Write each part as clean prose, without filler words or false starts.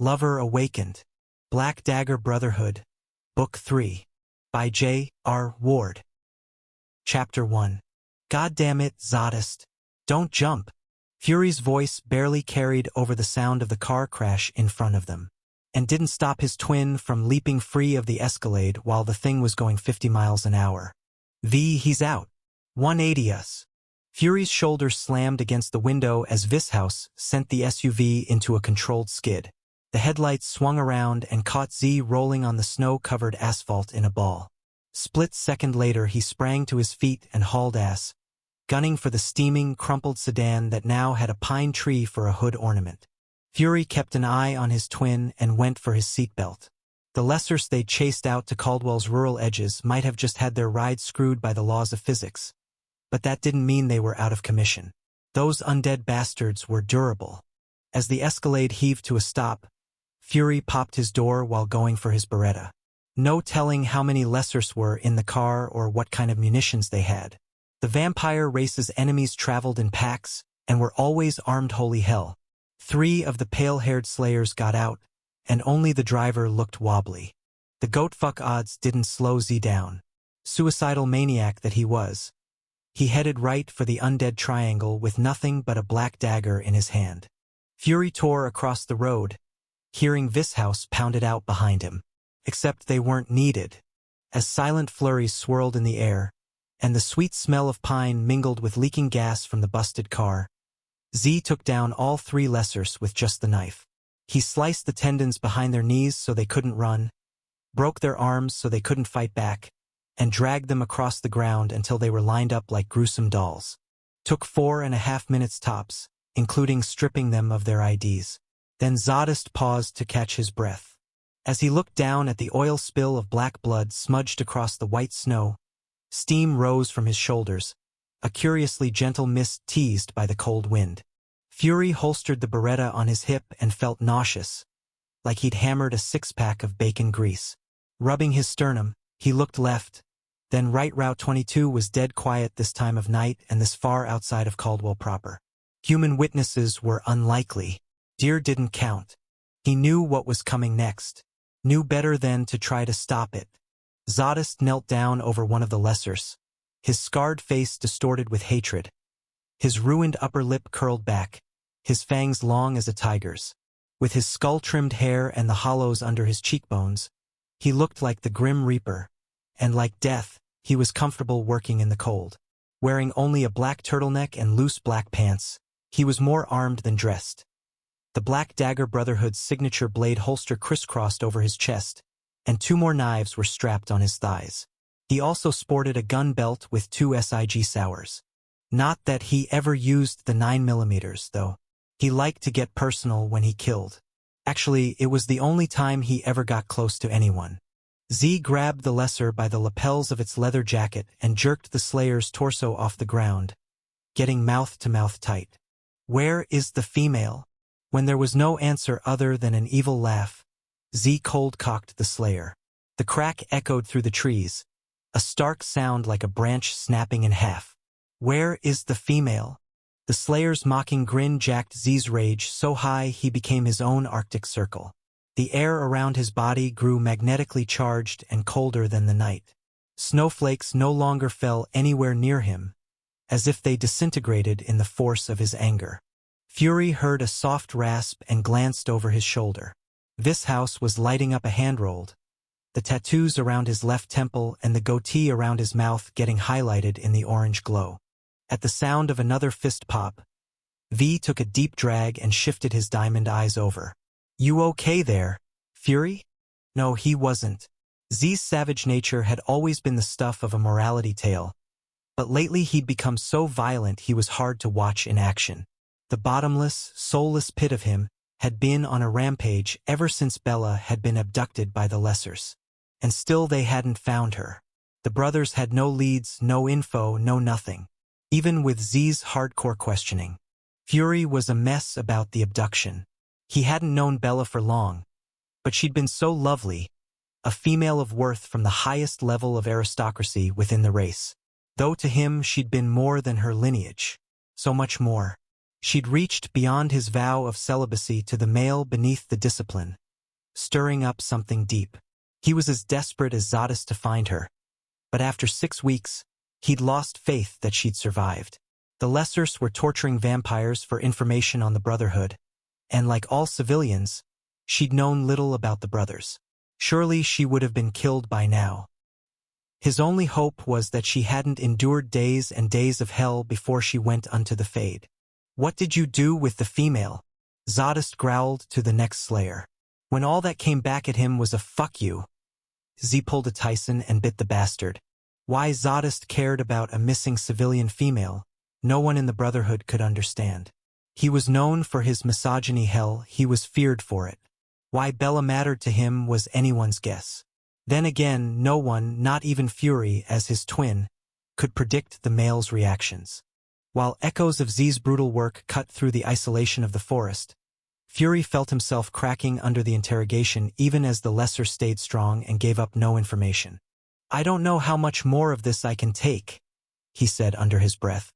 Lover Awakened. Black Dagger Brotherhood. Book 3. By J. R. Ward. Chapter 1. God damn it, Zodist. Don't jump. Fury's voice barely carried over the sound of the car crash in front of them, and didn't stop his twin from leaping free of the Escalade while the thing was going 50 miles an hour. He's out. 180 us. Fury's shoulders slammed against the window as Vishouse sent the SUV into a controlled skid. The headlights swung around and caught Z rolling on the snow-covered asphalt in a ball. Split second later he sprang to his feet and hauled ass, gunning for the steaming, crumpled sedan that now had a pine tree for a hood ornament. Fury kept an eye on his twin and went for his seatbelt. The lessers they chased out to Caldwell's rural edges might have just had their ride screwed by the laws of physics, but that didn't mean they were out of commission. Those undead bastards were durable. As the Escalade heaved to a stop, Fury popped his door while going for his Beretta. No telling how many lessers were in the car or what kind of munitions they had. The vampire race's enemies traveled in packs and were always armed holy hell. 3 of the pale-haired slayers got out, and only the driver looked wobbly. The goatfuck odds didn't slow Z down. Suicidal maniac that he was. He headed right for the undead triangle with nothing but a black dagger in his hand. Fury tore across the road, hearing Vishouse pounded out behind him. Except they weren't needed. As silent flurries swirled in the air, and the sweet smell of pine mingled with leaking gas from the busted car, Z took down all 3 lessers with just the knife. He sliced the tendons behind their knees so they couldn't run, broke their arms so they couldn't fight back, and dragged them across the ground until they were lined up like gruesome dolls. Took 4.5 minutes tops, including stripping them of their IDs. Then Zodist paused to catch his breath. As he looked down at the oil spill of black blood smudged across the white snow, steam rose from his shoulders, a curiously gentle mist teased by the cold wind. Fury holstered the Beretta on his hip and felt nauseous, like he'd hammered a 6-pack of bacon grease. Rubbing his sternum, he looked left, then right. Route 22 was dead quiet this time of night and this far outside of Caldwell proper. Human witnesses were unlikely. Deer didn't count. He knew what was coming next. Knew better than to try to stop it. Zodist knelt down over one of the lessers, his scarred face distorted with hatred. His ruined upper lip curled back, his fangs long as a tiger's. With his skull-trimmed hair and the hollows under his cheekbones, he looked like the Grim Reaper, and like death, he was comfortable working in the cold. Wearing only a black turtleneck and loose black pants, he was more armed than dressed. The Black Dagger Brotherhood's signature blade holster crisscrossed over his chest, and 2 more knives were strapped on his thighs. He also sported a gun belt with 2 SIG Sours. Not that he ever used the 9mm, though. He liked to get personal when he killed. Actually, it was the only time he ever got close to anyone. Z grabbed the lesser by the lapels of its leather jacket and jerked the Slayer's torso off the ground, getting mouth-to-mouth tight. "Where is the female?" When there was no answer other than an evil laugh, Z cold-cocked the Slayer. The crack echoed through the trees, a stark sound like a branch snapping in half. "Where is the female?" The Slayer's mocking grin jacked Z's rage so high he became his own Arctic Circle. The air around his body grew magnetically charged and colder than the night. Snowflakes no longer fell anywhere near him, as if they disintegrated in the force of his anger. Fury heard a soft rasp and glanced over his shoulder. Vishouse was lighting up a handrolled, the tattoos around his left temple and the goatee around his mouth getting highlighted in the orange glow. At the sound of another fist pop, V took a deep drag and shifted his diamond eyes over. "You okay there, Fury?" No, he wasn't. Z's savage nature had always been the stuff of a morality tale, but lately he'd become so violent he was hard to watch in action. The bottomless, soulless pit of him had been on a rampage ever since Bella had been abducted by the lessers. And still they hadn't found her. The brothers had no leads, no info, no nothing. Even with Z's hardcore questioning, Fury was a mess about the abduction. He hadn't known Bella for long, but she'd been so lovely, a female of worth from the highest level of aristocracy within the race. Though to him she'd been more than her lineage, so much more. She'd reached beyond his vow of celibacy to the male beneath the discipline, stirring up something deep. He was as desperate as Zadist to find her, but after 6 weeks, he'd lost faith that she'd survived. The Lessers were torturing vampires for information on the Brotherhood, and like all civilians, she'd known little about the brothers. Surely she would have been killed by now. His only hope was that she hadn't endured days and days of hell before she went unto the Fade. "What did you do with the female?" Zadist growled to the next slayer. When all that came back at him was a "fuck you," Z pulled a Tyson and bit the bastard. Why Zadist cared about a missing civilian female, no one in the Brotherhood could understand. He was known for his misogyny. Hell, he was feared for it. Why Bella mattered to him was anyone's guess. Then again, no one, not even Fury as his twin, could predict the male's reactions. While echoes of Z's brutal work cut through the isolation of the forest, Fury felt himself cracking under the interrogation even as the Lesser stayed strong and gave up no information. "I don't know how much more of this I can take," he said under his breath.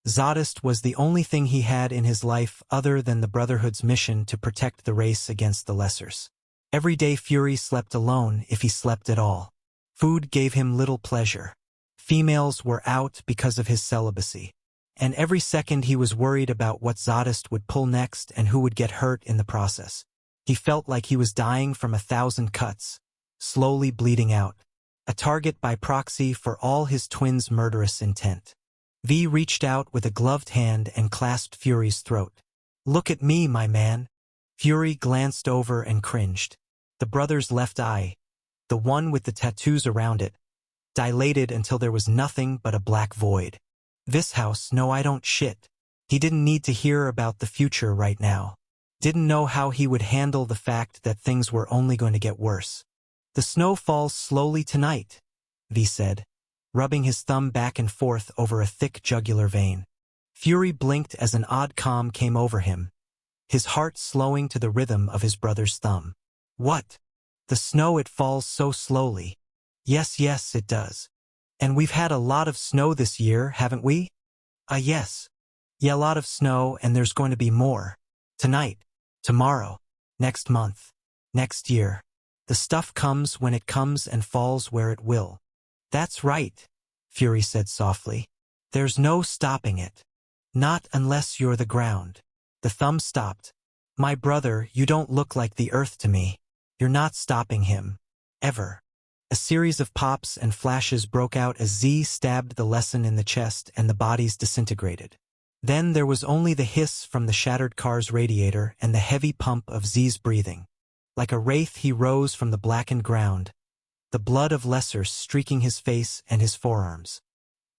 Zadist was the only thing he had in his life other than the Brotherhood's mission to protect the race against the Lessers. Every day Fury slept alone, if he slept at all. Food gave him little pleasure. Females were out because of his celibacy. And every second he was worried about what Zadist would pull next and who would get hurt in the process. He felt like he was dying from 1,000 cuts, slowly bleeding out. A target by proxy for all his twin's murderous intent. V reached out with a gloved hand and clasped Fury's throat. "Look at me, my man." Fury glanced over and cringed. The brother's left eye, the one with the tattoos around it, dilated until there was nothing but a black void. "This house, no, I don't shit." He didn't need to hear about the future right now. Didn't know how he would handle the fact that things were only going to get worse. "The snow falls slowly tonight," V said, rubbing his thumb back and forth over a thick jugular vein. Fury blinked as an odd calm came over him, his heart slowing to the rhythm of his brother's thumb. "What? The snow, it falls so slowly." Yes, it does. "And we've had a lot of snow this year, haven't we?" Yes. Yeah, a lot of snow, and there's going to be more. Tonight, tomorrow, next month, next year. The stuff comes when it comes and falls where it will." "That's right," Fury said softly. "There's no stopping it. Not unless you're the ground." The thumb stopped. "My brother, you don't look like the earth to me. You're not stopping him. Ever." A series of pops and flashes broke out as Z stabbed the lesson in the chest and the bodies disintegrated. Then there was only the hiss from the shattered car's radiator and the heavy pump of Z's breathing. Like a wraith he rose from the blackened ground, the blood of Lesser streaking his face and his forearms.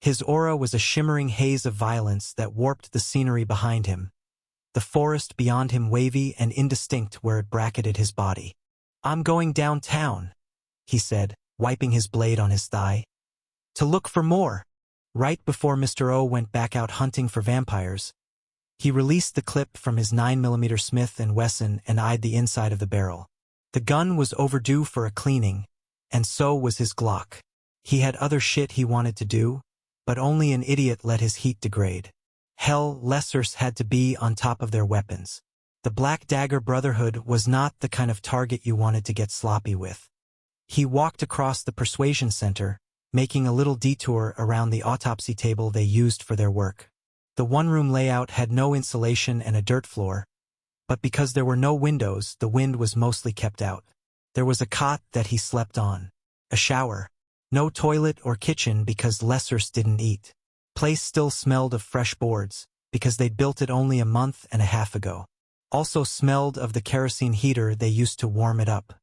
His aura was a shimmering haze of violence that warped the scenery behind him, the forest beyond him wavy and indistinct where it bracketed his body. "I'm going downtown," he said, wiping his blade on his thigh. "To look for more." Right before Mr. O went back out hunting for vampires, he released the clip from his 9mm Smith & Wesson and eyed the inside of the barrel. The gun was overdue for a cleaning, and so was his Glock. He had other shit he wanted to do, but only an idiot let his heat degrade. Hell, Lessers had to be on top of their weapons. The Black Dagger Brotherhood was not the kind of target you wanted to get sloppy with. He walked across the Persuasion Center, making a little detour around the autopsy table they used for their work. The one-room layout had no insulation and a dirt floor, but because there were no windows, the wind was mostly kept out. There was a cot that he slept on, a shower, no toilet or kitchen because Lessers didn't eat. Place still smelled of fresh boards, because they'd built it only a month and a half ago. Also smelled of the kerosene heater they used to warm it up.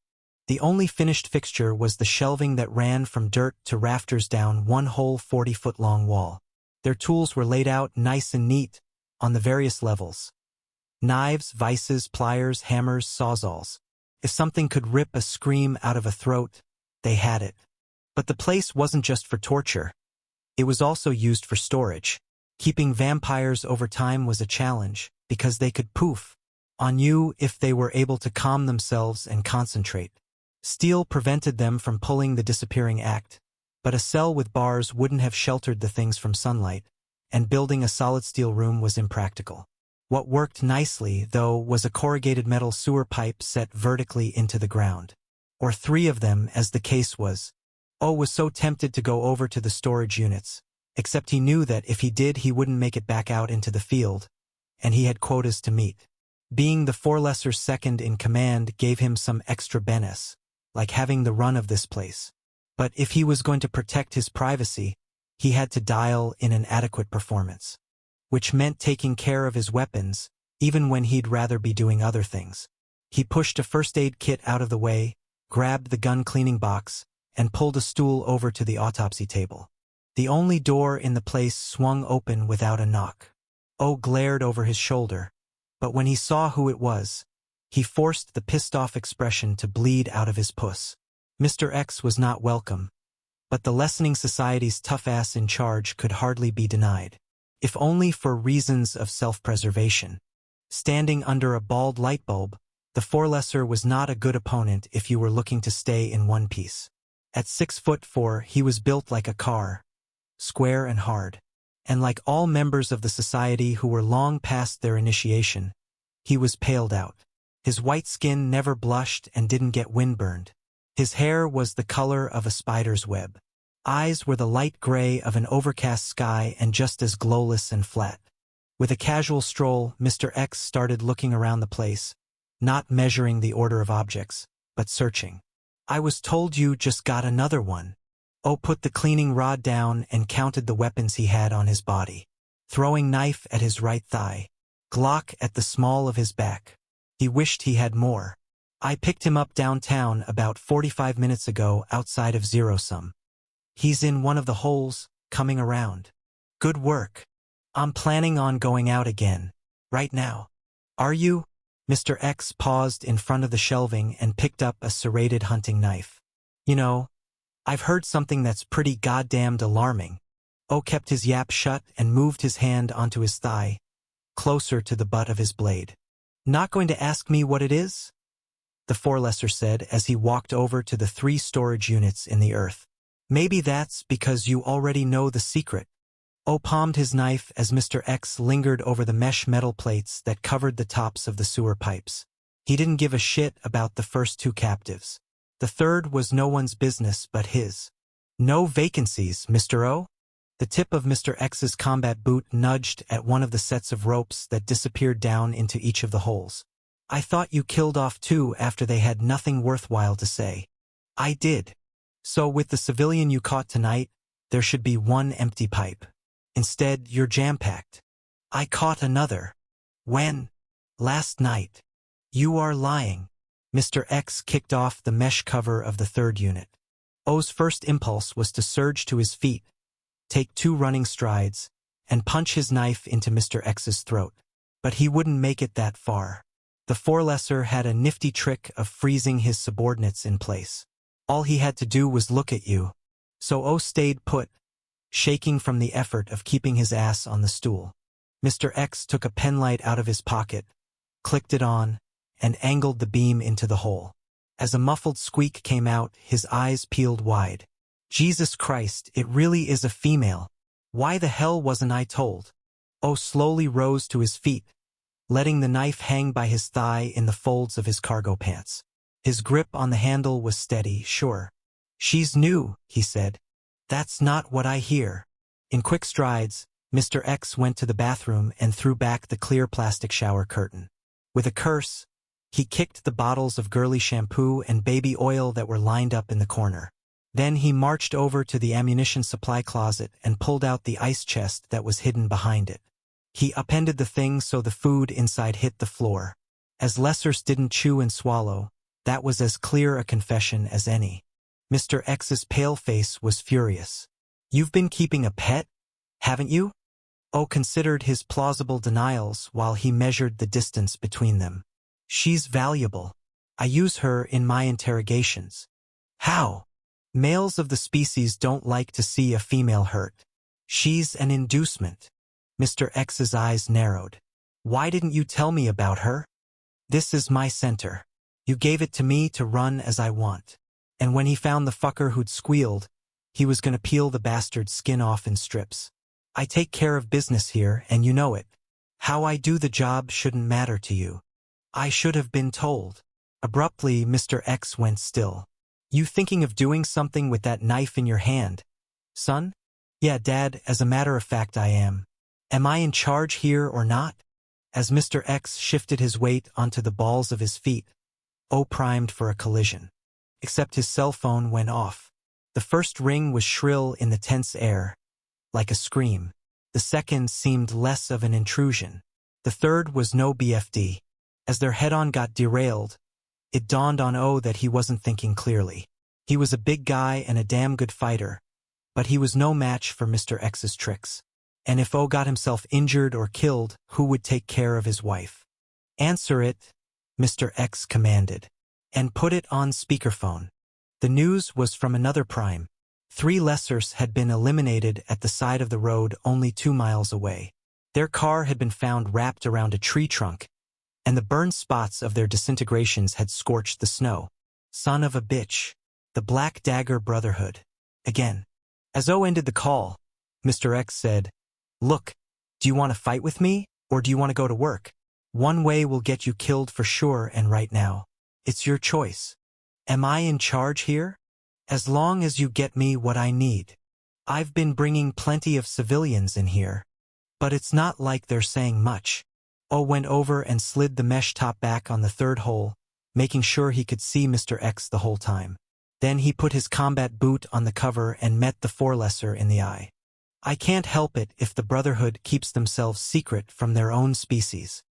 The only finished fixture was the shelving that ran from dirt to rafters down one whole 40-foot-long wall. Their tools were laid out nice and neat, on the various levels. Knives, vices, pliers, hammers, sawzalls. If something could rip a scream out of a throat, they had it. But the place wasn't just for torture. It was also used for storage. Keeping vampires over time was a challenge, because they could poof on you if they were able to calm themselves and concentrate. Steel prevented them from pulling the disappearing act, but a cell with bars wouldn't have sheltered the things from sunlight, and building a solid steel room was impractical. What worked nicely, though, was a corrugated metal sewer pipe set vertically into the ground. Or 3 of them, as the case was. O was so tempted to go over to the storage units, except he knew that if he did he wouldn't make it back out into the field, and he had quotas to meet. Being the Forelesser's second in command gave him some extra benefits, like having the run of this place. But if he was going to protect his privacy, he had to dial in an adequate performance, which meant taking care of his weapons, even when he'd rather be doing other things. He pushed a first aid kit out of the way, grabbed the gun cleaning box, and pulled a stool over to the autopsy table. The only door in the place swung open without a knock. O glared over his shoulder, but when he saw who it was, he forced the pissed-off expression to bleed out of his puss. Mr. X was not welcome, but the Lessening Society's tough ass in charge could hardly be denied, if only for reasons of self-preservation. Standing under a bald light bulb, the Forelesser was not a good opponent if you were looking to stay in one piece. At 6'4", he was built like a car, square and hard. And like all members of the society who were long past their initiation, he was paled out. His white skin never blushed and didn't get windburned. His hair was the color of a spider's web. Eyes were the light gray of an overcast sky and just as glowless and flat. With a casual stroll, Mr. X started looking around the place, not measuring the order of objects, but searching. "I was told you just got another one." O put the cleaning rod down and counted the weapons he had on his body. Throwing knife at his right thigh, Glock at the small of his back. He wished he had more. "I picked him up downtown about 45 minutes ago outside of Zero Sum. He's in one of the holes, coming around." "Good work. I'm planning on going out again. Right now." "Are you?" Mr. X paused in front of the shelving and picked up a serrated hunting knife. "You know, I've heard something that's pretty goddamned alarming." O kept his yap shut and moved his hand onto his thigh, closer to the butt of his blade. "Not going to ask me what it is?" the Forelesser said as he walked over to the 3 storage units in the earth. "Maybe that's because you already know the secret." O palmed his knife as Mr. X lingered over the mesh metal plates that covered the tops of the sewer pipes. He didn't give a shit about the first 2 captives. The third was no one's business but his. "No vacancies, Mr. O?" The tip of Mr. X's combat boot nudged at one of the sets of ropes that disappeared down into each of the holes. "I thought you killed off 2 after they had nothing worthwhile to say." "I did. So with the civilian you caught tonight, there should be 1 empty pipe. Instead, you're jam-packed." "I caught another." "When?" "Last night." "You are lying." Mr. X kicked off the mesh cover of the 3rd unit. O's first impulse was to surge to his feet, take 2 running strides, and punch his knife into Mr. X's throat. But he wouldn't make it that far. The Forelesser had a nifty trick of freezing his subordinates in place. All he had to do was look at you. So O stayed put, shaking from the effort of keeping his ass on the stool. Mr. X took a penlight out of his pocket, clicked it on, and angled the beam into the hole. As a muffled squeak came out, his eyes peeled wide. "Jesus Christ, it really is a female. Why the hell wasn't I told?" O slowly rose to his feet, letting the knife hang by his thigh in the folds of his cargo pants. His grip on the handle was steady, sure. "She's new," he said. "That's not what I hear." In quick strides, Mr. X went to the bathroom and threw back the clear plastic shower curtain. With a curse, he kicked the bottles of girly shampoo and baby oil that were lined up in the corner. Then he marched over to the ammunition supply closet and pulled out the ice chest that was hidden behind it. He upended the thing so the food inside hit the floor. As Lessers didn't chew and swallow, that was as clear a confession as any. Mr. X's pale face was furious. "You've been keeping a pet, haven't you?" O considered his plausible denials while he measured the distance between them. "She's valuable. I use her in my interrogations." "How?" "Males of the species don't like to see a female hurt. She's an inducement." Mr. X's eyes narrowed. "Why didn't you tell me about her?" "This is my center. You gave it to me to run as I want. And when he found the fucker who'd squealed, he was gonna peel the bastard's skin off in strips. I take care of business here, and you know it." How I do the job shouldn't matter to you. I should have been told. Abruptly, Mr. X went still. You thinking of doing something with that knife in your hand, son? Yeah, Dad, as a matter of fact I am. Am I in charge here or not? As Mr. X shifted his weight onto the balls of his feet, O primed for a collision. Except his cell phone went off. The first ring was shrill in the tense air, like a scream. The second seemed less of an intrusion. The third was no BFD. As their head-on got derailed, it dawned on O that he wasn't thinking clearly. He was a big guy and a damn good fighter, but he was no match for Mr. X's tricks. And if O got himself injured or killed, who would take care of his wife? Answer it, Mr. X commanded. And put it on speakerphone. The news was from another prime. 3 lessers had been eliminated at the side of the road only 2 miles away. Their car had been found wrapped around a tree trunk, and the burned spots of their disintegrations had scorched the snow. Son of a bitch. The Black Dagger Brotherhood. Again. As O ended the call, Mr. X said, Look, do you want to fight with me, or do you want to go to work? One way will get you killed for sure, and right now. It's your choice. Am I in charge here? As long as you get me what I need. I've been bringing plenty of civilians in here, but it's not like they're saying much. O went over and slid the mesh top back on the third hole, making sure he could see Mr. X the whole time. Then he put his combat boot on the cover and met the 4 lesser in the eye. I can't help it if the Brotherhood keeps themselves secret from their own species.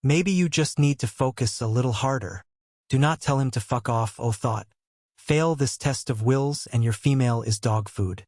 Maybe you just need to focus a little harder. Do not tell him to fuck off, O thought. Fail this test of wills and your female is dog food.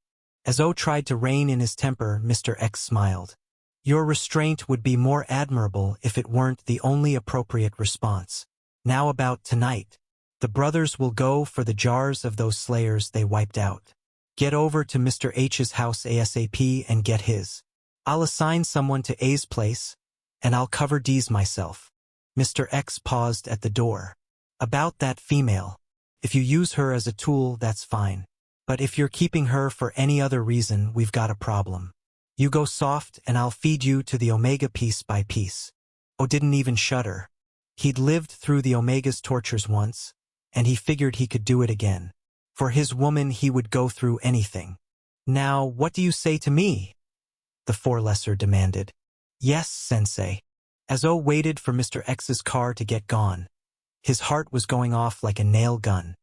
As O tried to rein in his temper, Mr. X smiled. Your restraint would be more admirable if it weren't the only appropriate response. Now about tonight. The brothers will go for the jars of those slayers they wiped out. Get over to Mr. H's house ASAP and get his. I'll assign someone to A's place, and I'll cover D's myself. Mr. X paused at the door. About that female. If you use her as a tool, that's fine. But if you're keeping her for any other reason, we've got a problem. You go soft and I'll feed you to the Omega piece by piece. O didn't even shudder. He'd lived through the Omega's tortures once, and he figured he could do it again. For his woman he would go through anything. Now, what do you say to me? The 4 lesser demanded. Yes, Sensei. As O waited for Mr. X's car to get gone, his heart was going off like a nail gun.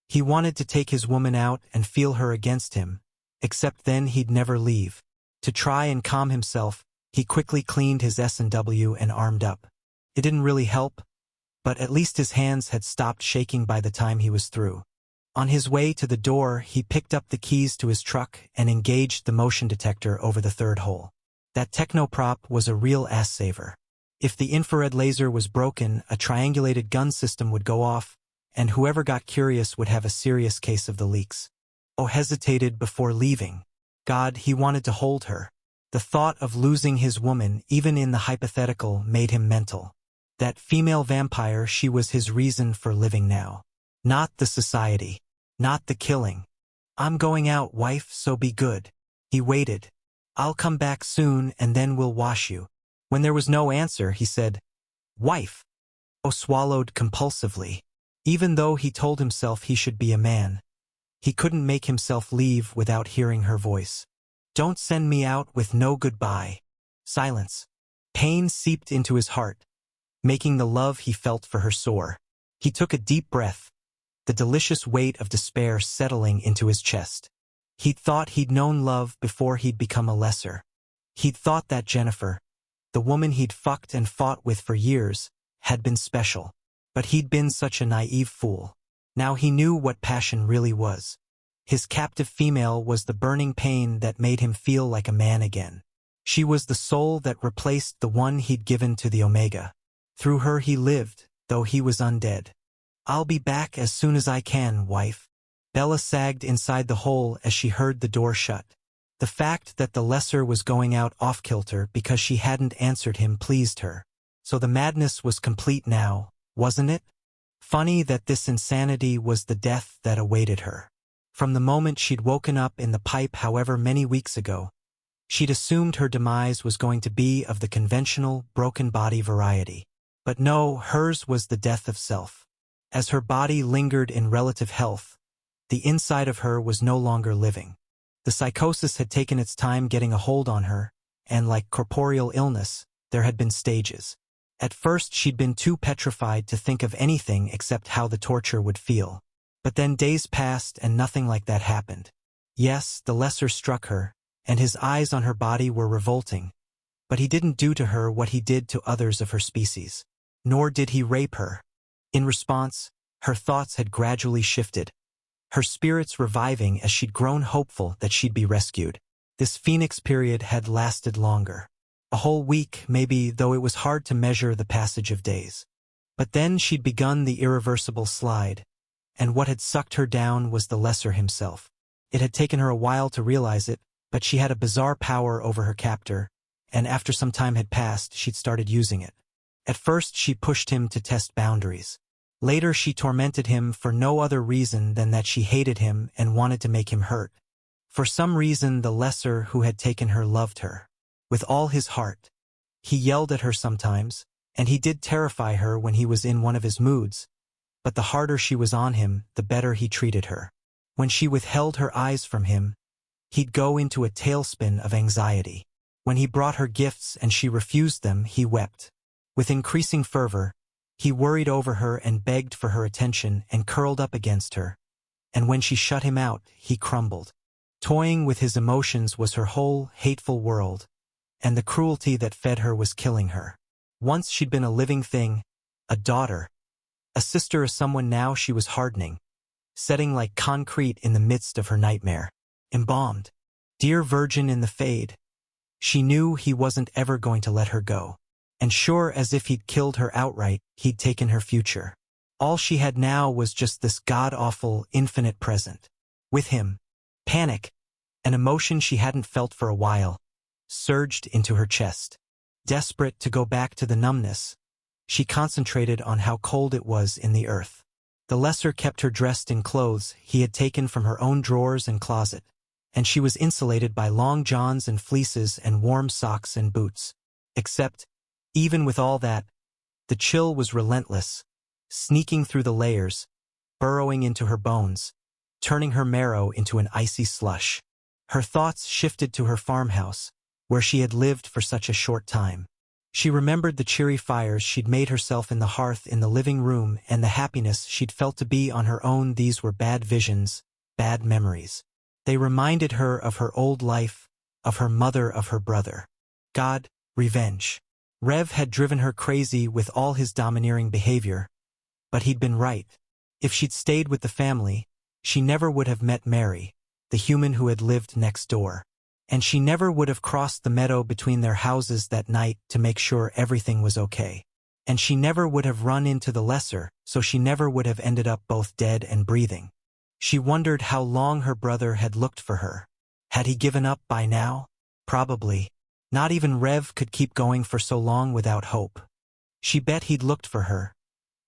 He wanted to take his woman out and feel her against him, except then he'd never leave. To try and calm himself, he quickly cleaned his S&W and armed up. It didn't really help, but at least his hands had stopped shaking by the time he was through. On his way to the door, he picked up the keys to his truck and engaged the motion detector over the third hole. That technoprop was a real ass-saver. If the infrared laser was broken, a triangulated gun system would go off, and whoever got curious would have a serious case of the leaks. O hesitated before leaving. God, he wanted to hold her. The thought of losing his woman, even in the hypothetical, made him mental. That female vampire, she was his reason for living now. Not the society. Not the killing. I'm going out, wife, so be good. He waited. I'll come back soon and then we'll wash you. When there was no answer, he said, Wife. O swallowed compulsively. Even though he told himself he should be a man, he couldn't make himself leave without hearing her voice. Don't send me out with no goodbye. Silence. Pain seeped into his heart, making the love he felt for her soar. He took a deep breath, the delicious weight of despair settling into his chest. He'd thought he'd known love before he'd become a lesser. He'd thought that Jennifer, the woman he'd fucked and fought with for years, had been special. But he'd been such a naive fool. Now he knew what passion really was. His captive female was the burning pain that made him feel like a man again. She was the soul that replaced the one he'd given to the Omega. Through her he lived, though he was undead. I'll be back as soon as I can, wife. Bella sagged inside the hole as she heard the door shut. The fact that the lesser was going out off-kilter because she hadn't answered him pleased her. So the madness was complete now, wasn't it? Funny that this insanity was the death that awaited her. From the moment she'd woken up in the pipe however many weeks ago, She'd assumed her demise was going to be of the conventional, broken body variety. But no, hers was the death of self. As her body lingered in relative health, the inside of her was no longer living. The psychosis had taken its time getting a hold on her, and like corporeal illness, there had been stages. At first she'd been too petrified to think of anything except how the torture would feel. But then days passed and nothing like that happened. Yes, the lesser struck her, and his eyes on her body were revolting, but he didn't do to her what he did to others of her species. Nor did he rape her. In response, her thoughts had gradually shifted, her spirits reviving as she'd grown hopeful that she'd be rescued. This phoenix period had lasted longer. A whole week, maybe, though it was hard to measure the passage of days. But then she'd begun the irreversible slide, and what had sucked her down was the lesser himself. It had taken her a while to realize it, but she had a bizarre power over her captor, and after some time had passed, she'd started using it. At first she pushed him to test boundaries. Later she tormented him for no other reason than that she hated him and wanted to make him hurt. For some reason the lesser who had taken her loved her. With all his heart. He yelled at her sometimes, and he did terrify her when he was in one of his moods, but the harder she was on him, the better he treated her. When she withheld her eyes from him, he'd go into a tailspin of anxiety. When he brought her gifts and she refused them, he wept. With increasing fervor, he worried over her and begged for her attention and curled up against her. And when she shut him out, he crumbled. Toying with his emotions was her whole hateful world, and the cruelty that fed her was killing her. Once she'd been a living thing, a daughter, a sister of someone. Now she was hardening, setting like concrete in the midst of her nightmare. Embalmed. Dear virgin in the fade. She knew he wasn't ever going to let her go. And sure as if he'd killed her outright, he'd taken her future. All she had now was just this god-awful, infinite present. With him. Panic, an emotion she hadn't felt for a while, surged into her chest. Desperate to go back to the numbness, she concentrated on how cold it was in the earth. The lesser kept her dressed in clothes he had taken from her own drawers and closet, and she was insulated by long johns and fleeces and warm socks and boots. Except, even with all that, the chill was relentless, sneaking through the layers, burrowing into her bones, turning her marrow into an icy slush. Her thoughts shifted to her farmhouse, where she had lived for such a short time. She remembered the cheery fires she'd made herself in the hearth in the living room and the happiness she'd felt to be on her own. These were bad visions, bad memories. They reminded her of her old life, of her mother, of her brother. God, revenge. Rev had driven her crazy with all his domineering behavior, but he'd been right. If she'd stayed with the family, she never would have met Mary, the human who had lived next door. And she never would have crossed the meadow between their houses that night to make sure everything was okay. And she never would have run into the lesser, so she never would have ended up both dead and breathing. She wondered how long her brother had looked for her. Had he given up by now? Probably. Not even Rev could keep going for so long without hope. She bet he'd looked for her.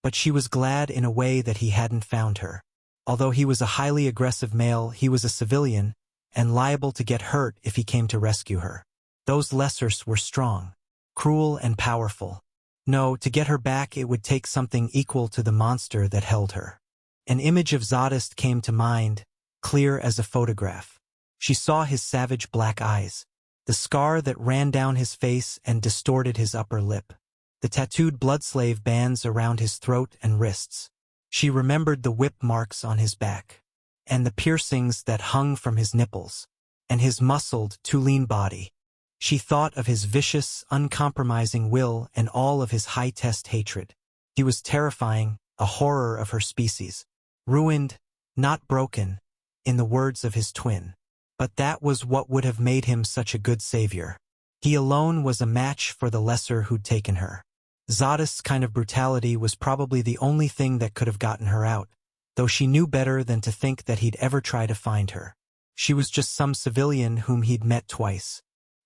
But she was glad in a way that he hadn't found her. Although he was a highly aggressive male, he was a civilian, and liable to get hurt if he came to rescue her. Those lessers were strong, cruel and powerful. No, to get her back it would take something equal to the monster that held her. An image of Zadist came to mind, clear as a photograph. She saw his savage black eyes, the scar that ran down his face and distorted his upper lip, the tattooed bloodslave bands around his throat and wrists. She remembered the whip marks on his back, and the piercings that hung from his nipples, and his muscled, too lean body. She thought of his vicious, uncompromising will and all of his high-test hatred. He was terrifying, a horror of her species. Ruined, not broken, in the words of his twin. But that was what would have made him such a good savior. He alone was a match for the lesser who'd taken her. Zadist's kind of brutality was probably the only thing that could have gotten her out, though she knew better than to think that he'd ever try to find her. She was just some civilian whom he'd met twice.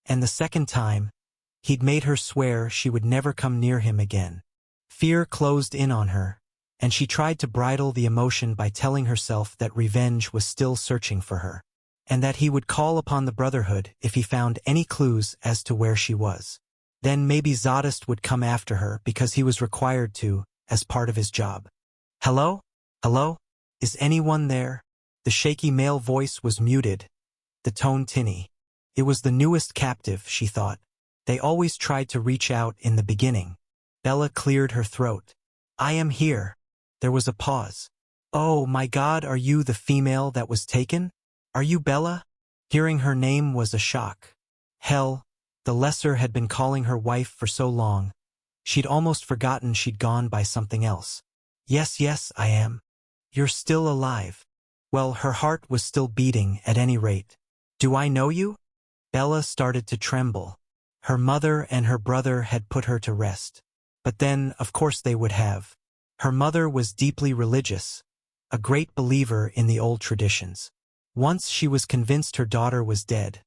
And the second time, he'd made her swear she would never come near him again. Fear closed in on her, and she tried to bridle the emotion by telling herself that revenge was still searching for her. and that he would call upon the Brotherhood if he found any clues as to where she was. Then maybe Zadist would come after her because he was required to, as part of his job. Hello? Hello? Is anyone there? The shaky male voice was muted, the tone tinny. It was the newest captive, she thought. They always tried to reach out in the beginning. Bella cleared her throat. I am here. There was a pause. Oh my God, are you the female that was taken? Are you Bella? Hearing her name was a shock. Hell, the lesser had been calling her wife for so long. She'd almost forgotten she'd gone by something else. Yes, I am. You're still alive. Well, her heart was still beating at any rate. Do I know you? Bella started to tremble. Her mother and her brother had put her to rest. But then, of course they would have. Her mother was deeply religious, a great believer in the old traditions. Once she was convinced her daughter was dead,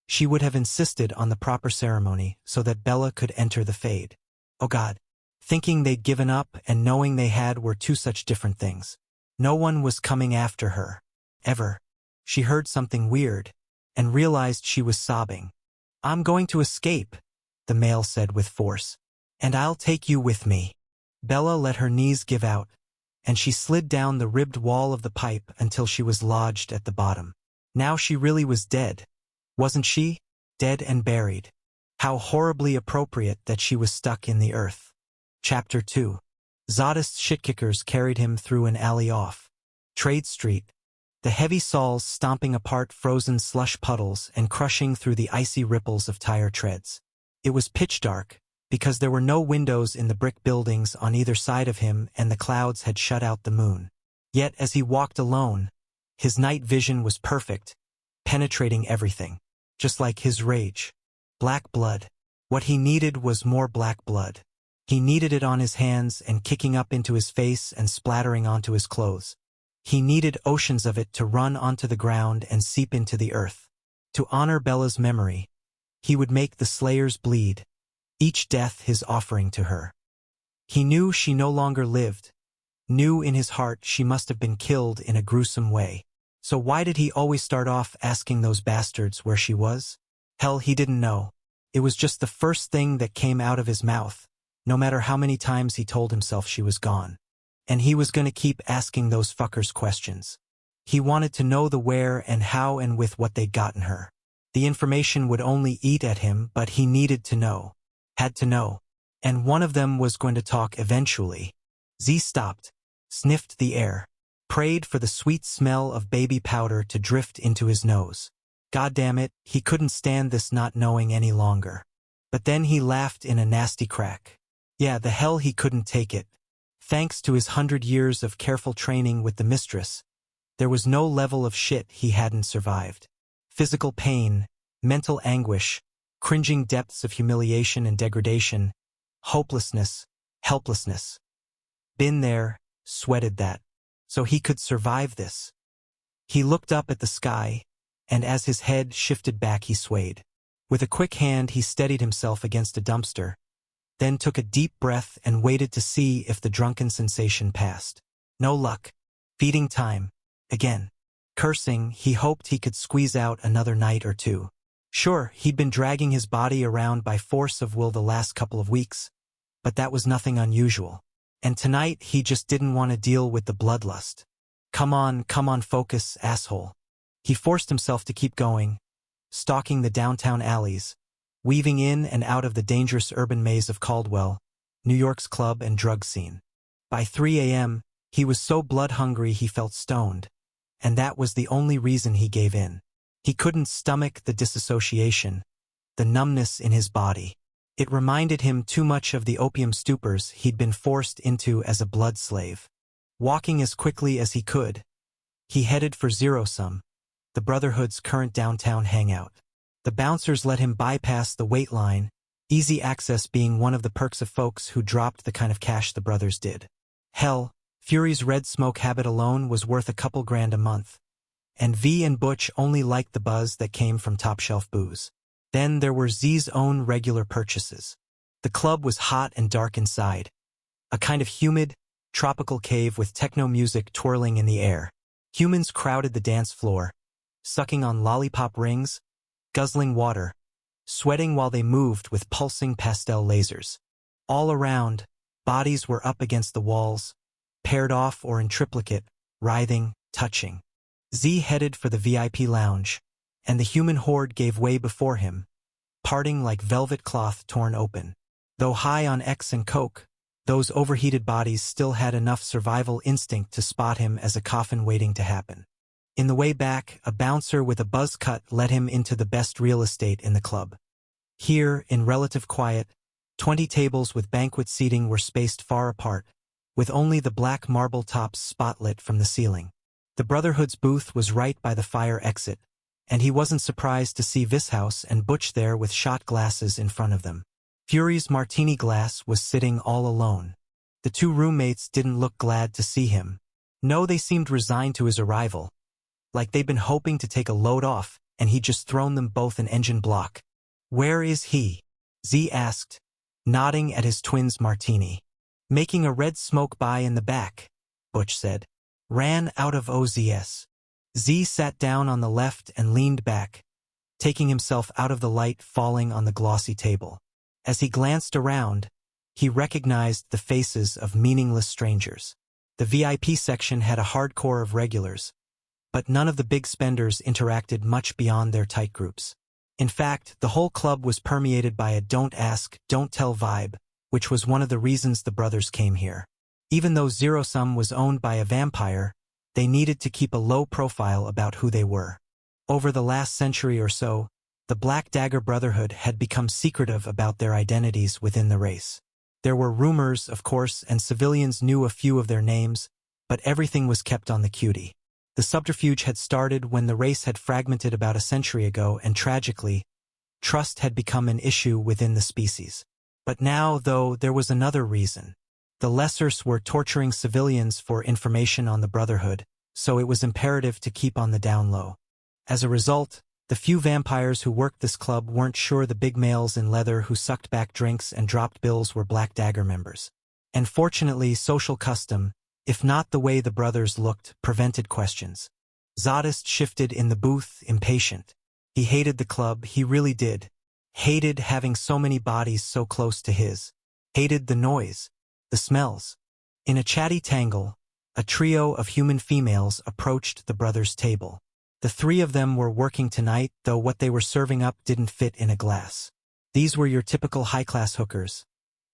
she would have insisted on the proper ceremony so that Bella could enter the Fade. Oh God. Thinking they'd given up and knowing they had were two such different things. No one was coming after her. Ever. She heard something weird and realized she was sobbing. I'm going to escape, the male said with force. And I'll take you with me. Bella let her knees give out, and she slid down the ribbed wall of the pipe until she was lodged at the bottom. Now she really was dead. Wasn't she? Dead and buried. How horribly appropriate that she was stuck in the earth. Chapter 2. Zadist's shitkickers carried him through an alley off Trade Street, the heavy soles stomping apart frozen slush puddles and crushing through the icy ripples of tire treads. It was pitch dark, because there were no windows in the brick buildings on either side of him and the clouds had shut out the moon. Yet as he walked alone, his night vision was perfect, penetrating everything. Just like his rage. Black blood. What he needed was more black blood. He needed it on his hands and kicking up into his face and splattering onto his clothes. He needed oceans of it to run onto the ground and seep into the earth. To honor Bella's memory, he would make the slayers bleed, each death his offering to her. He knew she no longer lived, knew in his heart she must have been killed in a gruesome way. So why did he always start off asking those bastards where she was? Hell, he didn't know. It was just the first thing that came out of his mouth, no matter how many times he told himself she was gone. And he was going to keep asking those fuckers questions. He wanted to know the where and how and with what they'd gotten her. The information would only eat at him, but he needed to know. Had to know. And one of them was going to talk eventually. Z stopped, sniffed the air, prayed for the sweet smell of baby powder to drift into his nose. God damn it, he couldn't stand this not knowing any longer. But then he laughed in a nasty crack. Yeah, the hell he couldn't take it. Thanks to his 100 years of careful training with the mistress, there was no level of shit he hadn't survived. Physical pain, mental anguish, cringing depths of humiliation and degradation, hopelessness, helplessness. Been there, sweated that. So he could survive this. He looked up at the sky, and as his head shifted back he swayed. With a quick hand he steadied himself against a dumpster, then took a deep breath and waited to see if the drunken sensation passed. No luck. Feeding time. Again. Cursing, he hoped he could squeeze out another night or two. Sure, he'd been dragging his body around by force of will the last couple of weeks, but that was nothing unusual. And tonight he just didn't want to deal with the bloodlust. Come on, focus, asshole. He forced himself to keep going, stalking the downtown alleys, weaving in and out of the dangerous urban maze of Caldwell, New York's club and drug scene. By 3 a.m., he was so blood-hungry he felt stoned, and that was the only reason he gave in. He couldn't stomach the disassociation, the numbness in his body. It reminded him too much of the opium stupors he'd been forced into as a blood slave. Walking as quickly as he could, he headed for Zero Sum, the Brotherhood's current downtown hangout. The bouncers let him bypass the wait line, easy access being one of the perks of folks who dropped the kind of cash the brothers did. Hell, Fury's red smoke habit alone was worth a couple grand a month, and V and Butch only liked the buzz that came from top-shelf booze. Then there were Z's own regular purchases. The club was hot and dark inside, a kind of humid, tropical cave with techno music twirling in the air. Humans crowded the dance floor, sucking on lollipop rings, guzzling water, sweating while they moved with pulsing pastel lasers. All around, bodies were up against the walls, paired off or in triplicate, writhing, touching. Z headed for the VIP lounge, and the human horde gave way before him, parting like velvet cloth torn open. Though high on X and Coke, those overheated bodies still had enough survival instinct to spot him as a coffin waiting to happen. In the way back, a bouncer with a buzz cut led him into the best real estate in the club. Here, in relative quiet, 20 tables with banquet seating were spaced far apart, with only the black marble tops spotlit from the ceiling. The Brotherhood's booth was right by the fire exit, and he wasn't surprised to see Vishouse and Butch there with shot glasses in front of them. Fury's martini glass was sitting all alone. The two roommates didn't look glad to see him. No, they seemed resigned to his arrival, like they'd been hoping to take a load off, and he'd just thrown them both an engine block. "Where is he?" Z asked, nodding at his twin's martini. "Making a red smoke by in the back," Butch said. "Ran out of OZS." Z sat down on the left and leaned back, taking himself out of the light falling on the glossy table. As he glanced around, he recognized the faces of meaningless strangers. The VIP section had a hardcore of regulars, but none of the big spenders interacted much beyond their tight groups. In fact, the whole club was permeated by a don't ask, don't tell vibe, which was one of the reasons the brothers came here. Even though Zero Sum was owned by a vampire, they needed to keep a low profile about who they were. Over the last century or so, the Black Dagger Brotherhood had become secretive about their identities within the race. There were rumors, of course, and civilians knew a few of their names, but everything was kept on the cutie. The subterfuge had started when the race had fragmented about a century ago, and tragically, trust had become an issue within the species. But now, though, there was another reason. The Lessers were torturing civilians for information on the Brotherhood, so it was imperative to keep on the down low. As a result, the few vampires who worked this club weren't sure the big males in leather who sucked back drinks and dropped bills were Black Dagger members. And fortunately, social custom, if not the way the brothers looked, prevented questions. Zadist shifted in the booth, impatient. He hated the club, he really did. Hated having so many bodies so close to his. Hated the noise, the smells. In a chatty tangle, a trio of human females approached the brothers' table. The three of them were working tonight, though what they were serving up didn't fit in a glass. These were your typical high-class hookers.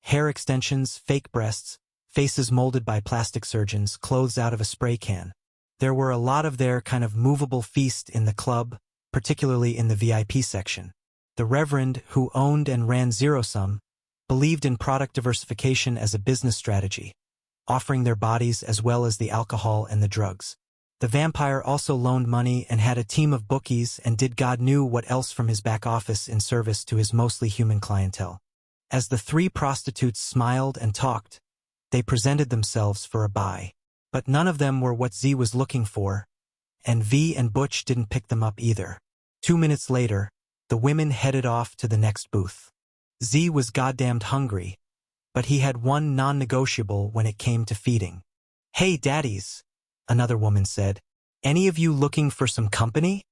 Hair extensions, fake breasts, faces molded by plastic surgeons, clothes out of a spray can. There were a lot of their kind of movable feast in the club, particularly in the VIP section. The Reverend, who owned and ran Zero Sum, believed in product diversification as a business strategy, offering their bodies as well as the alcohol and the drugs. The vampire also loaned money and had a team of bookies and did God knew what else from his back office in service to his mostly human clientele. As the three prostitutes smiled and talked, they presented themselves for a buy. But none of them were what Z was looking for, and V and Butch didn't pick them up either. 2 minutes later, the women headed off to the next booth. Z was goddamned hungry, but he had one non-negotiable when it came to feeding. "Hey, daddies," another woman said. "Any of you looking for some company?"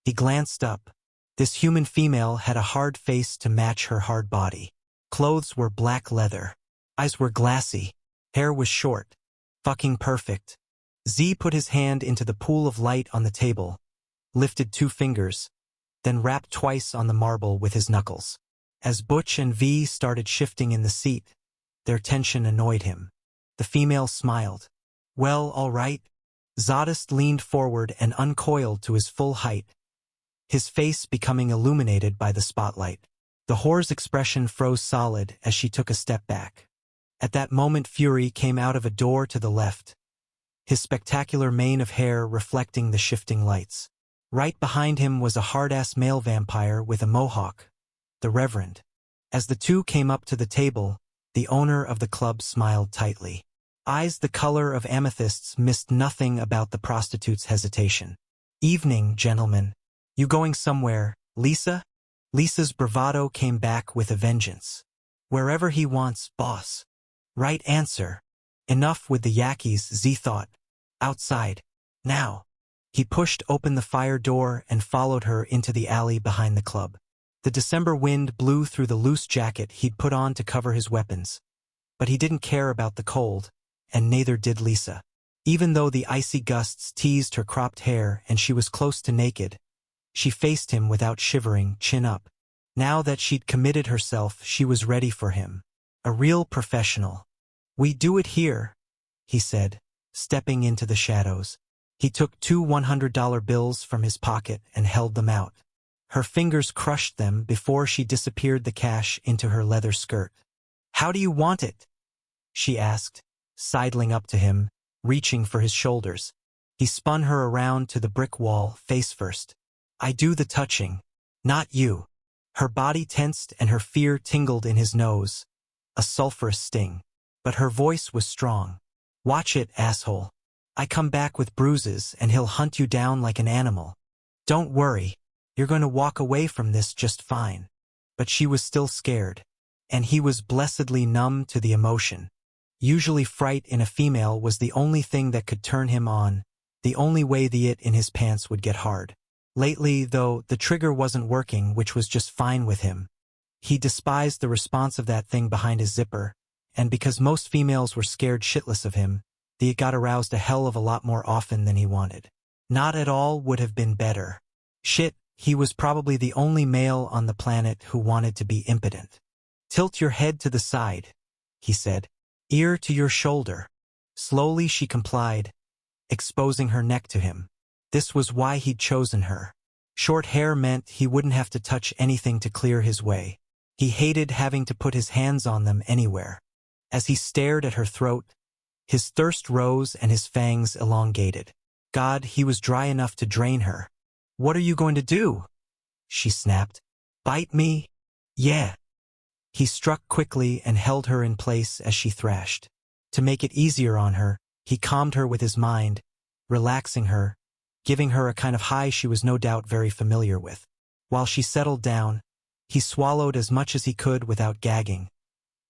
He glanced up. This human female had a hard face to match her hard body. Clothes were black leather. Eyes were glassy. Hair was short. Fucking perfect. Z put his hand into the pool of light on the table, lifted 2 fingers, then rapped twice on the marble with his knuckles. As Butch and V started shifting in the seat, their tension annoyed him. The female smiled. "Well, all right." Zadist leaned forward and uncoiled to his full height, his face becoming illuminated by the spotlight. The whore's expression froze solid as she took a step back. At that moment, Fury came out of a door to the left, his spectacular mane of hair reflecting the shifting lights. Right behind him was a hard-ass male vampire with a mohawk, the Reverend. As the two came up to the table, the owner of the club smiled tightly. Eyes the color of amethysts missed nothing about the prostitute's hesitation. "Evening, gentlemen. You going somewhere, Lisa?" Lisa's bravado came back with a vengeance. "Wherever he wants, boss." Right answer. Enough with the yakkies, Z thought. Outside. Now. He pushed open the fire door and followed her into the alley behind the club. The December wind blew through the loose jacket he'd put on to cover his weapons. But he didn't care about the cold, and neither did Lisa. Even though the icy gusts teased her cropped hair and she was close to naked, she faced him without shivering, chin up. Now that she'd committed herself, she was ready for him. A real professional. "We do it here," he said, stepping into the shadows. He took 2 $100 bills from his pocket and held them out. Her fingers crushed them before she disappeared the cash into her leather skirt. "How do you want it?" she asked, sidling up to him, reaching for his shoulders. He spun her around to the brick wall, face first. "I do the touching, not you." Her body tensed and her fear tingled in his nose, a sulfurous sting. But her voice was strong. "Watch it, asshole. I come back with bruises and he'll hunt you down like an animal. Don't worry, you're going to walk away from this just fine." But she was still scared, and he was blessedly numb to the emotion. Usually fright in a female was the only thing that could turn him on, the only way the it in his pants would get hard. Lately, though, the trigger wasn't working, which was just fine with him. He despised the response of that thing behind his zipper, and because most females were scared shitless of him, the it got aroused a hell of a lot more often than he wanted. Not at all would have been better. Shit, he was probably the only male on the planet who wanted to be impotent. "Tilt your head to the side," he said. "Ear to your shoulder." Slowly she complied, exposing her neck to him. This was why he'd chosen her. Short hair meant he wouldn't have to touch anything to clear his way. He hated having to put his hands on them anywhere. As he stared at her throat, his thirst rose and his fangs elongated. God, he was dry enough to drain her. "What are you going to do?" she snapped. "Bite me?" "Yeah." He struck quickly and held her in place as she thrashed. To make it easier on her, he calmed her with his mind, relaxing her, giving her a kind of high she was no doubt very familiar with. While she settled down, he swallowed as much as he could without gagging,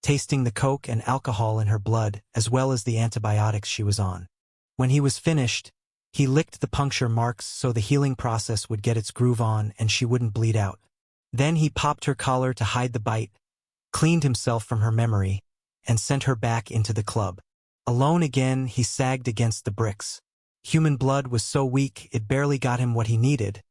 tasting the coke and alcohol in her blood as well as the antibiotics she was on. When he was finished, he licked the puncture marks so the healing process would get its groove on and she wouldn't bleed out. Then he popped her collar to hide the bite, cleaned himself from her memory, and sent her back into the club. Alone again, he sagged against the bricks. Human blood was so weak it barely got him what he needed,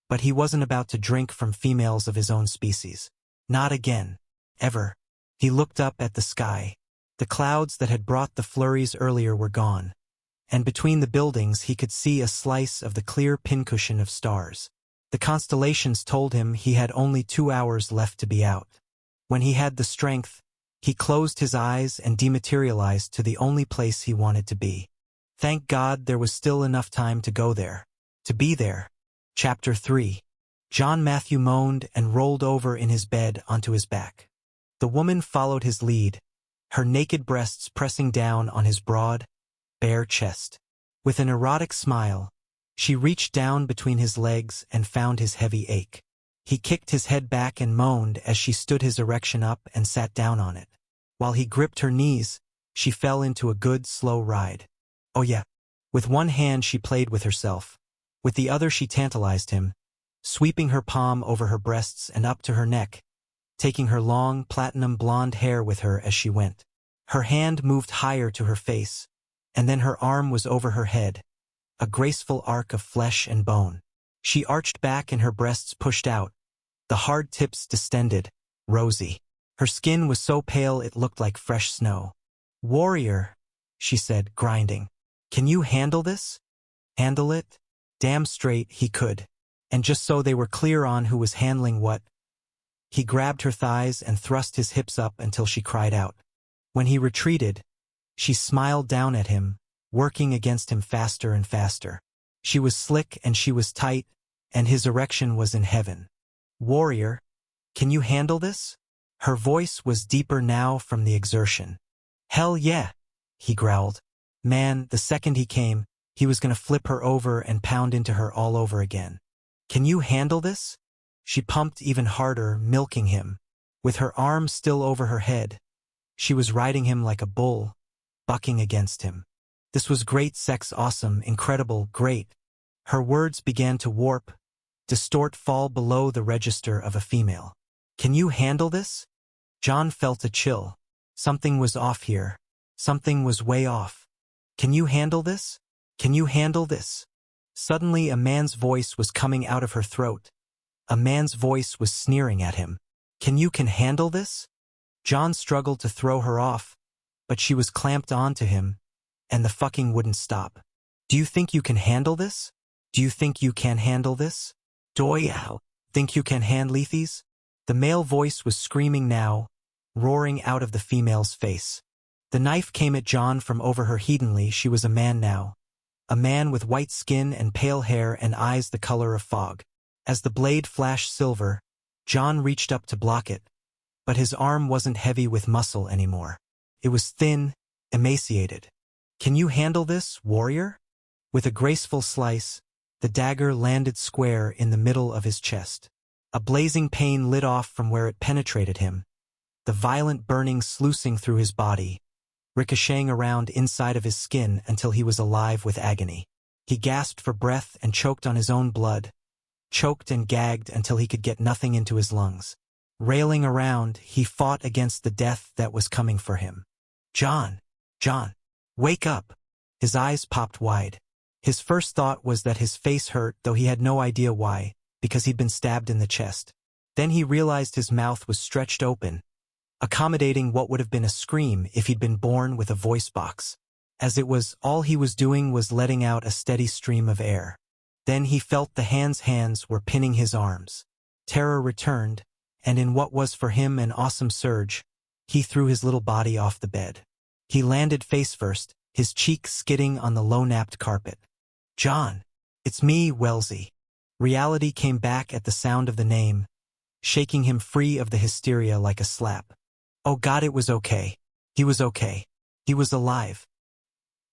but he wasn't about to drink from females of his own species. Not again. Ever. He looked up at the sky. The clouds that had brought the flurries earlier were gone, and between the buildings he could see a slice of the clear pincushion of stars. The constellations told him he had only 2 hours left to be out. When he had the strength, he closed his eyes and dematerialized to the only place he wanted to be. Thank God there was still enough time to go there. To be there. Chapter 3. John Matthew moaned and rolled over in his bed onto his back. The woman followed his lead, her naked breasts pressing down on his broad, bare chest. With an erotic smile, she reached down between his legs and found his heavy ache. He kicked his head back and moaned as she stood his erection up and sat down on it. While he gripped her knees, she fell into a good, slow ride. Oh yeah. With one hand she played with herself. With the other she tantalized him, sweeping her palm over her breasts and up to her neck, taking her long, platinum blonde hair with her as she went. Her hand moved higher to her face, and then her arm was over her head, a graceful arc of flesh and bone. She arched back and her breasts pushed out, the hard tips distended, rosy. Her skin was so pale it looked like fresh snow. "Warrior," she said, grinding. "Can you handle this?" Handle it? Damn straight he could. And just so they were clear on who was handling what, he grabbed her thighs and thrust his hips up until she cried out. When he retreated, she smiled down at him, working against him faster and faster. She was slick and she was tight, and his erection was in heaven. "Warrior, can you handle this?" Her voice was deeper now from the exertion. "Hell yeah," he growled. Man, the second he came, he was going to flip her over and pound into her all over again. "Can you handle this?" She pumped even harder, milking him. With her arm still over her head, she was riding him like a bull, bucking against him. This was great sex, awesome, incredible, great. Her words began to warp, distort, fall below the register of a female. Can you handle this? John felt a chill. Something was off here. Something was way off. Can you handle this? Can you handle this? Suddenly a man's voice was coming out of her throat. A man's voice was sneering at him. Can handle this? John struggled to throw her off, but she was clamped onto him, and the fucking wouldn't stop. Do you think you can handle this? Do you think you can handle this? Doyow. Think you can handle these? The male voice was screaming now, roaring out of the female's face. The knife came at John from over her heedingly. She was a man now. A man with white skin and pale hair and eyes the color of fog. As the blade flashed silver, John reached up to block it, but his arm wasn't heavy with muscle anymore. It was thin, emaciated. Can you handle this, warrior? With a graceful slice, the dagger landed square in the middle of his chest. A blazing pain lit off from where it penetrated him, the violent burning sluicing through his body, ricocheting around inside of his skin until he was alive with agony. He gasped for breath and choked on his own blood, choked and gagged until he could get nothing into his lungs. Railing around, he fought against the death that was coming for him. John! John! Wake up! His eyes popped wide. His first thought was that his face hurt, though he had no idea why, because he'd been stabbed in the chest. Then he realized his mouth was stretched open, accommodating what would have been a scream if he'd been born with a voice box. As it was, all he was doing was letting out a steady stream of air. Then he felt the hands were pinning his arms. Terror returned, and in what was for him an awesome surge, he threw his little body off the bed. He landed face first, his cheek skidding on the low-napped carpet. John! It's me, Wellesley. Reality came back at the sound of the name, shaking him free of the hysteria like a slap. Oh God, it was okay. He was okay. He was alive.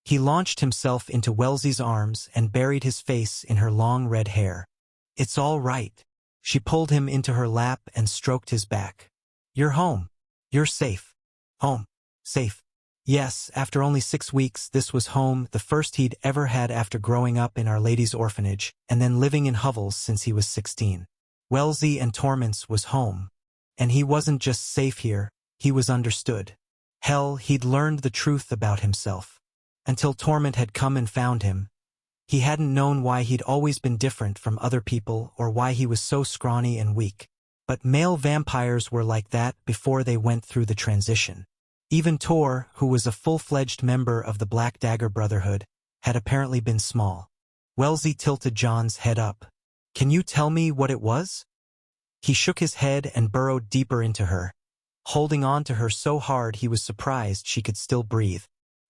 He launched himself into Wellesley's arms and buried his face in her long red hair. It's all right. She pulled him into her lap and stroked his back. You're home. You're safe. Home. Safe. Yes, after only 6 weeks, this was home, the first he'd ever had after growing up in Our Lady's orphanage, and then living in hovels since he was 16. Wellesley and Torments was home. And he wasn't just safe here, he was understood. Hell, he'd learned the truth about himself. Until Torment had come and found him. He hadn't known why he'd always been different from other people or why he was so scrawny and weak. But male vampires were like that before they went through the transition. Even Tor, who was a full-fledged member of the Black Dagger Brotherhood, had apparently been small. Wellesley tilted John's head up. Can you tell me what it was? He shook his head and burrowed deeper into her, holding on to her so hard he was surprised she could still breathe.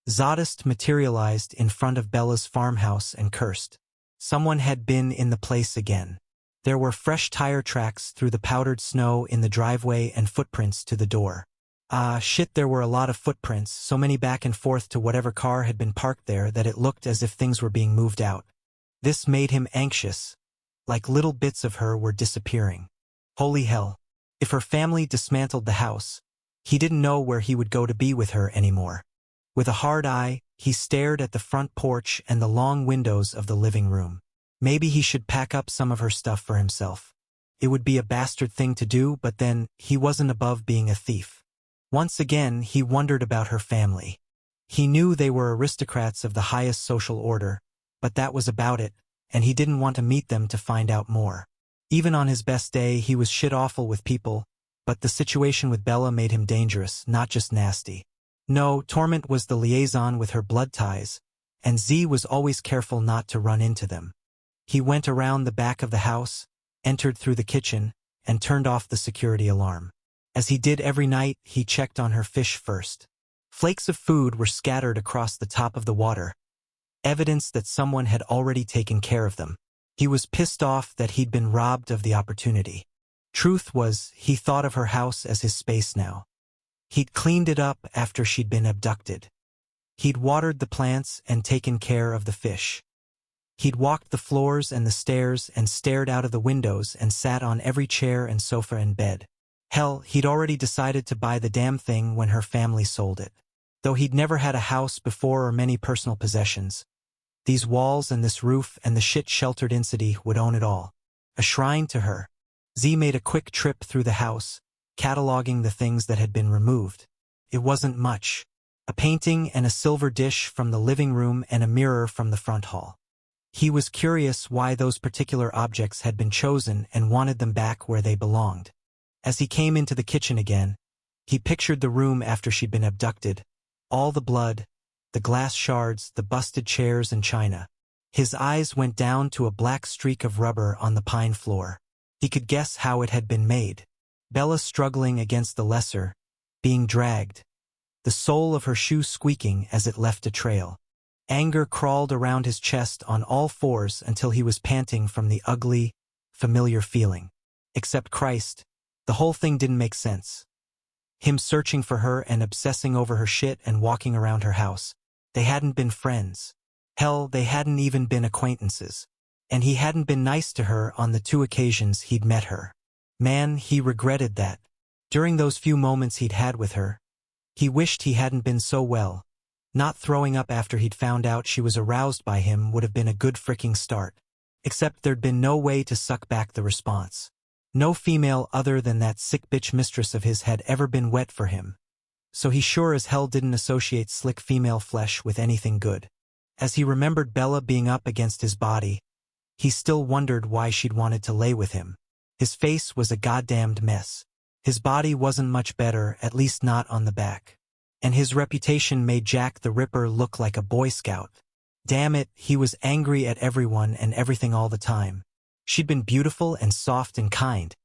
Zadist materialized in front of Bella's farmhouse and cursed. Someone had been in the place again. There were fresh tire tracks through the powdered snow in the driveway and footprints to the door. Shit, there were a lot of footprints, so many back and forth to whatever car had been parked there that it looked as if things were being moved out. This made him anxious, like little bits of her were disappearing. Holy hell. If her family dismantled the house, he didn't know where he would go to be with her anymore. With a hard eye, he stared at the front porch and the long windows of the living room. Maybe he should pack up some of her stuff for himself. It would be a bastard thing to do, but then, he wasn't above being a thief. Once again, he wondered about her family. He knew they were aristocrats of the highest social order, but that was about it, and he didn't want to meet them to find out more. Even on his best day, he was shit-awful with people, but the situation with Bella made him dangerous, not just nasty. No, Torment was the liaison with her blood ties, and Z was always careful not to run into them. He went around the back of the house, entered through the kitchen, and turned off the security alarm. As he did every night, he checked on her fish first. Flakes of food were scattered across the top of the water, evidence that someone had already taken care of them. He was pissed off that he'd been robbed of the opportunity. Truth was, he thought of her house as his space now. He'd cleaned it up after she'd been abducted. He'd watered the plants and taken care of the fish. He'd walked the floors and the stairs and stared out of the windows and sat on every chair and sofa and bed. Hell, he'd already decided to buy the damn thing when her family sold it. Though he'd never had a house before or many personal possessions, These walls and this roof and the shit-sheltered Incity would own it all. A shrine to her. Z made a quick trip through the house, cataloging the things that had been removed. It wasn't much. A painting and a silver dish from the living room and a mirror from the front hall. He was curious why those particular objects had been chosen and wanted them back where they belonged. As he came into the kitchen again, he pictured the room after she'd been abducted. All the blood, the glass shards, the busted chairs and china. His eyes went down to a black streak of rubber on the pine floor. He could guess how it had been made. Bella struggling against the lesser, being dragged. The sole of her shoe squeaking as it left a trail. Anger crawled around his chest on all fours until he was panting from the ugly, familiar feeling. Except Christ, the whole thing didn't make sense. Him searching for her and obsessing over her shit and walking around her house. They hadn't been friends. Hell, they hadn't even been acquaintances. And he hadn't been nice to her on the 2 occasions he'd met her. Man, he regretted that. During those few moments he'd had with her, he wished he hadn't been so well. Not throwing up after he'd found out she was aroused by him would have been a good fricking start. Except there'd been no way to suck back the response. No female other than that sick bitch mistress of his had ever been wet for him. So he sure as hell didn't associate slick female flesh with anything good. As he remembered Bella being up against his body, he still wondered why she'd wanted to lay with him. His face was a goddamned mess. His body wasn't much better, at least not on the back. And his reputation made Jack the Ripper look like a Boy Scout. Damn it, he was angry at everyone and everything all the time. She'd been beautiful and soft and kind.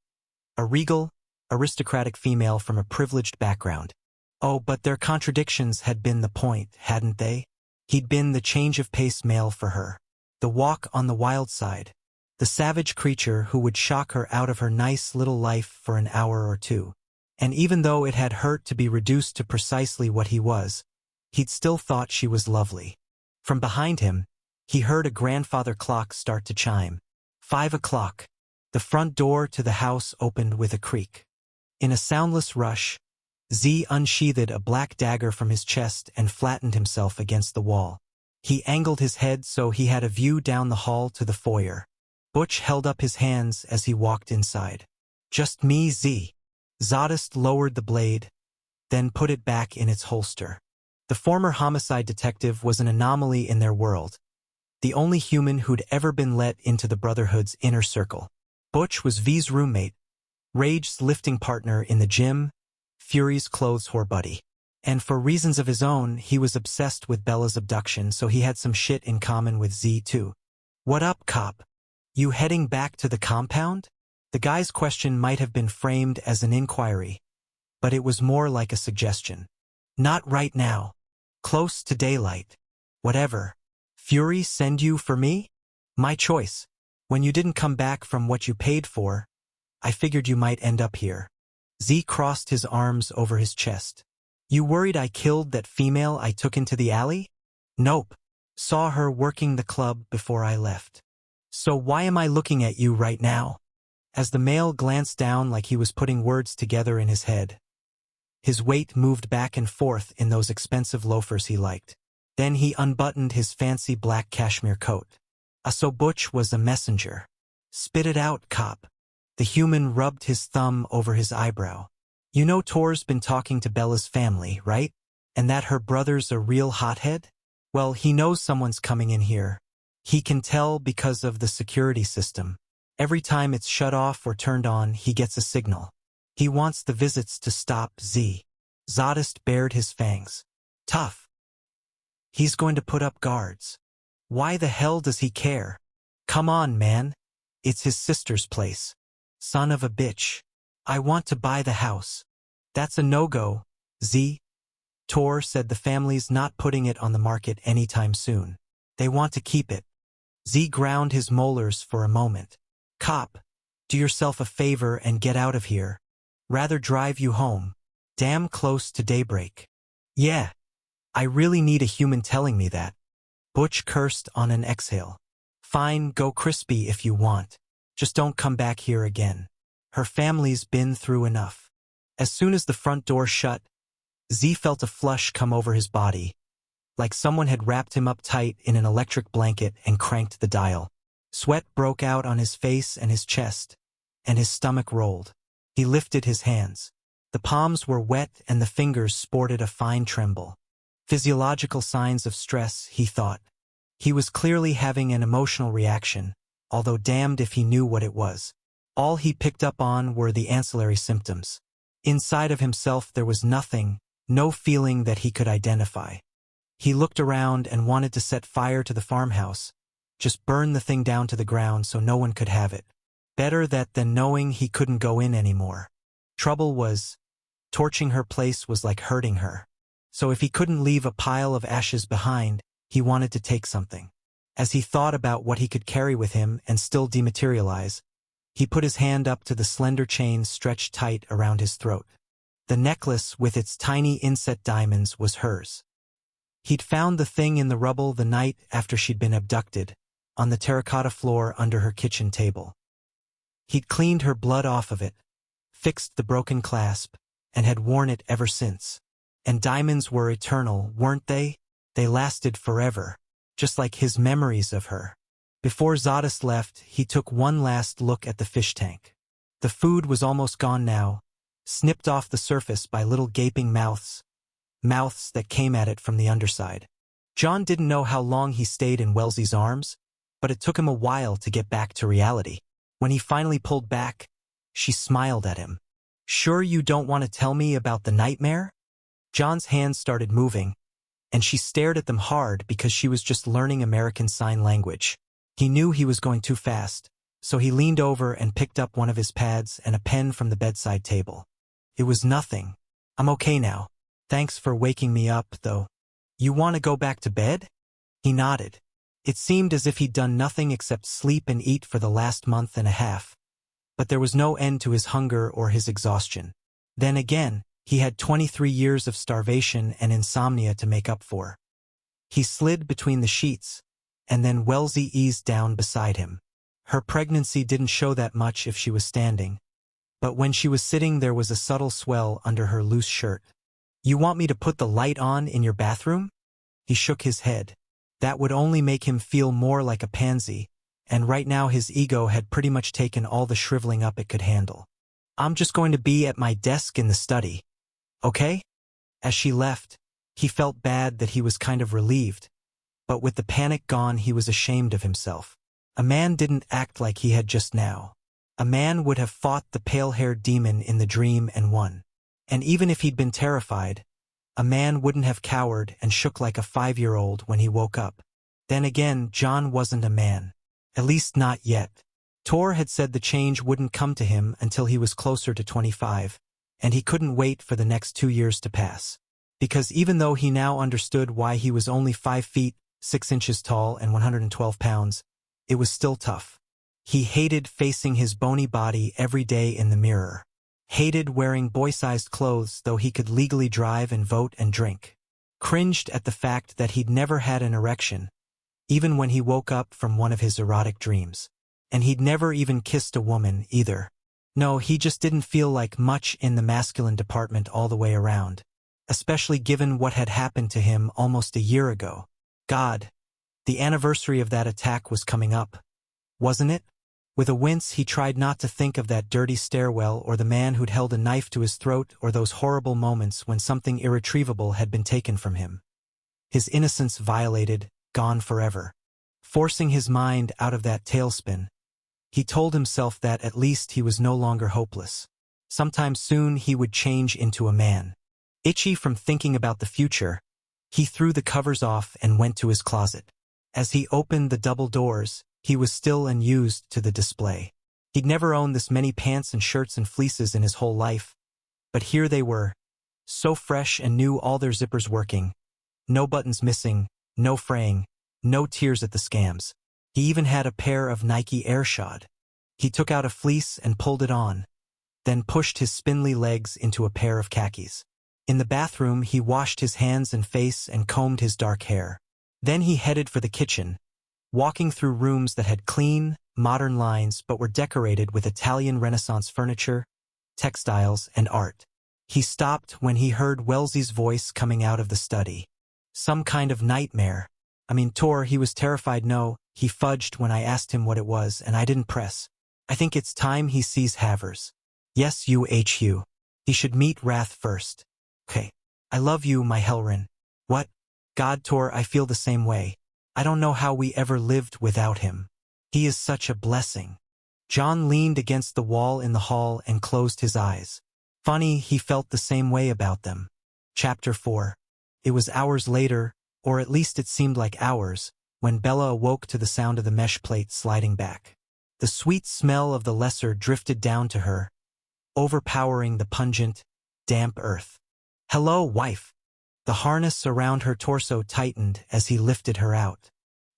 A regal, aristocratic female from a privileged background. Oh, but their contradictions had been the point, hadn't they? He'd been the change-of-pace male for her. The walk on the wild side. The savage creature who would shock her out of her nice little life for an hour or two. And even though it had hurt to be reduced to precisely what he was, he'd still thought she was lovely. From behind him, he heard a grandfather clock start to chime. 5 o'clock. The front door to the house opened with a creak. In a soundless rush, Z unsheathed a black dagger from his chest and flattened himself against the wall. He angled his head so he had a view down the hall to the foyer. Butch held up his hands as he walked inside. Just me, Z. Zadist lowered the blade, then put it back in its holster. The former homicide detective was an anomaly in their world. The only human who'd ever been let into the Brotherhood's inner circle. Butch was V's roommate, Rage's lifting partner in the gym, Fury's clothes whore buddy. And for reasons of his own, he was obsessed with Bella's abduction, so he had some shit in common with Z too. What up, cop? You heading back to the compound? The guy's question might have been framed as an inquiry, but it was more like a suggestion. Not right now. Close to daylight. Whatever. Fury send you for me? My choice. When you didn't come back from what you paid for, I figured you might end up here. Z crossed his arms over his chest. You worried I killed that female I took into the alley? Nope. Saw her working the club before I left. So why am I looking at you right now? As the male glanced down like he was putting words together in his head, his weight moved back and forth in those expensive loafers he liked. Then he unbuttoned his fancy black cashmere coat. So Butch was a messenger. Spit it out, cop. The human rubbed his thumb over his eyebrow. You know Tor's been talking to Bella's family, right? And that her brother's a real hothead? Well, he knows someone's coming in here. He can tell because of the security system. Every time it's shut off or turned on, he gets a signal. He wants the visits to stop. Z. Zadist bared his fangs. Tough. He's going to put up guards. Why the hell does he care? Come on, man. It's his sister's place. Son of a bitch. I want to buy the house. That's a no-go, Z. Tor said the family's not putting it on the market anytime soon. They want to keep it. Z ground his molars for a moment. Cop, do yourself a favor and get out of here. Rather drive you home. Damn close to daybreak. Yeah. I really need a human telling me that. Butch cursed on an exhale. Fine, go crispy if you want. Just don't come back here again. Her family's been through enough. As soon as the front door shut, Z felt a flush come over his body, like someone had wrapped him up tight in an electric blanket and cranked the dial. Sweat broke out on his face and his chest, and his stomach rolled. He lifted his hands. The palms were wet and the fingers sported a fine tremble. Physiological signs of stress, he thought. He was clearly having an emotional reaction, although damned if he knew what it was. All he picked up on were the ancillary symptoms. Inside of himself there was nothing, no feeling that he could identify. He looked around and wanted to set fire to the farmhouse, just burn the thing down to the ground so no one could have it. Better that than knowing he couldn't go in anymore. Trouble was, torching her place was like hurting her. So if he couldn't leave a pile of ashes behind, he wanted to take something. As he thought about what he could carry with him and still dematerialize, he put his hand up to the slender chain stretched tight around his throat. The necklace with its tiny inset diamonds was hers. He'd found the thing in the rubble the night after she'd been abducted, on the terracotta floor under her kitchen table. He'd cleaned her blood off of it, fixed the broken clasp, and had worn it ever since. And diamonds were eternal, weren't they? They lasted forever, just like his memories of her. Before Zadist left, he took one last look at the fish tank. The food was almost gone now, snipped off the surface by little gaping mouths that came at it from the underside. John didn't know how long he stayed in Wellesley's arms, but it took him a while to get back to reality. When he finally pulled back, she smiled at him. "Sure you don't want to tell me about the nightmare?" John's hands started moving, and she stared at them hard because she was just learning American Sign Language. He knew he was going too fast, so he leaned over and picked up one of his pads and a pen from the bedside table. "It was nothing. I'm okay now. Thanks for waking me up, though. You want to go back to bed?" He nodded. It seemed as if he'd done nothing except sleep and eat for the last month and a half. But there was no end to his hunger or his exhaustion. Then again, he had 23 years of starvation and insomnia to make up for. He slid between the sheets, and then Wellesley eased down beside him. Her pregnancy didn't show that much if she was standing, but when she was sitting there was a subtle swell under her loose shirt. "You want me to put the light on in your bathroom?" He shook his head. That would only make him feel more like a pansy, and right now his ego had pretty much taken all the shriveling up it could handle. "I'm just going to be at my desk in the study. Okay?" As she left, he felt bad that he was kind of relieved, but with the panic gone he was ashamed of himself. A man didn't act like he had just now. A man would have fought the pale-haired demon in the dream and won. And even if he'd been terrified, a man wouldn't have cowered and shook like a 5-year-old when he woke up. Then again, John wasn't a man. At least not yet. Tor had said the change wouldn't come to him until he was closer to 25, and he couldn't wait for the next 2 years to pass. Because even though he now understood why he was only 5 feet, 6 inches tall and 112 pounds, it was still tough. He hated facing his bony body every day in the mirror. Hated wearing boy-sized clothes though he could legally drive and vote and drink. Cringed at the fact that he'd never had an erection, even when he woke up from one of his erotic dreams. And he'd never even kissed a woman, either. No, he just didn't feel like much in the masculine department all the way around, especially given what had happened to him almost a year ago. God, the anniversary of that attack was coming up, wasn't it? With a wince he tried not to think of that dirty stairwell or the man who'd held a knife to his throat or those horrible moments when something irretrievable had been taken from him. His innocence violated, gone forever. Forcing his mind out of that tailspin, he told himself that at least he was no longer hopeless. Sometime soon he would change into a man. Itchy from thinking about the future, he threw the covers off and went to his closet. As he opened the double doors, he was still unused to the display. He'd never owned this many pants and shirts and fleeces in his whole life, but here they were, so fresh and new, all their zippers working, no buttons missing, no fraying, no tears at the scams. He even had a pair of Nike Airshod. He took out a fleece and pulled it on, then pushed his spindly legs into a pair of khakis. In the bathroom, he washed his hands and face and combed his dark hair. Then he headed for the kitchen, walking through rooms that had clean, modern lines but were decorated with Italian Renaissance furniture, textiles, and art. He stopped when he heard Wellesley's voice coming out of the study. Some kind of nightmare. I mean, Tor, he was terrified. No, he fudged when I asked him what it was, and I didn't press. I think it's time he sees Havers. Yes, UHU. He should meet Wrath first. Okay. I love you, my Helrin. What? God, Tor, I feel the same way. I don't know how we ever lived without him. He is such a blessing. John leaned against the wall in the hall and closed his eyes. Funny, he felt the same way about them. Chapter 4. It was hours later, or at least it seemed like hours, when Bella awoke to the sound of the mesh plate sliding back. The sweet smell of the lesser drifted down to her, overpowering the pungent, damp earth. Hello, wife. The harness around her torso tightened as he lifted her out.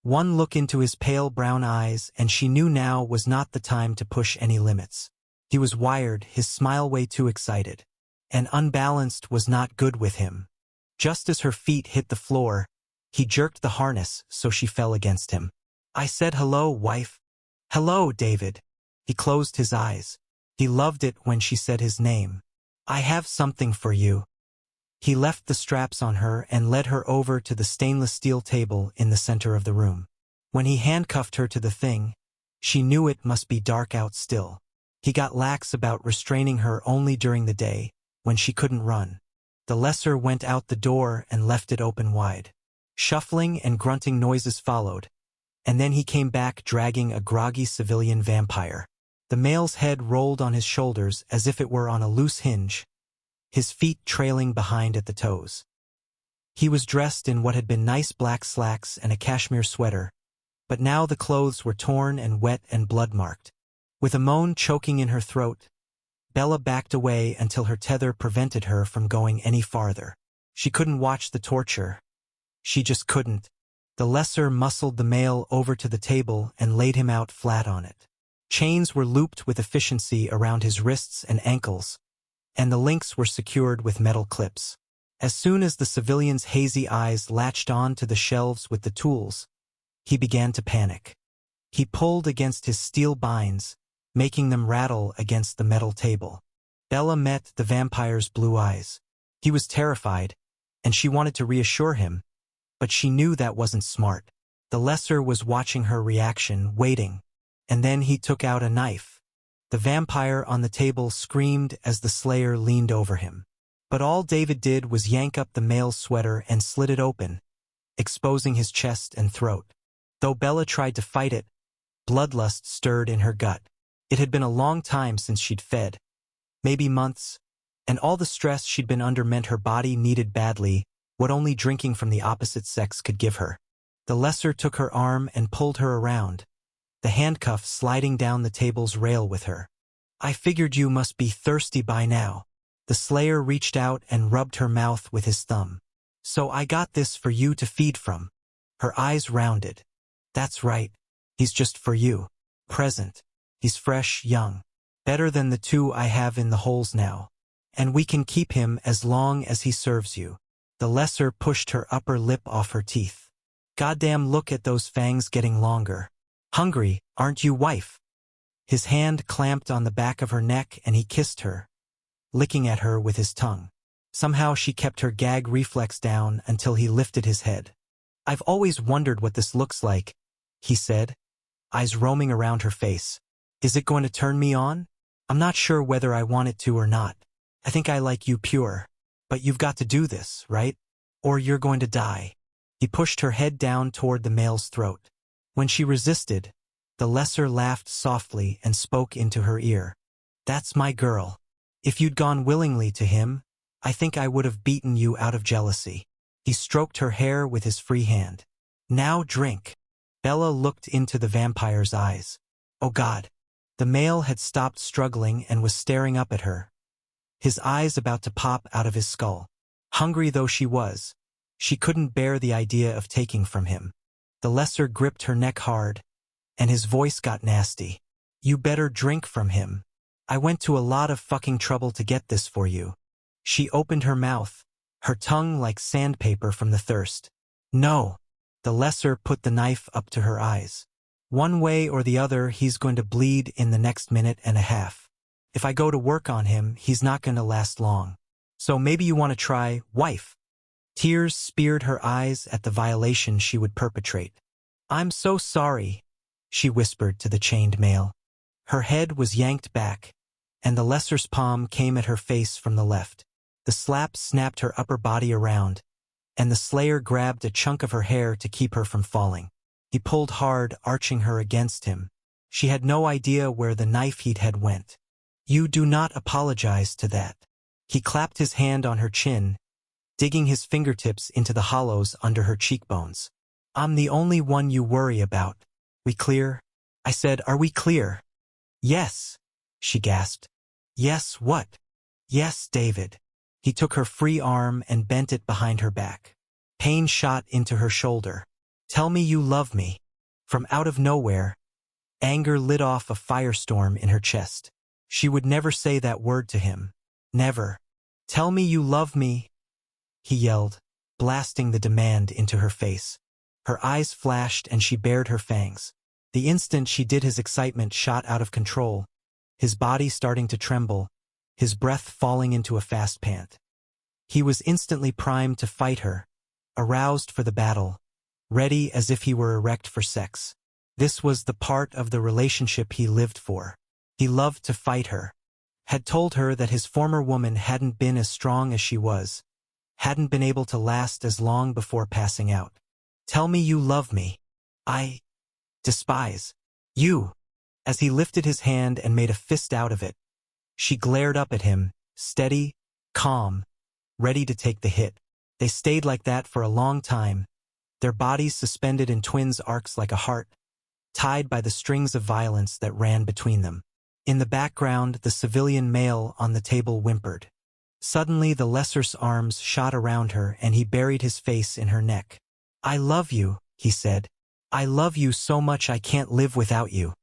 One look into his pale brown eyes, and she knew now was not the time to push any limits. He was wired, his smile way too excited. And unbalanced was not good with him. Just as her feet hit the floor, he jerked the harness so she fell against him. I said hello, wife. Hello, David. He closed his eyes. He loved it when she said his name. I have something for you. He left the straps on her and led her over to the stainless steel table in the center of the room. When he handcuffed her to the thing, she knew it must be dark out still. He got lax about restraining her only during the day, when she couldn't run. The lesser went out the door and left it open wide. Shuffling and grunting noises followed, and then he came back dragging a groggy civilian vampire. The male's head rolled on his shoulders as if it were on a loose hinge, his feet trailing behind at the toes. He was dressed in what had been nice black slacks and a cashmere sweater, but now the clothes were torn and wet and blood-marked. With a moan choking in her throat, Bella backed away until her tether prevented her from going any farther. She couldn't watch the torture. She just couldn't. The lesser muscled the male over to the table and laid him out flat on it. Chains were looped with efficiency around his wrists and ankles, and the links were secured with metal clips. As soon as the civilian's hazy eyes latched on to the shelves with the tools, he began to panic. He pulled against his steel binds, making them rattle against the metal table. Bella met the vampire's blue eyes. He was terrified, and she wanted to reassure him, but she knew that wasn't smart. The lesser was watching her reaction, waiting, and then he took out a knife. The vampire on the table screamed as the slayer leaned over him. But all David did was yank up the male's sweater and slit it open, exposing his chest and throat. Though Bella tried to fight it, bloodlust stirred in her gut. It had been a long time since she'd fed, maybe months, and all the stress she'd been under meant her body needed badly what only drinking from the opposite sex could give her. The lesser took her arm and pulled her around, the handcuff sliding down the table's rail with her. I figured you must be thirsty by now. The slayer reached out and rubbed her mouth with his thumb. So I got this for you to feed from. Her eyes rounded. That's right. He's just for you. Present. He's fresh, young. Better than the two I have in the holes now. And we can keep him as long as he serves you. The lesser pushed her upper lip off her teeth. Goddamn, look at those fangs getting longer. Hungry, aren't you, wife? His hand clamped on the back of her neck and he kissed her, licking at her with his tongue. Somehow she kept her gag reflex down until he lifted his head. I've always wondered what this looks like, he said, eyes roaming around her face. Is it going to turn me on? I'm not sure whether I want it to or not. I think I like you pure. But you've got to do this, right? Or you're going to die. He pushed her head down toward the male's throat. When she resisted, the lesser laughed softly and spoke into her ear. That's my girl. If you'd gone willingly to him, I think I would have beaten you out of jealousy. He stroked her hair with his free hand. Now drink. Bella looked into the vampire's eyes. Oh God. The male had stopped struggling and was staring up at her, his eyes about to pop out of his skull. Hungry though she was, she couldn't bear the idea of taking from him. The lesser gripped her neck hard, and his voice got nasty. You better drink from him. I went to a lot of fucking trouble to get this for you. She opened her mouth, her tongue like sandpaper from the thirst. No. The lesser put the knife up to her eyes. One way or the other, he's going to bleed in the next minute and a half. If I go to work on him, he's not going to last long. So maybe you want to try, wife. Tears speared her eyes at the violation she would perpetrate. "I'm so sorry," she whispered to the chained male. Her head was yanked back, and the lesser's palm came at her face from the left. The slap snapped her upper body around, and the slayer grabbed a chunk of her hair to keep her from falling. He pulled hard, arching her against him. She had no idea where the knife heat had went. "You do not apologize to that." He clapped his hand on her chin, digging his fingertips into the hollows under her cheekbones. "I'm the only one you worry about. We clear?" I said, "Are we clear?" "Yes," she gasped. "Yes, what?" "Yes, David." He took her free arm and bent it behind her back. Pain shot into her shoulder. "Tell me you love me." From out of nowhere, anger lit off a firestorm in her chest. She would never say that word to him. Never. "Tell me you love me," he yelled, blasting the demand into her face. Her eyes flashed and she bared her fangs. The instant she did, his excitement shot out of control, his body starting to tremble, his breath falling into a fast pant. He was instantly primed to fight her, aroused for the battle, ready as if he were erect for sex. This was the part of the relationship he lived for. He loved to fight her. Had told her that his former woman hadn't been as strong as she was, hadn't been able to last as long before passing out. "Tell me you love me. I despise you." As he lifted his hand and made a fist out of it, she glared up at him, steady, calm, ready to take the hit. They stayed like that for a long time, their bodies suspended in twins' arcs like a heart, tied by the strings of violence that ran between them. In the background, the civilian male on the table whimpered. Suddenly the lesser's arms shot around her and he buried his face in her neck. "I love you," he said. "I love you so much I can't live without you."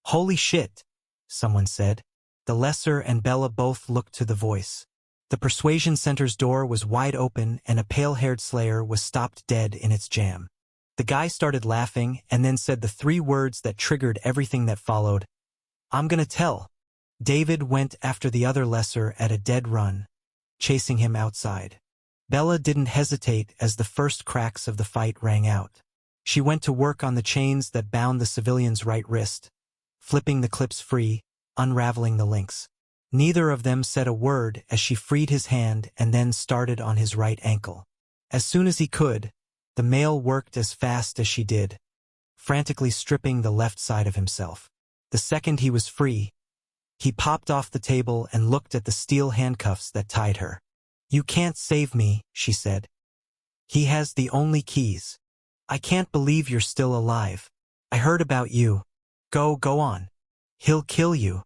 "Holy shit," someone said. The lesser and Bella both looked to the voice. The Persuasion Center's door was wide open and a pale-haired slayer was stopped dead in its jam. The guy started laughing and then said the three words that triggered everything that followed. "I'm gonna tell." David went after the other lesser at a dead run, chasing him outside. Bella didn't hesitate as the first cracks of the fight rang out. She went to work on the chains that bound the civilian's right wrist, flipping the clips free, unraveling the links. Neither of them said a word as she freed his hand and then started on his right ankle. As soon as he could, the male worked as fast as she did, frantically stripping the left side of himself. The second he was free, he popped off the table and looked at the steel handcuffs that tied her. "You can't save me," she said. "He has the only keys. I can't believe you're still alive. I heard about you. Go on. He'll kill you."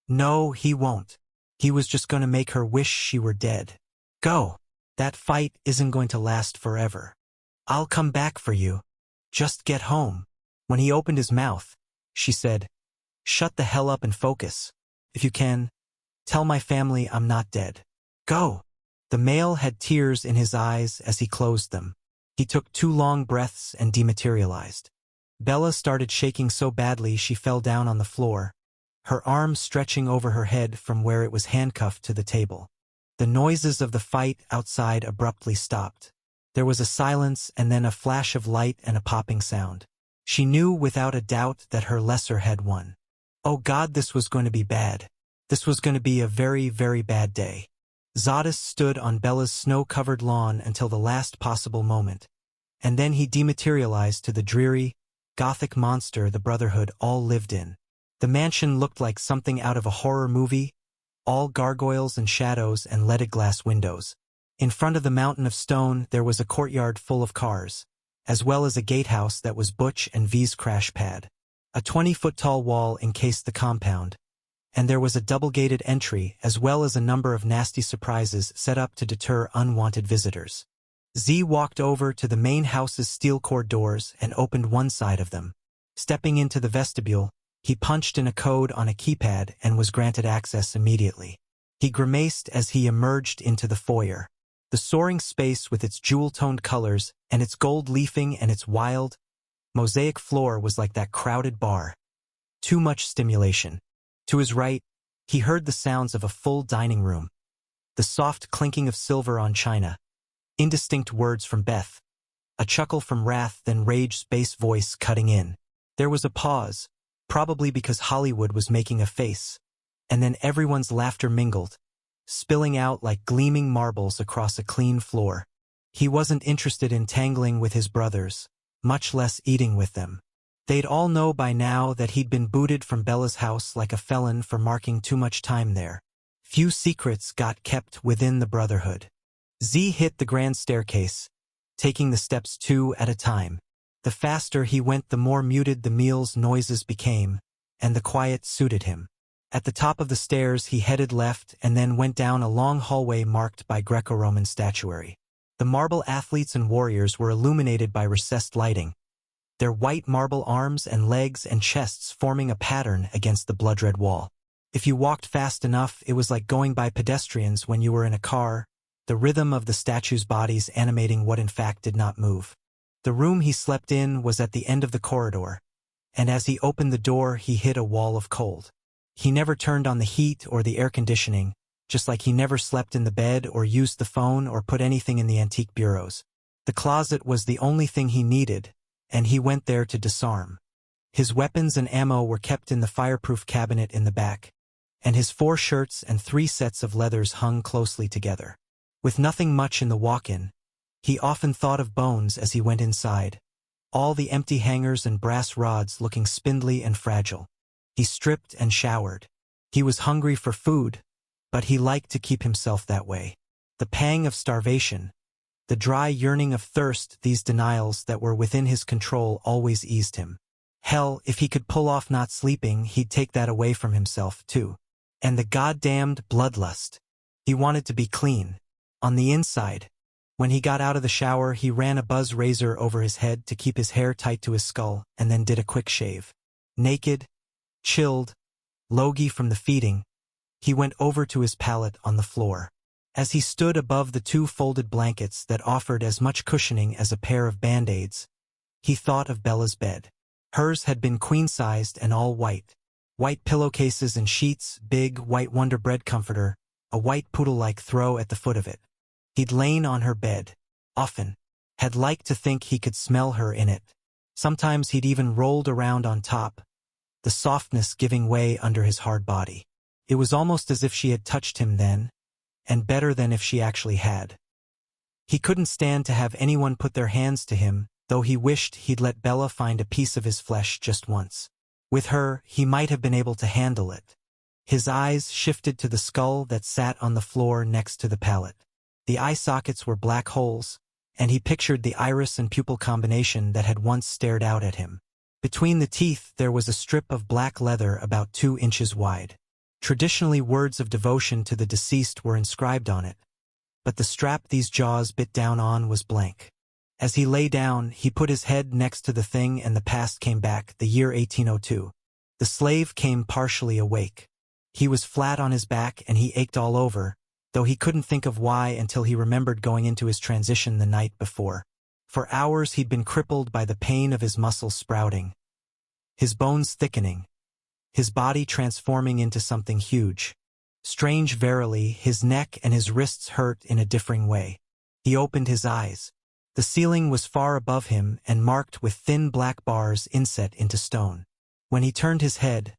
"No, he won't. He was just going to make her wish she were dead. Go. That fight isn't going to last forever. I'll come back for you. Just get home." When he opened his mouth, she said, "Shut the hell up and focus. If you can, tell my family I'm not dead. Go." The male had tears in his eyes as he closed them. He took 2 long breaths and dematerialized. Bella started shaking so badly she fell down on the floor, her arms stretching over her head from where it was handcuffed to the table. The noises of the fight outside abruptly stopped. There was a silence and then a flash of light and a popping sound. She knew without a doubt that her lesser had won. Oh God, this was going to be bad. This was going to be a very, very bad day. Zadis stood on Bella's snow-covered lawn until the last possible moment, and then he dematerialized to the dreary, gothic monster the Brotherhood all lived in. The mansion looked like something out of a horror movie, all gargoyles and shadows and leaded glass windows. In front of the mountain of stone there was a courtyard full of cars, as well as a gatehouse that was Butch and V's crash pad. A 20-foot-tall wall encased the compound, and there was a double-gated entry as well as a number of nasty surprises set up to deter unwanted visitors. Z walked over to the main house's steel cord doors and opened one side of them. Stepping into the vestibule, he punched in a code on a keypad and was granted access immediately. He grimaced as he emerged into the foyer. The soaring space with its jewel-toned colors and its gold leafing and its wild, mosaic floor was like that crowded bar. Too much stimulation. To his right, he heard the sounds of a full dining room, the soft clinking of silver on china, Indistinct words from Beth. A chuckle from Wrath, then Rage's bass voice cutting in. There was a pause, probably because Hollywood was making a face, and then everyone's laughter mingled, spilling out like gleaming marbles across a clean floor. He wasn't interested in tangling with his brothers, much less eating with them. They'd all know by now that he'd been booted from Bella's house like a felon for marking too much time there. Few secrets got kept within the Brotherhood. Z hit the grand staircase, taking the steps 2 at a time. The faster he went, the more muted the meal's noises became, and the quiet suited him. At the top of the stairs he headed left and then went down a long hallway marked by Greco-Roman statuary. The marble athletes and warriors were illuminated by recessed lighting, their white marble arms and legs and chests forming a pattern against the blood-red wall. If you walked fast enough, it was like going by pedestrians when you were in a car, the rhythm of the statues' bodies animating what in fact did not move. The room he slept in was at the end of the corridor, and as he opened the door he hit a wall of cold. He never turned on the heat or the air conditioning, just like he never slept in the bed or used the phone or put anything in the antique bureaus. The closet was the only thing he needed, and he went there to disarm. His weapons and ammo were kept in the fireproof cabinet in the back, and his 4 shirts and 3 sets of leathers hung closely together. With nothing much in the walk-in, he often thought of Bones as he went inside, all the empty hangers and brass rods looking spindly and fragile. He stripped and showered. He was hungry for food, but he liked to keep himself that way. The pang of starvation, the dry yearning of thirst, these denials that were within his control always eased him. Hell, if he could pull off not sleeping, he'd take that away from himself, too. And the goddamned bloodlust. He wanted to be clean. On the inside. When he got out of the shower, he ran a buzz razor over his head to keep his hair tight to his skull, and then did a quick shave. Naked, chilled, logy from the feeding, he went over to his pallet on the floor. As he stood above the 2 folded blankets that offered as much cushioning as a pair of Band-Aids, he thought of Bella's bed. Hers had been queen-sized and all white. White pillowcases and sheets, big white Wonder Bread comforter, a white poodle-like throw at the foot of it. He'd lain on her bed, often, had liked to think he could smell her in it. Sometimes he'd even rolled around on top, the softness giving way under his hard body. It was almost as if she had touched him then, and better than if she actually had. He couldn't stand to have anyone put their hands to him, though he wished he'd let Bella find a piece of his flesh just once. With her, he might have been able to handle it. His eyes shifted to the skull that sat on the floor next to the pallet. The eye sockets were black holes, and he pictured the iris and pupil combination that had once stared out at him. Between the teeth there was a strip of black leather about 2 inches wide. Traditionally, words of devotion to the deceased were inscribed on it, but the strap these jaws bit down on was blank. As he lay down, he put his head next to the thing and the past came back, the year 1802. The slave came partially awake. He was flat on his back and he ached all over, though he couldn't think of why until he remembered going into his transition the night before. For hours he'd been crippled by the pain of his muscles sprouting, his bones thickening, his body transforming into something huge. Strange verily, his neck and his wrists hurt in a differing way. He opened his eyes. The ceiling was far above him and marked with thin black bars inset into stone. When he turned his head,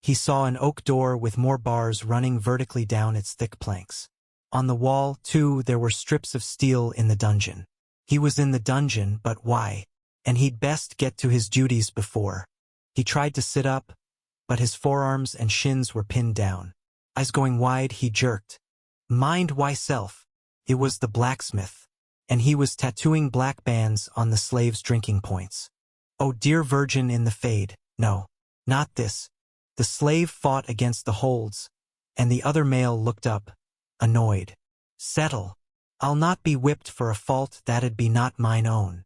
he saw an oak door with more bars running vertically down its thick planks. On the wall, too, there were strips of steel in the dungeon. He was in the dungeon, but why? And he'd best get to his duties before. He tried to sit up, but his forearms and shins were pinned down. Eyes going wide, he jerked. Mind why self? It was the blacksmith, and he was tattooing black bands on the slave's drinking points. Oh dear Virgin in the Fade, no, not this. The slave fought against the holds, and the other male looked up, annoyed. Settle. I'll not be whipped for a fault that'd be not mine own.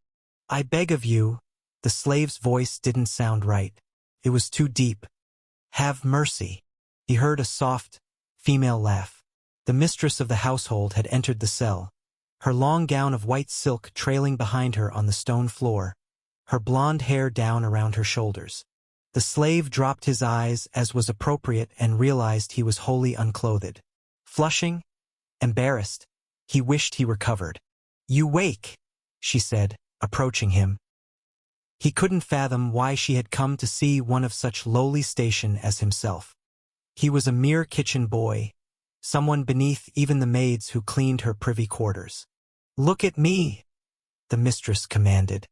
I beg of you. The slave's voice didn't sound right. It was too deep. Have mercy. He heard a soft, female laugh. The mistress of the household had entered the cell, her long gown of white silk trailing behind her on the stone floor, her blonde hair down around her shoulders. The slave dropped his eyes as was appropriate and realized he was wholly unclothed. Flushing, embarrassed, he wished he were covered. "You wake," she said, approaching him. He couldn't fathom why she had come to see one of such lowly station as himself. He was a mere kitchen boy, someone beneath even the maids who cleaned her privy quarters. "Look at me," the mistress commanded.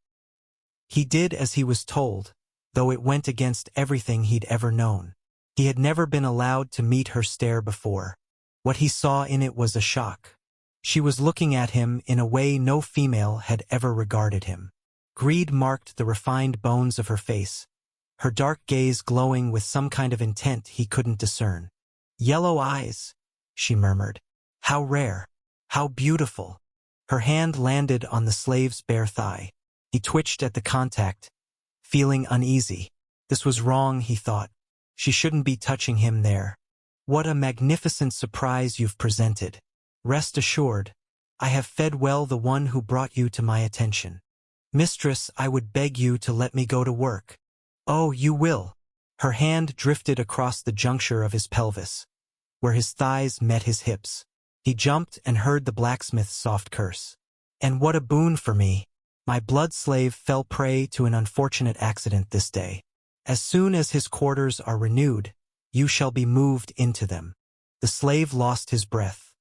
He did as he was told, though it went against everything he'd ever known. He had never been allowed to meet her stare before. What he saw in it was a shock. She was looking at him in a way no female had ever regarded him. Greed marked the refined bones of her face, her dark gaze glowing with some kind of intent he couldn't discern. "Yellow eyes," she murmured. "How rare. How beautiful." Her hand landed on the slave's bare thigh. He twitched at the contact, feeling uneasy. This was wrong, he thought. She shouldn't be touching him there. "What a magnificent surprise you've presented. Rest assured, I have fed well the one who brought you to my attention. Mistress, I would beg you to let me go to work." "Oh, you will." Her hand drifted across the juncture of his pelvis, where his thighs met his hips. He jumped and heard the blacksmith's soft curse. "And what a boon for me. My blood slave fell prey to an unfortunate accident this day. As soon as his quarters are renewed, you shall be moved into them." The slave lost his breath.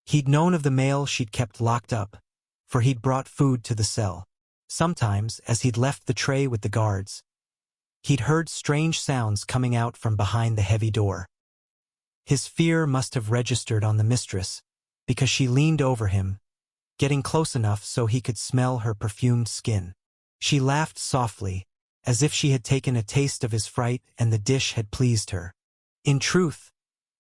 He'd known of the male she'd kept locked up, for he'd brought food to the cell. Sometimes, as he'd left the tray with the guards, he'd heard strange sounds coming out from behind the heavy door. His fear must have registered on the mistress, because she leaned over him, getting close enough so he could smell her perfumed skin. She laughed softly, as if she had taken a taste of his fright and the dish had pleased her. "In truth,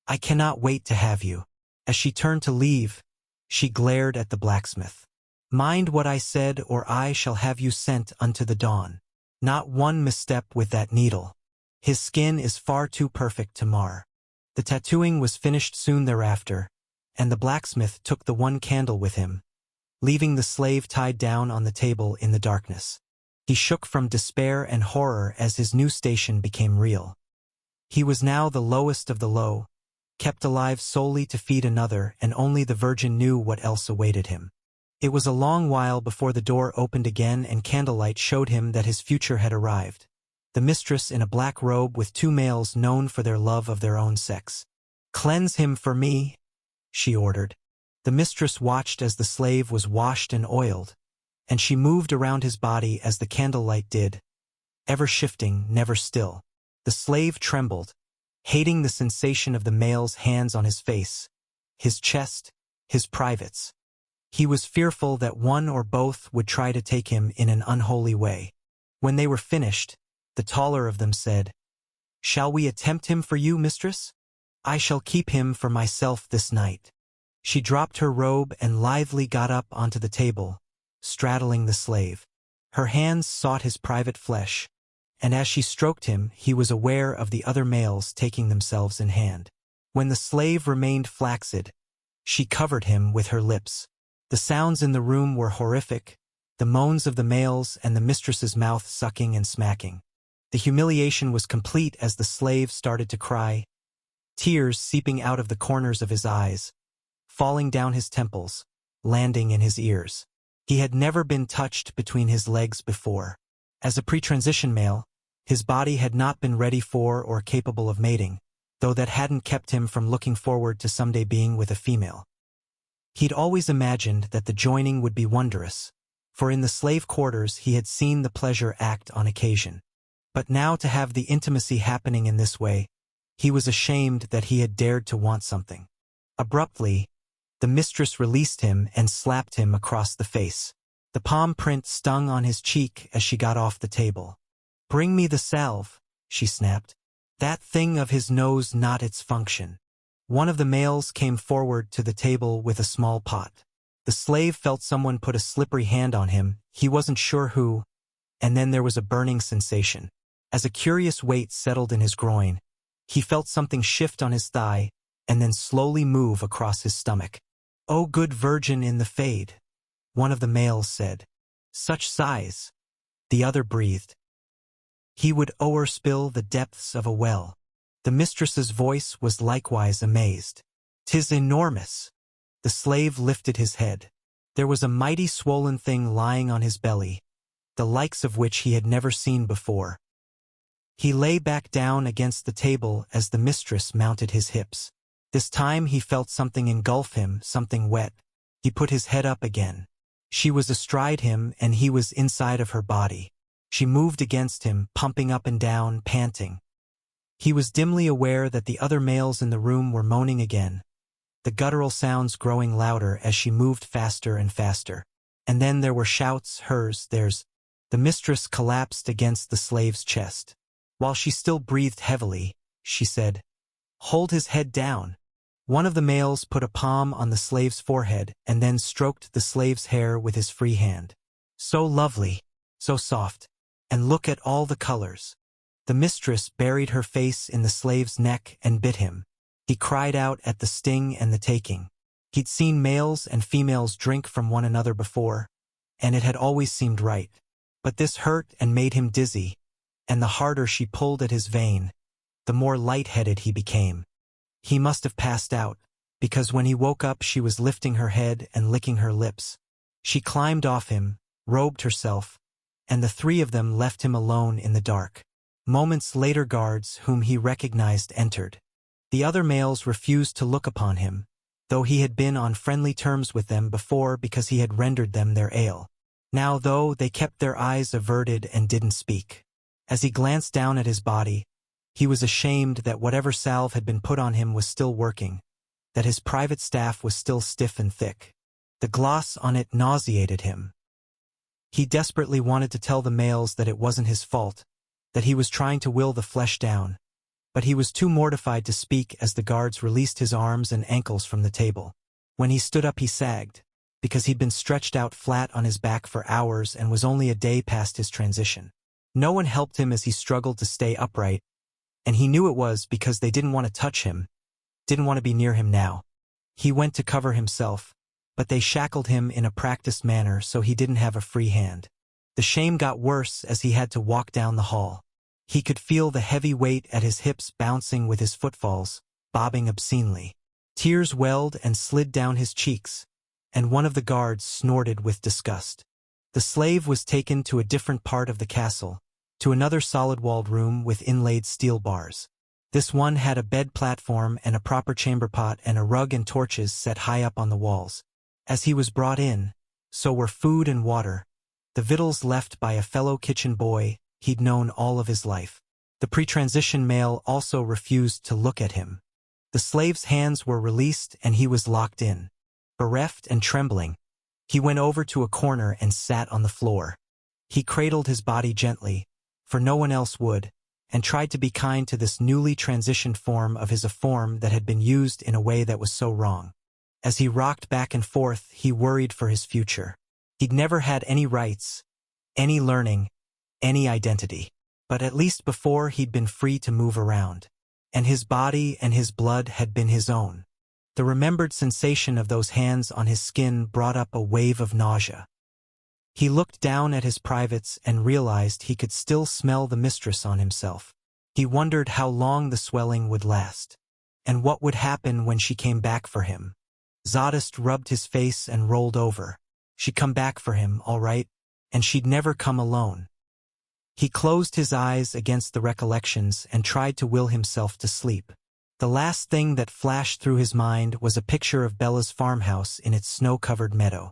I cannot wait to have you." As she turned to leave, she glared at the blacksmith. "Mind what I said, or I shall have you sent unto the dawn. Not one misstep with that needle. His skin is far too perfect to mar." The tattooing was finished soon thereafter, and the blacksmith took the one candle with him, leaving the slave tied down on the table in the darkness. He shook from despair and horror as his new station became real. He was now the lowest of the low, kept alive solely to feed another, and only the Virgin knew what else awaited him. It was a long while before the door opened again and candlelight showed him that his future had arrived. The mistress in a black robe with two males known for their love of their own sex. "Cleanse him for me," she ordered. The mistress watched as the slave was washed and oiled, and she moved around his body as the candlelight did, ever shifting, never still. The slave trembled, hating the sensation of the male's hands on his face, his chest, his privates. He was fearful that one or both would try to take him in an unholy way. When they were finished, the taller of them said, "Shall we attempt him for you, mistress? I shall keep him for myself this night." She dropped her robe and lithely got up onto the table, straddling the slave. Her hands sought his private flesh, and as she stroked him, he was aware of the other males taking themselves in hand. When the slave remained flaccid, she covered him with her lips. The sounds in the room were horrific, the moans of the males and the mistress's mouth sucking and smacking. The humiliation was complete as the slave started to cry, tears seeping out of the corners of his eyes, falling down his temples, landing in his ears. He had never been touched between his legs before. As a pre-transition male, his body had not been ready for or capable of mating, though that hadn't kept him from looking forward to someday being with a female. He'd always imagined that the joining would be wondrous, for in the slave quarters he had seen the pleasure act on occasion. But now to have the intimacy happening in this way, he was ashamed that he had dared to want something. Abruptly, the mistress released him and slapped him across the face. The palm print stung on his cheek as she got off the table. "Bring me the salve," she snapped. "That thing of his knows not its function." One of the males came forward to the table with a small pot. The slave felt someone put a slippery hand on him, he wasn't sure who, and then there was a burning sensation. As a curious weight settled in his groin, he felt something shift on his thigh and then slowly move across his stomach. "Oh, good Virgin in the fade," one of the males said. "Such size," the other breathed. "He would o'erspill the depths of a well." The mistress's voice was likewise amazed. "'Tis enormous." The slave lifted his head. There was a mighty swollen thing lying on his belly, the likes of which he had never seen before. He lay back down against the table as the mistress mounted his hips. This time he felt something engulf him, something wet. He put his head up again. She was astride him and he was inside of her body. She moved against him, pumping up and down, panting. He was dimly aware that the other males in the room were moaning again, the guttural sounds growing louder as she moved faster and faster. And then there were shouts, hers, theirs. The mistress collapsed against the slave's chest. While she still breathed heavily, she said, "Hold his head down." One of the males put a palm on the slave's forehead and then stroked the slave's hair with his free hand. So lovely, so soft. And look at all the colors. The mistress buried her face in the slave's neck and bit him. He cried out at the sting and the taking. He'd seen males and females drink from one another before, and it had always seemed right. But this hurt and made him dizzy, and the harder she pulled at his vein, the more lightheaded he became. He must have passed out, because when he woke up she was lifting her head and licking her lips. She climbed off him, robed herself, and the three of them left him alone in the dark. Moments later guards whom he recognized entered. The other males refused to look upon him, though he had been on friendly terms with them before because he had rendered them their ale. Now though they kept their eyes averted and didn't speak. As he glanced down at his body, he was ashamed that whatever salve had been put on him was still working, that his private staff was still stiff and thick. The gloss on it nauseated him. He desperately wanted to tell the males that it wasn't his fault, that he was trying to will the flesh down, but he was too mortified to speak as the guards released his arms and ankles from the table. When he stood up he sagged, because he'd been stretched out flat on his back for hours and was only a day past his transition. No one helped him as he struggled to stay upright, and he knew it was because they didn't want to touch him, didn't want to be near him now. He went to cover himself, but they shackled him in a practiced manner so he didn't have a free hand. The shame got worse as he had to walk down the hall. He could feel the heavy weight at his hips bouncing with his footfalls, bobbing obscenely. Tears welled and slid down his cheeks, and one of the guards snorted with disgust. The slave was taken to a different part of the castle, to another solid-walled room with inlaid steel bars. This one had a bed platform and a proper chamber pot and a rug and torches set high up on the walls. As he was brought in, so were food and water, the victuals left by a fellow kitchen boy he'd known all of his life. The pre-transition male also refused to look at him. The slave's hands were released and he was locked in. Bereft and trembling, he went over to a corner and sat on the floor. He cradled his body gently, for no one else would, and tried to be kind to this newly transitioned form of his, a form that had been used in a way that was so wrong. As he rocked back and forth, he worried for his future. He'd never had any rights, any learning, any identity. But at least before he'd been free to move around. And his body and his blood had been his own. The remembered sensation of those hands on his skin brought up a wave of nausea. He looked down at his privates and realized he could still smell the mistress on himself. He wondered how long the swelling would last, and what would happen when she came back for him. Zadist rubbed his face and rolled over. She'd come back for him, all right, and she'd never come alone. He closed his eyes against the recollections and tried to will himself to sleep. The last thing that flashed through his mind was a picture of Bella's farmhouse in its snow-covered meadow.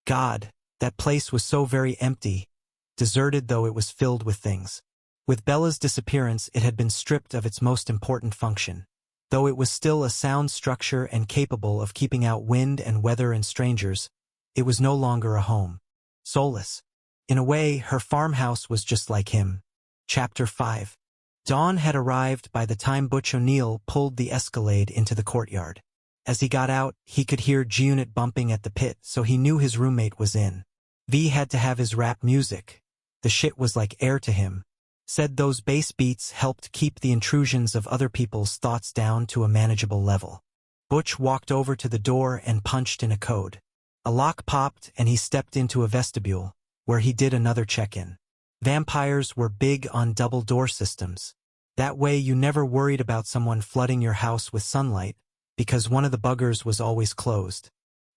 God, that place was so very empty, deserted though it was filled with things. With Bella's disappearance it had been stripped of its most important function. Though it was still a sound structure and capable of keeping out wind and weather and strangers, it was no longer a home. Soulless. In a way, her farmhouse was just like him. Chapter 5. Dawn had arrived by the time Butch O'Neill pulled the Escalade into the courtyard. As he got out, he could hear G-Unit bumping at the pit, so he knew his roommate was in. V had to have his rap music. The shit was like air to him. Said those bass beats helped keep the intrusions of other people's thoughts down to a manageable level. Butch walked over to the door and punched in a code. A lock popped and he stepped into a vestibule, where he did another check-in. Vampires were big on double door systems. That way you never worried about someone flooding your house with sunlight, because one of the buggers was always closed.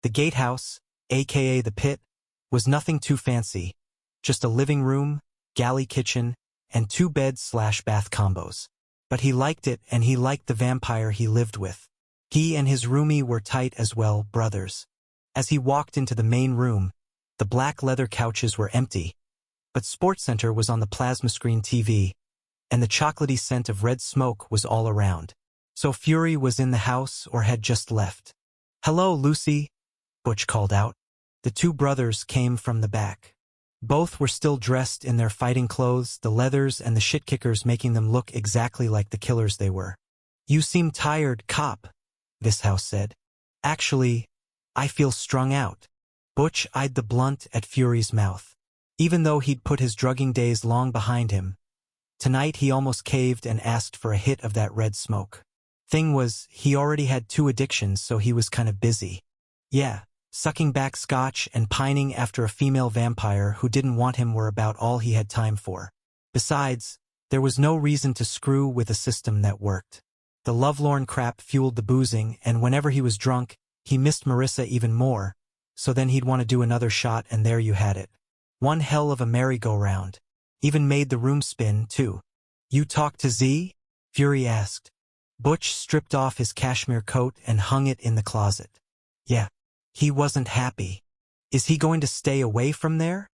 The gatehouse, aka the pit, was nothing too fancy, just a living room, galley kitchen, and 2 bed/bath combos. But he liked it, and he liked the vampire he lived with. He and his roomie were tight as well, brothers. As he walked into the main room, the black leather couches were empty, but SportsCenter was on the plasma screen TV, and the chocolatey scent of red smoke was all around. So Fury was in the house or had just left. "Hello, Lucy," Butch called out. The 2 brothers came from the back. Both were still dressed in their fighting clothes, the leathers and the shit-kickers making them look exactly like the killers they were. "You seem tired, cop," Vishouse said. "Actually, I feel strung out." Butch eyed the blunt at Fury's mouth. Even though he'd put his drugging days long behind him, tonight he almost caved and asked for a hit of that red smoke. Thing was, he already had 2 addictions, so he was kind of busy. Yeah, sucking back scotch and pining after a female vampire who didn't want him were about all he had time for. Besides, there was no reason to screw with a system that worked. The lovelorn crap fueled the boozing, and whenever he was drunk, he missed Marissa even more, so then he'd want to do another shot, and there you had it. One hell of a merry-go-round. Even made the room spin, too. "You talked to Z?" Fury asked. Butch stripped off his cashmere coat and hung it in the closet. "Yeah." He wasn't happy. "Is he going to stay away from there?"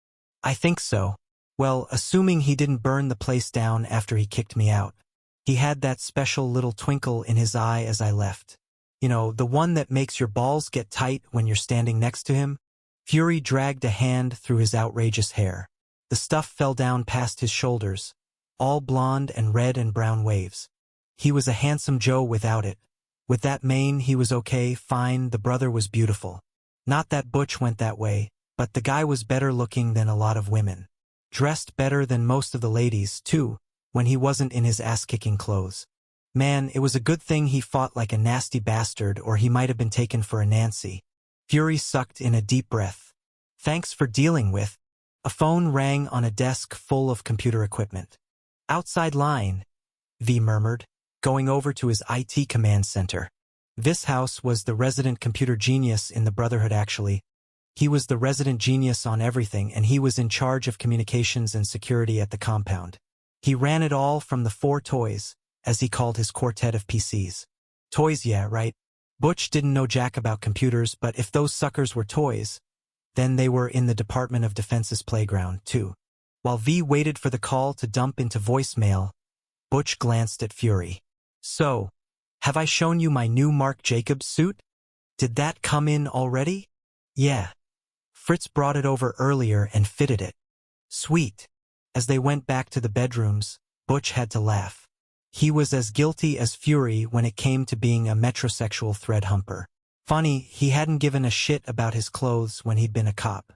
"I think so. Well, assuming he didn't burn the place down after he kicked me out." He had that special little twinkle in his eye as I left. You know, the one that makes your balls get tight when you're standing next to him? Fury dragged a hand through his outrageous hair. The stuff fell down past his shoulders, all blonde and red and brown waves. He was a handsome Joe without it. With that mane he was okay, fine, the brother was beautiful. Not that Butch went that way, but the guy was better looking than a lot of women. Dressed better than most of the ladies, too, when he wasn't in his ass-kicking clothes. Man, it was a good thing he fought like a nasty bastard, or he might have been taken for a Nancy. Fury sucked in a deep breath. "Thanks for dealing with." A phone rang on a desk full of computer equipment. "Outside line," V murmured, going over to his IT command center. Vishouse was the resident computer genius in the Brotherhood actually. He was the resident genius on everything, and he was in charge of communications and security at the compound. He ran it all from the 4 toys, as he called his quartet of PCs. Toys, yeah, right. Butch didn't know jack about computers, but if those suckers were toys, then they were in the Department of Defense's playground, too. While V waited for the call to dump into voicemail, Butch glanced at Fury. "So, have I shown you my new Marc Jacobs suit? Did that come in already?" "Yeah. Fritz brought it over earlier and fitted it." "Sweet." As they went back to the bedrooms, Butch had to laugh. He was as guilty as Fury when it came to being a metrosexual thread humper. Funny, he hadn't given a shit about his clothes when he'd been a cop.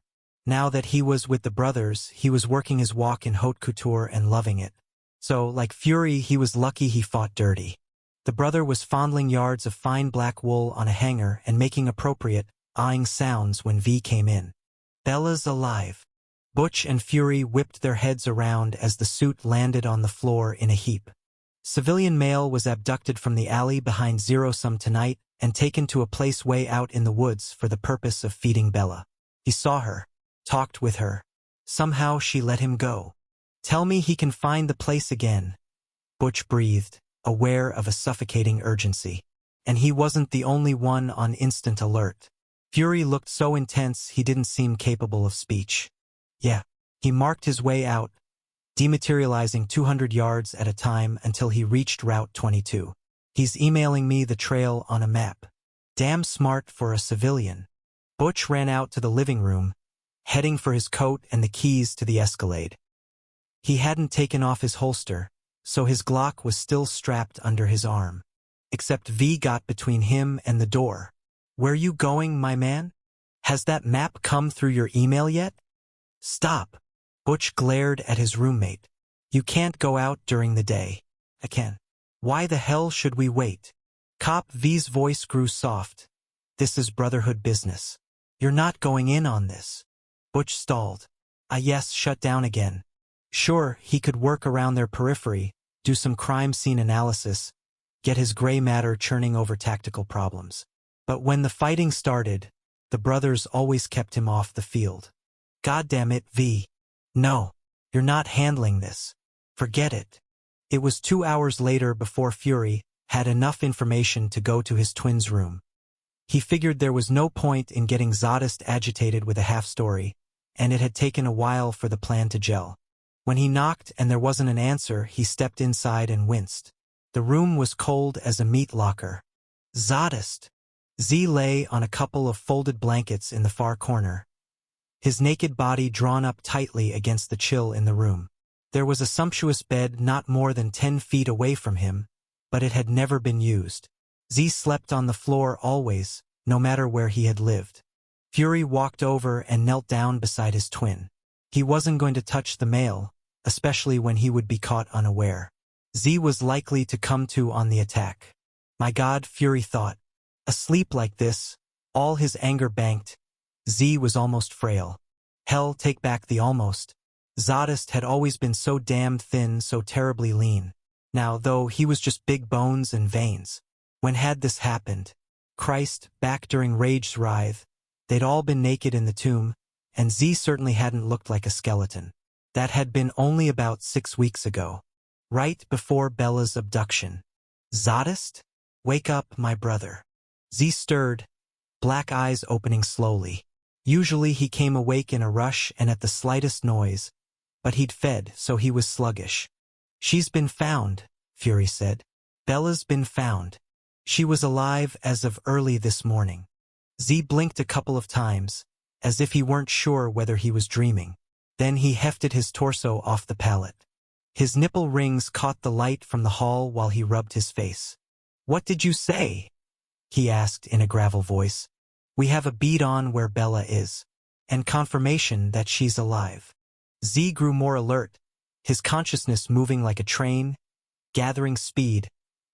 Now that he was with the brothers, he was working his walk in haute couture and loving it. So, like Fury, he was lucky he fought dirty. The brother was fondling yards of fine black wool on a hanger and making appropriate, eyeing sounds when V came in. "Bella's alive." Butch and Fury whipped their heads around as the suit landed on the floor in a heap. Civilian male was abducted from the alley behind Zero Sum tonight and taken to a place way out in the woods for the purpose of feeding Bella. He saw her, talked with her. Somehow she let him go. "Tell me he can find the place again," Butch breathed, aware of a suffocating urgency. And he wasn't the only one on instant alert. Fury looked so intense he didn't seem capable of speech. "Yeah." He marked his way out, dematerializing 200 yards at a time until he reached Route 22. "He's emailing me the trail on a map." Damn smart for a civilian. Butch ran out to the living room, heading for his coat and the keys to the Escalade. He hadn't taken off his holster, so his Glock was still strapped under his arm. Except V got between him and the door. "Where you going, my man? Has that map come through your email yet?" "Stop." Butch glared at his roommate. "You can't go out during the day." "I can." "Why the hell should we wait?" Cop V's voice grew soft. "This is Brotherhood business. You're not going in on this." Butch stalled. Yes, shut down again. Sure, he could work around their periphery, do some crime scene analysis, get his gray matter churning over tactical problems. But when the fighting started, The brothers always kept him off the field. God damn it, V. No. You're not handling this. Forget it. It was 2 hours later before Fury had enough information to go to his twin's room. He figured there was no point in getting Zadist agitated with a half-story, and it had taken a while for the plan to gel. When he knocked and there wasn't an answer, he stepped inside and winced. The room was cold as a meat locker. Zadist. Z lay on a couple of folded blankets in the far corner, his naked body drawn up tightly against the chill in the room. There was a sumptuous bed not more than 10 feet away from him, but it had never been used. Z slept on the floor always, no matter where he had lived. Fury walked over and knelt down beside his twin. He wasn't going to touch the male, especially when he would be caught unaware. Z was likely to come to on the attack. My God, Fury thought. Asleep like this, all his anger banked. Z was almost frail. Hell, take back the almost. Zadist had always been so damned thin, so terribly lean. Now, though, he was just big bones and veins. When had this happened? Christ, back during Rage's Writhe, they'd all been naked in the tomb, and Z certainly hadn't looked like a skeleton. That had been only about 6 weeks ago. Right before Bella's abduction. Zadist? Wake up, my brother. Z stirred, black eyes opening slowly. Usually he came awake in a rush and at the slightest noise, but he'd fed, so he was sluggish. She's been found, Fury said. Bella's been found. She was alive as of early this morning. Z blinked a couple of times, as if he weren't sure whether he was dreaming. Then he hefted his torso off the pallet. His nipple rings caught the light from the hall while he rubbed his face. What did you say? He asked in a gravel voice. We have a bead on where Bella is, and confirmation that she's alive. Z grew more alert, his consciousness moving like a train, gathering speed,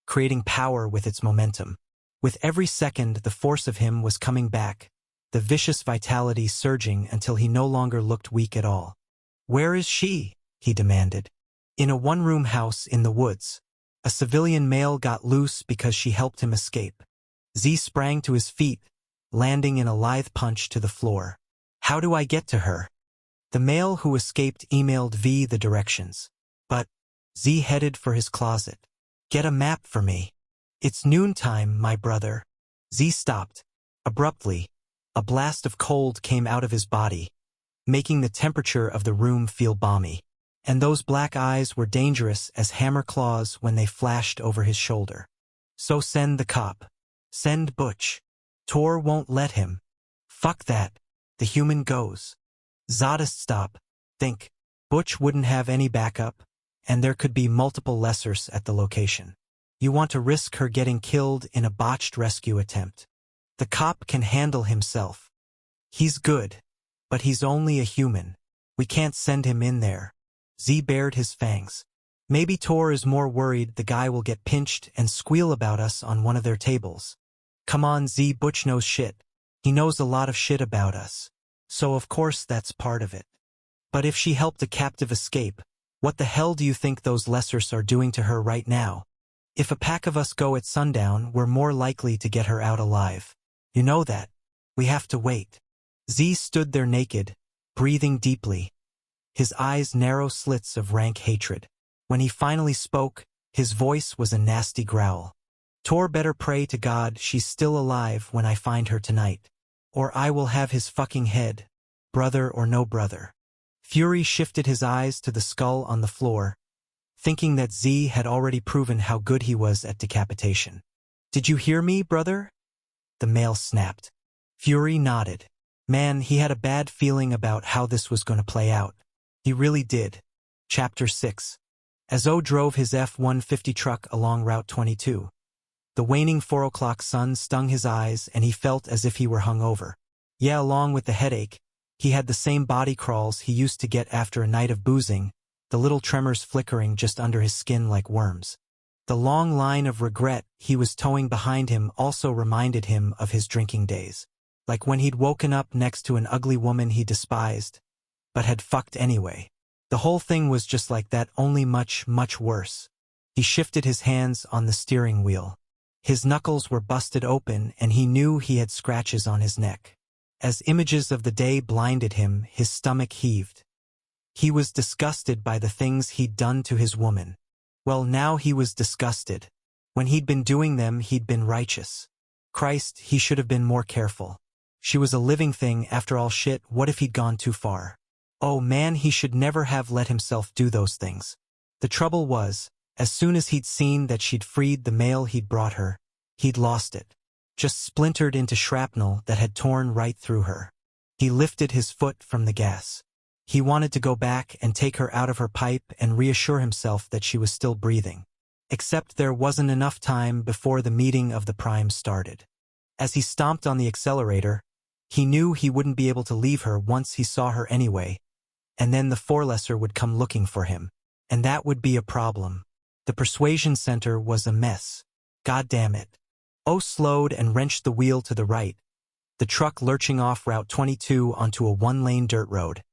creating power with its momentum. With every second, the force of him was coming back, the vicious vitality surging until he no longer looked weak at all. Where is she? He demanded. In a one-room house in the woods. A civilian male got loose because she helped him escape. Z sprang to his feet, landing in a lithe punch to the floor. How do I get to her? The male who escaped emailed V the directions. But Z headed for his closet. Get a map for me. It's noontime, my brother. Z stopped. Abruptly, a blast of cold came out of his body, making the temperature of the room feel balmy. And those black eyes were dangerous as hammer claws when they flashed over his shoulder. So send the cop. Send Butch. Tor won't let him. Fuck that. The human goes. Zadist stop. Think. Butch wouldn't have any backup, and there could be multiple lessers at the location. You want to risk her getting killed in a botched rescue attempt. The cop can handle himself. He's good, but he's only a human. We can't send him in there. Z bared his fangs. Maybe Tor is more worried the guy will get pinched and squeal about us on one of their tables. Come on, Z, Butch knows shit. He knows a lot of shit about us. So of course that's part of it. But if she helped a captive escape, what the hell do you think those lessers are doing to her right now? If a pack of us go at sundown, we're more likely to get her out alive. You know that. We have to wait. Z stood there naked, breathing deeply, his eyes narrow slits of rank hatred. When he finally spoke, his voice was a nasty growl. Tor better pray to God she's still alive when I find her tonight. Or I will have his fucking head, brother or no brother. Fury shifted his eyes to the skull on the floor, thinking that Z had already proven how good he was at decapitation. Did you hear me, brother? The male snapped. Fury nodded. Man, he had a bad feeling about how this was going to play out. He really did. Chapter 6. As O drove his F-150 truck along Route 22, the waning 4 o'clock sun stung his eyes and he felt as if he were hungover. Yeah, along with the headache, he had the same body crawls he used to get after a night of boozing, the little tremors flickering just under his skin like worms. The long line of regret he was towing behind him also reminded him of his drinking days. Like when he'd woken up next to an ugly woman he despised, but had fucked anyway. The whole thing was just like that, only much, much worse. He shifted his hands on the steering wheel. His knuckles were busted open and he knew he had scratches on his neck. As images of the day blinded him, his stomach heaved. He was disgusted by the things he'd done to his woman. Well, now he was disgusted. When he'd been doing them, he'd been righteous. Christ, he should have been more careful. She was a living thing, after all. Shit, what if he'd gone too far? Oh man, he should never have let himself do those things. The trouble was, as soon as he'd seen that she'd freed the mail he'd brought her, he'd lost it. Just splintered into shrapnel that had torn right through her. He lifted his foot from the gas. He wanted to go back and take her out of her pipe and reassure himself that she was still breathing. Except there wasn't enough time before the meeting of the primes started. As he stomped on the accelerator, he knew he wouldn't be able to leave her once he saw her anyway, and then the Forelesser would come looking for him. And that would be a problem. The persuasion center was a mess. God damn it. O slowed and wrenched the wheel to the right, the truck lurching off Route 22 onto a one-lane dirt road.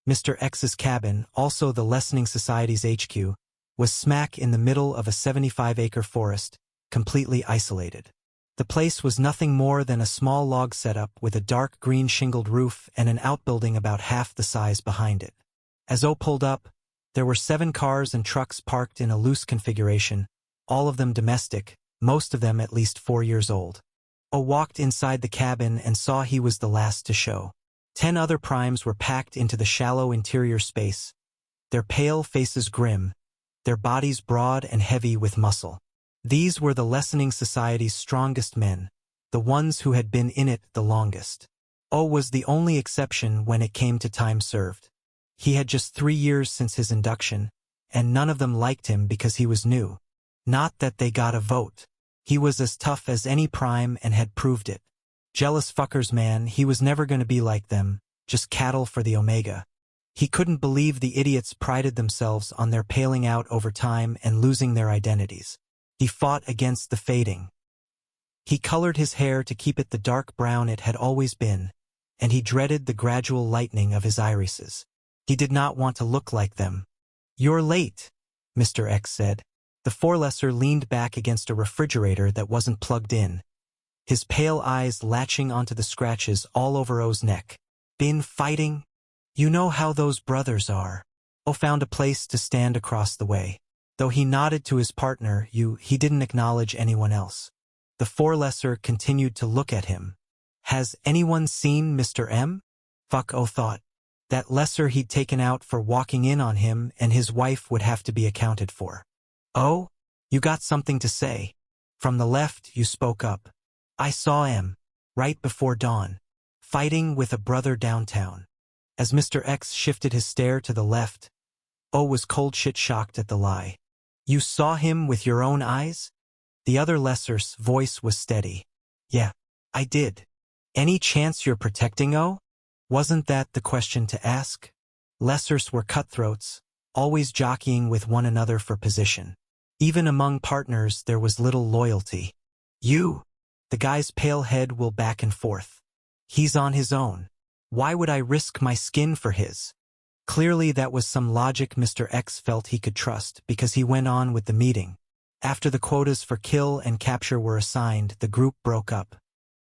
Mr. X's cabin, also the Lessening Society's HQ, was smack in the middle of a 75-acre forest, completely isolated. The place was nothing more than a small log setup with a dark green shingled roof and an outbuilding about half the size behind it. As O pulled up, there were 7 cars and trucks parked in a loose configuration, all of them domestic, most of them at least 4 years old. O walked inside the cabin and saw he was the last to show. 10 other primes were packed into the shallow interior space, their pale faces grim, their bodies broad and heavy with muscle. These were the Lessening Society's strongest men, the ones who had been in it the longest. O was the only exception when it came to time served. He had just 3 years since his induction, and none of them liked him because he was new. Not that they got a vote. He was as tough as any prime and had proved it. Jealous fuckers, man, he was never going to be like them, just cattle for the Omega. He couldn't believe the idiots prided themselves on their paling out over time and losing their identities. He fought against the fading. He colored his hair to keep it the dark brown it had always been, and he dreaded the gradual lightening of his irises. He did not want to look like them. "You're late," Mr. X said. The Forelesser leaned back against a refrigerator that wasn't plugged in, his pale eyes latching onto the scratches all over O's neck. "Been fighting? You know how those brothers are." O found a place to stand across the way. Though he nodded to his partner, he didn't acknowledge anyone else. The Forelesser continued to look at him. "Has anyone seen Mr. M?" Fuck, O thought. That lesser he'd taken out for walking in on him, and his wife would have to be accounted for. "Oh? You got something to say?" From the left, you spoke up. "I saw M, right before dawn, fighting with a brother downtown." As Mr. X shifted his stare to the left, O was cold shit shocked at the lie. "You saw him with your own eyes?" The other lesser's voice was steady. "Yeah, I did." "Any chance you're protecting O?" Wasn't that the question to ask? Lessers were cutthroats, always jockeying with one another for position. Even among partners there was little loyalty. "You?" The guy's pale head will back and forth. "He's on his own. Why would I risk my skin for his?" Clearly that was some logic Mr. X felt he could trust, because he went on with the meeting. After the quotas for kill and capture were assigned, the group broke up.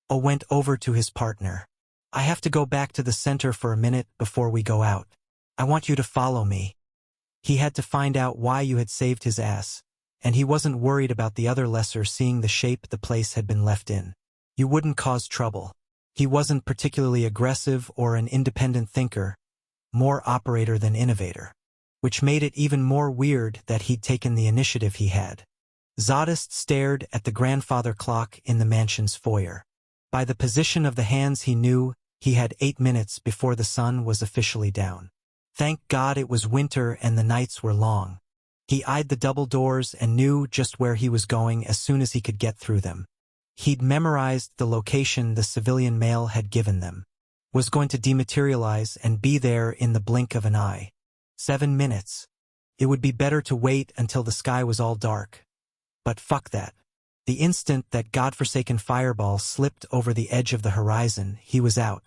O went over to his partner. "I have to go back to the center for a minute before we go out. I want you to follow me." He had to find out why you had saved his ass, and he wasn't worried about the other lesser seeing the shape the place had been left in. You wouldn't cause trouble. He wasn't particularly aggressive or an independent thinker, more operator than innovator, which made it even more weird that he'd taken the initiative he had. Zadist stared at the grandfather clock in the mansion's foyer. By the position of the hands he knew, he had 8 minutes before the sun was officially down. Thank God it was winter and the nights were long. He eyed the double doors and knew just where he was going as soon as he could get through them. He'd memorized the location the civilian mail had given them. Was going to dematerialize and be there in the blink of an eye. 7 minutes. It would be better to wait until the sky was all dark. But fuck that. The instant that godforsaken fireball slipped over the edge of the horizon, he was out.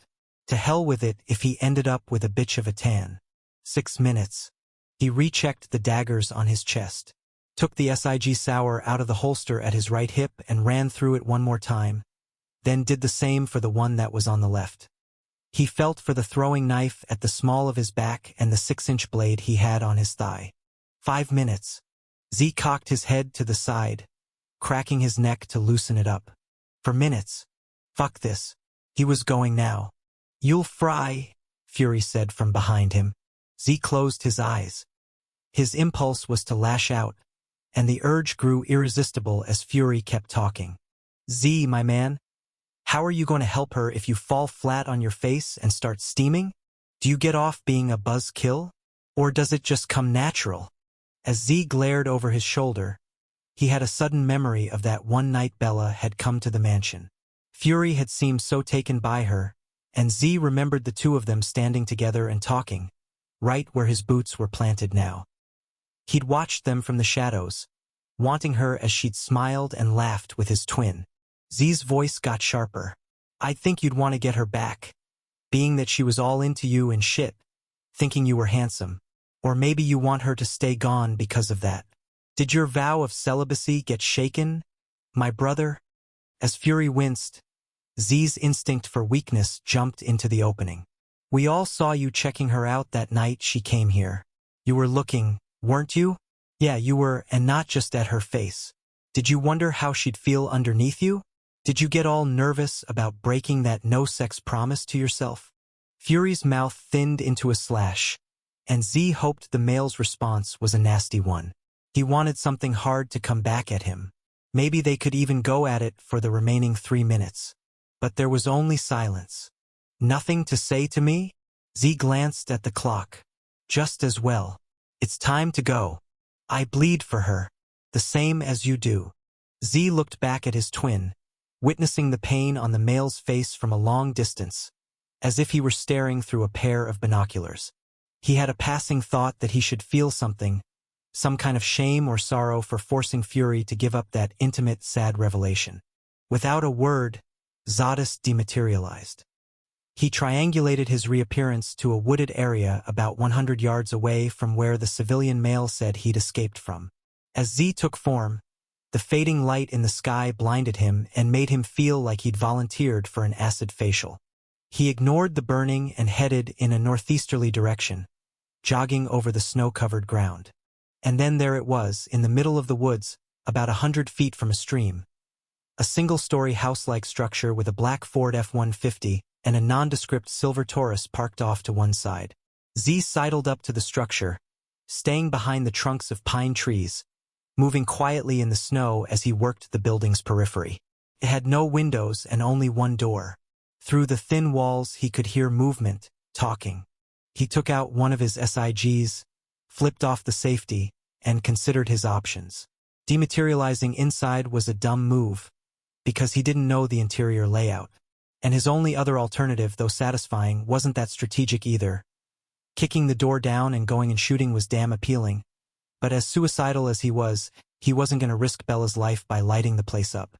To hell with it if he ended up with a bitch of a tan. 6 minutes. He rechecked the daggers on his chest, took the SIG Sauer out of the holster at his right hip and ran through it one more time, then did the same for the one that was on the left. He felt for the throwing knife at the small of his back and the 6-inch blade he had on his thigh. 5 minutes. Z cocked his head to the side, cracking his neck to loosen it up. For minutes. Fuck this. He was going now. You'll fry, Fury said from behind him. Z closed his eyes. His impulse was to lash out, and the urge grew irresistible as Fury kept talking. Z, my man, how are you going to help her if you fall flat on your face and start steaming? Do you get off being a buzzkill? Or does it just come natural? As Z glared over his shoulder, he had a sudden memory of that one night Bella had come to the mansion. Fury had seemed so taken by her, and Z remembered the two of them standing together and talking, right where his boots were planted now. He'd watched them from the shadows, wanting her as she'd smiled and laughed with his twin. Z's voice got sharper. I'd think you'd want to get her back, being that she was all into you and shit, thinking you were handsome. Or maybe you want her to stay gone because of that. Did your vow of celibacy get shaken, my brother? As Fury winced, Z's instinct for weakness jumped into the opening. We all saw you checking her out that night she came here. You were looking, weren't you? Yeah, you were, and not just at her face. Did you wonder how she'd feel underneath you? Did you get all nervous about breaking that no-sex promise to yourself? Fury's mouth thinned into a slash, and Z hoped the male's response was a nasty one. He wanted something hard to come back at him. Maybe they could even go at it for the remaining 3 minutes. But there was only silence. Nothing to say to me? Z glanced at the clock. Just as well. It's time to go. I bleed for her. The same as you do. Z looked back at his twin, witnessing the pain on the male's face from a long distance, as if he were staring through a pair of binoculars. He had a passing thought that he should feel something, some kind of shame or sorrow for forcing Fury to give up that intimate, sad revelation. Without a word, Zadist dematerialized. He triangulated his reappearance to a wooded area about 100 yards away from where the civilian male said he'd escaped from. As Z took form, the fading light in the sky blinded him and made him feel like he'd volunteered for an acid facial. He ignored the burning and headed in a northeasterly direction, jogging over the snow-covered ground. And then there it was, in the middle of the woods, about 100 feet from a stream. A single-story house-like structure with a black Ford F-150 and a nondescript silver Taurus parked off to one side. Z sidled up to the structure, staying behind the trunks of pine trees, moving quietly in the snow as he worked the building's periphery. It had no windows and only one door. Through the thin walls he could hear movement, talking. He took out one of his SIGs, flipped off the safety, and considered his options. Dematerializing inside was a dumb move, because he didn't know the interior layout. And his only other alternative, though satisfying, wasn't that strategic either. Kicking the door down and going and shooting was damn appealing. But as suicidal as he wasn't going to risk Bella's life by lighting the place up.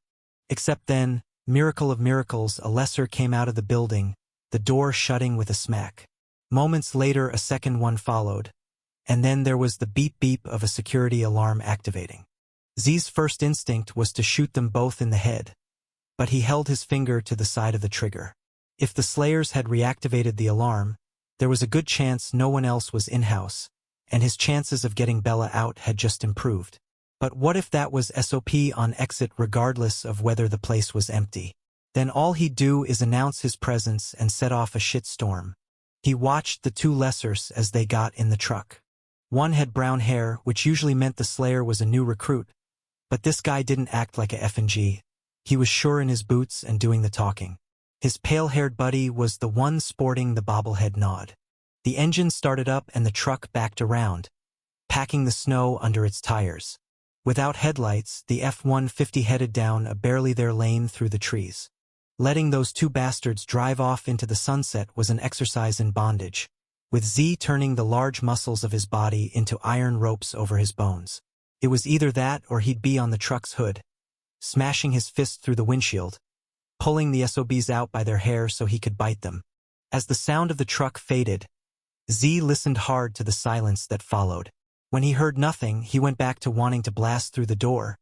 Except then, miracle of miracles, a lesser came out of the building, the door shutting with a smack. Moments later a second one followed, and then there was the beep-beep of a security alarm activating. Z's first instinct was to shoot them both in the head, but he held his finger to the side of the trigger. If the Slayers had reactivated the alarm, there was a good chance no one else was in-house, and his chances of getting Bella out had just improved. But what if that was SOP on exit regardless of whether the place was empty? Then all he'd do is announce his presence and set off a shitstorm. He watched the two Lessers as they got in the truck. One had brown hair, which usually meant the Slayer was a new recruit, but this guy didn't act like a F&G. He was sure in his boots and doing the talking. His pale-haired buddy was the one sporting the bobblehead nod. The engine started up and the truck backed around, packing the snow under its tires. Without headlights, the F-150 headed down a barely there lane through the trees. Letting those two bastards drive off into the sunset was an exercise in bondage, with Z turning the large muscles of his body into iron ropes over his bones. It was either that or he'd be on the truck's hood, smashing his fist through the windshield, pulling the SOBs out by their hair so he could bite them. As the sound of the truck faded, Z listened hard to the silence that followed. When he heard nothing, he went back to wanting to blast through the door,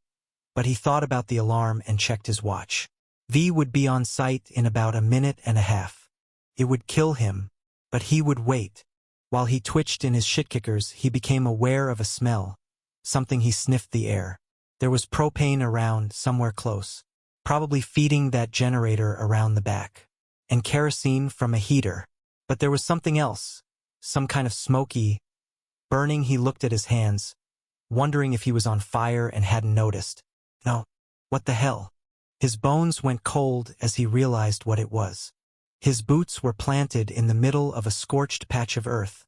but he thought about the alarm and checked his watch. V would be on site in about a minute and a half. It would kill him, but he would wait. While he twitched in his shit-kickers, he became aware of a smell, something he sniffed the air. There was propane around, somewhere close, probably feeding that generator around the back, and kerosene from a heater. But there was something else, some kind of smoky, burning. He looked at his hands, wondering if he was on fire and hadn't noticed. No, what the hell? His bones went cold as he realized what it was. His boots were planted in the middle of a scorched patch of earth,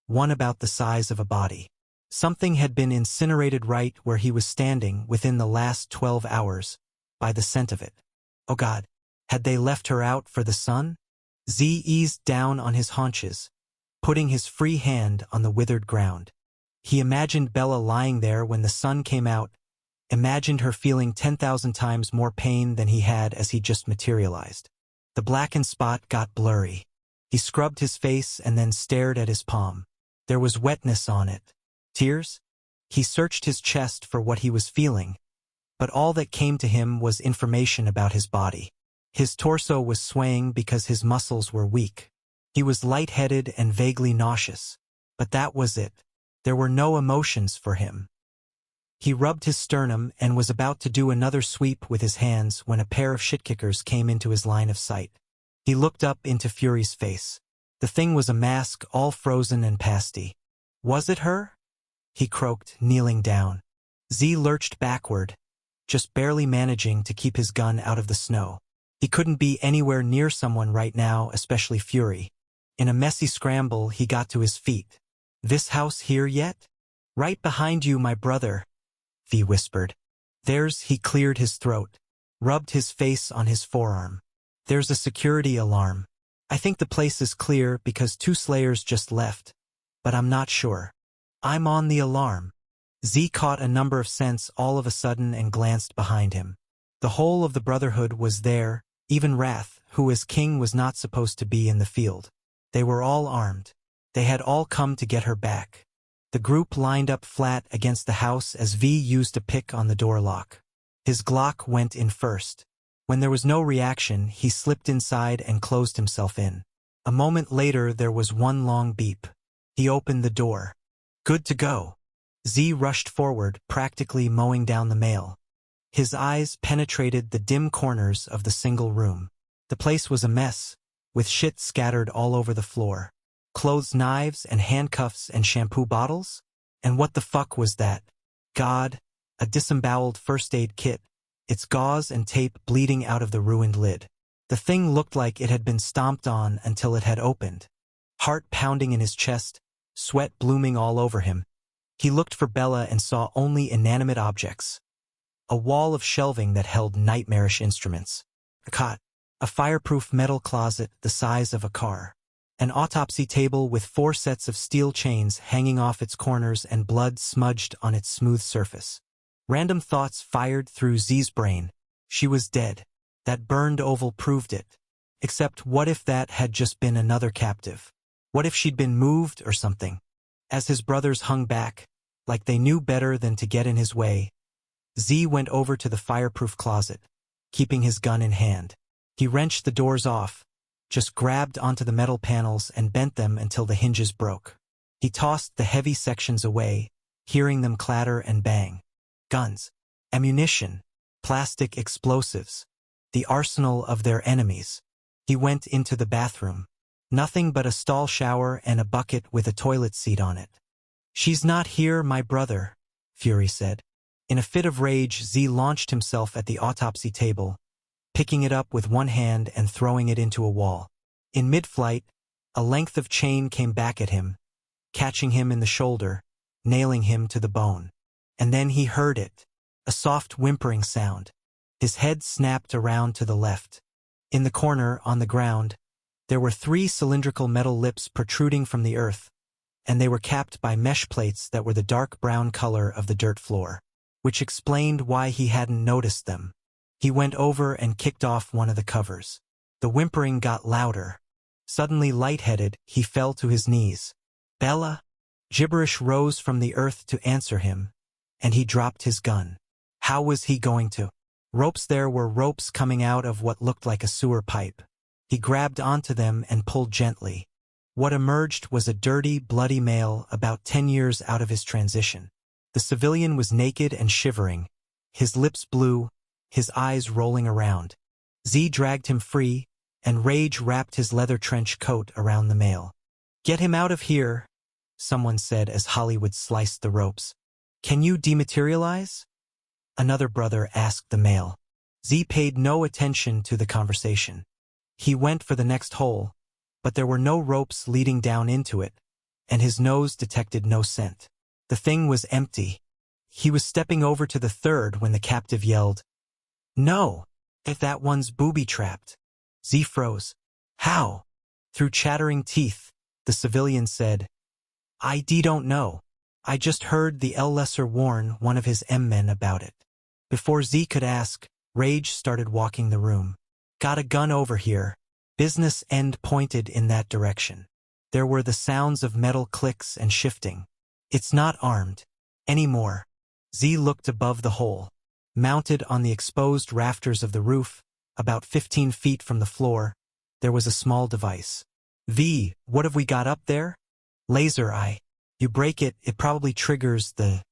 one about the size of a body. Something had been incinerated right where he was standing within the last 12 hours, by the scent of it. Oh God, had they left her out for the sun? Z eased down on his haunches, putting his free hand on the withered ground. He imagined Bella lying there when the sun came out, imagined her feeling 10,000 times more pain than he had as he just materialized. The blackened spot got blurry. He scrubbed his face and then stared at his palm. There was wetness on it. Tears? He searched his chest for what he was feeling, but all that came to him was information about his body. His torso was swaying because his muscles were weak. He was lightheaded and vaguely nauseous, but that was it. There were no emotions for him. He rubbed his sternum and was about to do another sweep with his hands when a pair of shit-kickers came into his line of sight. He looked up into Fury's face. The thing was a mask, all frozen and pasty. Was it her? He croaked, kneeling down. Z lurched backward, just barely managing to keep his gun out of the snow. He couldn't be anywhere near someone right now, especially Fury. In a messy scramble, he got to his feet. This house here yet? Right behind you, my brother, V whispered. There's, he cleared his throat, rubbed his face on his forearm. There's a security alarm. I think the place is clear because 2 slayers just left, but I'm not sure. I'm on the alarm. Z caught a number of scents all of a sudden and glanced behind him. The whole of the Brotherhood was there, even Wrath, who as king was not supposed to be in the field. They were all armed. They had all come to get her back. The group lined up flat against the house as V used a pick on the door lock. His Glock went in first. When there was no reaction, he slipped inside and closed himself in. A moment later, there was one long beep. He opened the door. Good to go. Z rushed forward, practically mowing down the mail. His eyes penetrated the dim corners of the single room. The place was a mess, with shit scattered all over the floor. Clothes, knives, and handcuffs and shampoo bottles? And what the fuck was that? God, a disemboweled first aid kit, its gauze and tape bleeding out of the ruined lid. The thing looked like it had been stomped on until it had opened. Heart pounding in his chest, sweat blooming all over him. He looked for Bella and saw only inanimate objects. A wall of shelving that held nightmarish instruments. A cot. A fireproof metal closet the size of a car. An autopsy table with 4 sets of steel chains hanging off its corners and blood smudged on its smooth surface. Random thoughts fired through Z's brain. She was dead. That burned oval proved it. Except what if that had just been another captive? What if she'd been moved or something? As his brothers hung back, like they knew better than to get in his way, Z went over to the fireproof closet, keeping his gun in hand. He wrenched the doors off, just grabbed onto the metal panels and bent them until the hinges broke. He tossed the heavy sections away, hearing them clatter and bang. Guns, ammunition, plastic explosives, the arsenal of their enemies. He went into the bathroom. Nothing but a stall shower and a bucket with a toilet seat on it. She's not here, my brother, Fury said. In a fit of rage, Z launched himself at the autopsy table, picking it up with one hand and throwing it into a wall. In mid-flight, a length of chain came back at him, catching him in the shoulder, nailing him to the bone. And then he heard it, a soft whimpering sound. His head snapped around to the left. In the corner, on the ground, there were 3 cylindrical metal lips protruding from the earth, and they were capped by mesh plates that were the dark brown color of the dirt floor, which explained why he hadn't noticed them. He went over and kicked off one of the covers. The whimpering got louder. Suddenly lightheaded, he fell to his knees. Bella? Gibberish rose from the earth to answer him, and he dropped his gun. How was he going to? Ropes. There were ropes coming out of what looked like a sewer pipe. He grabbed onto them and pulled gently. What emerged was a dirty, bloody male about 10 years out of his transition. The civilian was naked and shivering, his lips blue, his eyes rolling around. Z dragged him free, and Rage wrapped his leather trench coat around the male. "Get him out of here," someone said as Hollywood sliced the ropes. "Can you dematerialize?" Another brother asked the male. Z paid no attention to the conversation. He went for the next hole, but there were no ropes leading down into it, and his nose detected no scent. The thing was empty. He was stepping over to the third when the captive yelled, "No! If that one's booby-trapped." Z froze. "How?" Through chattering teeth, the civilian said, "I don't know. I just heard the Lesser warn one of his M-men about it." Before Z could ask, Rage started walking the room. "Got a gun over here." Business End pointed in that direction. There were the sounds of metal clicks and shifting. "It's not armed. Anymore." Z looked above the hole. Mounted on the exposed rafters of the roof, about 15 feet from the floor, there was a small device. "V, what have we got up there?" "Laser eye. You break it, it probably triggers the—"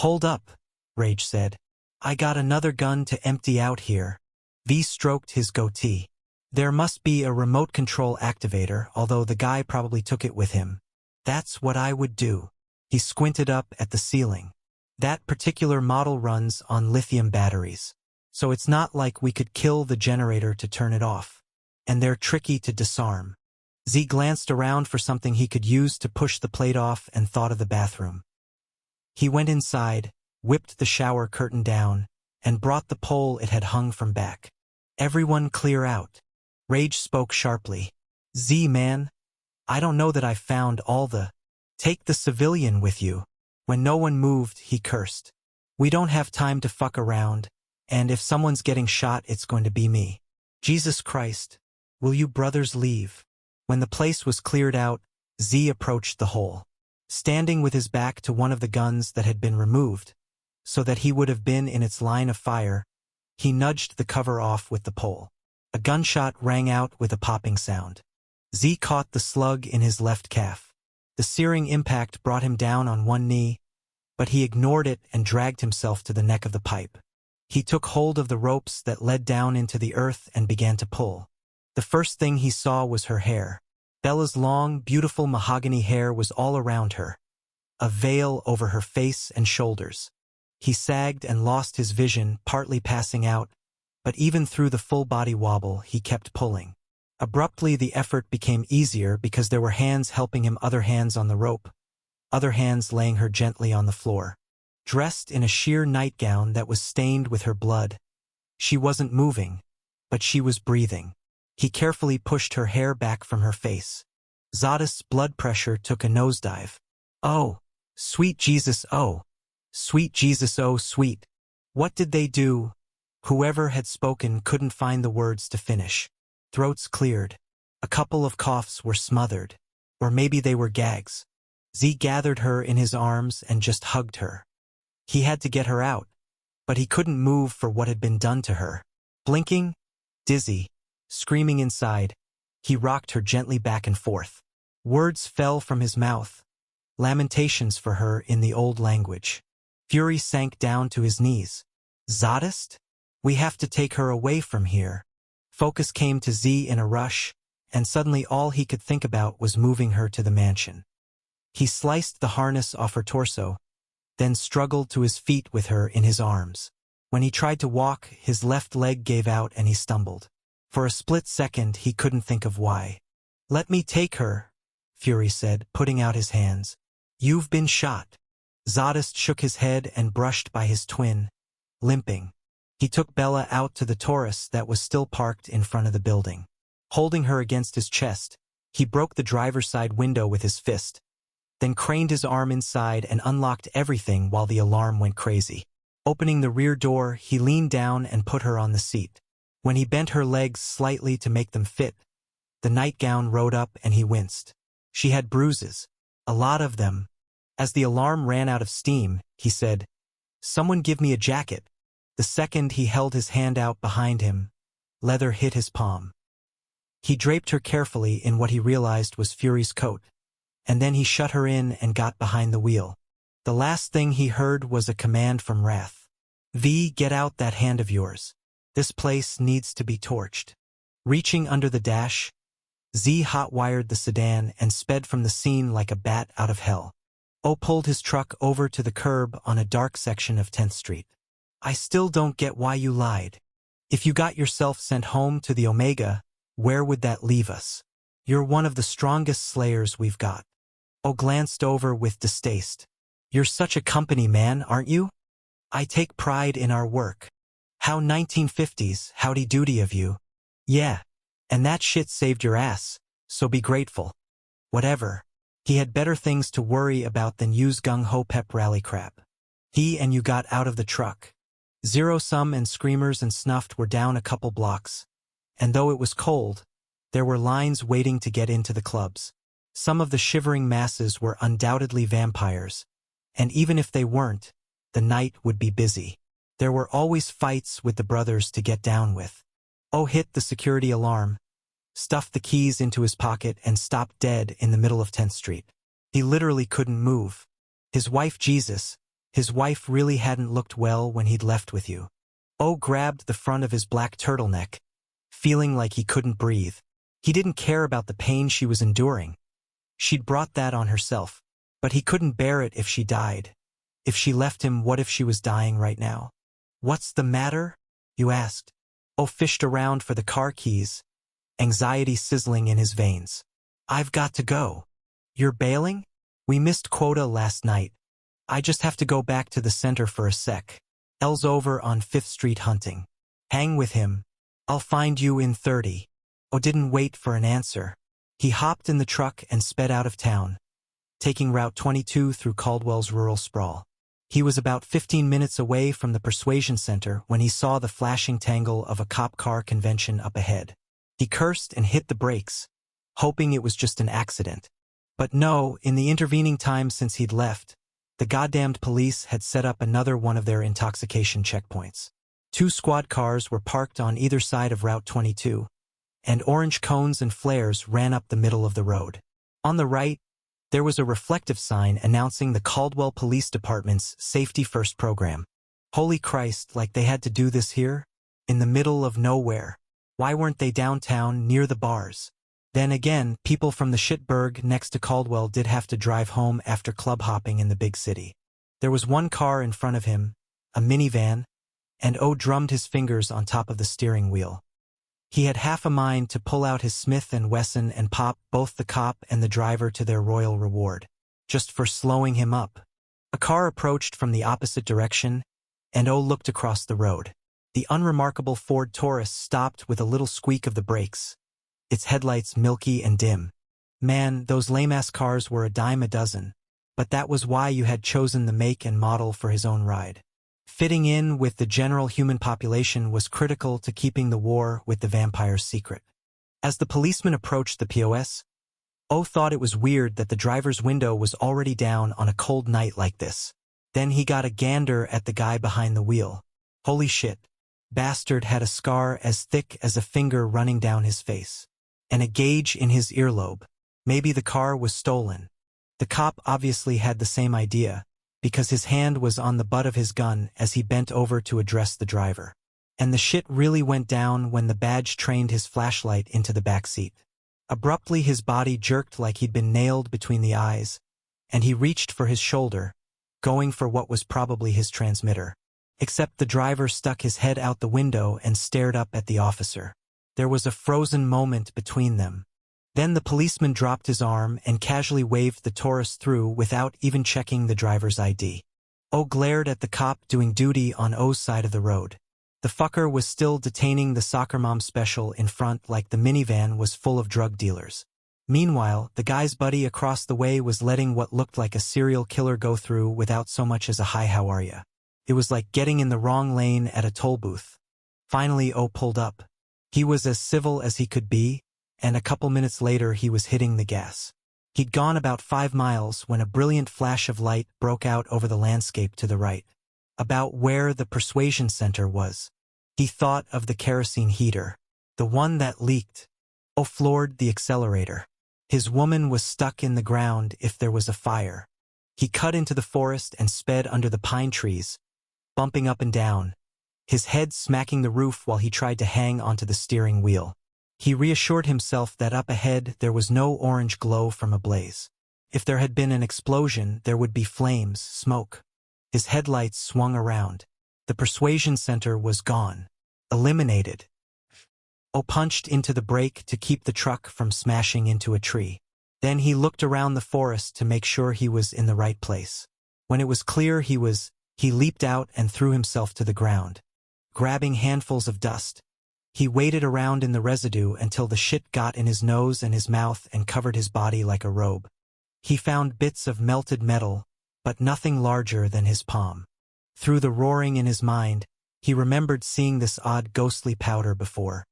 "Hold up," Rage said. "I got another gun to empty out here." V stroked his goatee. "There must be a remote control activator, although the guy probably took it with him." "That's what I would do." He squinted up at the ceiling. "That particular model runs on lithium batteries. So it's not like we could kill the generator to turn it off. And they're tricky to disarm." Z glanced around for something he could use to push the plate off and thought of the bathroom. He went inside, whipped the shower curtain down, and brought the pole it had hung from back. "Everyone clear out." Rage spoke sharply. "Z, man, I don't know that I've found all the—" "Take the civilian with you." When no one moved, he cursed. "We don't have time to fuck around, and if someone's getting shot, it's going to be me. Jesus Christ, will you brothers leave?" When the place was cleared out, Z approached the hole. Standing with his back to one of the guns that had been removed, so that he would have been in its line of fire, he nudged the cover off with the pole. A gunshot rang out with a popping sound. Z caught the slug in his left calf. The searing impact brought him down on one knee, but he ignored it and dragged himself to the neck of the pipe. He took hold of the ropes that led down into the earth and began to pull. The first thing he saw was her hair. Bella's long, beautiful mahogany hair was all around her, a veil over her face and shoulders. He sagged and lost his vision, partly passing out, but even through the full-body wobble, he kept pulling. Abruptly, the effort became easier because there were hands helping him, other hands on the rope, other hands laying her gently on the floor. Dressed in a sheer nightgown that was stained with her blood, she wasn't moving, but she was breathing. He carefully pushed her hair back from her face. Zadist's blood pressure took a nosedive. "Oh, sweet Jesus, oh, sweet Jesus, oh, sweet." What did they do? Whoever had spoken couldn't find the words to finish. Throats cleared. A couple of coughs were smothered. Or maybe they were gags. Z gathered her in his arms and just hugged her. He had to get her out, but he couldn't move for what had been done to her. Blinking, dizzy, screaming inside, he rocked her gently back and forth. Words fell from his mouth, lamentations for her in the old language. Fury sank down to his knees. "Zadist? We have to take her away from here." Focus came to Z in a rush, and suddenly all he could think about was moving her to the mansion. He sliced the harness off her torso, then struggled to his feet with her in his arms. When he tried to walk, his left leg gave out and he stumbled. For a split second, he couldn't think of why. "Let me take her," Fury said, putting out his hands. "You've been shot." Zadist shook his head and brushed by his twin, limping. He took Bella out to the Taurus that was still parked in front of the building. Holding her against his chest, he broke the driver's side window with his fist, then craned his arm inside and unlocked everything while the alarm went crazy. Opening the rear door, he leaned down and put her on the seat. When he bent her legs slightly to make them fit, the nightgown rode up and he winced. She had bruises, a lot of them. As the alarm ran out of steam, he said, "Someone give me a jacket." The second he held his hand out behind him, leather hit his palm. He draped her carefully in what he realized was Fury's coat, and then he shut her in and got behind the wheel. The last thing he heard was a command from Wrath. V, get out that hand of yours. This place needs to be torched. Reaching under the dash, Z hot-wired the sedan and sped from the scene like a bat out of hell. O pulled his truck over to the curb on a dark section of 10th Street. I still don't get why you lied. If you got yourself sent home to the Omega, where would that leave us? You're one of the strongest slayers we've got. O glanced over with distaste. You're such a company man, aren't you? I take pride in our work. How 1950s, howdy-doody of you. Yeah. And that shit saved your ass, so be grateful. Whatever. He had better things to worry about than use gung-ho pep rally crap. He and you got out of the truck. Zero-sum and Screamers and Snuffed were down a couple blocks. And though it was cold, there were lines waiting to get into the clubs. Some of the shivering masses were undoubtedly vampires. And even if they weren't, the night would be busy. There were always fights with the brothers to get down with. O hit the security alarm, stuffed the keys into his pocket and stopped dead in the middle of 10th Street. He literally couldn't move. His wife his wife really hadn't looked well when he'd left with you. O grabbed the front of his black turtleneck, feeling like he couldn't breathe. He didn't care about the pain she was enduring. She'd brought that on herself, but he couldn't bear it if she died. If she left him, what if she was dying right now? What's the matter? You asked. O fished around for the car keys, anxiety sizzling in his veins. I've got to go. You're bailing? We missed quota last night. I just have to go back to the center for a sec. L's over on 5th Street hunting. Hang with him. I'll find you in 30. O didn't wait for an answer. He hopped in the truck and sped out of town, taking Route 22 through Caldwell's rural sprawl. He was about 15 minutes away from the Persuasion Center when he saw the flashing tangle of a cop car convention up ahead. He cursed and hit the brakes, hoping it was just an accident. But no, in the intervening time since he'd left, the goddamned police had set up another one of their intoxication checkpoints. 2 squad cars were parked on either side of Route 22, and orange cones and flares ran up the middle of the road. On the right, there was a reflective sign announcing the Caldwell Police Department's Safety First program. Holy Christ, like they had to do this here? In the middle of nowhere. Why weren't they downtown near the bars? Then again, people from the shitburg next to Caldwell did have to drive home after club hopping in the big city. There was one car in front of him, a minivan, and O drummed his fingers on top of the steering wheel. He had half a mind to pull out his Smith & Wesson and pop both the cop and the driver to their royal reward, just for slowing him up. A car approached from the opposite direction, and O looked across the road. The unremarkable Ford Taurus stopped with a little squeak of the brakes, its headlights milky and dim. Man, those lame-ass cars were a dime a dozen, but that was why you had chosen the make and model for his own ride. Fitting in with the general human population was critical to keeping the war with the vampires secret. As the policeman approached the POS, O thought it was weird that the driver's window was already down on a cold night like this. Then he got a gander at the guy behind the wheel. Holy shit. Bastard had a scar as thick as a finger running down his face, and a gauge in his earlobe. Maybe the car was stolen. The cop obviously had the same idea, because his hand was on the butt of his gun as he bent over to address the driver. And the shit really went down when the badge trained his flashlight into the back seat. Abruptly his body jerked like he'd been nailed between the eyes, and he reached for his shoulder, going for what was probably his transmitter. Except the driver stuck his head out the window and stared up at the officer. There was a frozen moment between them. Then the policeman dropped his arm and casually waved the Taurus through without even checking the driver's ID. O glared at the cop doing duty on O's side of the road. The fucker was still detaining the soccer mom special in front like the minivan was full of drug dealers. Meanwhile, the guy's buddy across the way was letting what looked like a serial killer go through without so much as a "Hi, how are ya?" It was like getting in the wrong lane at a toll booth. Finally, O pulled up. He was as civil as he could be, and a couple minutes later he was hitting the gas. He'd gone about 5 miles when a brilliant flash of light broke out over the landscape to the right, about where the Persuasion Center was. He thought of the kerosene heater, the one that leaked. O floored the accelerator. His woman was stuck in the ground if there was a fire. He cut into the forest and sped under the pine trees, bumping up and down, his head smacking the roof while he tried to hang onto the steering wheel. He reassured himself that up ahead there was no orange glow from a blaze. If there had been an explosion, there would be flames, smoke. His headlights swung around. The persuasion center was gone. Eliminated. O punched into the brake to keep the truck from smashing into a tree. Then he looked around the forest to make sure he was in the right place. When it was clear he leaped out and threw himself to the ground. Grabbing handfuls of dust, he waded around in the residue until the shit got in his nose and his mouth and covered his body like a robe. He found bits of melted metal, but nothing larger than his palm. Through the roaring in his mind, he remembered seeing this odd ghostly powder before.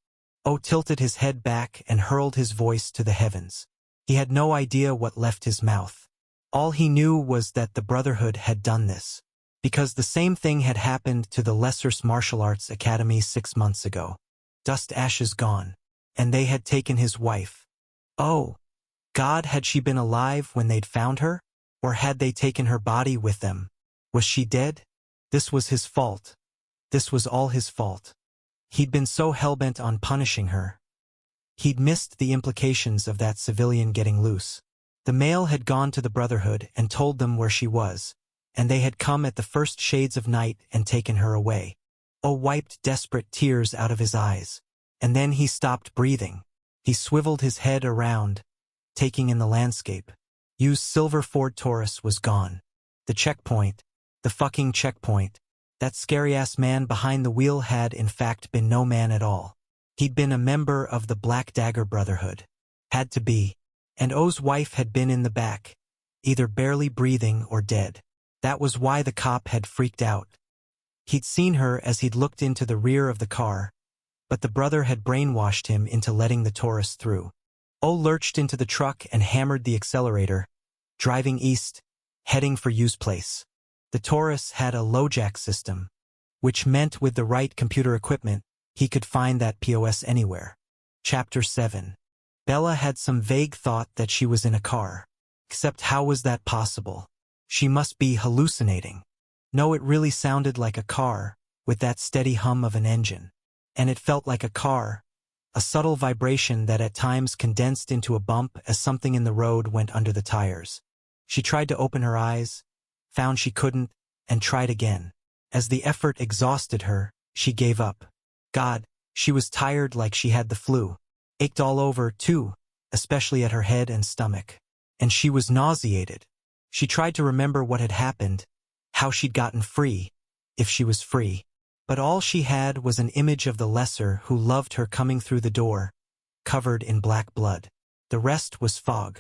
O tilted his head back and hurled his voice to the heavens. He had no idea what left his mouth. All he knew was that the Brotherhood had done this, because the same thing had happened to the Lesser Martial Arts Academy 6 months ago. Dust ashes gone, and they had taken his wife. Oh, God, had she been alive when they'd found her? Or had they taken her body with them? Was she dead? This was his fault. This was all his fault. He'd been so hell-bent on punishing her. He'd missed the implications of that civilian getting loose. The male had gone to the Brotherhood and told them where she was, and they had come at the first shades of night and taken her away. O wiped desperate tears out of his eyes, and then he stopped breathing. He swiveled his head around, taking in the landscape. U's silver Ford Taurus was gone. The checkpoint, the fucking checkpoint. That scary-ass man behind the wheel had in fact been no man at all. He'd been a member of the Black Dagger Brotherhood. Had to be. And O's wife had been in the back, either barely breathing or dead. That was why the cop had freaked out. He'd seen her as he'd looked into the rear of the car, but the brother had brainwashed him into letting the Taurus through. O lurched into the truck and hammered the accelerator, driving east, heading for U's place. The Taurus had a LoJack system, which meant with the right computer equipment, he could find that POS anywhere. Chapter 7. Bella had some vague thought that she was in a car. Except how was that possible? She must be hallucinating. No, it really sounded like a car, with that steady hum of an engine. And it felt like a car, a subtle vibration that at times condensed into a bump as something in the road went under the tires. She tried to open her eyes, found she couldn't, and tried again. As the effort exhausted her, she gave up. God, she was tired like she had the flu. Ached all over, too, especially at her head and stomach. And she was nauseated. She tried to remember what had happened, how she'd gotten free, if she was free. But all she had was an image of the Lesser who loved her coming through the door, covered in black blood. The rest was fog.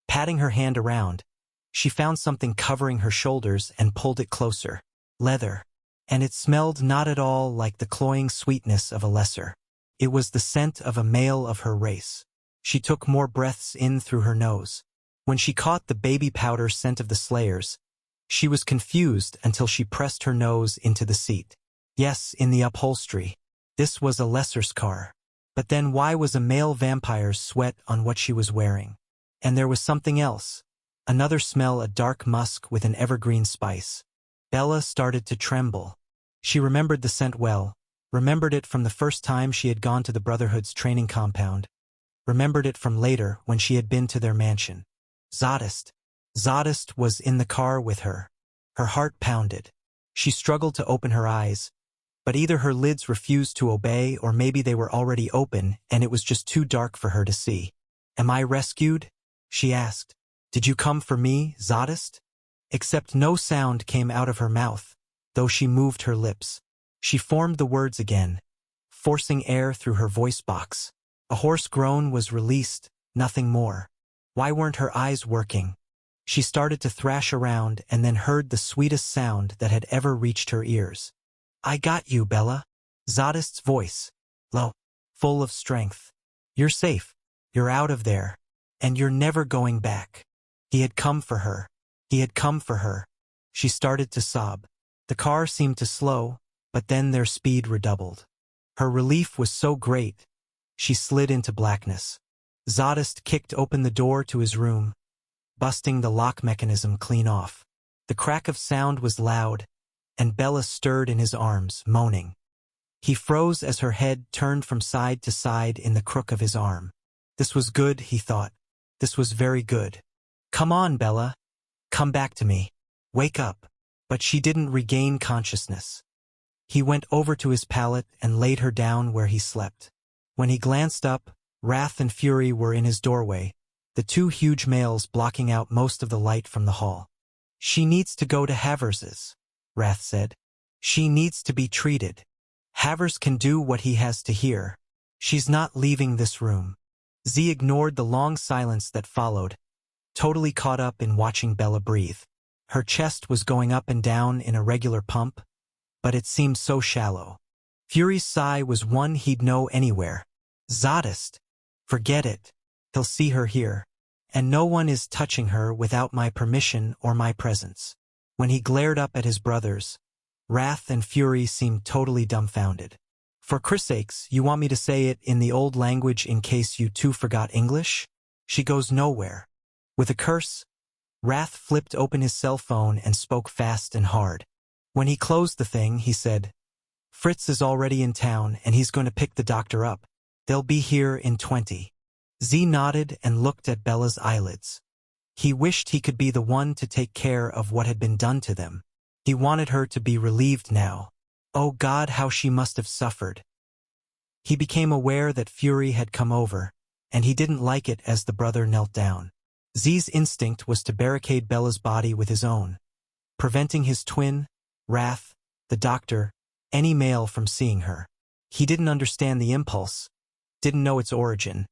Patting her hand around, she found something covering her shoulders and pulled it closer. Leather. And it smelled not at all like the cloying sweetness of a Lesser. It was the scent of a male of her race. She took more breaths in through her nose. When she caught the baby powder scent of the Slayers, she was confused until she pressed her nose into the seat. Yes, in the upholstery. This was a Lesser's car. But then why was a male vampire's sweat on what she was wearing? And there was something else. Another smell, a dark musk with an evergreen spice. Bella started to tremble. She remembered the scent well, remembered it from the first time she had gone to the Brotherhood's training compound, remembered it from later when she had been to their mansion. Zadist. Zadist was in the car with her. Her heart pounded. She struggled to open her eyes, but either her lids refused to obey or maybe they were already open and it was just too dark for her to see. Am I rescued? She asked. Did you come for me, Zadist? Except no sound came out of her mouth, though she moved her lips. She formed the words again, forcing air through her voice box. A hoarse groan was released, nothing more. Why weren't her eyes working? She started to thrash around and then heard the sweetest sound that had ever reached her ears. I got you, Bella. Zadist's voice, low, full of strength. You're safe. You're out of there. And you're never going back. He had come for her. He had come for her. She started to sob. The car seemed to slow, but then their speed redoubled. Her relief was so great, she slid into blackness. Zadist kicked open the door to his room, busting the lock mechanism clean off. The crack of sound was loud, and Bella stirred in his arms, moaning. He froze as her head turned from side to side in the crook of his arm. This was good, he thought. This was very good. Come on, Bella. Come back to me. Wake up. But she didn't regain consciousness. He went over to his pallet and laid her down where he slept. When he glanced up, Wrath and Fury were in his doorway, the two huge males blocking out most of the light from the hall. She needs to go to Havers's, Wrath said. She needs to be treated. Havers can do what he has to hear. She's not leaving this room. Z ignored the long silence that followed, totally caught up in watching Bella breathe. Her chest was going up and down in a regular pump, but it seemed so shallow. Fury's sigh was one he'd know anywhere. Zadist. Forget it. He'll see her here. And no one is touching her without my permission or my presence. When he glared up at his brothers, Wrath and Fury seemed totally dumbfounded. For Chris' sakes, you want me to say it in the old language in case you two forgot English? She goes nowhere. With a curse, Wrath flipped open his cell phone and spoke fast and hard. When he closed the thing, he said, Fritz is already in town and he's going to pick the doctor up. They'll be here in 20. Z nodded and looked at Bella's eyelids. He wished he could be the one to take care of what had been done to them. He wanted her to be relieved now. Oh God, how she must have suffered. He became aware that Fury had come over, and he didn't like it as the brother knelt down. Z's instinct was to barricade Bella's body with his own, preventing his twin, Wrath, the doctor, any male from seeing her. He didn't understand the impulse, didn't know its origin,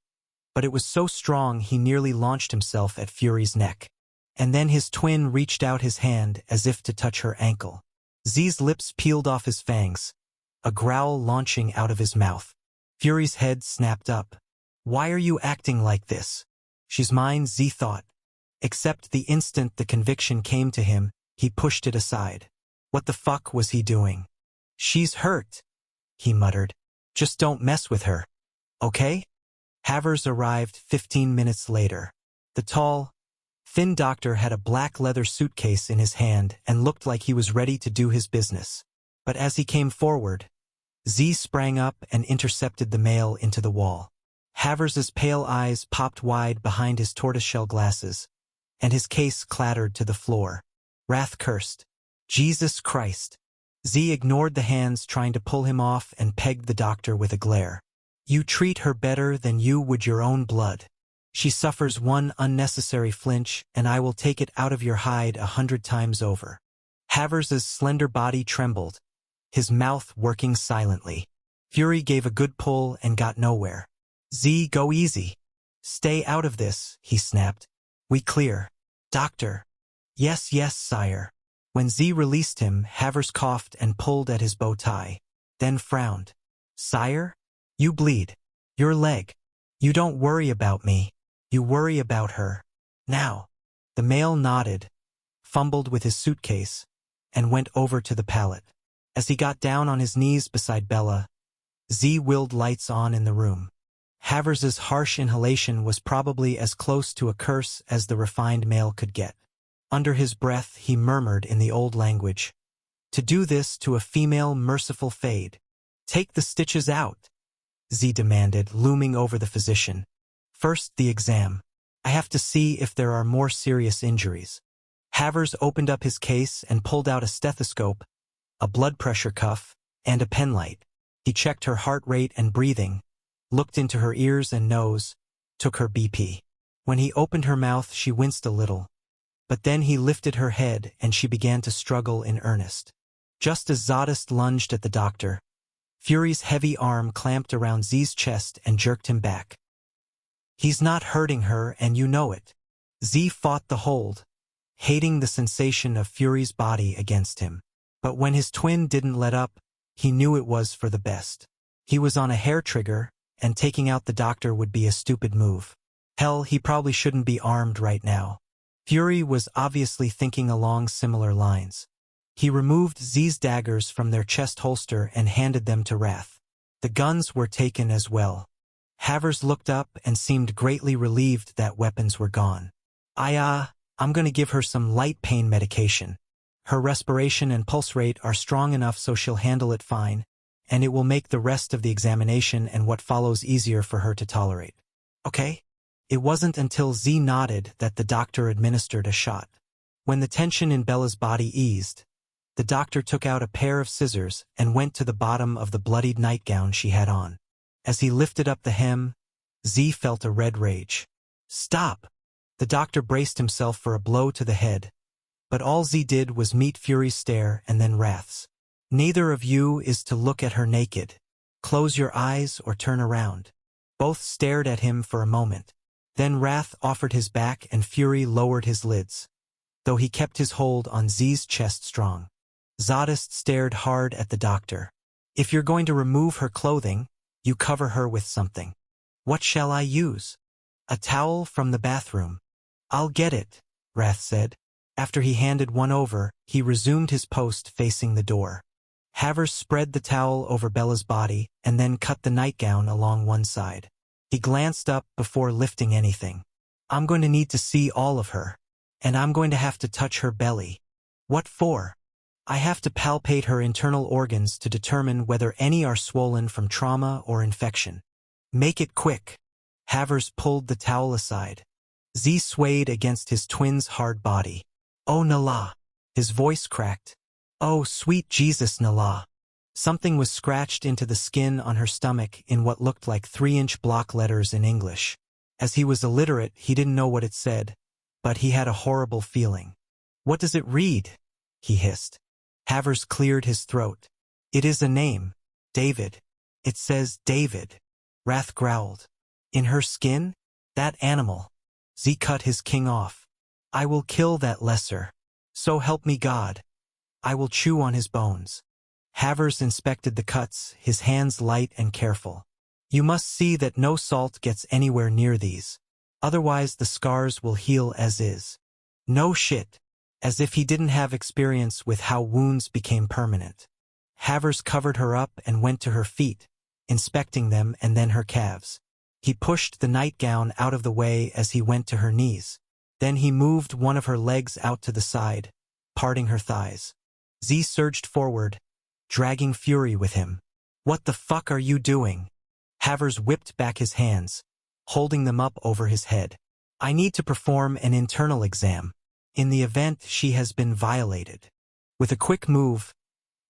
but it was so strong he nearly launched himself at Fury's neck. And then his twin reached out his hand as if to touch her ankle. Z's lips peeled off his fangs, a growl launching out of his mouth. Fury's head snapped up. Why are you acting like this? She's mine, Z thought. Except the instant the conviction came to him, he pushed it aside. What the fuck was he doing? She's hurt, he muttered. Just don't mess with her. Okay? Havers arrived 15 minutes later. The tall, thin doctor had a black leather suitcase in his hand and looked like he was ready to do his business. But as he came forward, Z sprang up and intercepted the male into the wall. Havers's pale eyes popped wide behind his tortoiseshell glasses, and his case clattered to the floor. Wrath cursed. Jesus Christ. Z ignored the hands trying to pull him off and pegged the doctor with a glare. You treat her better than you would your own blood. She suffers one unnecessary flinch, and I will take it out of your hide 100 times over. Havers's slender body trembled, his mouth working silently. Fury gave a good pull and got nowhere. Z, go easy. Stay out of this, he snapped. We clear. Doctor. Yes, yes, sire. When Z released him, Havers coughed and pulled at his bow tie, then frowned. Sire? You bleed. Your leg. You don't worry about me. You worry about her. Now. The male nodded, fumbled with his suitcase, and went over to the pallet. As he got down on his knees beside Bella, Z willed lights on in the room. Havers's harsh inhalation was probably as close to a curse as the refined male could get. Under his breath, he murmured in the old language, to do this to a female merciful fade. Take the stitches out, Z demanded, looming over the physician. First, the exam. I have to see if there are more serious injuries. Havers opened up his case and pulled out a stethoscope, a blood pressure cuff, and a penlight. He checked her heart rate and breathing, looked into her ears and nose, took her BP. When he opened her mouth, she winced a little. But then he lifted her head and she began to struggle in earnest. Just as Zadist lunged at the doctor, Fury's heavy arm clamped around Z's chest and jerked him back. He's not hurting her, and you know it. Z fought the hold, hating the sensation of Fury's body against him. But when his twin didn't let up, he knew it was for the best. He was on a hair trigger, and taking out the doctor would be a stupid move. Hell, he probably shouldn't be armed right now. Fury was obviously thinking along similar lines. He removed Z's daggers from their chest holster and handed them to Wrath. The guns were taken as well. Havers looked up and seemed greatly relieved that weapons were gone. I'm gonna give her some light pain medication. Her respiration and pulse rate are strong enough so she'll handle it fine, and it will make the rest of the examination and what follows easier for her to tolerate. Okay? It wasn't until Z nodded that the doctor administered a shot. When the tension in Bella's body eased, the doctor took out a pair of scissors and went to the bottom of the bloodied nightgown she had on. As he lifted up the hem, Z felt a red rage. Stop! The doctor braced himself for a blow to the head, but all Z did was meet Fury's stare and then Wrath's. Neither of you is to look at her naked. Close your eyes or turn around. Both stared at him for a moment. Then Wrath offered his back and Fury lowered his lids, though he kept his hold on Z's chest strong. Zadist stared hard at the doctor. If you're going to remove her clothing, you cover her with something. What shall I use? A towel from the bathroom. I'll get it, Wrath said. After he handed one over, he resumed his post facing the door. Havers spread the towel over Bella's body and then cut the nightgown along one side. He glanced up before lifting anything. I'm going to need to see all of her. And I'm going to have to touch her belly. What for? I have to palpate her internal organs to determine whether any are swollen from trauma or infection. Make it quick. Havers pulled the towel aside. Z swayed against his twin's hard body. Oh Nala. His voice cracked. Oh sweet Jesus Nala. Something was scratched into the skin on her stomach in what looked like 3-inch block letters in English. As he was illiterate, he didn't know what it said, but he had a horrible feeling. What does it read? He hissed. Havers cleared his throat. It is a name. David. It says David. Wrath growled. In her skin? That animal. Z cut his king off. I will kill that lesser. So help me God. I will chew on his bones. Havers inspected the cuts, his hands light and careful. You must see that no salt gets anywhere near these. Otherwise the scars will heal as is. No shit. As if he didn't have experience with how wounds became permanent. Havers covered her up and went to her feet, inspecting them and then her calves. He pushed the nightgown out of the way as he went to her knees. Then he moved one of her legs out to the side, parting her thighs. Z surged forward, dragging Fury with him. What the fuck are you doing? Havers whipped back his hands, holding them up over his head. I need to perform an internal exam, in the event she has been violated. With a quick move,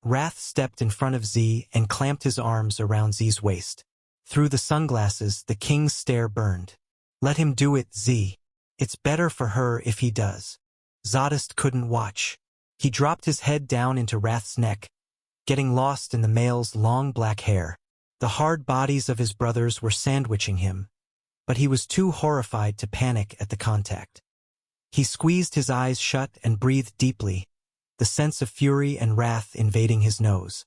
Wrath stepped in front of Z and clamped his arms around Z's waist. Through the sunglasses, the king's stare burned. Let him do it, Z. It's better for her if he does. Zadist couldn't watch. He dropped his head down into Wrath's neck, getting lost in the male's long black hair. The hard bodies of his brothers were sandwiching him, but he was too horrified to panic at the contact. He squeezed his eyes shut and breathed deeply, the sense of fury and wrath invading his nose.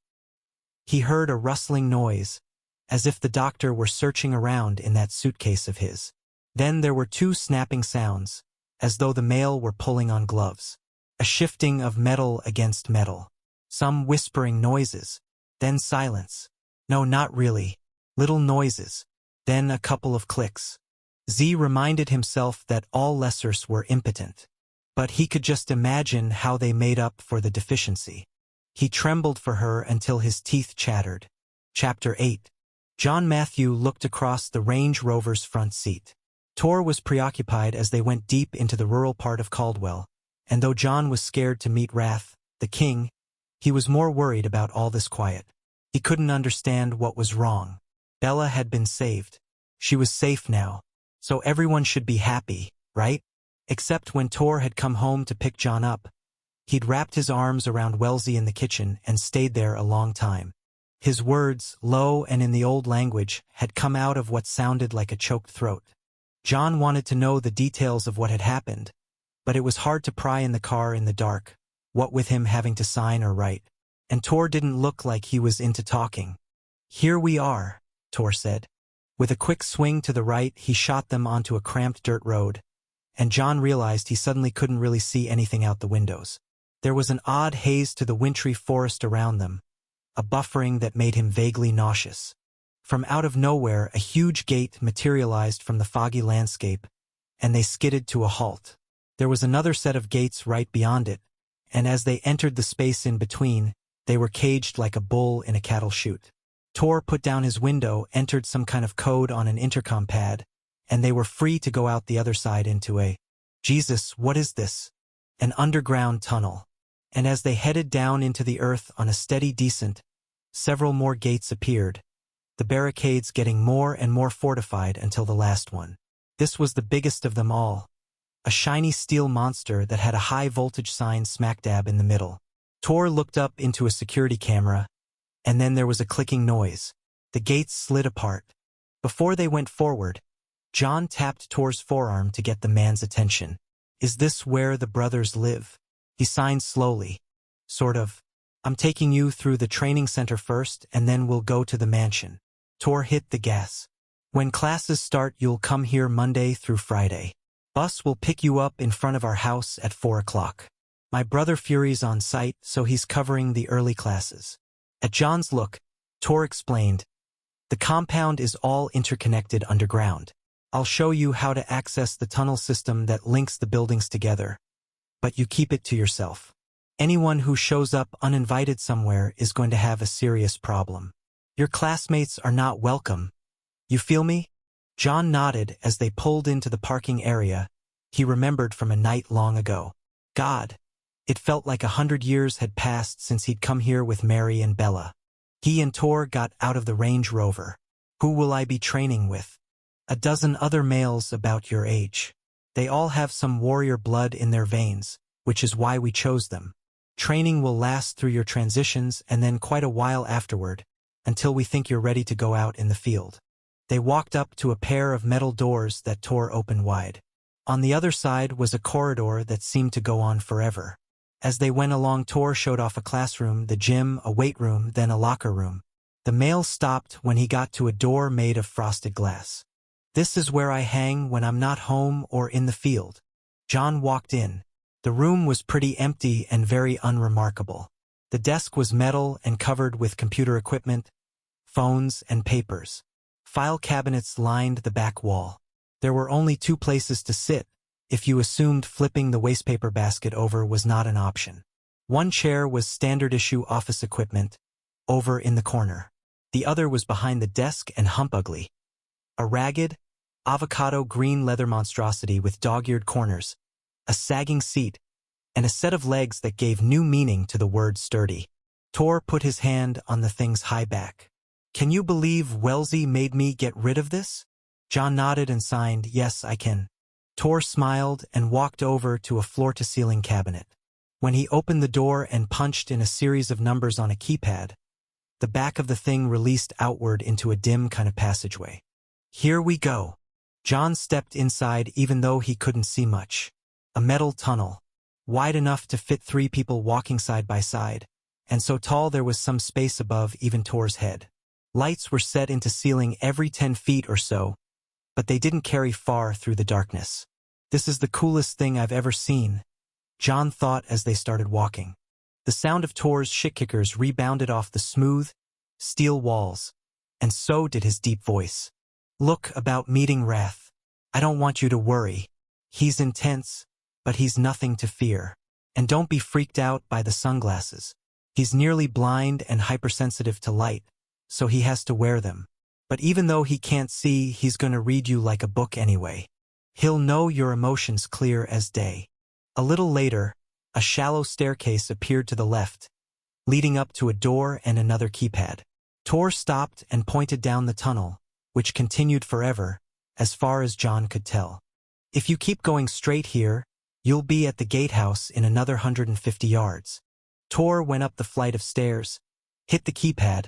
He heard a rustling noise, as if the doctor were searching around in that suitcase of his. Then there were 2 snapping sounds, as though the male were pulling on gloves. A shifting of metal against metal. Some whispering noises. Then silence. No, not really. Little noises. Then a couple of clicks. Z reminded himself that all lessers were impotent. But he could just imagine how they made up for the deficiency. He trembled for her until his teeth chattered. Chapter 8. John Matthew looked across the Range Rover's front seat. Tor was preoccupied as they went deep into the rural part of Caldwell, and though John was scared to meet Wrath, the king, he was more worried about all this quiet. He couldn't understand what was wrong. Bella had been saved. She was safe now, so everyone should be happy, right? Except when Tor had come home to pick John up. He'd wrapped his arms around Wellesley in the kitchen and stayed there a long time. His words, low and in the old language, had come out of what sounded like a choked throat. John wanted to know the details of what had happened, but it was hard to pry in the car in the dark, what with him having to sign or write. And Tor didn't look like he was into talking. Here we are, Tor said. With a quick swing to the right, he shot them onto a cramped dirt road, and John realized he suddenly couldn't really see anything out the windows. There was an odd haze to the wintry forest around them, a buffering that made him vaguely nauseous. From out of nowhere, a huge gate materialized from the foggy landscape, and they skidded to a halt. There was another set of gates right beyond it, and as they entered the space in between, they were caged like a bull in a cattle chute. Tor put down his window, entered some kind of code on an intercom pad, and they were free to go out the other side into a— Jesus, what is this? An underground tunnel. And as they headed down into the earth on a steady descent, several more gates appeared, the barricades getting more and more fortified until the last one. This was the biggest of them all, a shiny steel monster that had a high-voltage sign smack dab in the middle. Tor looked up into a security camera, and then there was a clicking noise. The gates slid apart. Before they went forward, John tapped Tor's forearm to get the man's attention. Is this where the brothers live? He signed slowly. Sort of. I'm taking you through the training center first, and then we'll go to the mansion. Tor hit the gas. When classes start, you'll come here Monday through Friday. Bus will pick you up in front of our house at 4 o'clock. My brother Fury's on site, so he's covering the early classes. At John's look, Tor explained, the compound is all interconnected underground. I'll show you how to access the tunnel system that links the buildings together. But you keep it to yourself. Anyone who shows up uninvited somewhere is going to have a serious problem. Your classmates are not welcome. You feel me? John nodded as they pulled into the parking area he remembered from a night long ago. God, it felt like 100 years had passed since he'd come here with Mary and Bella. He and Tor got out of the Range Rover. Who will I be training with? A dozen other males about your age. They all have some warrior blood in their veins, which is why we chose them. Training will last through your transitions and then quite a while afterward, until we think you're ready to go out in the field. They walked up to a pair of metal doors that Tor opened wide. On the other side was a corridor that seemed to go on forever. As they went along, Tor showed off a classroom, the gym, a weight room, then a locker room. The male stopped when he got to a door made of frosted glass. This is where I hang when I'm not home or in the field. John walked in. The room was pretty empty and very unremarkable. The desk was metal and covered with computer equipment, phones, and papers. File cabinets lined the back wall. There were only 2 places to sit, if you assumed flipping the wastepaper basket over was not an option. One chair was standard-issue office equipment, over in the corner. The other was behind the desk and humpugly. A ragged, avocado green leather monstrosity with dog-eared corners, a sagging seat, and a set of legs that gave new meaning to the word sturdy. Tor put his hand on the thing's high back. Can you believe Wellesley made me get rid of this? John nodded and signed, yes, I can. Tor smiled and walked over to a floor-to-ceiling cabinet. When he opened the door and punched in a series of numbers on a keypad, the back of the thing released outward into a dim kind of passageway. Here we go. John stepped inside even though he couldn't see much. A metal tunnel, wide enough to fit 3 people walking side by side, and so tall there was some space above even Tor's head. Lights were set into ceiling every 10 feet or so, but they didn't carry far through the darkness. This is the coolest thing I've ever seen, John thought as they started walking. The sound of Tor's shit-kickers rebounded off the smooth, steel walls, and so did his deep voice. Look, about meeting Wrath. I don't want you to worry. He's intense, but he's nothing to fear. And don't be freaked out by the sunglasses. He's nearly blind and hypersensitive to light, so he has to wear them. But even though he can't see, he's gonna read you like a book anyway. He'll know your emotions clear as day. A little later, a shallow staircase appeared to the left, leading up to a door and another keypad. Tor stopped and pointed down the tunnel, which continued forever, as far as John could tell. If you keep going straight here, you'll be at the gatehouse in another 150 yards. Tor went up the flight of stairs, hit the keypad,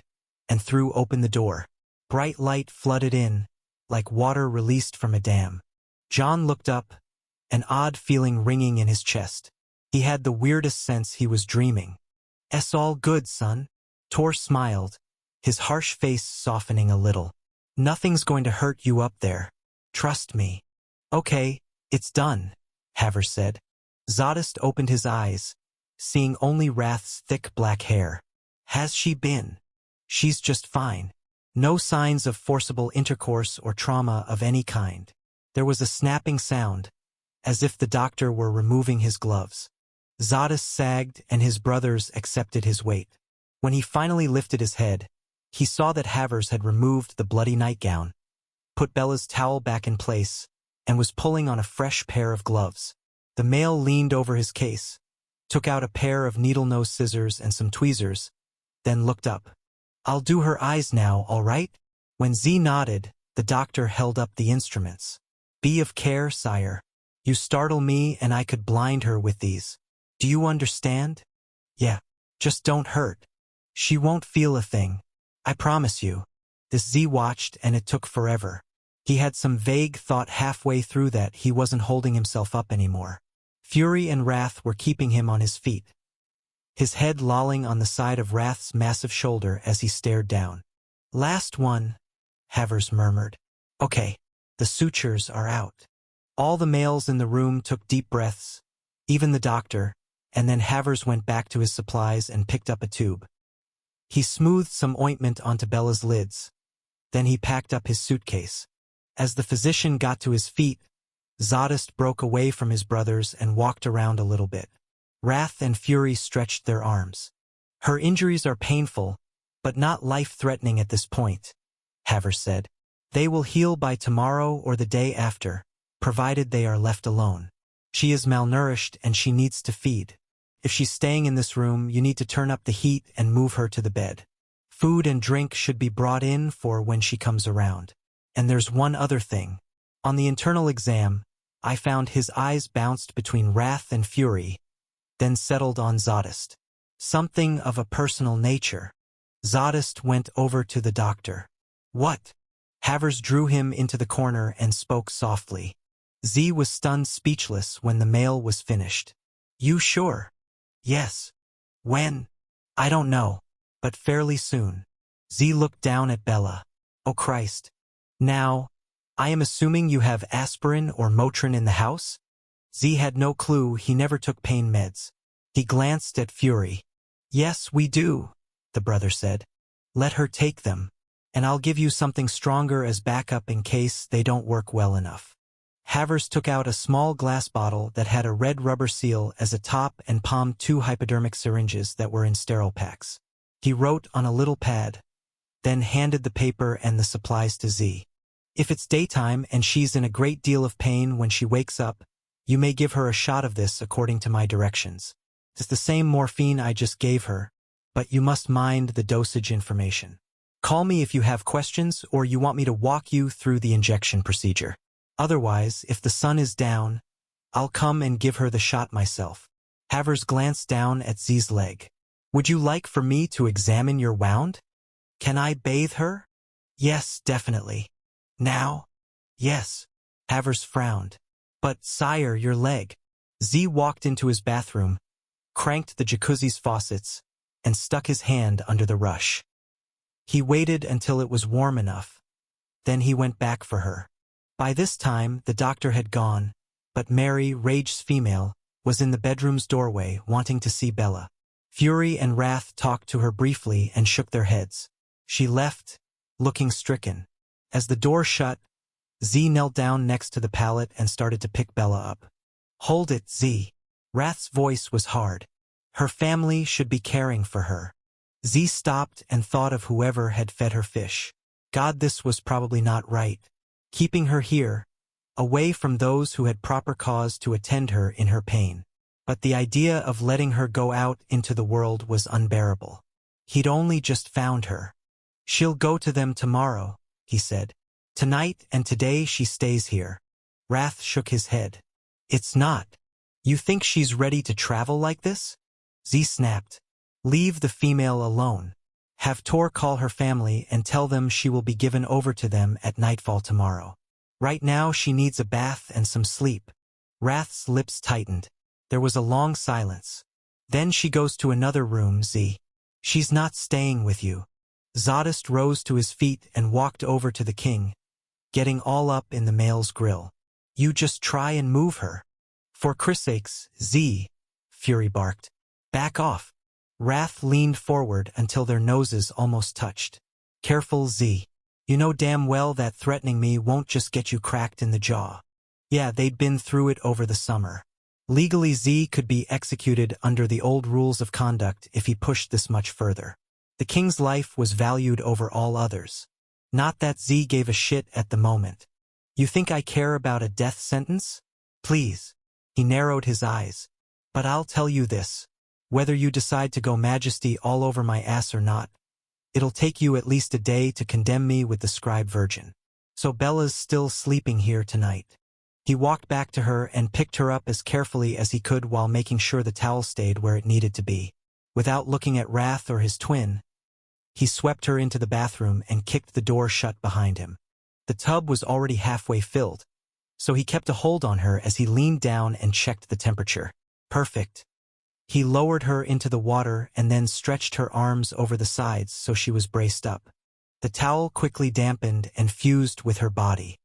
and threw open the door. Bright light flooded in, like water released from a dam. John looked up, an odd feeling ringing in his chest. He had the weirdest sense he was dreaming. "Es all good, son." Tor smiled, his harsh face softening a little. "Nothing's going to hurt you up there. Trust me." "Okay, it's done," Haver said. Zadist opened his eyes, seeing only Wrath's thick black hair. "Has she been?" "She's just fine. No signs of forcible intercourse or trauma of any kind. There was a snapping sound, as if the doctor were removing his gloves. Zadist sagged and his brothers accepted his weight. When he finally lifted his head, he saw that Havers had removed the bloody nightgown, put Bella's towel back in place, and was pulling on a fresh pair of gloves. The male leaned over his case, took out a pair of needle-nose scissors and some tweezers, then looked up. "I'll do her eyes now, all right?" When Z nodded, the doctor held up the instruments. "Be of care, sire. You startle me and I could blind her with these. Do you understand?" "Yeah. Just don't hurt. She won't feel a thing. I promise you." This Z watched and it took forever. He had some vague thought halfway through that he wasn't holding himself up anymore. Fury and wrath were keeping him on his feet, his head lolling on the side of Wrath's massive shoulder as he stared down. "Last one," Havers murmured. "Okay, the sutures are out." All the males in the room took deep breaths, even the doctor, and then Havers went back to his supplies and picked up a tube. He smoothed some ointment onto Bella's lids. Then he packed up his suitcase. As the physician got to his feet, Zadist broke away from his brothers and walked around a little bit. Wrath and Fury stretched their arms. "Her injuries are painful, but not life-threatening at this point," Havers said. "They will heal by tomorrow or the day after, provided they are left alone. She is malnourished and she needs to feed. If she's staying in this room, you need to turn up the heat and move her to the bed. Food and drink should be brought in for when she comes around. And there's one other thing. On the internal exam, I found his eyes bounced between Wrath and Fury, then settled on Zadist. Something of a personal nature." Zadist went over to the doctor. "What?" Havers drew him into the corner and spoke softly. Z was stunned speechless when the male was finished. "You sure?" "Yes." "When?" "I don't know, but fairly soon." Z looked down at Bella. "Oh Christ. Now, I am assuming you have aspirin or Motrin in the house?" Z had no clue. He never took pain meds. He glanced at Fury. "Yes, we do," the brother said. "Let her take them, and I'll give you something stronger as backup in case they don't work well enough." Havers took out a small glass bottle that had a red rubber seal as a top and palmed 2 hypodermic syringes that were in sterile packs. He wrote on a little pad, then handed the paper and the supplies to Z. "If it's daytime and she's in a great deal of pain when she wakes up, you may give her a shot of this according to my directions. It's the same morphine I just gave her, but you must mind the dosage information. Call me if you have questions or you want me to walk you through the injection procedure. Otherwise, if the sun is down, I'll come and give her the shot myself." Havers glanced down at Z's leg. "Would you like for me to examine your wound? Can I bathe her?" "Yes, definitely." "Now?" "Yes." Havers frowned. "But, sire, your leg." Z walked into his bathroom, cranked the jacuzzi's faucets, and stuck his hand under the rush. He waited until it was warm enough. Then he went back for her. By this time, the doctor had gone, but Mary, Rage's female, was in the bedroom's doorway wanting to see Bella. Fury and Wrath talked to her briefly and shook their heads. She left, looking stricken. As the door shut, Z knelt down next to the pallet and started to pick Bella up. "Hold it, Z." Wrath's voice was hard. "Her family should be caring for her." Z stopped and thought of whoever had fed her fish. God, this was probably not right. Keeping her here, away from those who had proper cause to attend her in her pain. But the idea of letting her go out into the world was unbearable. He'd only just found her. "She'll go to them tomorrow," he said. "Tonight and today she stays here." Wrath shook his head. "It's not. You think she's ready to travel like this?" Z snapped. "Leave the female alone. Have Tor call her family and tell them she will be given over to them at nightfall tomorrow. Right now she needs a bath and some sleep." Wrath's lips tightened. There was a long silence. "Then she goes to another room, Z. She's not staying with you." Zadist rose to his feet and walked over to the king, getting all up in the male's grill. "You just try and move her." "For Chris' sakes, Z," Fury barked. "Back off." Wrath leaned forward until their noses almost touched. Careful, Z. You know damn well that threatening me won't just get you cracked in the jaw. Yeah, they'd been through it over the summer. Legally, Z could be executed under the old rules of conduct if he pushed this much further. The king's life was valued over all others. Not that Z gave a shit at the moment. You think I care about a death sentence? Please. He narrowed his eyes. But I'll tell you this. Whether you decide to go majesty all over my ass or not, it'll take you at least a day to condemn me with the scribe virgin. So Bella's still sleeping here tonight. He walked back to her and picked her up as carefully as he could while making sure the towel stayed where it needed to be. Without looking at Wrath or his twin, he swept her into the bathroom and kicked the door shut behind him. The tub was already halfway filled, so he kept a hold on her as he leaned down and checked the temperature. Perfect. He lowered her into the water and then stretched her arms over the sides so she was braced up. The towel quickly dampened and fused with her body.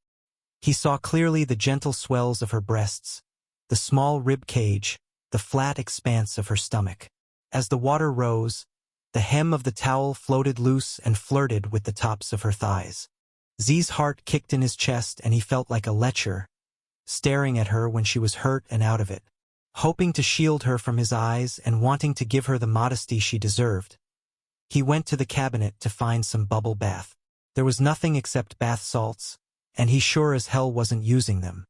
He saw clearly the gentle swells of her breasts, the small rib cage, the flat expanse of her stomach. As the water rose, the hem of the towel floated loose and flirted with the tops of her thighs. Z's heart kicked in his chest and he felt like a lecher, staring at her when she was hurt and out of it. Hoping to shield her from his eyes and wanting to give her the modesty she deserved, he went to the cabinet to find some bubble bath. There was nothing except bath salts, and he sure as hell wasn't using them.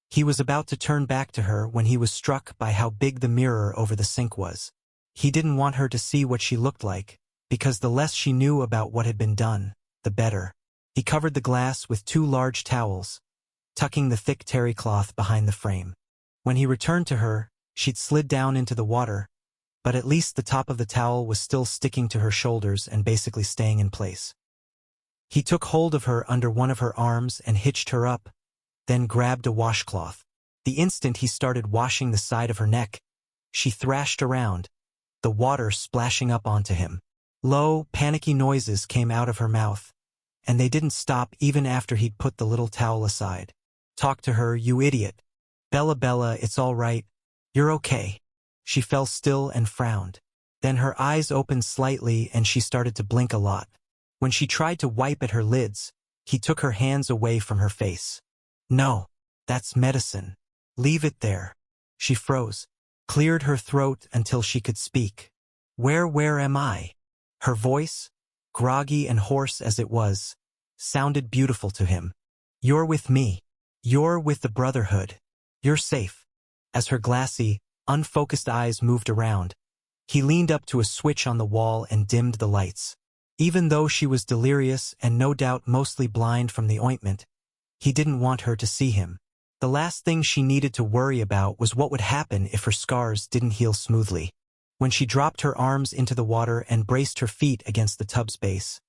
He was about to turn back to her when he was struck by how big the mirror over the sink was. He didn't want her to see what she looked like, because the less she knew about what had been done, the better. He covered the glass with 2 large towels, tucking the thick terry cloth behind the frame. When he returned to her, she'd slid down into the water, but at least the top of the towel was still sticking to her shoulders and basically staying in place. He took hold of her under one of her arms and hitched her up, then grabbed a washcloth. The instant he started washing the side of her neck, she thrashed around, the water splashing up onto him. Low, panicky noises came out of her mouth, and they didn't stop even after he'd put the little towel aside. Talk to her, you idiot. Bella, it's all right. You're okay. She fell still and frowned. Then her eyes opened slightly and she started to blink a lot. When she tried to wipe at her lids, he took her hands away from her face. No, that's medicine. Leave it there. She froze, cleared her throat until she could speak. Where am I? Her voice, groggy and hoarse as it was, sounded beautiful to him. You're with me. You're with the Brotherhood. You're safe. As her glassy, unfocused eyes moved around, he leaned up to a switch on the wall and dimmed the lights. Even though she was delirious and no doubt mostly blind from the ointment, he didn't want her to see him. The last thing she needed to worry about was what would happen if her scars didn't heal smoothly. When she dropped her arms into the water and braced her feet against the tub's base,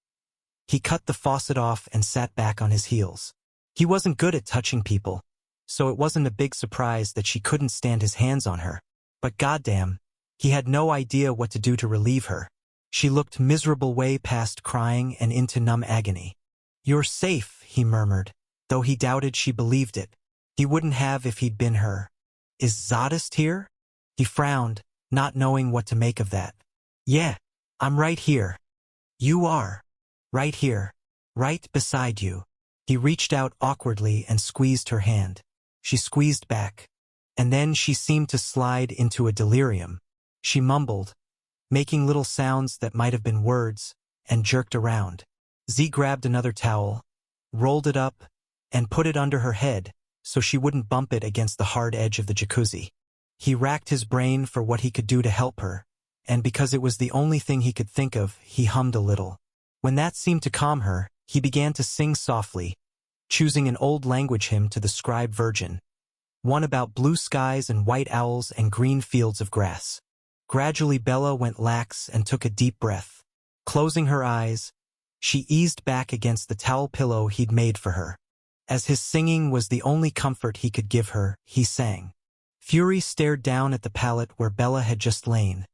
he cut the faucet off and sat back on his heels. He wasn't good at touching people, so it wasn't a big surprise that she couldn't stand his hands on her. But goddamn, he had no idea what to do to relieve her. She looked miserable way past crying and into numb agony. You're safe, he murmured, though he doubted she believed it. He wouldn't have if he'd been her. Is Zadist here? He frowned, not knowing what to make of that. Yeah, I'm right here. You are. Right here. Right beside you. He reached out awkwardly and squeezed her hand. She squeezed back, and then she seemed to slide into a delirium. She mumbled, making little sounds that might have been words, and jerked around. Z grabbed another towel, rolled it up, and put it under her head so she wouldn't bump it against the hard edge of the jacuzzi. He racked his brain for what he could do to help her, and because it was the only thing he could think of, he hummed a little. When that seemed to calm her, he began to sing softly, choosing an old language hymn to the scribe virgin, one about blue skies and white owls and green fields of grass. Gradually Bella went lax and took a deep breath. Closing her eyes, she eased back against the towel pillow he'd made for her. As his singing was the only comfort he could give her, he sang. Fury stared down at the pallet where Bella had just lain,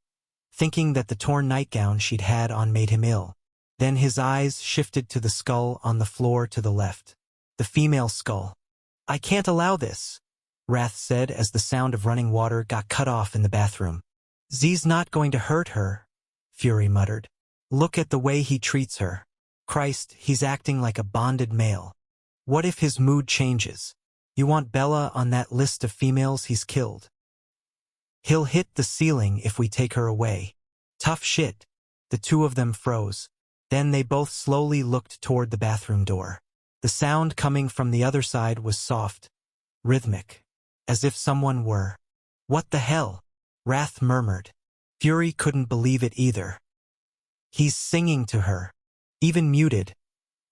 thinking that the torn nightgown she'd had on made him ill. Then his eyes shifted to the skull on the floor to the left. The female skull. I can't allow this, Wrath said as the sound of running water got cut off in the bathroom. Z's not going to hurt her, Fury muttered. Look at the way he treats her. Christ, he's acting like a bonded male. What if his mood changes? You want Bella on that list of females he's killed? He'll hit the ceiling if we take her away. Tough shit. The two of them froze. Then they both slowly looked toward the bathroom door. The sound coming from the other side was soft, rhythmic, as if someone were. What the hell? Wrath murmured. Fury couldn't believe it either. He's singing to her. Even muted,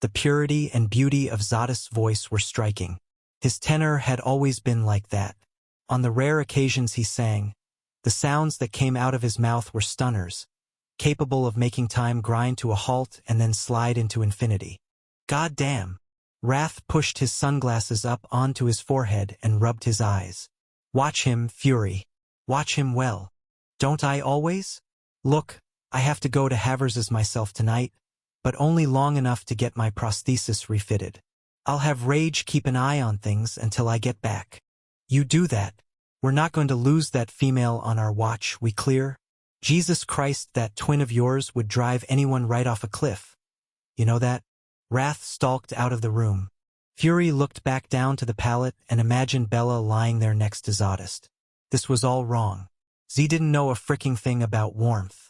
the purity and beauty of Zadist's voice were striking. His tenor had always been like that. On the rare occasions he sang, the sounds that came out of his mouth were stunners, capable of making time grind to a halt and then slide into infinity. God damn. Wrath pushed his sunglasses up onto his forehead and rubbed his eyes. Watch him, Fury. Watch him well. Don't I always? Look, I have to go to Havers's myself tonight, but only long enough to get my prosthesis refitted. I'll have Rage keep an eye on things until I get back. You do that. We're not going to lose that female on our watch, we clear? Jesus Christ, that twin of yours would drive anyone right off a cliff. You know that? Wrath stalked out of the room. Fury looked back down to the pallet and imagined Bella lying there next to Zadist. This was all wrong. Z didn't know a fricking thing about warmth.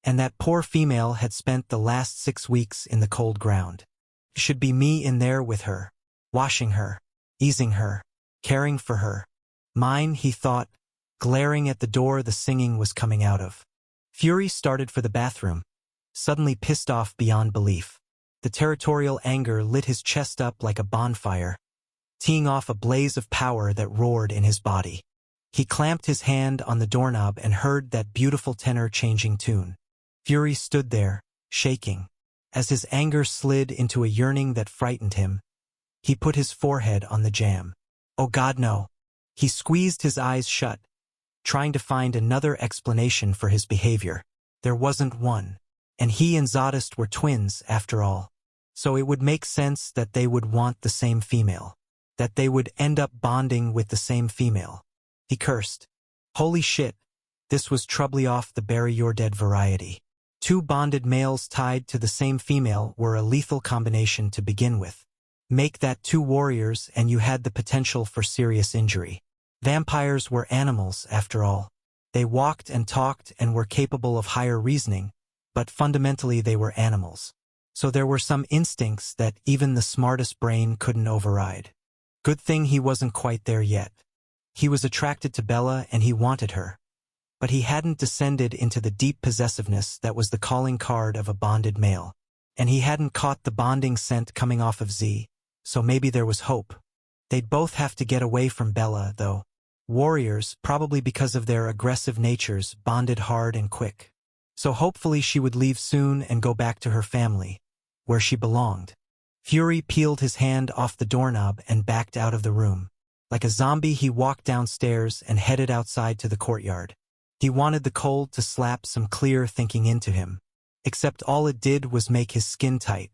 And that poor female had spent the last 6 weeks in the cold ground. It should be me in there with her, washing her, easing her, caring for her. Mine, he thought, glaring at the door the singing was coming out of. Fury started for the bathroom, suddenly pissed off beyond belief. The territorial anger lit his chest up like a bonfire, teeing off a blaze of power that roared in his body. He clamped his hand on the doorknob and heard that beautiful tenor-changing tune. Fury stood there, shaking. As his anger slid into a yearning that frightened him, he put his forehead on the jam. Oh God, no. He squeezed his eyes shut, trying to find another explanation for his behavior. There wasn't one. And he and Zadist were twins, after all. So it would make sense that they would want the same female. That they would end up bonding with the same female. He cursed. Holy shit. This was trebly off the bury your dead variety. 2 bonded males tied to the same female were a lethal combination to begin with. Make that 2 warriors and you had the potential for serious injury. Vampires were animals, after all. They walked and talked and were capable of higher reasoning, but fundamentally they were animals. So there were some instincts that even the smartest brain couldn't override. Good thing he wasn't quite there yet. He was attracted to Bella and he wanted her. But he hadn't descended into the deep possessiveness that was the calling card of a bonded male. And he hadn't caught the bonding scent coming off of Z, so maybe there was hope. They'd both have to get away from Bella, though. Warriors, probably because of their aggressive natures, bonded hard and quick. So hopefully she would leave soon and go back to her family, where she belonged. Fury peeled his hand off the doorknob and backed out of the room. Like a zombie, he walked downstairs and headed outside to the courtyard. He wanted the cold to slap some clear thinking into him, except all it did was make his skin tight.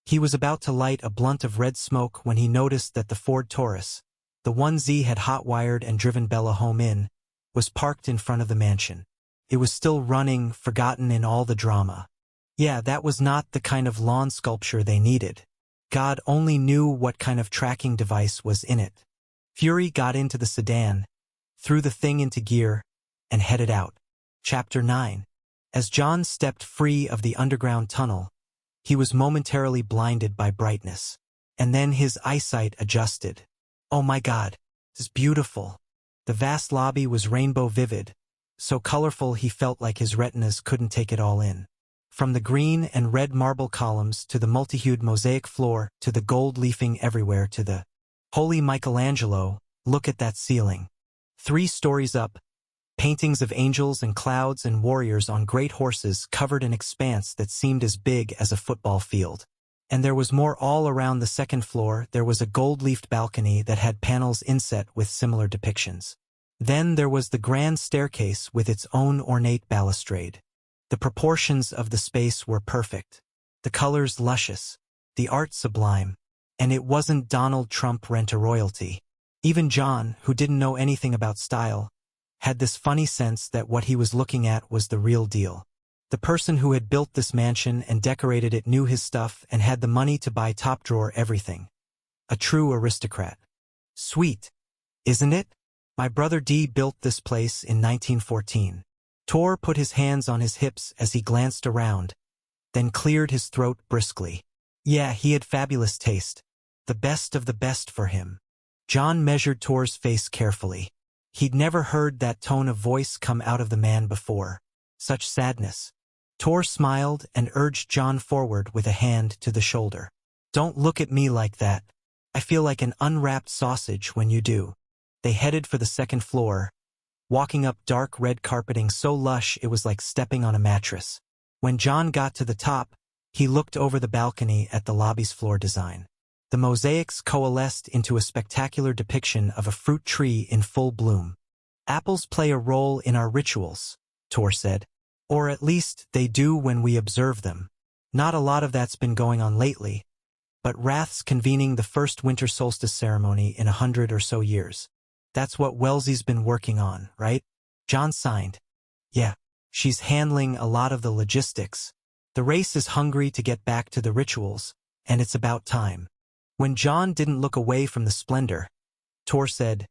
He was about to light a blunt of red smoke when he noticed that the Ford Taurus, the one Z had hot-wired and driven Bella home in, was parked in front of the mansion. It was still running, forgotten in all the drama. Yeah, that was not the kind of lawn sculpture they needed. God only knew what kind of tracking device was in it. Fury got into the sedan, threw the thing into gear, and headed out. Chapter 9. As John stepped free of the underground tunnel, he was momentarily blinded by brightness. And then his eyesight adjusted. Oh my God, this is beautiful. The vast lobby was rainbow vivid, so colorful he felt like his retinas couldn't take it all in. From the green and red marble columns to the multi-hued mosaic floor to the gold leafing everywhere to the Holy Michelangelo, look at that ceiling. 3 stories up, paintings of angels and clouds and warriors on great horses covered an expanse that seemed as big as a football field. And there was more all around the 2nd floor. There was a gold-leafed balcony that had panels inset with similar depictions. Then there was the grand staircase with its own ornate balustrade. The proportions of the space were perfect, the colors luscious, the art sublime, and it wasn't Donald Trump rent-a-royalty. Even John, who didn't know anything about style, had this funny sense that what he was looking at was the real deal. The person who had built this mansion and decorated it knew his stuff and had the money to buy top-drawer everything. A true aristocrat. Sweet, isn't it? My brother D built this place in 1914. Tor put his hands on his hips as he glanced around, then cleared his throat briskly. Yeah, he had fabulous taste. The best of the best for him. John measured Tor's face carefully. He'd never heard that tone of voice come out of the man before. Such sadness. Tor smiled and urged John forward with a hand to the shoulder. Don't look at me like that. I feel like an unwrapped sausage when you do. They headed for the second floor, walking up dark red carpeting so lush it was like stepping on a mattress. When John got to the top, he looked over the balcony at the lobby's floor design. The mosaics coalesced into a spectacular depiction of a fruit tree in full bloom. Apples play a role in our rituals, Tor said. Or at least they do when we observe them. Not a lot of that's been going on lately, but Wrath's convening the first winter solstice ceremony in 100 or so years. That's what Wellesley's been working on, right? John signed. Yeah, she's handling a lot of the logistics. The race is hungry to get back to the rituals, and it's about time. When John didn't look away from the splendor, Tor said,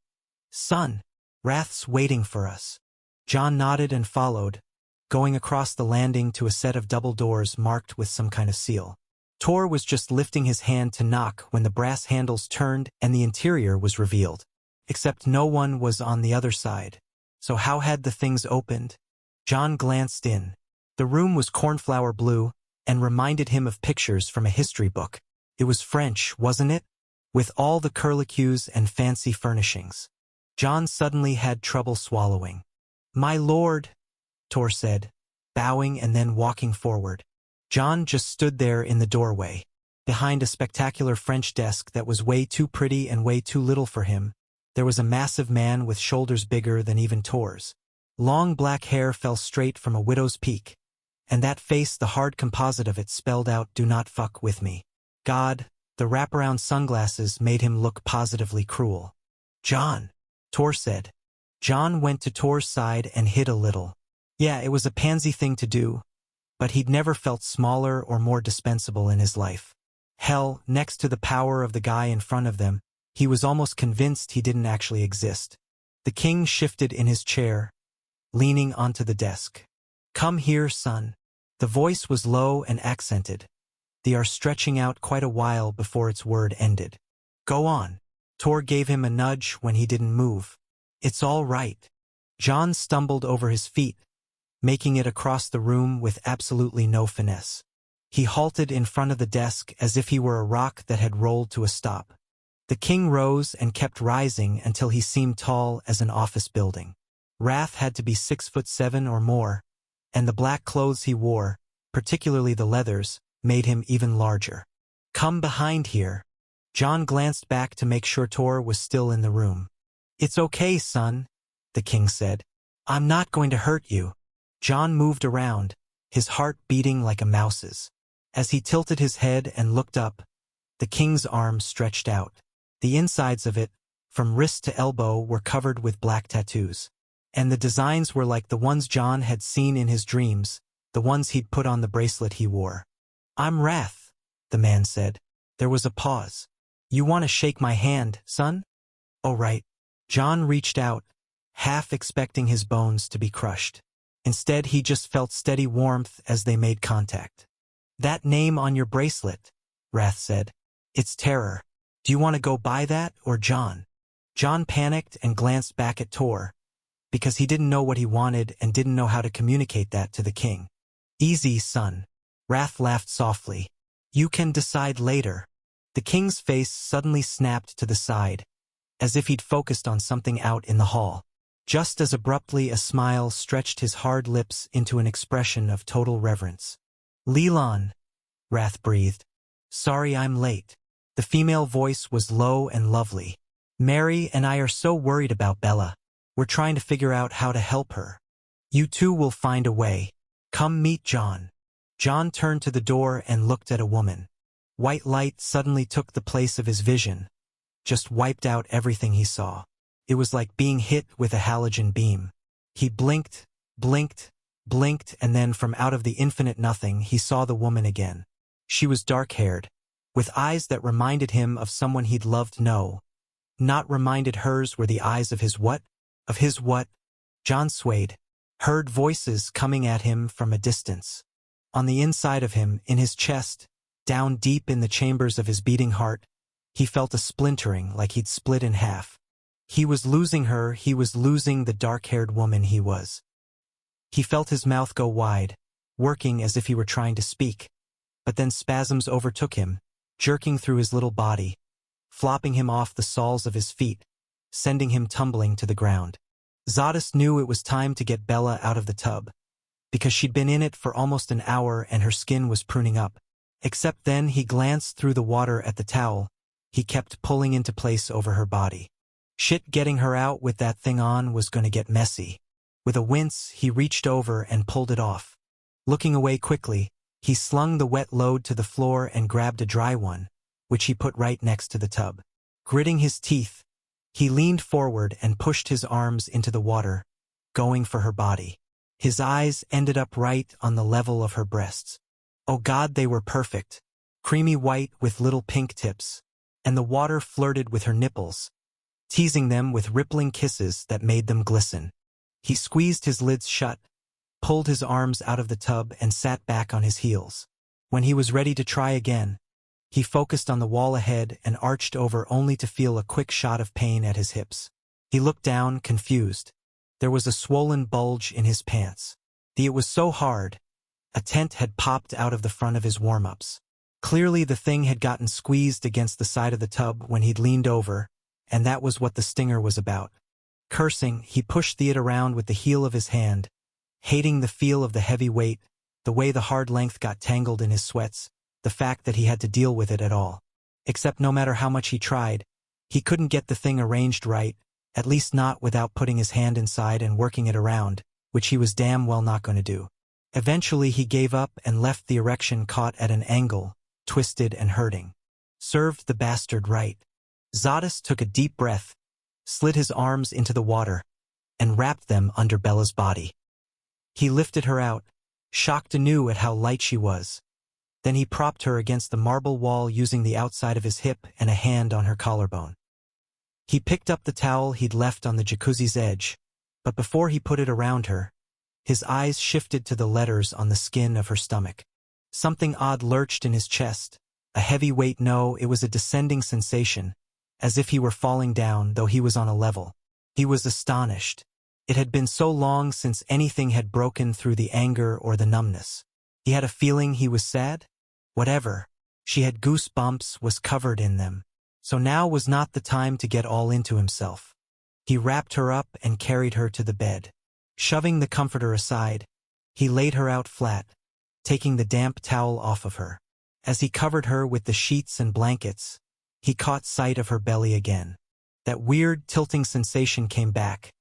Son, Wrath's waiting for us. John nodded and followed, going across the landing to a set of double doors marked with some kind of seal. Tor was just lifting his hand to knock when the brass handles turned and the interior was revealed. Except no one was on the other side. So how had the things opened? John glanced in. The room was cornflower blue and reminded him of pictures from a history book. It was French, wasn't it? With all the curlicues and fancy furnishings. John suddenly had trouble swallowing. My lord, Tor said, bowing and then walking forward. John just stood there in the doorway, behind a spectacular French desk that was way too pretty and way too little for him. There was a massive man with shoulders bigger than even Tor's. Long black hair fell straight from a widow's peak, and that face, the hard composite of it, spelled out, "Do not fuck with me." God, the wraparound sunglasses made him look positively cruel. John, Tor said. John went to Tor's side and hid a little. Yeah, it was a pansy thing to do, but he'd never felt smaller or more dispensable in his life. Hell, next to the power of the guy in front of them, he was almost convinced he didn't actually exist. The king shifted in his chair, leaning onto the desk. Come here, son. The voice was low and accented. They are stretching out quite a while before its word ended. Go on. Tor gave him a nudge when he didn't move. It's all right. John stumbled over his feet, making it across the room with absolutely no finesse. He halted in front of the desk as if he were a rock that had rolled to a stop. The king rose and kept rising until he seemed tall as an office building. Wrath had to be 6'7" or more, and the black clothes he wore, particularly the leathers, made him even larger. Come behind here. John glanced back to make sure Tor was still in the room. It's okay, son, the king said. I'm not going to hurt you. John moved around, his heart beating like a mouse's. As he tilted his head and looked up, the king's arm stretched out. The insides of it, from wrist to elbow, were covered with black tattoos. And the designs were like the ones John had seen in his dreams, the ones he'd put on the bracelet he wore. I'm Wrath, the man said. There was a pause. You want to shake my hand, son? Oh, right. John reached out, half expecting his bones to be crushed. Instead, he just felt steady warmth as they made contact. That name on your bracelet, Wrath said. It's Terror. Do you want to go by that, or John? John panicked and glanced back at Tor, because he didn't know what he wanted and didn't know how to communicate that to the king. Easy, son. Wrath laughed softly. You can decide later. The king's face suddenly snapped to the side, as if he'd focused on something out in the hall. Just as abruptly, a smile stretched his hard lips into an expression of total reverence. Leland, Wrath breathed. Sorry I'm late. The female voice was low and lovely. Mary and I are so worried about Bella. We're trying to figure out how to help her. You two will find a way. Come meet John. John turned to the door and looked at a woman. White light suddenly took the place of his vision, just wiped out everything he saw. It was like being hit with a halogen beam. He blinked, blinked, and then from out of the infinite nothing he saw the woman again. She was dark-haired, with eyes that reminded him of someone he'd loved. No, not reminded. Hers were the eyes of his what? Of his what? John swayed, heard voices coming at him from a distance. On the inside of him, in his chest, down deep in the chambers of his beating heart, he felt a splintering like he'd split in half. He was losing her, he was losing the dark-haired woman he was. He felt his mouth go wide, working as if he were trying to speak, but then spasms overtook him, jerking through his little body, flopping him off the soles of his feet, sending him tumbling to the ground. Zadist knew it was time to get Bella out of the tub, because she'd been in it for almost an hour and her skin was pruning up. Except then he glanced through the water at the towel he kept pulling into place over her body. Shit, getting her out with that thing on was going to get messy. With a wince, he reached over and pulled it off. Looking away quickly, he slung the wet load to the floor and grabbed a dry one, which he put right next to the tub. Gritting his teeth, he leaned forward and pushed his arms into the water, going for her body. His eyes ended up right on the level of her breasts. Oh God, they were perfect, creamy white with little pink tips, and the water flirted with her nipples, teasing them with rippling kisses that made them glisten. He squeezed his lids shut, pulled his arms out of the tub and sat back on his heels. When he was ready to try again, he focused on the wall ahead and arched over only to feel a quick shot of pain at his hips. He looked down, confused. There was a swollen bulge in his pants. It was so hard. A tent had popped out of the front of his warm-ups. Clearly the thing had gotten squeezed against the side of the tub when he'd leaned over, and that was what the stinger was about. Cursing, he pushed it around with the heel of his hand, hating the feel of the heavy weight, the way the hard length got tangled in his sweats, the fact that he had to deal with it at all. Except no matter how much he tried, he couldn't get the thing arranged right, at least not without putting his hand inside and working it around, which he was damn well not going to do. Eventually he gave up and left the erection caught at an angle, twisted and hurting. Served the bastard right. Zadist took a deep breath, slid his arms into the water, and wrapped them under Bella's body. He lifted her out, shocked anew at how light she was. Then he propped her against the marble wall using the outside of his hip and a hand on her collarbone. He picked up the towel he'd left on the jacuzzi's edge, but before he put it around her, his eyes shifted to the letters on the skin of her stomach. Something odd lurched in his chest, a heavy weight. No, it was a descending sensation, as if he were falling down, though he was on a level. He was astonished. It had been so long since anything had broken through the anger or the numbness. He had a feeling he was sad? Whatever. She had goosebumps, was covered in them. So now was not the time to get all into himself. He wrapped her up and carried her to the bed. Shoving the comforter aside, he laid her out flat, taking the damp towel off of her. As he covered her with the sheets and blankets, he caught sight of her belly again. That weird tilting sensation came back,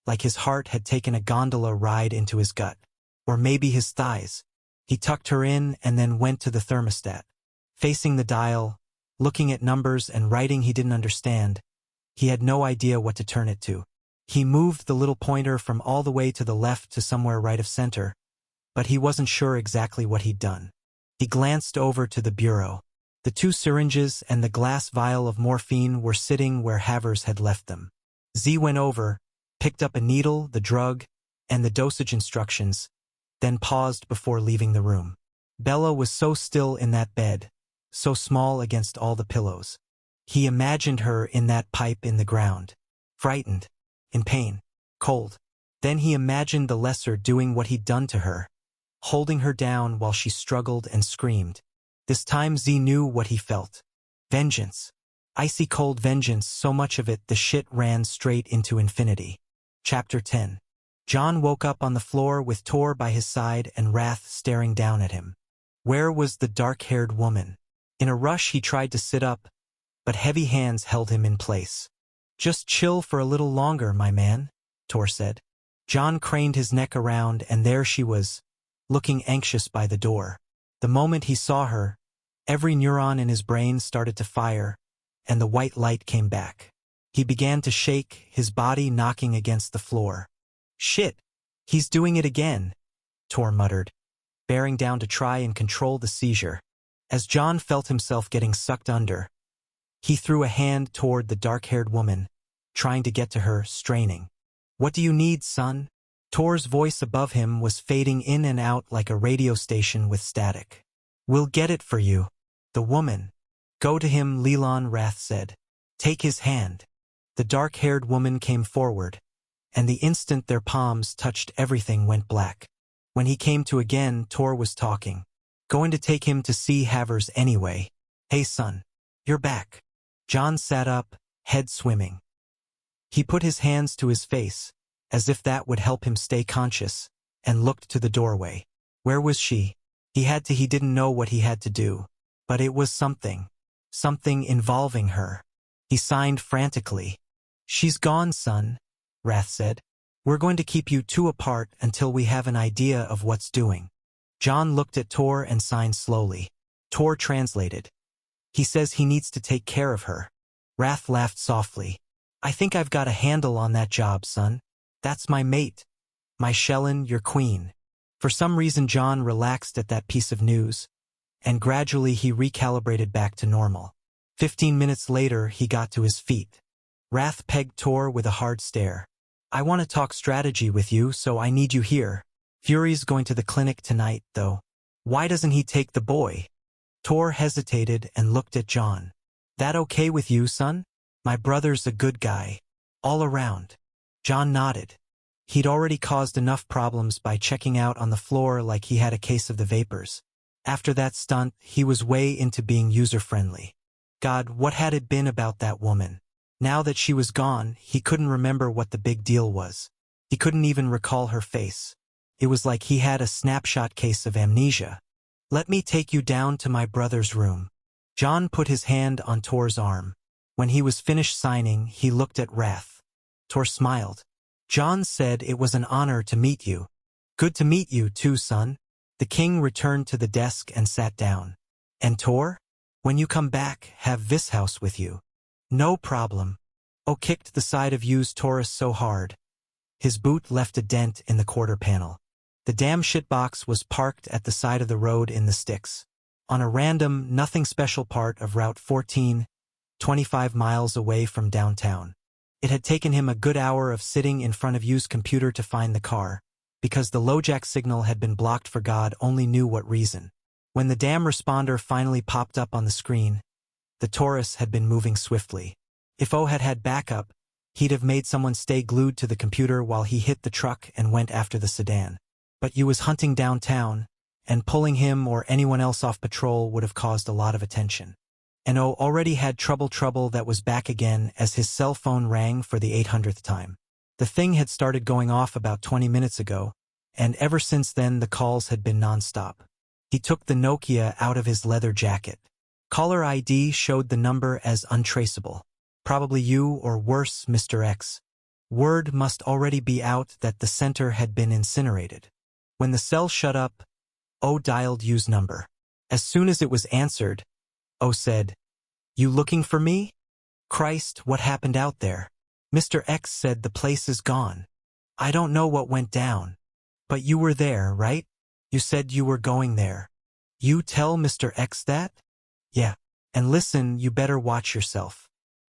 like his heart had taken a gondola ride into his gut. Or maybe his thighs. He tucked her in and then went to the thermostat. Facing the dial, looking at numbers and writing he didn't understand, he had no idea what to turn it to. He moved the little pointer from all the way to the left to somewhere right of center, but he wasn't sure exactly what he'd done. He glanced over to the bureau. The 2 syringes and the glass vial of morphine were sitting where Havers had left them. Z went over, picked up a needle, the drug, and the dosage instructions, then paused before leaving the room. Bella was so still in that bed, so small against all the pillows. He imagined her in that pipe in the ground, frightened, in pain, cold. Then he imagined the lesser doing what he'd done to her, holding her down while she struggled and screamed. This time Z knew what he felt. Vengeance. Icy cold vengeance, so much of it the shit ran straight into infinity. Chapter 10. John woke up on the floor with Tor by his side and Wrath staring down at him. Where was the dark-haired woman? In a rush he tried to sit up, but heavy hands held him in place. Just chill for a little longer, my man, Tor said. John craned his neck around and there she was, looking anxious by the door. The moment he saw her, every neuron in his brain started to fire, and the white light came back. He began to shake, his body knocking against the floor. Shit! He's doing it again. Tor muttered, bearing down to try and control the seizure. As John felt himself getting sucked under, he threw a hand toward the dark-haired woman, trying to get to her, straining. "What do you need, son?" Tor's voice above him was fading in and out like a radio station with static. "We'll get it for you." The woman. "Go to him," Leland Wrath said. "Take his hand." The dark-haired woman came forward, and the instant their palms touched, everything went black. When he came to again, Tor was talking. "Going to take him to see Havers anyway. Hey son, you're back." John sat up, head swimming. He put his hands to his face, as if that would help him stay conscious, and looked to the doorway. Where was she? He didn't know what he had to do, but it was something involving her. He signed frantically. "She's gone, son," Wrath said. "We're going to keep you two apart until we have an idea of what's doing." John looked at Tor and signed slowly. Tor translated. "He says he needs to take care of her." Wrath laughed softly. "I think I've got a handle on that job, son. That's my mate. My Shellin, your queen." For some reason John relaxed at that piece of news, and gradually he recalibrated back to normal. 15 minutes later he got to his feet. Wrath pegged Tor with a hard stare. "I want to talk strategy with you, so I need you here. Fury's going to the clinic tonight, though. Why doesn't he take the boy?" Tor hesitated and looked at John. "That okay with you, son? My brother's a good guy. All around." John nodded. He'd already caused enough problems by checking out on the floor like he had a case of the vapors. After that stunt, he was way into being user-friendly. God, what had it been about that woman? Now that she was gone, he couldn't remember what the big deal was. He couldn't even recall her face. It was like he had a snapshot case of amnesia. "Let me take you down to my brother's room." John put his hand on Tor's arm. When he was finished signing, he looked at Wrath. Tor smiled. "John said it was an honor to meet you." "Good to meet you too, son." The king returned to the desk and sat down. "And Tor? When you come back, have Vishouse with you." "No problem." Oh, kicked the side of Yu's Taurus so hard. His boot left a dent in the quarter panel. The damn shitbox was parked at the side of the road in the sticks. On a random, nothing special part of Route 14, 25 miles away from downtown. It had taken him a good hour of sitting in front of Yu's computer to find the car, because the LoJack signal had been blocked for God only knew what reason. When the damn responder finally popped up on the screen, the Taurus had been moving swiftly. If O had had backup, he'd have made someone stay glued to the computer while he hit the truck and went after the sedan. But Yu was hunting downtown, and pulling him or anyone else off patrol would have caused a lot of attention. And O already had trouble that was back again as his cell phone rang for the 800th time. The thing had started going off about 20 minutes ago, and ever since then the calls had been nonstop. He took the Nokia out of his leather jacket. Caller ID showed the number as untraceable. Probably you, or worse, Mr. X. Word must already be out that the center had been incinerated. When the cell shut up, O dialed Yu's number. As soon as it was answered, O said, "You looking for me? Christ, what happened out there?" Mr. X said, "The place is gone. I don't know what went down. But you were there, right? You said you were going there. You tell Mr. X that?" "Yeah. And listen, you better watch yourself.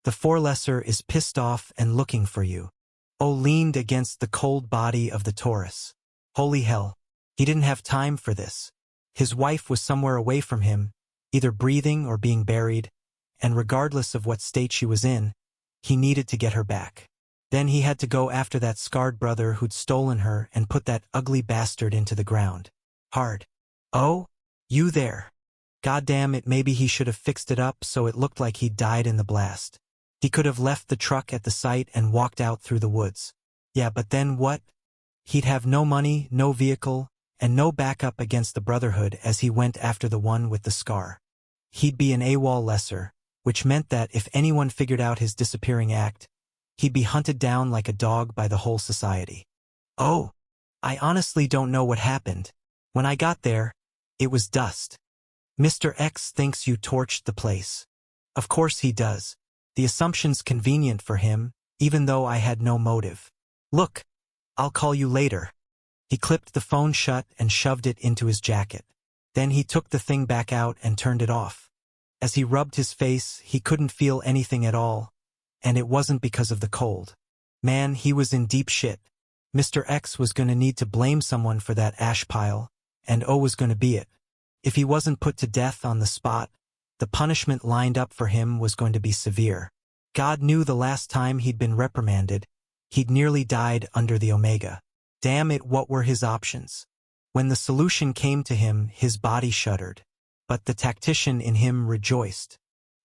The Forelesser is pissed off and looking for you." O leaned against the cold body of the Taurus. Holy hell. He didn't have time for this. His wife was somewhere away from him, either breathing or being buried, and regardless of what state she was in, he needed to get her back. Then he had to go after that scarred brother who'd stolen her and put that ugly bastard into the ground. Hard. "Oh? You there?" Goddamn it, maybe he should have fixed it up so it looked like he'd died in the blast. He could have left the truck at the site and walked out through the woods. Yeah, but then what? He'd have no money, no vehicle, and no backup against the Brotherhood as he went after the one with the scar. He'd be an AWOL lesser, which meant that if anyone figured out his disappearing act, he'd be hunted down like a dog by the whole society. "Oh, I honestly don't know what happened. When I got there, it was dust. Mr. X thinks you torched the place." "Of course he does. The assumption's convenient for him, even though I had no motive. Look, I'll call you later." He clipped the phone shut and shoved it into his jacket. Then he took the thing back out and turned it off. As he rubbed his face, he couldn't feel anything at all, and it wasn't because of the cold. Man, he was in deep shit. Mr. X was going to need to blame someone for that ash pile, and O was going to be it. If he wasn't put to death on the spot, the punishment lined up for him was going to be severe. God knew the last time he'd been reprimanded, he'd nearly died under the Omega. Damn it, what were his options? When the solution came to him, his body shuddered. But the tactician in him rejoiced.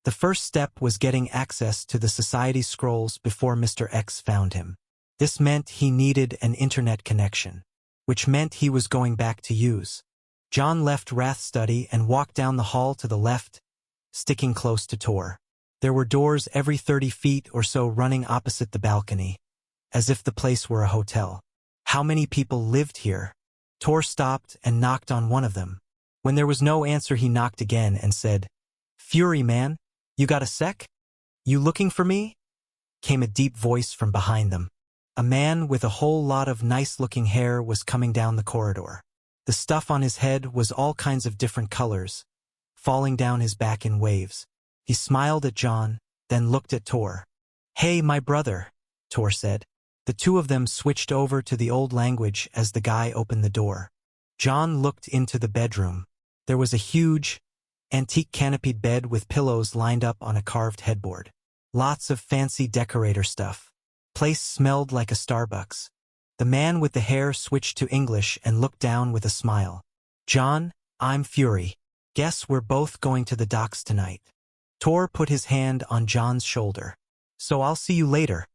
The first step was getting access to the Society scrolls before Mr. X found him. This meant he needed an internet connection, which meant he was going back to use. John left Wrath's study and walked down the hall to the left, sticking close to Tor. There were doors every 30 feet or so running opposite the balcony, as if the place were a hotel. How many people lived here? Tor stopped and knocked on one of them. When there was no answer, he knocked again and said, "Fury, man, you got a sec? You looking for me?" Came a deep voice from behind them. A man with a whole lot of nice-looking hair was coming down the corridor. The stuff on his head was all kinds of different colors, falling down his back in waves. He smiled at John, then looked at Tor. "Hey, my brother," Tor said. The two of them switched over to the old language as the guy opened the door. John looked into the bedroom. There was a huge, antique canopied bed with pillows lined up on a carved headboard. Lots of fancy decorator stuff. Place smelled like a Starbucks. The man with the hair switched to English and looked down with a smile. "John, I'm Fury. Guess we're both going to the docks tonight." Tor put his hand on John's shoulder. "So I'll see you later,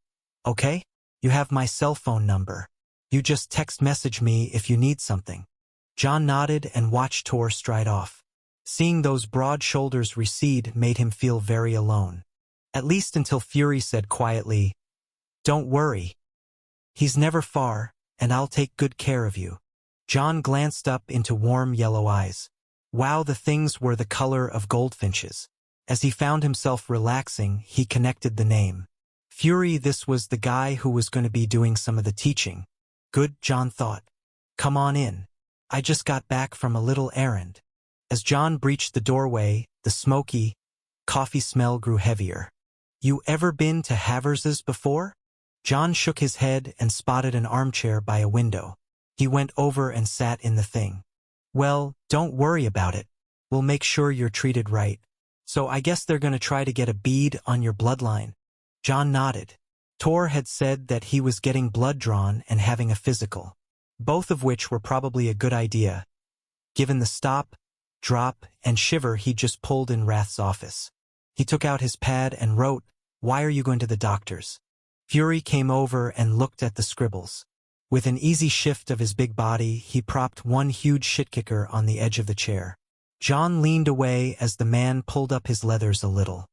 okay? You have my cell phone number. You just text message me if you need something." John nodded and watched Tor stride off. Seeing those broad shoulders recede made him feel very alone. At least until Fury said quietly, "Don't worry. He's never far, and I'll take good care of you." John glanced up into warm yellow eyes. Wow, the things were the color of goldfinches. As he found himself relaxing, he connected the name. Fury, this was the guy who was going to be doing some of the teaching. Good, John thought. Come on in. I just got back from a little errand. As John breached the doorway, the smoky, coffee smell grew heavier. You ever been to Havers's before? John shook his head and spotted an armchair by a window. He went over and sat in the thing. Well, don't worry about it. We'll make sure you're treated right. So I guess they're going to try to get a bead on your bloodline. John nodded. Tor had said that he was getting blood drawn and having a physical, both of which were probably a good idea, given the stop, drop, and shiver he just pulled in Wrath's office. He took out his pad and wrote, "Why are you going to the doctor's?" Fury came over and looked at the scribbles. With an easy shift of his big body, he propped one huge shit-kicker on the edge of the chair. John leaned away as the man pulled up his leathers a little.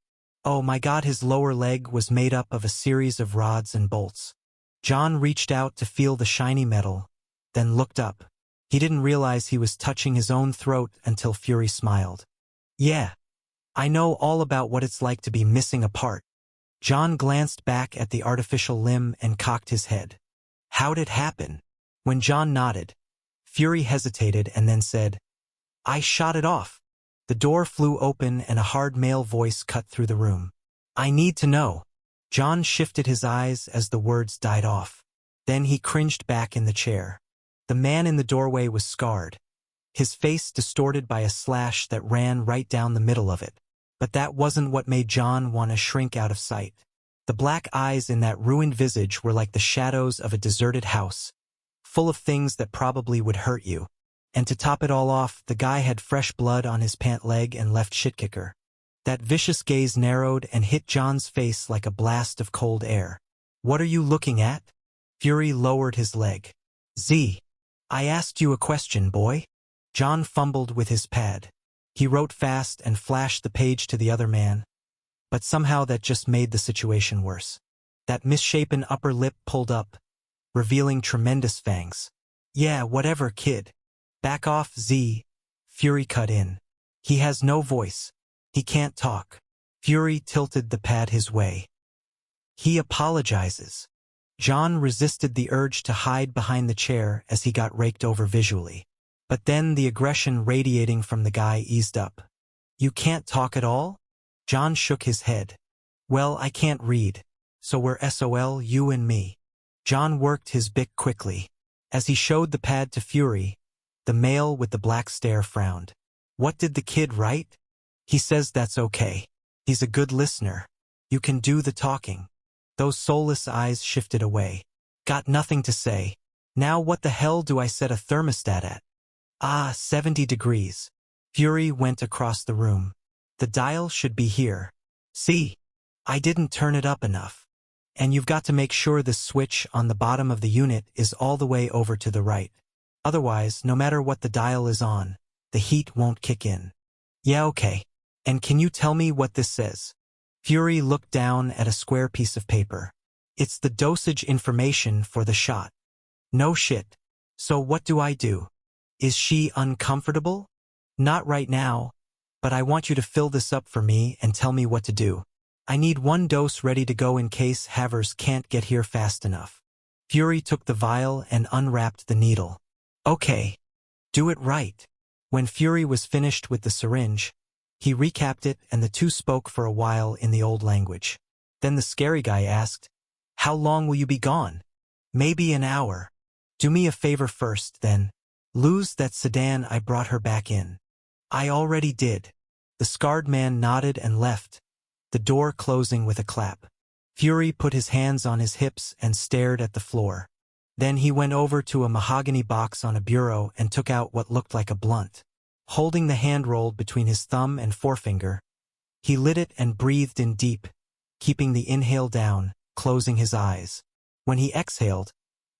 Oh my God, his lower leg was made up of a series of rods and bolts. John reached out to feel the shiny metal, then looked up. He didn't realize he was touching his own throat until Fury smiled. Yeah, I know all about what it's like to be missing a part. John glanced back at the artificial limb and cocked his head. How'd it happen? When John nodded, Fury hesitated and then said, I shot it off. The door flew open and a hard male voice cut through the room. I need to know. John shifted his eyes as the words died off. Then he cringed back in the chair. The man in the doorway was scarred, his face distorted by a slash that ran right down the middle of it. But that wasn't what made John want to shrink out of sight. The black eyes in that ruined visage were like the shadows of a deserted house, full of things that probably would hurt you. And to top it all off, the guy had fresh blood on his pant leg and left shit-kicker. That vicious gaze narrowed and hit John's face like a blast of cold air. What are you looking at? Fury lowered his leg. Z. I asked you a question, boy. John fumbled with his pad. He wrote fast and flashed the page to the other man. But somehow that just made the situation worse. That misshapen upper lip pulled up, revealing tremendous fangs. Yeah, whatever, kid. Back off, Z. Fury cut in. He has no voice. He can't talk. Fury tilted the pad his way. He apologizes. John resisted the urge to hide behind the chair as he got raked over visually. But then the aggression radiating from the guy eased up. "You can't talk at all?" John shook his head. "Well, I can't read. So we're SOL, you and me." John worked his bic quickly. As he showed the pad to Fury, the male with the black stare frowned. "What did the kid write?" "He says that's okay. He's a good listener. You can do the talking." Those soulless eyes shifted away. "Got nothing to say. Now what the hell do I set a thermostat at?" 70 degrees. Fury went across the room. "The dial should be here. See? I didn't turn it up enough. And you've got to make sure the switch on the bottom of the unit is all the way over to the right. Otherwise, no matter what the dial is on, the heat won't kick in." "Yeah, okay. And can you tell me what this says?" Fury looked down at a square piece of paper. "It's the dosage information for the shot." "No shit. So what do I do? Is she uncomfortable?" "Not right now, but I want you to fill this up for me and tell me what to do. I need 1 dose ready to go in case Havers can't get here fast enough." Fury took the vial and unwrapped the needle. "Okay. Do it right." When Fury was finished with the syringe, he recapped it and the two spoke for a while in the old language. Then the scary guy asked, "How long will you be gone?" "Maybe an hour. Do me a favor first, then. Lose that sedan I brought her back in." "I already did." The scarred man nodded and left, the door closing with a clap. Fury put his hands on his hips and stared at the floor. Then he went over to a mahogany box on a bureau and took out what looked like a blunt. Holding the hand rolled between his thumb and forefinger, he lit it and breathed in deep, keeping the inhale down, closing his eyes. When he exhaled,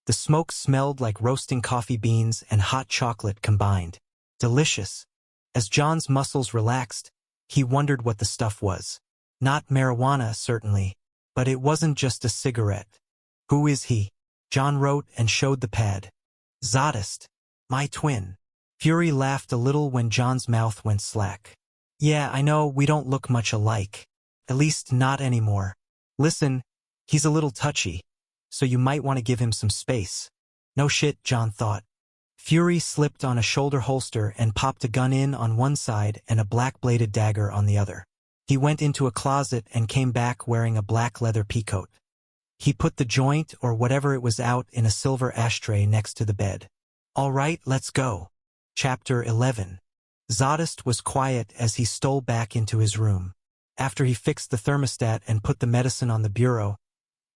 the smoke smelled like roasting coffee beans and hot chocolate combined. Delicious. As John's muscles relaxed, he wondered what the stuff was. Not marijuana, certainly, but it wasn't just a cigarette. "Who is he?" John wrote and showed the pad. "Zadist. My twin." Fury laughed a little when John's mouth went slack. "Yeah, I know we don't look much alike. At least not anymore. Listen, he's a little touchy, so you might want to give him some space." No shit, John thought. Fury slipped on a shoulder holster and popped a gun in on one side and a black-bladed dagger on the other. He went into a closet and came back wearing a black leather peacoat. He put the joint or whatever it was out in a silver ashtray next to the bed. "All right, let's go." Chapter 11. Zadist was quiet as he stole back into his room. After he fixed the thermostat and put the medicine on the bureau,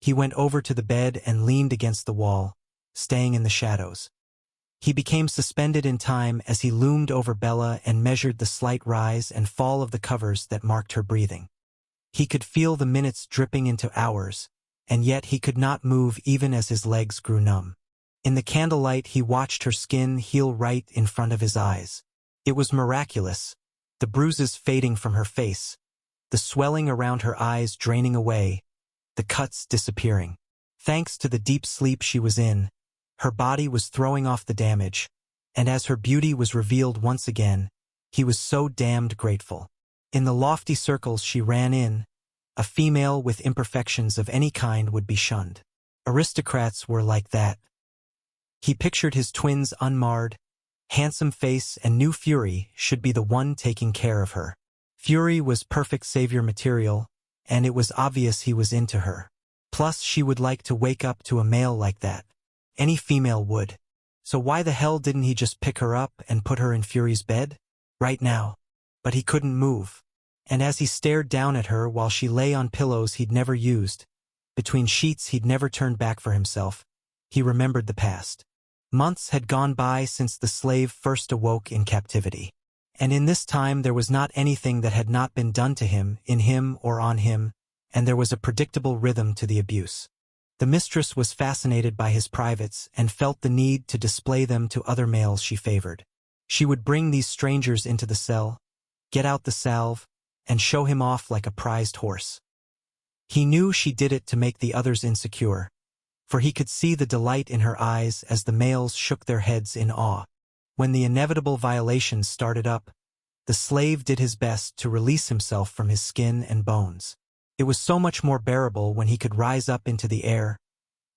he went over to the bed and leaned against the wall, staying in the shadows. He became suspended in time as he loomed over Bella and measured the slight rise and fall of the covers that marked her breathing. He could feel the minutes dripping into hours, and yet he could not move even as his legs grew numb. In the candlelight he watched her skin heal right in front of his eyes. It was miraculous, the bruises fading from her face, the swelling around her eyes draining away, the cuts disappearing. Thanks to the deep sleep she was in, her body was throwing off the damage, and as her beauty was revealed once again, he was so damned grateful. In the lofty circles she ran in, a female with imperfections of any kind would be shunned. Aristocrats were like that. He pictured his twin's unmarred, handsome face and knew Fury should be the one taking care of her. Fury was perfect savior material, and it was obvious he was into her. Plus, she would like to wake up to a male like that. Any female would. So why the hell didn't he just pick her up and put her in Fury's bed? Right now. But he couldn't move. And as he stared down at her while she lay on pillows he'd never used, between sheets he'd never turned back for himself, he remembered the past. Months had gone by since the slave first awoke in captivity. And in this time there was not anything that had not been done to him, in him or on him, and there was a predictable rhythm to the abuse. The mistress was fascinated by his privates and felt the need to display them to other males she favored. She would bring these strangers into the cell, get out the salve, and show him off like a prized horse. He knew she did it to make the others insecure, for he could see the delight in her eyes as the males shook their heads in awe. When the inevitable violations started up, the slave did his best to release himself from his skin and bones. It was so much more bearable when he could rise up into the air,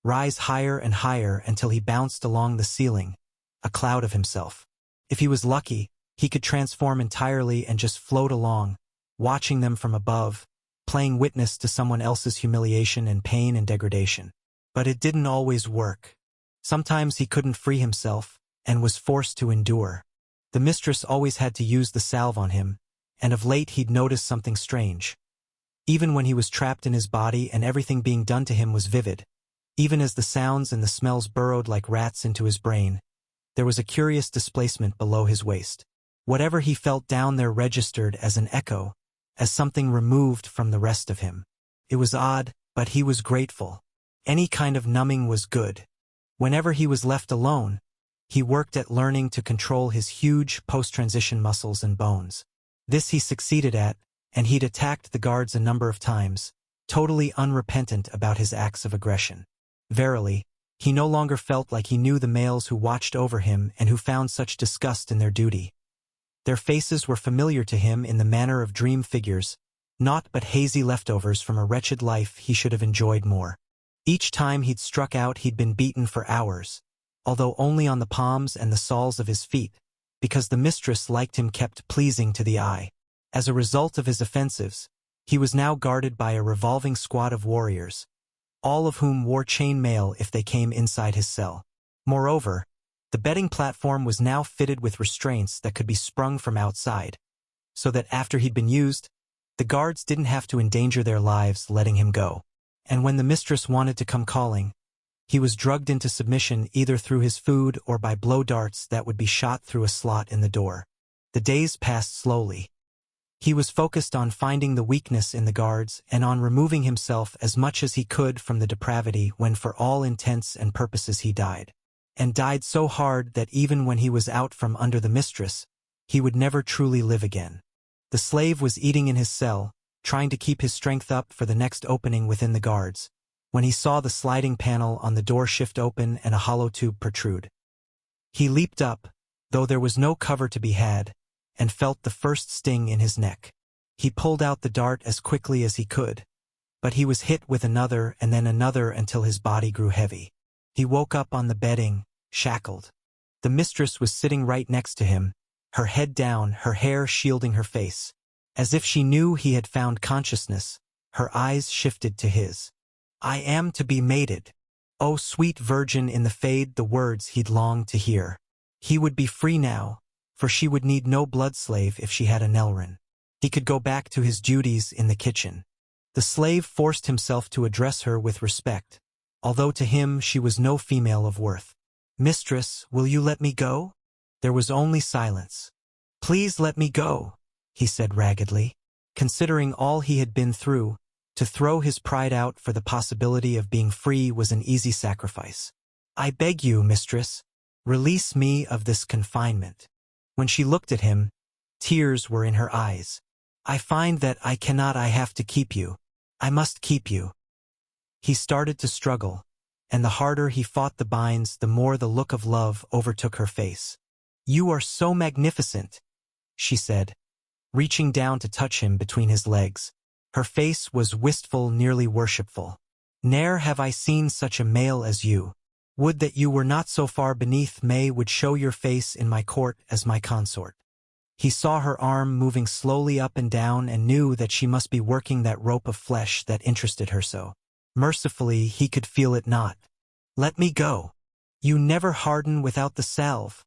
rise higher and higher until he bounced along the ceiling, a cloud of himself. If he was lucky, he could transform entirely and just float along, watching them from above, playing witness to someone else's humiliation and pain and degradation. But it didn't always work. Sometimes he couldn't free himself, and was forced to endure. The mistress always had to use the salve on him, and of late he'd noticed something strange. Even when he was trapped in his body and everything being done to him was vivid, even as the sounds and the smells burrowed like rats into his brain, there was a curious displacement below his waist. Whatever he felt down there registered as an echo, as something removed from the rest of him. It was odd, but he was grateful. Any kind of numbing was good. Whenever he was left alone, he worked at learning to control his huge post-transition muscles and bones. This he succeeded at, and he'd attacked the guards a number of times, totally unrepentant about his acts of aggression. Verily, he no longer felt like he knew the males who watched over him and who found such disgust in their duty. Their faces were familiar to him in the manner of dream figures, naught but hazy leftovers from a wretched life he should have enjoyed more. Each time he'd struck out he'd been beaten for hours, although only on the palms and the soles of his feet, because the mistress liked him kept pleasing to the eye. As a result of his offensives, he was now guarded by a revolving squad of warriors, all of whom wore chain mail if they came inside his cell. Moreover, the bedding platform was now fitted with restraints that could be sprung from outside, so that after he'd been used, the guards didn't have to endanger their lives letting him go. And when the mistress wanted to come calling, he was drugged into submission either through his food or by blow darts that would be shot through a slot in the door. The days passed slowly. He was focused on finding the weakness in the guards and on removing himself as much as he could from the depravity when for all intents and purposes he died. And died so hard that even when he was out from under the mistress, he would never truly live again. The slave was eating in his cell, trying to keep his strength up for the next opening within the guards, when he saw the sliding panel on the door shift open and a hollow tube protrude. He leaped up, though there was no cover to be had, and felt the first sting in his neck. He pulled out the dart as quickly as he could, but he was hit with another and then another until his body grew heavy. He woke up on the bedding, shackled. The mistress was sitting right next to him, her head down, her hair shielding her face. As if she knew he had found consciousness, her eyes shifted to his. "I am to be mated." Oh, sweet virgin in the fade, the words he'd longed to hear. He would be free now, for she would need no blood slave if she had a Nelrin. He could go back to his duties in the kitchen. The slave forced himself to address her with respect, although to him she was no female of worth. "Mistress, will you let me go?" There was only silence. "Please let me go," he said raggedly. Considering all he had been through, to throw his pride out for the possibility of being free was an easy sacrifice. "I beg you, mistress, release me of this confinement." When she looked at him, tears were in her eyes. "I find that I cannot. I have to keep you. I must keep you." He started to struggle, and the harder he fought the binds, the more the look of love overtook her face. "You are so magnificent," she said, reaching down to touch him between his legs. Her face was wistful, nearly worshipful. "Ne'er have I seen such a male as you. Would that you were not so far beneath. May would show your face in my court as my consort." He saw her arm moving slowly up and down and knew that she must be working that rope of flesh that interested her so. Mercifully, he could feel it not. "Let me go. You never harden without the salve,"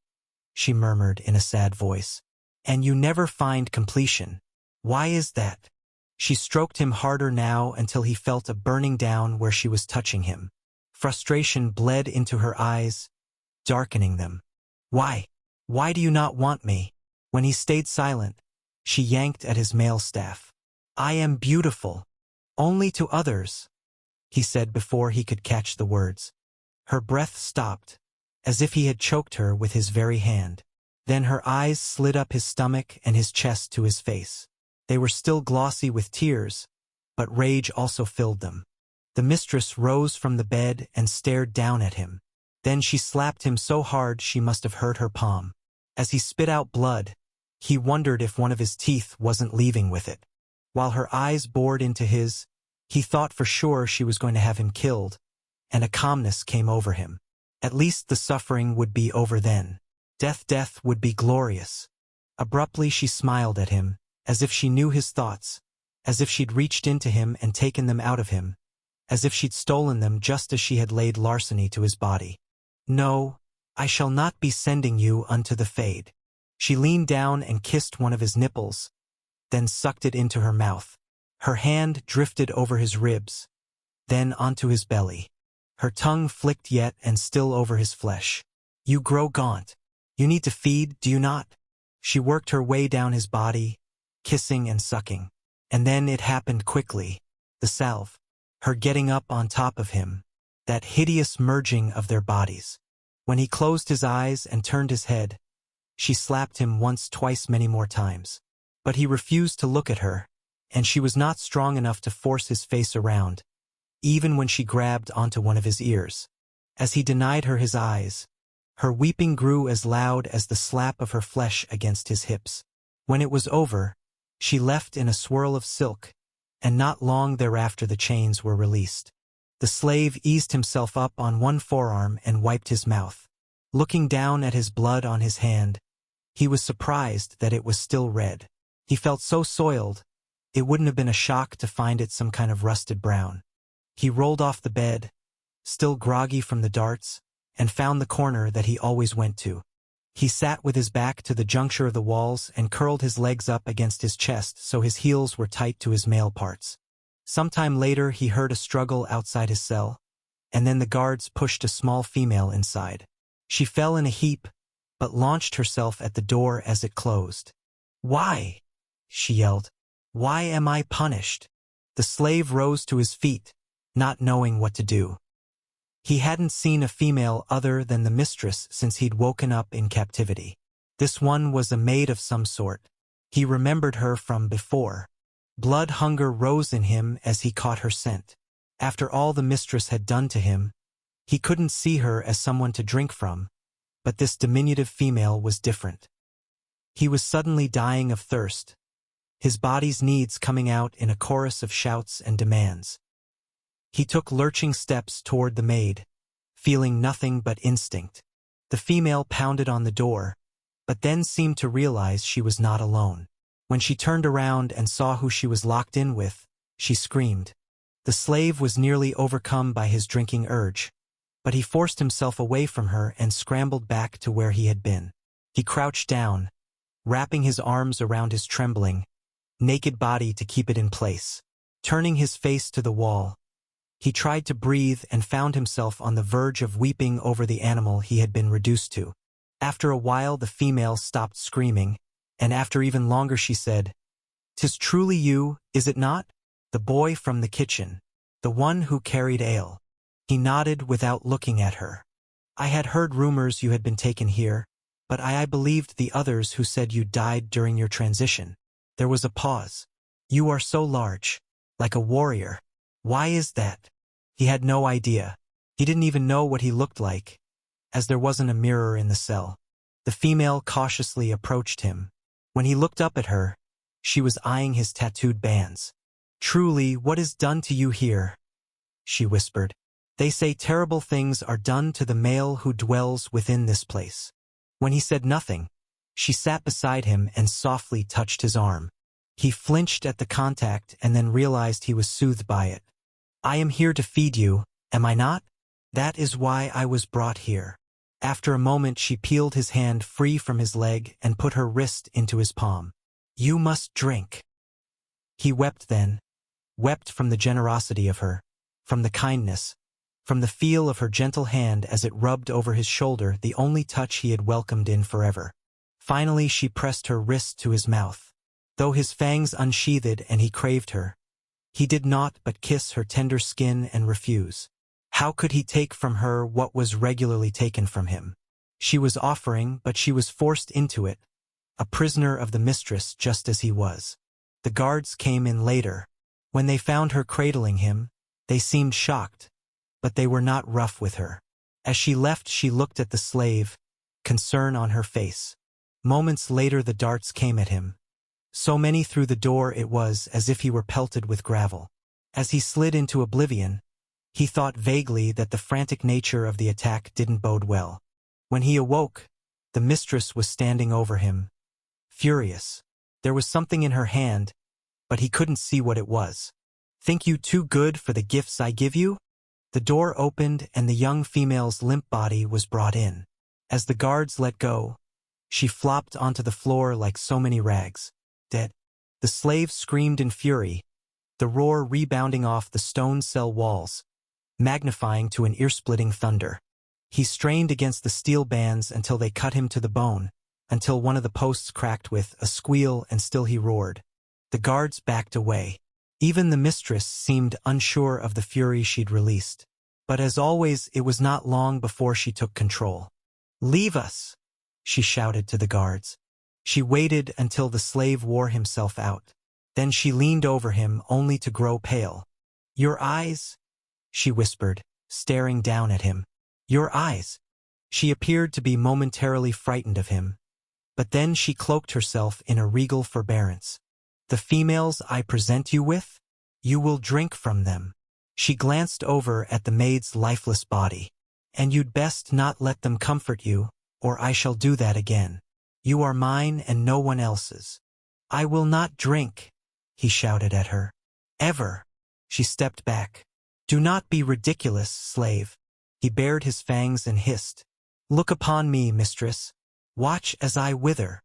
she murmured in a sad voice. "And you never find completion. Why is that?" She stroked him harder now until he felt a burning down where she was touching him. Frustration bled into her eyes, darkening them. "Why? Why do you not want me?" When he stayed silent, she yanked at his mail staff. "I am beautiful. Only to others," he said before he could catch the words. Her breath stopped, as if he had choked her with his very hand. Then her eyes slid up his stomach and his chest to his face. They were still glossy with tears, but rage also filled them. The mistress rose from the bed and stared down at him. Then she slapped him so hard she must have hurt her palm. As he spit out blood, he wondered if one of his teeth wasn't leaving with it. While her eyes bored into his, he thought for sure she was going to have him killed, and a calmness came over him. At least the suffering would be over then. Death would be glorious. Abruptly she smiled at him, as if she knew his thoughts, as if she'd reached into him and taken them out of him, as if she'd stolen them just as she had laid larceny to his body. No, I shall not be sending you unto the fade. She leaned down and kissed one of his nipples, then sucked it into her mouth. Her hand drifted over his ribs, then onto his belly. Her tongue flicked yet and still over his flesh. You grow gaunt. You need to feed, do you not? She worked her way down his body, kissing and sucking. And then it happened quickly. The salve. Her getting up on top of him. That hideous merging of their bodies. When he closed his eyes and turned his head, she slapped him once, twice, many more times. But he refused to look at her, and she was not strong enough to force his face around, even when she grabbed onto one of his ears. As he denied her his eyes, her weeping grew as loud as the slap of her flesh against his hips. When it was over, she left in a swirl of silk, and not long thereafter the chains were released. The slave eased himself up on one forearm and wiped his mouth. Looking down at his blood on his hand, he was surprised that it was still red. He felt so soiled, it wouldn't have been a shock to find it some kind of rusted brown. He rolled off the bed, still groggy from the darts, and found the corner that he always went to. He sat with his back to the juncture of the walls and curled his legs up against his chest so his heels were tight to his male parts. Sometime later he heard a struggle outside his cell, and then the guards pushed a small female inside. She fell in a heap, but launched herself at the door as it closed. "Why?" she yelled. "Why am I punished?" The slave rose to his feet, not knowing what to do. He hadn't seen a female other than the mistress since he'd woken up in captivity. This one was a maid of some sort. He remembered her from before. Blood hunger rose in him as he caught her scent. After all the mistress had done to him, he couldn't see her as someone to drink from, but this diminutive female was different. He was suddenly dying of thirst, his body's needs coming out in a chorus of shouts and demands. He took lurching steps toward the maid, feeling nothing but instinct. The female pounded on the door, but then seemed to realize she was not alone. When she turned around and saw who she was locked in with, she screamed. The slave was nearly overcome by his drinking urge, but he forced himself away from her and scrambled back to where he had been. He crouched down, wrapping his arms around his trembling, naked body to keep it in place. Turning his face to the wall, he tried to breathe and found himself on the verge of weeping over the animal he had been reduced to. After a while the female stopped screaming, and after even longer she said, "'Tis truly you, is it not? The boy from the kitchen, the one who carried ale." He nodded without looking at her. "I had heard rumors you had been taken here, but I believed the others who said you died during your transition." There was a pause. "You are so large, like a warrior. Why is that?" He had no idea. He didn't even know what he looked like, as there wasn't a mirror in the cell. The female cautiously approached him. When he looked up at her, she was eyeing his tattooed bands. "Truly, what is done to you here?" she whispered. "They say terrible things are done to the male who dwells within this place." When he said nothing, she sat beside him and softly touched his arm. He flinched at the contact and then realized he was soothed by it. "I am here to feed you, am I not? That is why I was brought here." After a moment she peeled his hand free from his leg and put her wrist into his palm. "You must drink." He wept then, wept from the generosity of her, from the kindness, from the feel of her gentle hand as it rubbed over his shoulder, the only touch he had welcomed in forever. Finally she pressed her wrist to his mouth. Though his fangs unsheathed and he craved her, he did not but kiss her tender skin and refuse. How could he take from her what was regularly taken from him? She was offering, but she was forced into it, a prisoner of the mistress just as he was. The guards came in later. When they found her cradling him, they seemed shocked, but they were not rough with her. As she left she looked at the slave, concern on her face. Moments later the darts came at him. So many through the door it was as if he were pelted with gravel. As he slid into oblivion, He thought vaguely that the frantic nature of the attack didn't bode well. When he awoke, the mistress was standing over him, furious. There was something in her hand, but he couldn't see what it was. "Think you too good for the gifts I give you?" The door opened and the young female's limp body was brought in. As the guards let go, she flopped onto the floor like so many rags. Dead. The slave screamed in fury, the roar rebounding off the stone cell walls, magnifying to an ear-splitting thunder. He strained against the steel bands until they cut him to the bone, until one of the posts cracked with a squeal and still he roared. The guards backed away. Even the mistress seemed unsure of the fury she'd released. But as always, it was not long before she took control. "Leave us!" she shouted to the guards. She waited until the slave wore himself out. Then she leaned over him only to grow pale. "Your eyes," she whispered, staring down at him. "Your eyes." She appeared to be momentarily frightened of him, but then she cloaked herself in a regal forbearance. "The females I present you with? You will drink from them." She glanced over at the maid's lifeless body. "And you'd best not let them comfort you, or I shall do that again. You are mine and no one else's." "I will not drink," he shouted at her. "Ever." She stepped back. "Do not be ridiculous, slave." He bared his fangs and hissed. "Look upon me, mistress. Watch as I wither."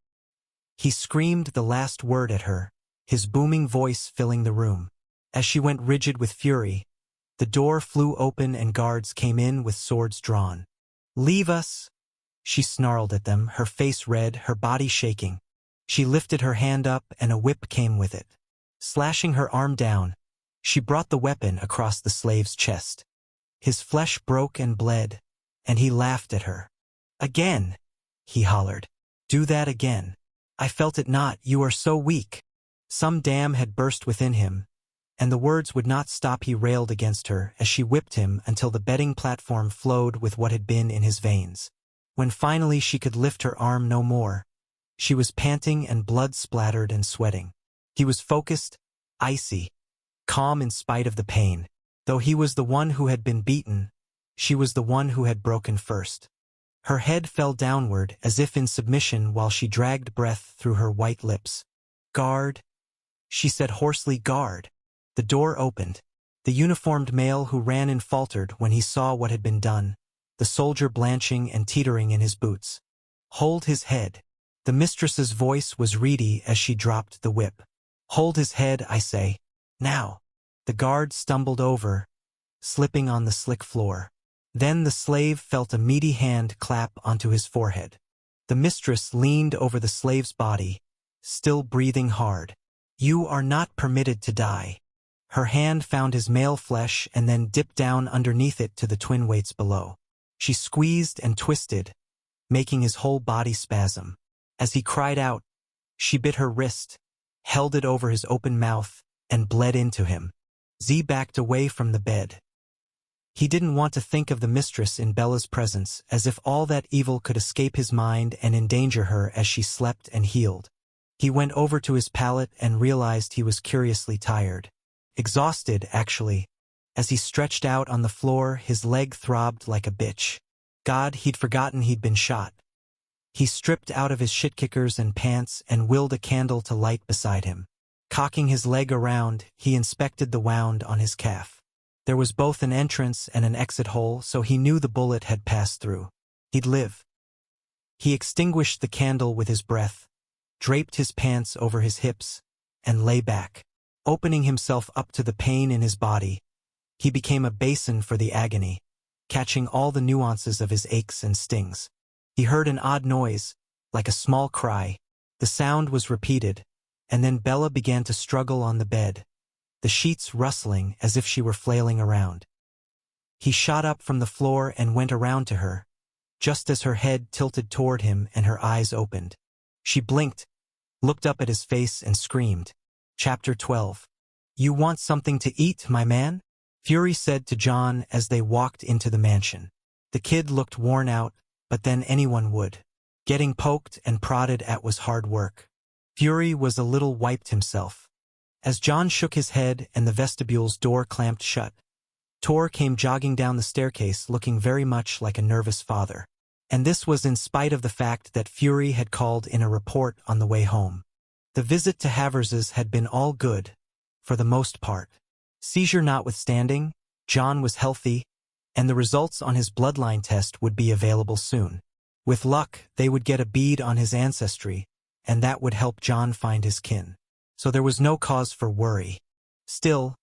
He screamed the last word at her, his booming voice filling the room. As she went rigid with fury, the door flew open and guards came in with swords drawn. "Leave us!" She snarled at them, her face red, her body shaking. She lifted her hand up and a whip came with it. Slashing her arm down, she brought the weapon across the slave's chest. His flesh broke and bled, and he laughed at her. "Again!" he hollered. "Do that again. I felt it not, you are so weak." Some dam had burst within him, and the words would not stop. He railed against her as she whipped him until the bedding platform flowed with what had been in his veins. When finally she could lift her arm no more, she was panting and blood-splattered and sweating. He was focused, icy, calm in spite of the pain. Though he was the one who had been beaten, she was the one who had broken first. Her head fell downward as if in submission while she dragged breath through her white lips. "Guard," she said hoarsely, "guard." The door opened. The uniformed male who ran in faltered when he saw what had been done, the soldier blanching and teetering in his boots. "Hold his head." The mistress's voice was reedy as she dropped the whip. "Hold his head, I say. Now." The guard stumbled over, slipping on the slick floor. Then the slave felt a meaty hand clap onto his forehead. The mistress leaned over the slave's body, still breathing hard. "You are not permitted to die." Her hand found his male flesh and then dipped down underneath it to the twin weights below. She squeezed and twisted, making his whole body spasm. As he cried out, she bit her wrist, held it over his open mouth, and bled into him. Z backed away from the bed. He didn't want to think of the mistress in Bella's presence, as if all that evil could escape his mind and endanger her as she slept and healed. He went over to his pallet and realized he was curiously tired. Exhausted, actually. As he stretched out on the floor, his leg throbbed like a bitch. God, he'd forgotten he'd been shot. He stripped out of his shitkickers and pants and willed a candle to light beside him. Cocking his leg around, he inspected the wound on his calf. There was both an entrance and an exit hole, so he knew the bullet had passed through. He'd live. He extinguished the candle with his breath, draped his pants over his hips, and lay back. Opening himself up to the pain in his body, he became a basin for the agony, catching all the nuances of his aches and stings. He heard an odd noise, like a small cry. The sound was repeated, and then Bella began to struggle on the bed, the sheets rustling as if she were flailing around. He shot up from the floor and went around to her, just as her head tilted toward him and her eyes opened. She blinked, looked up at his face and screamed. Chapter 12. "You want something to eat, my man?" Fury said to John as they walked into the mansion. The kid looked worn out, but then anyone would. Getting poked and prodded at was hard work. Fury was a little wiped himself. As John shook his head and the vestibule's door clamped shut, Tor came jogging down the staircase looking very much like a nervous father. And this was in spite of the fact that Fury had called in a report on the way home. The visit to Havers's had been all good, for the most part. Seizure notwithstanding, John was healthy, and the results on his bloodline test would be available soon. With luck, they would get a bead on his ancestry, and that would help John find his kin. So there was no cause for worry. Still,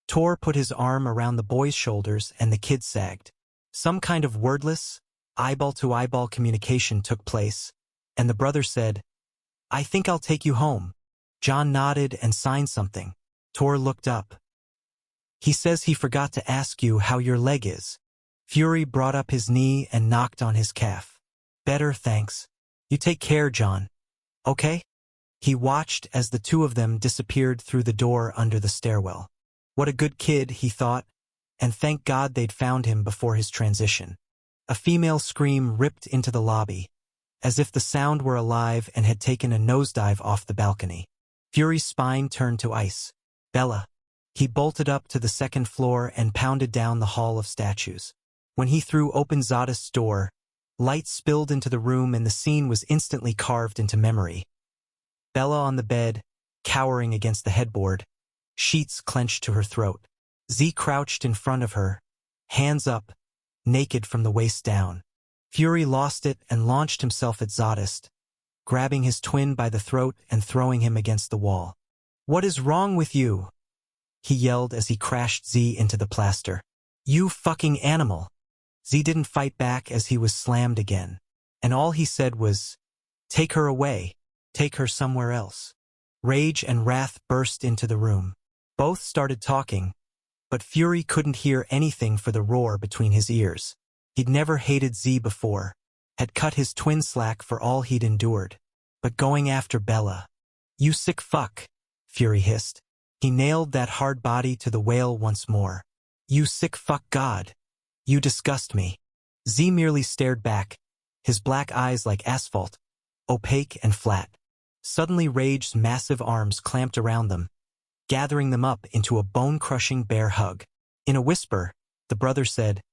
Tor put his arm around the boy's shoulders and the kid sagged. Some kind of wordless, eyeball-to-eyeball communication took place, and the brother said, "I think I'll take you home." John nodded and signed something. Tor looked up. "He says he forgot to ask you how your leg is." Fury brought up his knee and knocked on his calf. "Better, thanks. You take care, John. Okay?" He watched as the two of them disappeared through the door under the stairwell. What a good kid, he thought, and thank God they'd found him before his transition. A female scream ripped into the lobby, as if the sound were alive and had taken a nosedive off the balcony. Fury's spine turned to ice. "Bella." He bolted up to the second floor and pounded down the hall of statues. When he threw open Zadist's door, light spilled into the room and the scene was instantly carved into memory. Bella on the bed, cowering against the headboard, sheets clenched to her throat. Z crouched in front of her, hands up, naked from the waist down. Fury lost it and launched himself at Zadist, grabbing his twin by the throat and throwing him against the wall. "What is wrong with you?" he yelled as he crashed Z into the plaster. "You fucking animal." Z didn't fight back as he was slammed again, and all he said was, "Take her away. Take her somewhere else." Rage and wrath burst into the room. Both started talking, but Fury couldn't hear anything for the roar between his ears. He'd never hated Z before, had cut his twin slack for all he'd endured. But going after Bella. "You sick fuck," Fury hissed. He nailed that hard body to the whale once more. "You sick fuck God. You disgust me." Z merely stared back, his black eyes like asphalt, opaque and flat. Suddenly Rage's massive arms clamped around them, gathering them up into a bone-crushing bear hug. In a whisper, the brother said,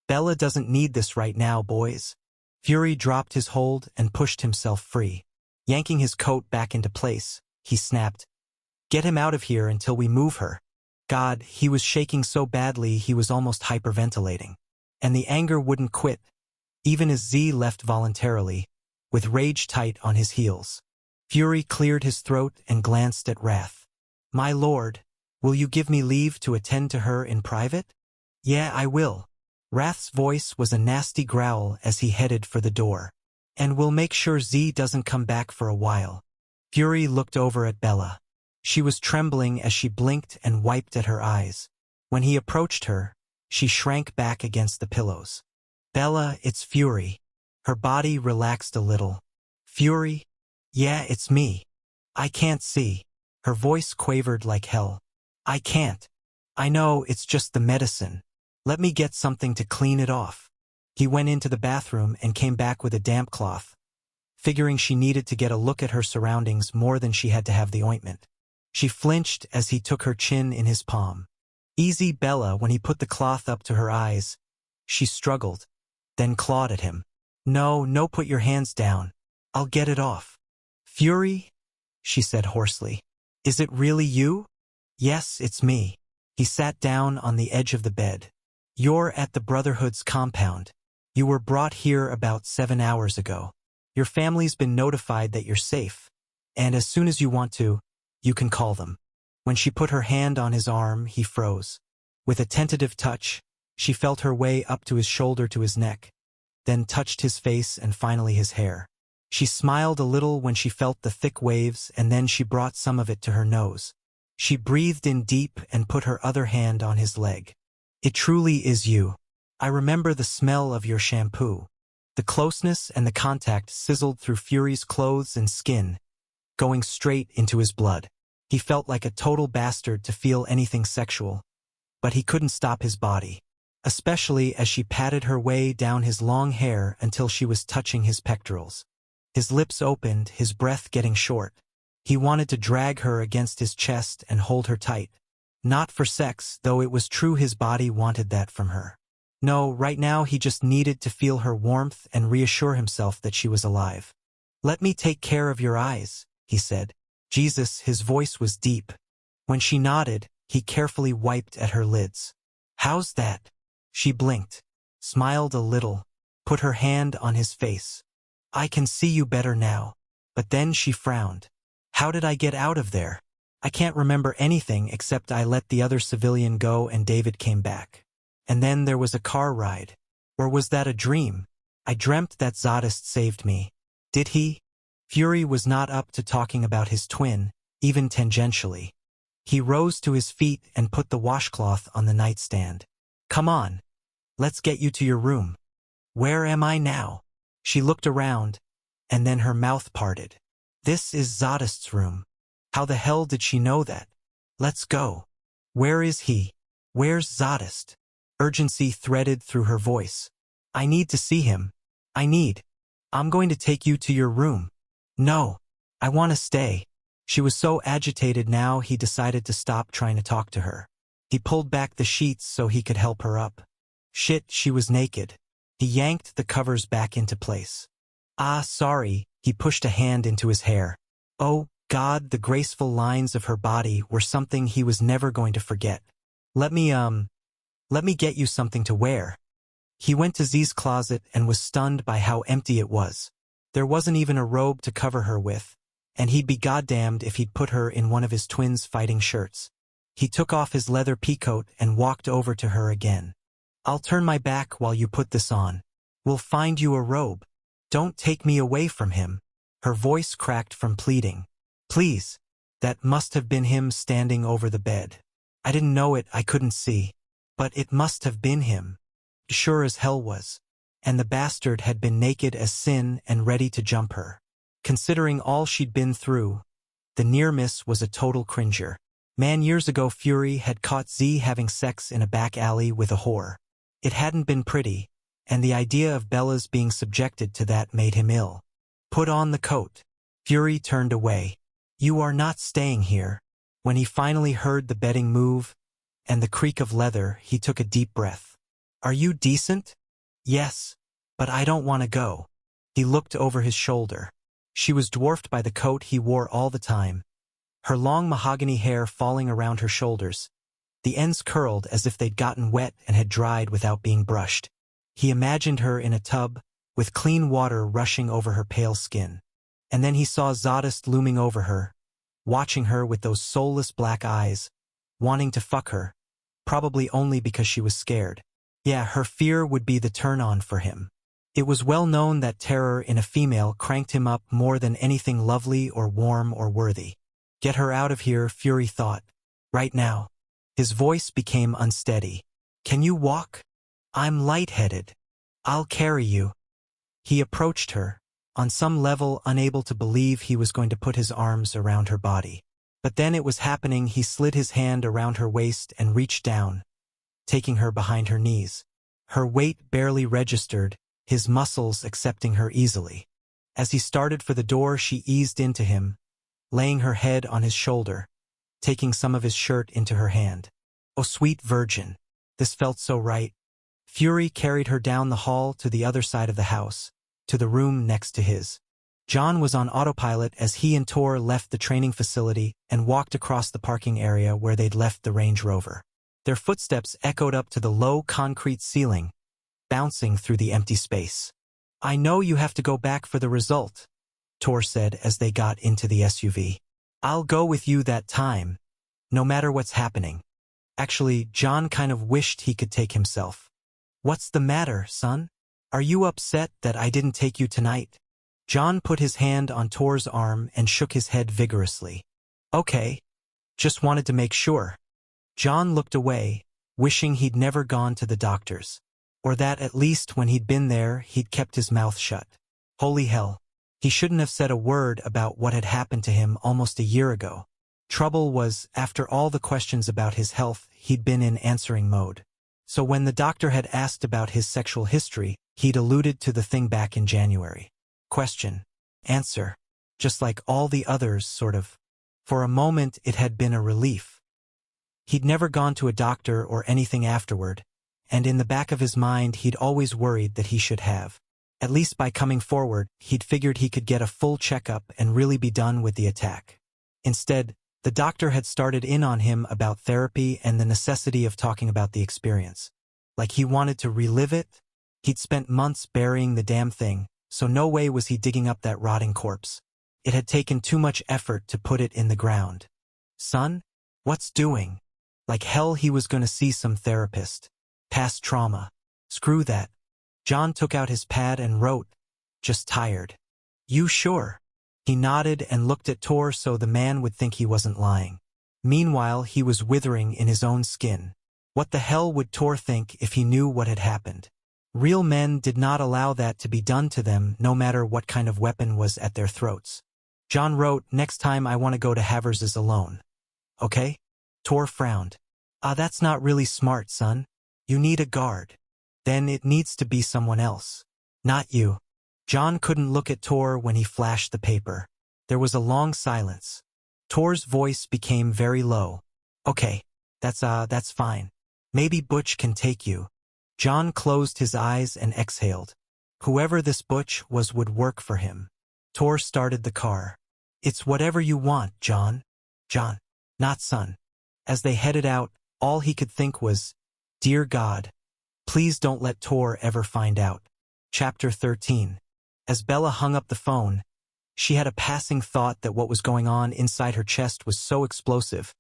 "Bella doesn't need this right now, boys." Fury dropped his hold and pushed himself free. Yanking his coat back into place, he snapped, "Get him out of here until we move her." God, he was shaking so badly he was almost hyperventilating. And the anger wouldn't quit, even as Z left voluntarily, with Rage tight on his heels. Fury cleared his throat and glanced at Wrath. "My lord, will you give me leave to attend to her in private?" "Yeah, I will." Wrath's voice was a nasty growl as he headed for the door. "And we'll make sure Z doesn't come back for a while." Fury looked over at Bella. She was trembling as she blinked and wiped at her eyes. When he approached her, she shrank back against the pillows. "Bella, it's Fury." Her body relaxed a little. "Fury? Yeah, it's me. I can't see." Her voice quavered like hell. "I can't. I know, it's just the medicine. Let me get something to clean it off." He went into the bathroom and came back with a damp cloth, figuring she needed to get a look at her surroundings more than she had to have the ointment. She flinched as he took her chin in his palm. "Easy, Bella." When he put the cloth up to her eyes, she struggled, then clawed at him. No, put your hands down. I'll get it off." "Fury?" she said hoarsely. "Is it really you?" "Yes, it's me." He sat down on the edge of the bed. "You're at the Brotherhood's compound. You were brought here about 7 hours ago. Your family's been notified that you're safe, and as soon as you want to, you can call them." When she put her hand on his arm, he froze. With a tentative touch, she felt her way up to his shoulder to his neck, then touched his face and finally his hair. She smiled a little when she felt the thick waves, and then she brought some of it to her nose. She breathed in deep and put her other hand on his leg. "It truly is you. I remember the smell of your shampoo." The closeness and the contact sizzled through Fury's clothes and skin, going straight into his blood. He felt like a total bastard to feel anything sexual, but he couldn't stop his body, especially as she patted her way down his long hair until she was touching his pectorals. His lips opened, his breath getting short. He wanted to drag her against his chest and hold her tight, Not for sex, though it was true his body wanted that from her. No, right now he just needed to feel her warmth and reassure himself that she was alive. "Let me take care of your eyes," he said. Jesus, his voice was deep. When she nodded, he carefully wiped at her lids. "How's that?" She blinked, smiled a little, put her hand on his face. "I can see you better now." But then she frowned. "How did I get out of there? I can't remember anything except I let the other civilian go and David came back. And then there was a car ride. Or was that a dream? I dreamt that Zadist saved me." "Did he?" Fury was not up to talking about his twin, even tangentially. He rose to his feet and put the washcloth on the nightstand. "Come on. Let's get you to your room." "Where am I now?" She looked around, and then her mouth parted. "This is Zadist's room." How the hell did she know that? "Let's go." "Where is he? Where's Zadist?" Urgency threaded through her voice. "I need to see him. I'm going to take you to your room." "No. I want to stay." She was so agitated now he decided to stop trying to talk to her. He pulled back the sheets so he could help her up. Shit, she was naked. He yanked the covers back into place. "Ah, sorry," he pushed a hand into his hair. Oh, God, the graceful lines of her body were something he was never going to forget. Let me get you something to wear." He went to Z's closet and was stunned by how empty it was. There wasn't even a robe to cover her with, and he'd be goddamned if he'd put her in one of his twins' fighting shirts. He took off his leather peacoat and walked over to her again. "I'll turn my back while you put this on. We'll find you a robe. Don't take me away from him." Her voice cracked from pleading. "Please." That must have been him standing over the bed. I didn't know it, I couldn't see. But it must have been him. Sure as hell was. And the bastard had been naked as sin and ready to jump her. Considering all she'd been through, the near miss was a total cringer. Man, years ago Fury had caught Z having sex in a back alley with a whore. It hadn't been pretty, and the idea of Bella's being subjected to that made him ill. "Put on the coat." Fury turned away. "You are not staying here." When he finally heard the bedding move and the creak of leather, he took a deep breath. "Are you decent?" "Yes, but I don't want to go." He looked over his shoulder. She was dwarfed by the coat he wore all the time, her long mahogany hair falling around her shoulders, the ends curled as if they'd gotten wet and had dried without being brushed. He imagined her in a tub, with clean water rushing over her pale skin. And then he saw Zadist looming over her, watching her with those soulless black eyes, wanting to fuck her, probably only because she was scared. Yeah, her fear would be the turn-on for him. It was well known that terror in a female cranked him up more than anything lovely or warm or worthy. Get her out of here, Fury thought. Right now. His voice became unsteady. "Can you walk?" "I'm lightheaded." "I'll carry you." He approached her, on some level unable to believe he was going to put his arms around her body. But then it was happening. He slid his hand around her waist and reached down, taking her behind her knees. Her weight barely registered, his muscles accepting her easily. As he started for the door, she eased into him, laying her head on his shoulder, taking some of his shirt into her hand. Oh, sweet virgin. This felt so right. Fury carried her down the hall to the other side of the house, to the room next to his. John was on autopilot as he and Tor left the training facility and walked across the parking area where they'd left the Range Rover. Their footsteps echoed up to the low concrete ceiling, bouncing through the empty space. "I know you have to go back for the result," Tor said as they got into the SUV. "I'll go with you that time, no matter what's happening." Actually, John kind of wished he could take himself. "What's the matter, son? Are you upset that I didn't take you tonight?" John put his hand on Tor's arm and shook his head vigorously. "Okay. Just wanted to make sure." John looked away, wishing he'd never gone to the doctor's. Or that at least when he'd been there, he'd kept his mouth shut. Holy hell. He shouldn't have said a word about what had happened to him almost a year ago. Trouble was, after all the questions about his health, he'd been in answering mode. So when the doctor had asked about his sexual history, he'd alluded to the thing back in January. Question. Answer. Just like all the others, sort of. For a moment it had been a relief. He'd never gone to a doctor or anything afterward, and in the back of his mind he'd always worried that he should have. At least by coming forward, he'd figured he could get a full checkup and really be done with the attack. Instead, the doctor had started in on him about therapy and the necessity of talking about the experience. Like he wanted to relive it. He'd spent months burying the damn thing, so no way was he digging up that rotting corpse. It had taken too much effort to put it in the ground. Son? What's doing? Like hell he was going to see some therapist. Past trauma. Screw that. John took out his pad and wrote, "Just tired." "You sure?" He nodded and looked at Tor so the man would think he wasn't lying. Meanwhile, he was withering in his own skin. What the hell would Tor think if he knew what had happened? Real men did not allow that to be done to them, no matter what kind of weapon was at their throats. John wrote, "Next time I want to go to Havers's alone. Okay?" Tor frowned. That's not really smart, son. You need a guard. Then it needs to be someone else. Not you." John couldn't look at Tor when he flashed the paper. There was a long silence. Tor's voice became very low. "Okay, that's fine. Maybe Butch can take you." John closed his eyes and exhaled. Whoever this Butch was would work for him. Tor started the car. "It's whatever you want, John." "John, not son." As they headed out, all he could think was, "Dear God, please don't let Tor ever find out." Chapter 13. As Bella hung up the phone, she had a passing thought that what was going on inside her chest was so explosive,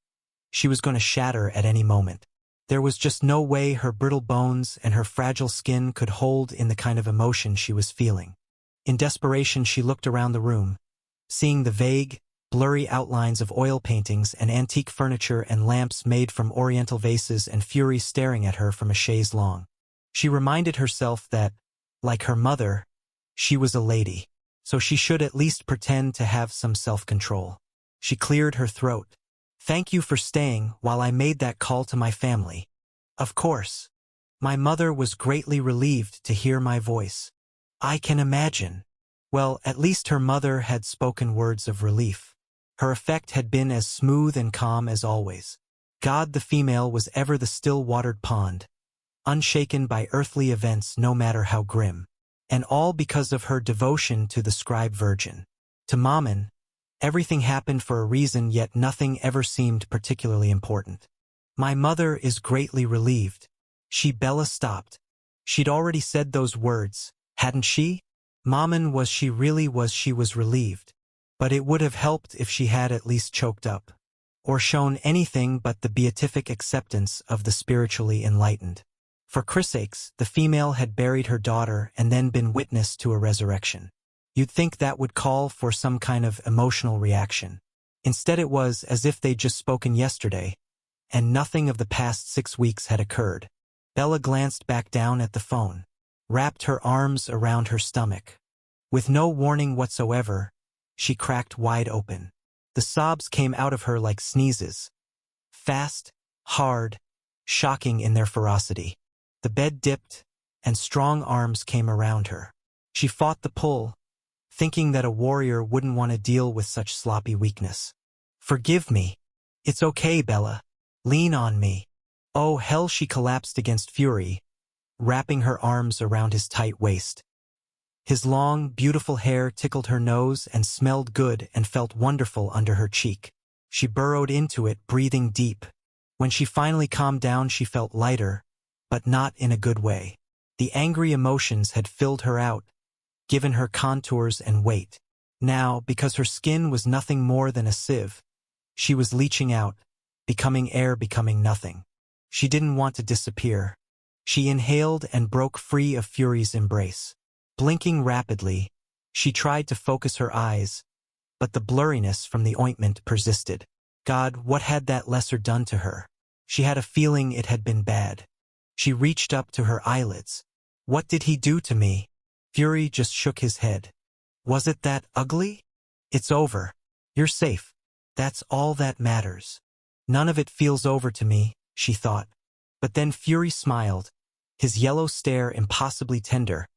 she was going to shatter at any moment. There was just no way her brittle bones and her fragile skin could hold in the kind of emotion she was feeling. In desperation, she looked around the room, seeing the vague, blurry outlines of oil paintings and antique furniture and lamps made from oriental vases and Fury staring at her from a chaise longue. She reminded herself that, like her mother, she was a lady, so she should at least pretend to have some self-control. She cleared her throat. "Thank you for staying while I made that call to my family." "Of course." My mother was greatly relieved to hear my voice. "I can imagine." Well, at least her mother had spoken words of relief. Her effect had been as smooth and calm as always. God the female was ever the still-watered pond, unshaken by earthly events no matter how grim. And all because of her devotion to the scribe virgin. To Mammon, everything happened for a reason, yet nothing ever seemed particularly important. "My mother is greatly relieved." Bella stopped. She'd already said those words, hadn't she? Mammon was she was relieved. But it would have helped if she had at least choked up. Or shown anything but the beatific acceptance of the spiritually enlightened. For Chris' sakes, the female had buried her daughter and then been witness to a resurrection. You'd think that would call for some kind of emotional reaction. Instead it was as if they'd just spoken yesterday, and nothing of the past 6 weeks had occurred. Bella glanced back down at the phone, wrapped her arms around her stomach. With no warning whatsoever, she cracked wide open. The sobs came out of her like sneezes. Fast, hard, shocking in their ferocity. The bed dipped, and strong arms came around her. She fought the pull, thinking that a warrior wouldn't want to deal with such sloppy weakness. "Forgive me. It's okay, Bella. Lean on me." Oh, hell, she collapsed against Fury, wrapping her arms around his tight waist. His long, beautiful hair tickled her nose and smelled good and felt wonderful under her cheek. She burrowed into it, breathing deep. When she finally calmed down, she felt lighter, but not in a good way. The angry emotions had filled her out, given her contours and weight. Now, because her skin was nothing more than a sieve, she was leaching out, becoming air, becoming nothing. She didn't want to disappear. She inhaled and broke free of Fury's embrace. Blinking rapidly, she tried to focus her eyes, but the blurriness from the ointment persisted. God, what had that lesser done to her? She had a feeling it had been bad. She reached up to her eyelids. "What did he do to me?" Fury just shook his head. "Was it that ugly? It's over. You're safe. That's all that matters." "None of it feels over to me," she thought. But then Fury smiled, his yellow stare impossibly tender,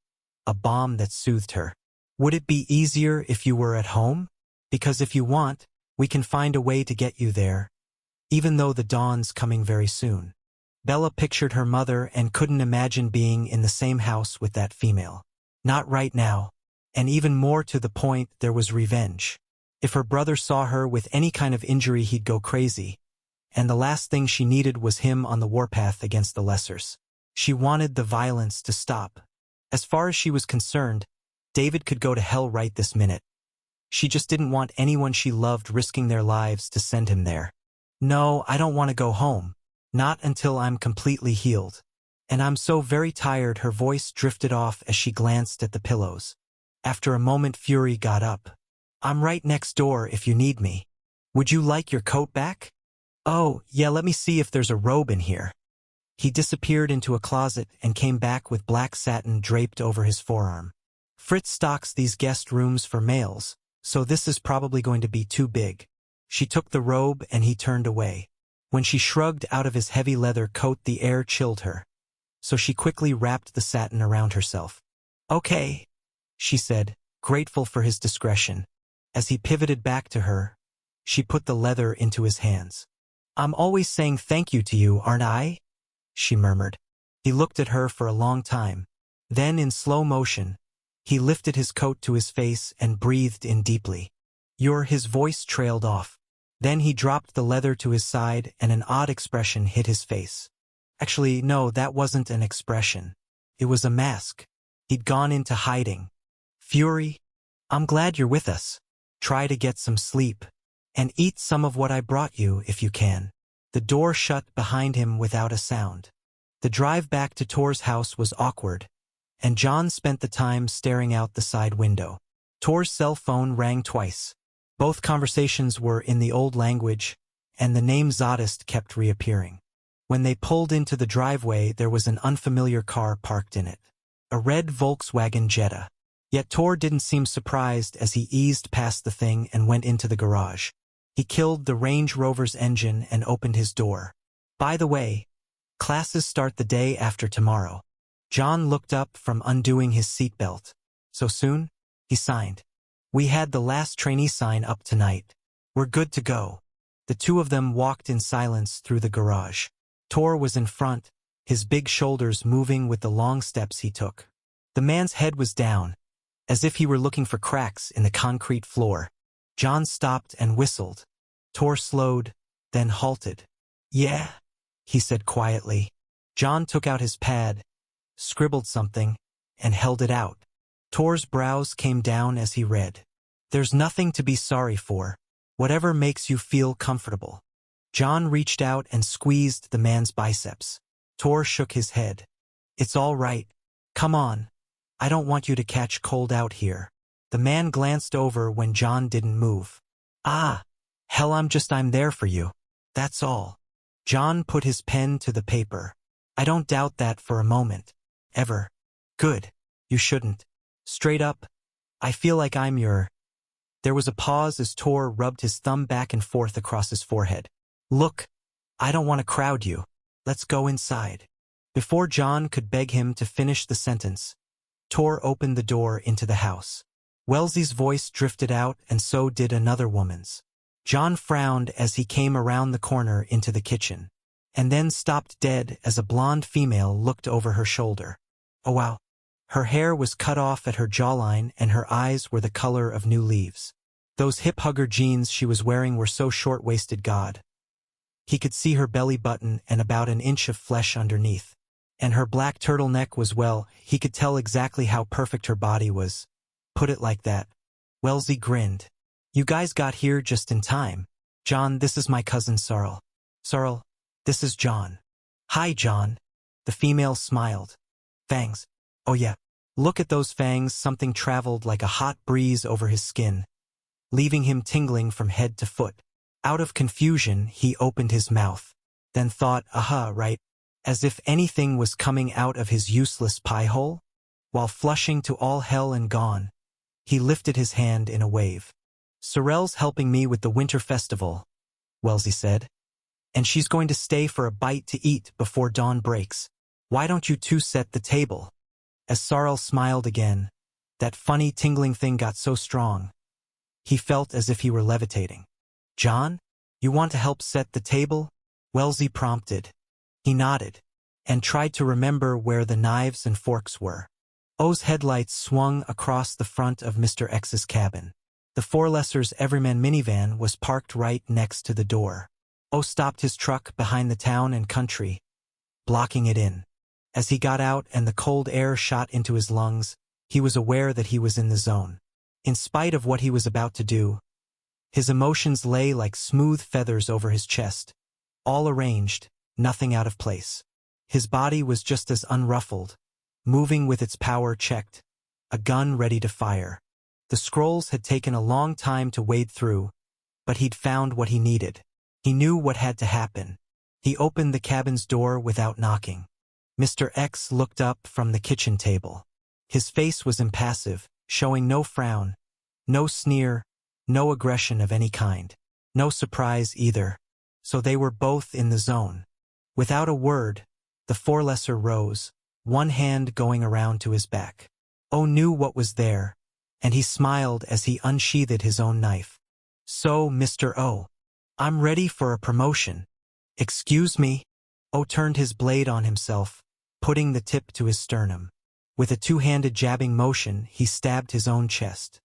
a balm that soothed her. "Would it be easier if you were at home? Because if you want, we can find a way to get you there." even though the dawn's coming very soon. Bella pictured her mother and couldn't imagine being in the same house with that female. Not right now. And even more to the point, there was revenge. If her brother saw her with any kind of injury, he'd go crazy. And the last thing she needed was him on the warpath against the Lessers. She wanted the violence to stop. As far as she was concerned, David could go to hell right this minute. She just didn't want anyone she loved risking their lives to send him there. No, I don't want to go home. Not until I'm completely healed. And I'm so very tired. Her voice drifted off as she glanced at the pillows. After a moment, Fury got up. I'm right next door if you need me. Would you like your coat back? Oh, yeah, let me see if there's a robe in here. He disappeared into a closet and came back with black satin draped over his forearm. Fritz stocks these guest rooms for males, so this is probably going to be too big. She took the robe and he turned away. When she shrugged out of his heavy leather coat, the air chilled her. So she quickly wrapped the satin around herself. Okay, she said, grateful for his discretion. As he pivoted back to her, she put the leather into his hands. I'm always saying thank you to you, aren't I? She murmured. He looked at her for a long time. Then, in slow motion, he lifted his coat to his face and breathed in deeply. His voice trailed off. Then he dropped the leather to his side and an odd expression hit his face. Actually, no, that wasn't an expression. It was a mask. He'd gone into hiding. Fury, I'm glad you're with us. Try to get some sleep. And eat some of what I brought you if you can. The door shut behind him without a sound. The drive back to Tor's house was awkward, and John spent the time staring out the side window. Tor's cell phone rang twice. Both conversations were in the old language, and the name Zadist kept reappearing. When they pulled into the driveway, there was an unfamiliar car parked in it. A red Volkswagen Jetta. Yet Tor didn't seem surprised as he eased past the thing and went into the garage. He killed the Range Rover's engine and opened his door. By the way, classes start the day after tomorrow. John looked up from undoing his seatbelt. So soon? He signed. We had the last trainee sign up tonight. We're good to go. The two of them walked in silence through the garage. Tor was in front, his big shoulders moving with the long steps he took. The man's head was down, as if he were looking for cracks in the concrete floor. John stopped and whistled. Tor slowed, then halted. Yeah, he said quietly. John took out his pad, scribbled something, and held it out. Tor's brows came down as he read. There's nothing to be sorry for. Whatever makes you feel comfortable. John reached out and squeezed the man's biceps. Tor shook his head. It's all right. Come on. I don't want you to catch cold out here. The man glanced over when John didn't move. Ah, hell, I'm there for you. That's all. John put his pen to the paper. I don't doubt that for a moment. Ever. Good. You shouldn't. Straight up, I feel like I'm your... There was a pause as Tor rubbed his thumb back and forth across his forehead. Look, I don't want to crowd you. Let's go inside. Before John could beg him to finish the sentence, Tor opened the door into the house. Wellesley's voice drifted out, and so did another woman's. John frowned as he came around the corner into the kitchen, and then stopped dead as a blonde female looked over her shoulder. Oh wow. Her hair was cut off at her jawline and her eyes were the color of new leaves. Those hip-hugger jeans she was wearing were so short-waisted God. He could see her belly button and about an inch of flesh underneath. And her black turtleneck was, well, he could tell exactly how perfect her body was. Put it like that. Wellesley grinned. You guys got here just in time. John, this is my cousin Sarl. Sarl, this is John. Hi, John. The female smiled. Fangs. Oh yeah. Look at those fangs. Something traveled like a hot breeze over his skin, leaving him tingling from head to foot. Out of confusion, he opened his mouth, then thought, aha, right, as if anything was coming out of his useless pie hole. While flushing to all hell and gone, he lifted his hand in a wave. Sorel's helping me with the winter festival, Wellesley said. And she's going to stay for a bite to eat before dawn breaks. Why don't you two set the table? As Sarl smiled again, that funny tingling thing got so strong. He felt as if he were levitating. John? You want to help set the table? Wellesley prompted. He nodded, and tried to remember where the knives and forks were. O's headlights swung across the front of Mr. X's cabin. The Forlesser's Everyman minivan was parked right next to the door. O stopped his truck behind the town and country, blocking it in. As he got out and the cold air shot into his lungs, he was aware that he was in the zone. In spite of what he was about to do, his emotions lay like smooth feathers over his chest, all arranged, nothing out of place. His body was just as unruffled, moving with its power checked, a gun ready to fire. The scrolls had taken a long time to wade through, but he'd found what he needed. He knew what had to happen. He opened the cabin's door without knocking. Mr. X looked up from the kitchen table. His face was impassive, showing no frown, no sneer, no aggression of any kind. No surprise either. So they were both in the zone. Without a word, the Forlesser rose, one hand going around to his back. O knew what was there, and he smiled as he unsheathed his own knife. So, Mr. O, I'm ready for a promotion. Excuse me? O turned his blade on himself, putting the tip to his sternum. With a two-handed jabbing motion, he stabbed his own chest.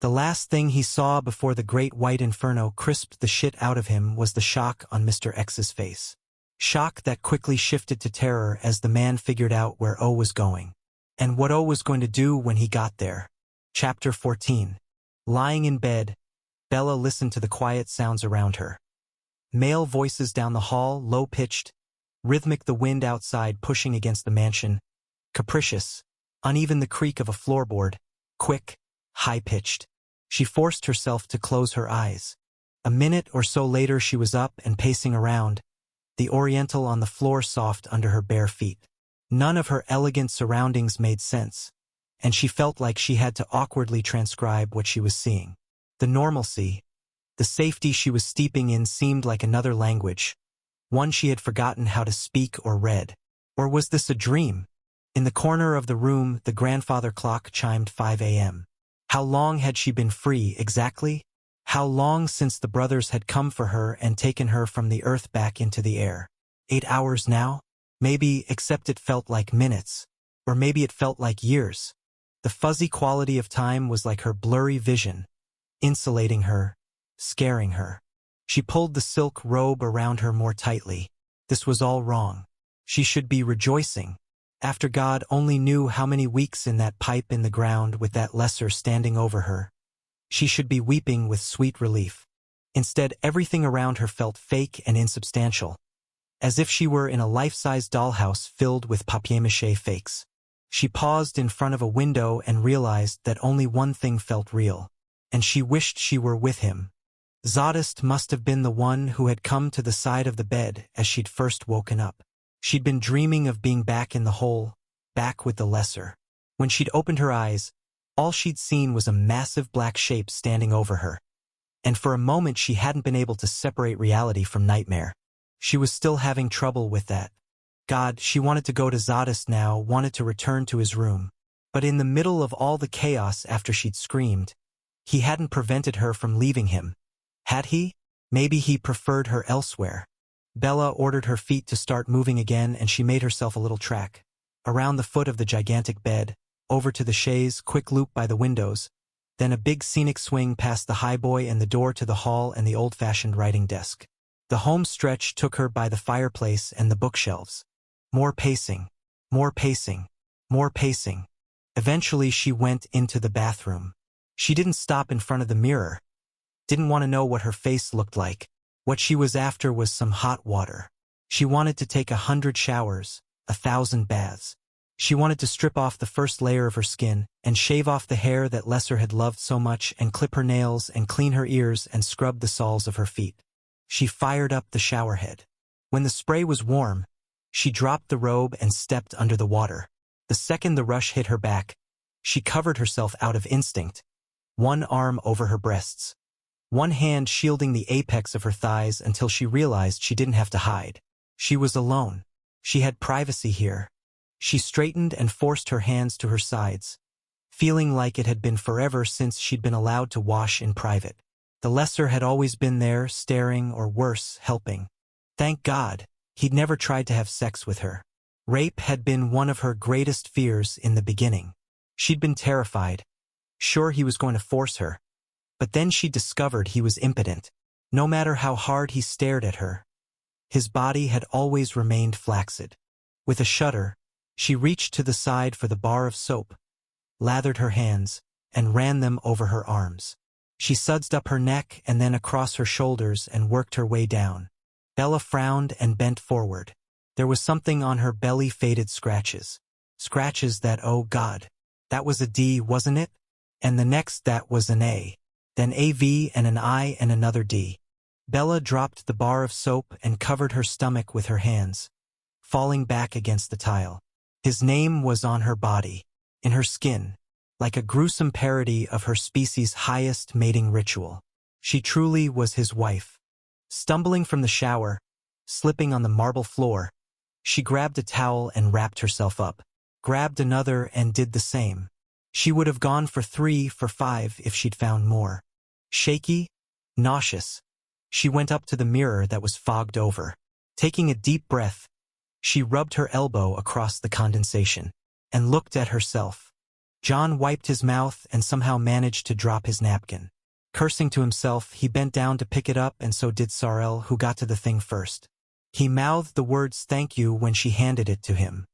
The last thing he saw before the great white inferno crisped the shit out of him was the shock on Mr. X's face. Shock that quickly shifted to terror as the man figured out where O was going, and what O was going to do when he got there. Chapter 14. Lying in bed, Bella listened to the quiet sounds around her. Male voices down the hall, low-pitched, rhythmic, the wind outside pushing against the mansion, capricious, uneven, the creak of a floorboard, quick, high-pitched. She forced herself to close her eyes. A minute or so later she was up and pacing around, the oriental on the floor soft under her bare feet. None of her elegant surroundings made sense, and she felt like she had to awkwardly transcribe what she was seeing. The normalcy, the safety she was steeping in seemed like another language, one she had forgotten how to speak or read. Or was this a dream? In the corner of the room, the grandfather clock chimed 5 a.m. How long had she been free, exactly? How long since the brothers had come for her and taken her from the earth back into the air? 8 hours now? Maybe, except it felt like minutes. Or maybe it felt like years. The fuzzy quality of time was like her blurry vision, insulating her, scaring her. She pulled the silk robe around her more tightly. This was all wrong. She should be rejoicing. After God only knew how many weeks in that pipe in the ground with that lesser standing over her, she should be weeping with sweet relief. Instead, everything around her felt fake and insubstantial, as if she were in a life-size dollhouse filled with papier-mâché fakes. She paused in front of a window and realized that only one thing felt real, and she wished she were with him. Zadist must have been the one who had come to the side of the bed as she'd first woken up. She'd been dreaming of being back in the hole, back with the lesser. When she'd opened her eyes, all she'd seen was a massive black shape standing over her. And for a moment she hadn't been able to separate reality from nightmare. She was still having trouble with that. God, she wanted to go to Zadist now, wanted to return to his room. But in the middle of all the chaos after she'd screamed, he hadn't prevented her from leaving him. Had he? Maybe he preferred her elsewhere. Bella ordered her feet to start moving again, and she made herself a little track. Around the foot of the gigantic bed, over to the chaise, quick loop by the windows, then a big scenic swing past the highboy and the door to the hall and the old-fashioned writing desk. The home stretch took her by the fireplace and the bookshelves. More pacing, more pacing, more pacing. Eventually she went into the bathroom. She didn't stop in front of the mirror. Didn't want to know what her face looked like. What she was after was some hot water. She wanted to take 100 showers, 1,000 baths. She wanted to strip off the first layer of her skin and shave off the hair that Lesser had loved so much and clip her nails and clean her ears and scrub the soles of her feet. She fired up the shower head. When the spray was warm, she dropped the robe and stepped under the water. The second the rush hit her back, she covered herself out of instinct, one arm over her breasts, one hand shielding the apex of her thighs until she realized she didn't have to hide. She was alone. She had privacy here. She straightened and forced her hands to her sides, feeling like it had been forever since she'd been allowed to wash in private. The lesser had always been there, staring or worse, helping. Thank God, he'd never tried to have sex with her. Rape had been one of her greatest fears in the beginning. She'd been terrified, sure he was going to force her. But then she discovered he was impotent. No matter how hard he stared at her, his body had always remained flaccid. With a shudder, she reached to the side for the bar of soap, lathered her hands, and ran them over her arms. She sudsed up her neck and then across her shoulders and worked her way down. Bella frowned and bent forward. There was something on her belly, faded scratches. Scratches that, oh God. That was a D, wasn't it? And the next that was an A. Then a V and an I and another D. Bella dropped the bar of soap and covered her stomach with her hands, falling back against the tile. His name was on her body, in her skin, like a gruesome parody of her species' highest mating ritual. She truly was his wife. Stumbling from the shower, slipping on the marble floor, she grabbed a towel and wrapped herself up, grabbed another and did the same. She would have gone for 3, for 5 if she'd found more. Shaky, nauseous, she went up to the mirror that was fogged over. Taking a deep breath, she rubbed her elbow across the condensation and looked at herself. John wiped his mouth and somehow managed to drop his napkin. Cursing to himself, he bent down to pick it up, and so did Sarel, who got to the thing first. He mouthed the words thank you when she handed it to him.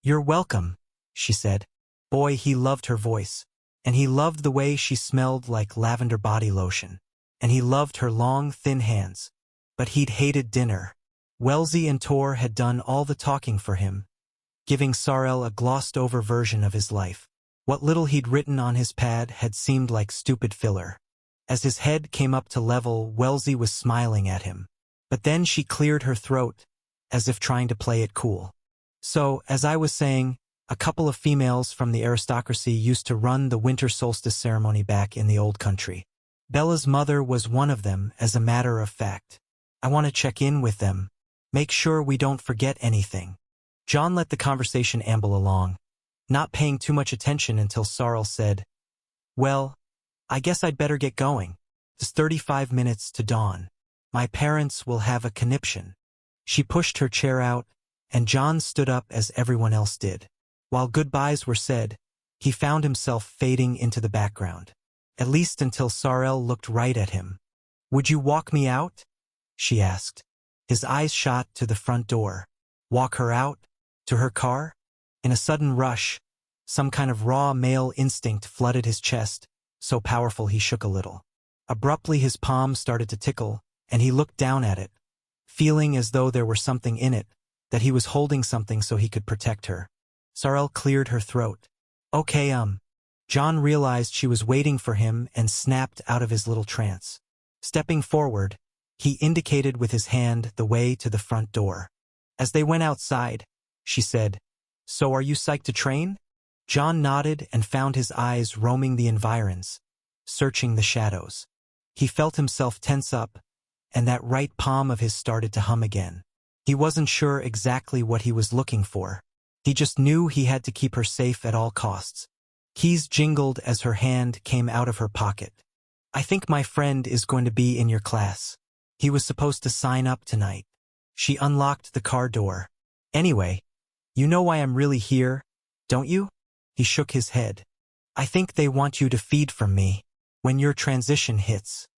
You're welcome, she said. Boy, he loved her voice. And he loved the way she smelled like lavender body lotion. And he loved her long, thin hands. But he'd hated dinner. Wellesley and Tor had done all the talking for him, giving Sarel a glossed-over version of his life. What little he'd written on his pad had seemed like stupid filler. As his head came up to level, Wellesley was smiling at him. But then she cleared her throat, as if trying to play it cool. So, as I was saying, a couple of females from the aristocracy used to run the winter solstice ceremony back in the old country. Bella's mother was one of them, as a matter of fact. I want to check in with them. Make sure we don't forget anything. John let the conversation amble along, not paying too much attention until Sarel said, Well, I guess I'd better get going. It's 35 minutes to dawn. My parents will have a conniption. She pushed her chair out, and John stood up as everyone else did. While goodbyes were said, he found himself fading into the background, at least until Sarel looked right at him. Would you walk me out? She asked. His eyes shot to the front door. Walk her out? To her car? In a sudden rush, some kind of raw male instinct flooded his chest, so powerful he shook a little. Abruptly his palm started to tickle, and he looked down at it, feeling as though there were something in it, that he was holding something so he could protect her. Sarel cleared her throat. Okay, John realized she was waiting for him and snapped out of his little trance. Stepping forward, he indicated with his hand the way to the front door. As they went outside, she said, So are you psyched to train? John nodded and found his eyes roaming the environs, searching the shadows. He felt himself tense up, and that right palm of his started to hum again. He wasn't sure exactly what he was looking for. He just knew he had to keep her safe at all costs. Keys jingled as her hand came out of her pocket. I think my friend is going to be in your class. He was supposed to sign up tonight. She unlocked the car door. Anyway, you know why I'm really here, don't you? He shook his head. I think they want you to feed from me when your transition hits.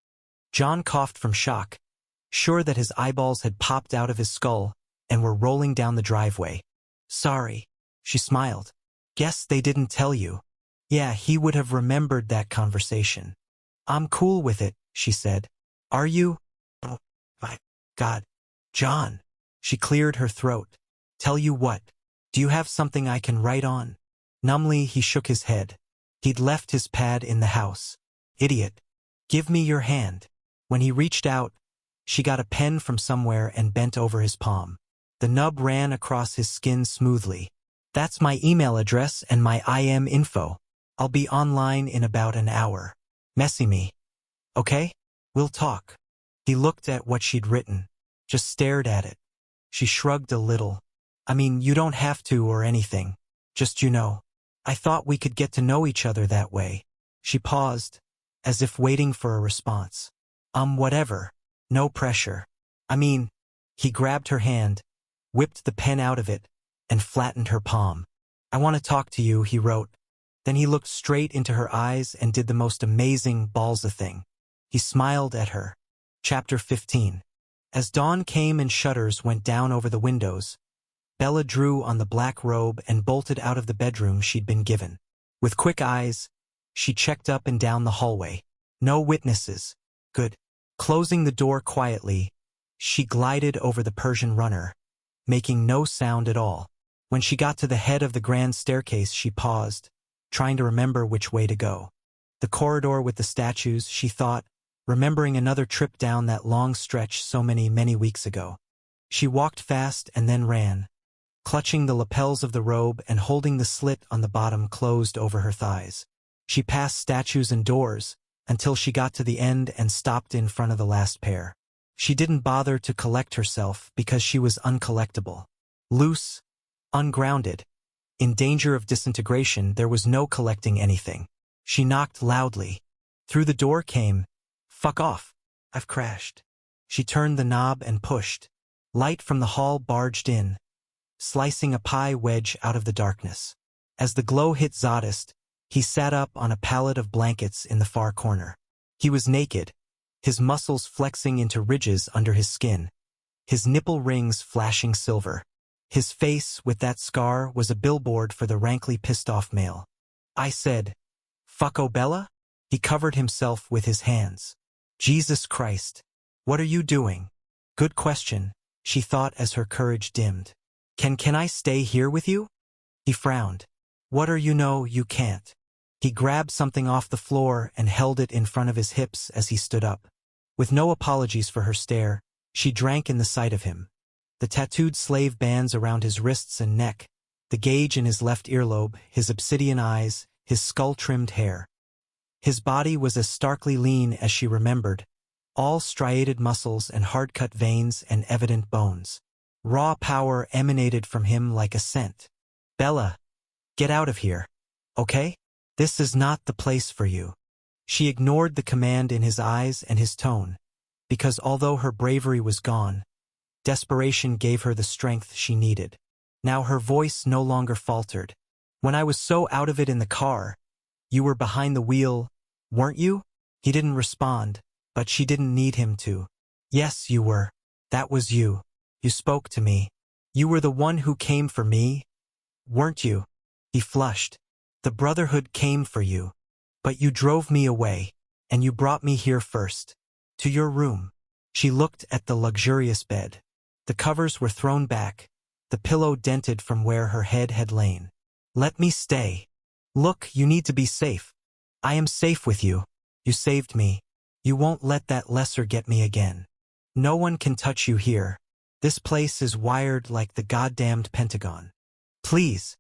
John coughed from shock, sure that his eyeballs had popped out of his skull and were rolling down the driveway. Sorry, she smiled. Guess they didn't tell you. Yeah, he would have remembered that conversation. I'm cool with it, she said. Are you? Oh, my God. John. She cleared her throat. Tell you what. Do you have something I can write on? Numbly, he shook his head. He'd left his pad in the house. Idiot. Give me your hand. When he reached out, she got a pen from somewhere and bent over his palm. The nub ran across his skin smoothly. That's my email address and my IM info. I'll be online in about an hour. Messy me. Okay? We'll talk. He looked at what she'd written, just stared at it. She shrugged a little. I mean, you don't have to or anything. Just I thought we could get to know each other that way. She paused, as if waiting for a response. Whatever. No pressure. I mean, he grabbed her hand, whipped the pen out of it, and flattened her palm. I want to talk to you, he wrote. Then he looked straight into her eyes and did the most amazing ballsa thing. He smiled at her. Chapter 15. As dawn came and shutters went down over the windows, Bella drew on the black robe and bolted out of the bedroom she'd been given. With quick eyes, she checked up and down the hallway. No witnesses. Good. Closing the door quietly, she glided over the Persian runner, making no sound at all. When she got to the head of the grand staircase, she paused, trying to remember which way to go. The corridor with the statues, she thought, remembering another trip down that long stretch so many weeks ago. She walked fast and then ran, clutching the lapels of the robe and holding the slit on the bottom closed over her thighs. She passed statues and doors, until she got to the end and stopped in front of the last pair. She didn't bother to collect herself because she was uncollectible. Loose, ungrounded, in danger of disintegration, there was no collecting anything. She knocked loudly. Through the door came, "Fuck off. I've crashed." She turned the knob and pushed. Light from the hall barged in, slicing a pie wedge out of the darkness. As the glow hit Zadist, he sat up on a pallet of blankets in the far corner. He was naked, his muscles flexing into ridges under his skin, his nipple rings flashing silver. His face, with that scar, was a billboard for the rankly pissed-off male. I said, "Fucko Bella?" He covered himself with his hands. Jesus Christ. What are you doing? Good question, she thought as her courage dimmed. Can I stay here with you? He frowned. What are you? No, you can't. He grabbed something off the floor and held it in front of his hips as he stood up. With no apologies for her stare, she drank in the sight of him. The tattooed slave bands around his wrists and neck, the gauge in his left earlobe, his obsidian eyes, his skull-trimmed hair. His body was as starkly lean as she remembered, all striated muscles and hard-cut veins and evident bones. Raw power emanated from him like a scent. Bella, get out of here, okay? This is not the place for you. She ignored the command in his eyes and his tone, because although her bravery was gone, desperation gave her the strength she needed. Now her voice no longer faltered. When I was so out of it in the car, you were behind the wheel, weren't you? He didn't respond, but she didn't need him to. Yes, you were. That was you. You spoke to me. You were the one who came for me, weren't you? He flushed. The Brotherhood came for you. But you drove me away, and you brought me here first. To your room. She looked at the luxurious bed. The covers were thrown back, the pillow dented from where her head had lain. Let me stay. Look, you need to be safe. I am safe with you. You saved me. You won't let that lesser get me again. No one can touch you here. This place is wired like the goddamned Pentagon. Please.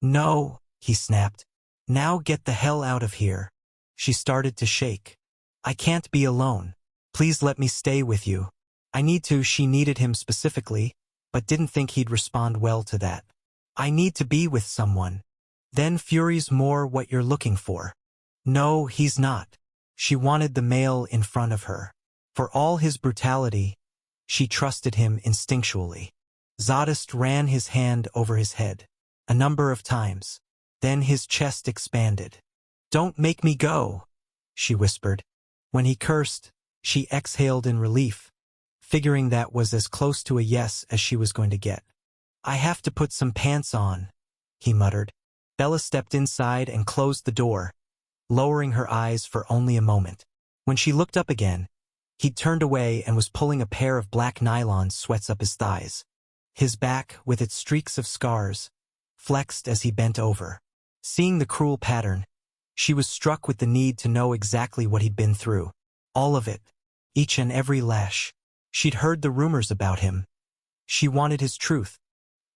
No, he snapped. Now get the hell out of here. She started to shake. I can't be alone. Please let me stay with you. I need to. She needed him specifically, but didn't think he'd respond well to that. I need to be with someone. Then Fury's more what you're looking for. No, he's not. She wanted the male in front of her. For all his brutality, she trusted him instinctually. Zadist ran his hand over his head, a number of times. Then his chest expanded. Don't make me go, she whispered. When he cursed, she exhaled in relief, figuring that was as close to a yes as she was going to get. I have to put some pants on, he muttered. Bella stepped inside and closed the door, lowering her eyes for only a moment. When she looked up again, he'd turned away and was pulling a pair of black nylon sweats up his thighs. His back, with its streaks of scars, flexed as he bent over. Seeing the cruel pattern, she was struck with the need to know exactly what he'd been through. All of it, each and every lash. She'd heard the rumors about him. She wanted his truth.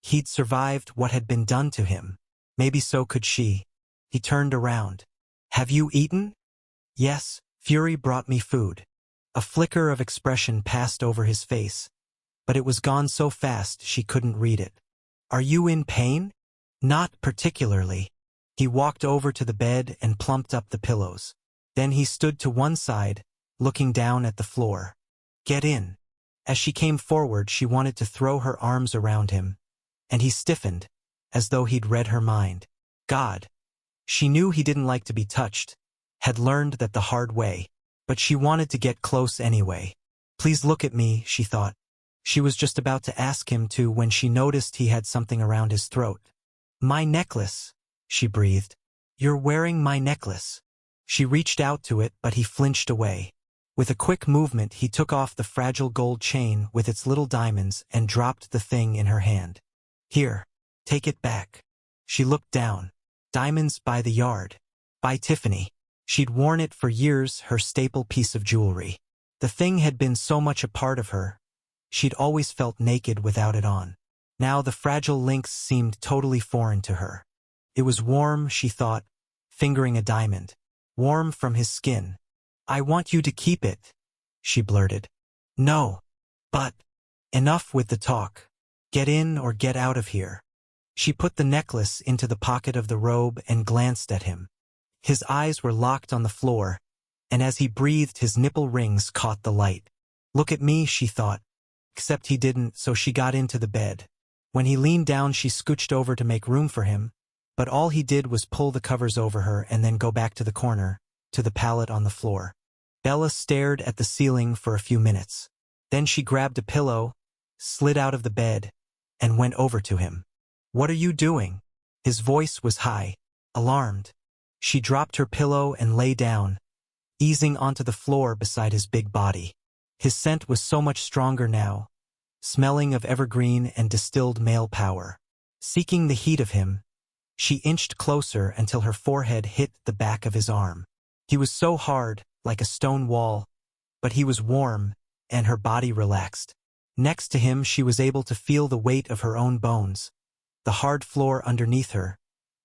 He'd survived what had been done to him. Maybe so could she. He turned around. Have you eaten? Yes, Fury brought me food. A flicker of expression passed over his face, but it was gone so fast she couldn't read it. Are you in pain? Not particularly. He walked over to the bed and plumped up the pillows. Then he stood to one side, looking down at the floor. Get in. As she came forward, she wanted to throw her arms around him, and he stiffened, as though he'd read her mind. God. She knew he didn't like to be touched, had learned that the hard way, but she wanted to get close anyway. Please look at me, she thought. She was just about to ask him to when she noticed he had something around his throat. My necklace, she breathed. You're wearing my necklace. She reached out to it, but he flinched away. With a quick movement, he took off the fragile gold chain with its little diamonds and dropped the thing in her hand. Here, take it back. She looked down. Diamonds by the yard. By Tiffany. She'd worn it for years, her staple piece of jewelry. The thing had been so much a part of her. She'd always felt naked without it on. Now the fragile links seemed totally foreign to her. It was warm, she thought, fingering a diamond. Warm from his skin. I want you to keep it, she blurted. No. But. Enough with the talk. Get in or get out of here. She put the necklace into the pocket of the robe and glanced at him. His eyes were locked on the floor, and as he breathed his nipple rings caught the light. Look at me, she thought. Except he didn't, so she got into the bed. When he leaned down, she scooched over to make room for him, but all he did was pull the covers over her and then go back to the corner, to the pallet on the floor. Bella stared at the ceiling for a few minutes. Then she grabbed a pillow, slid out of the bed, and went over to him. What are you doing? His voice was high, alarmed. She dropped her pillow and lay down, easing onto the floor beside his big body. His scent was so much stronger now, smelling of evergreen and distilled male power. Seeking the heat of him, she inched closer until her forehead hit the back of his arm. He was so hard, like a stone wall, but he was warm, and her body relaxed. Next to him, she was able to feel the weight of her own bones, the hard floor underneath her,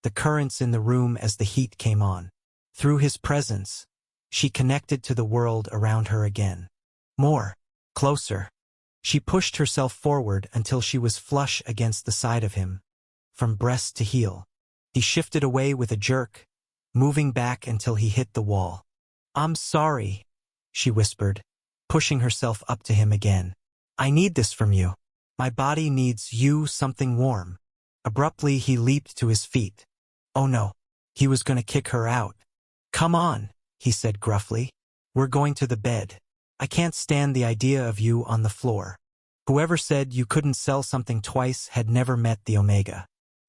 the currents in the room as the heat came on. Through his presence, she connected to the world around her again. More. Closer. She pushed herself forward until she was flush against the side of him, from breast to heel. He shifted away with a jerk, moving back until he hit the wall. I'm sorry, she whispered, pushing herself up to him again. I need this from you. My body needs you, something warm. Abruptly, he leaped to his feet. Oh no, he was going to kick her out. Come on, he said gruffly. We're going to the bed. I can't stand the idea of you on the floor. Whoever said you couldn't sell something twice had never met the Omega.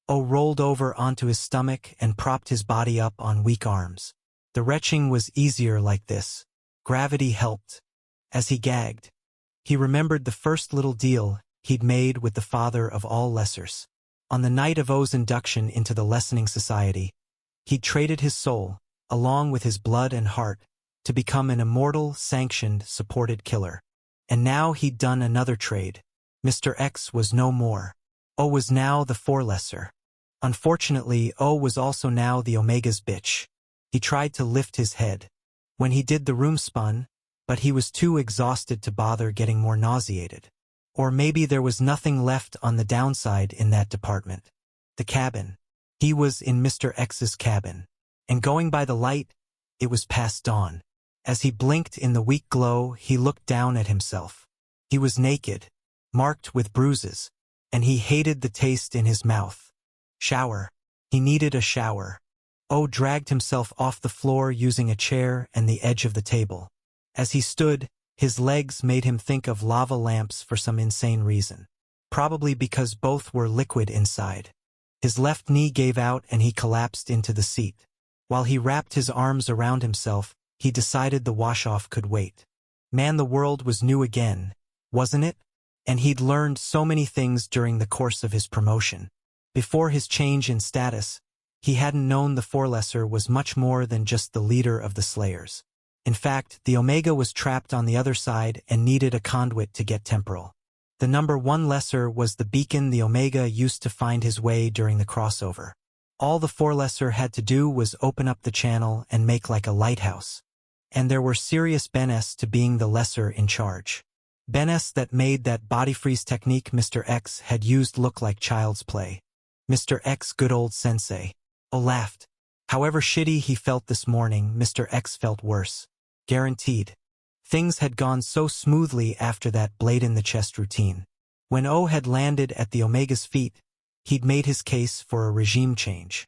O rolled over onto his stomach and propped his body up on weak arms. The retching was easier like this. Gravity helped. As he gagged, he remembered the first little deal he'd made with the father of all lessers. On the night of O's induction into the Lessening Society, he'd traded his soul, along with his blood and heart, to become an immortal, sanctioned, supported killer. And now he'd done another trade. Mr. X was no more. O was now the Four-Lesser. Unfortunately, O was also now the Omega's bitch. He tried to lift his head. When he did, the room spun, but he was too exhausted to bother getting more nauseated. Or maybe there was nothing left on the downside in that department. The cabin. He was in Mr. X's cabin. And going by the light, it was past dawn. As he blinked in the weak glow, he looked down at himself. He was naked, marked with bruises, and he hated the taste in his mouth. Shower. He needed a shower. O dragged himself off the floor using a chair and the edge of the table. As he stood, his legs made him think of lava lamps for some insane reason. Probably because both were liquid inside. His left knee gave out and he collapsed into the seat. While he wrapped his arms around himself, he decided the wash-off could wait. Man, the world was new again, wasn't it? And he'd learned so many things during the course of his promotion. Before his change in status, he hadn't known the Four-Lesser was much more than just the leader of the Slayers. In fact, the Omega was trapped on the other side and needed a conduit to get temporal. The number 1 Lesser was the beacon the Omega used to find his way during the crossover. All the Four-Lesser had to do was open up the channel and make like a lighthouse. And there were serious benefits to being the Lesser in charge. Benefits that made that body freeze technique Mr. X had used look like child's play. Mr. X, good old sensei. O laughed. However shitty he felt this morning, Mr. X felt worse. Guaranteed. Things had gone so smoothly after that blade-in-the-chest routine. When O had landed at the Omega's feet, he'd made his case for a regime change.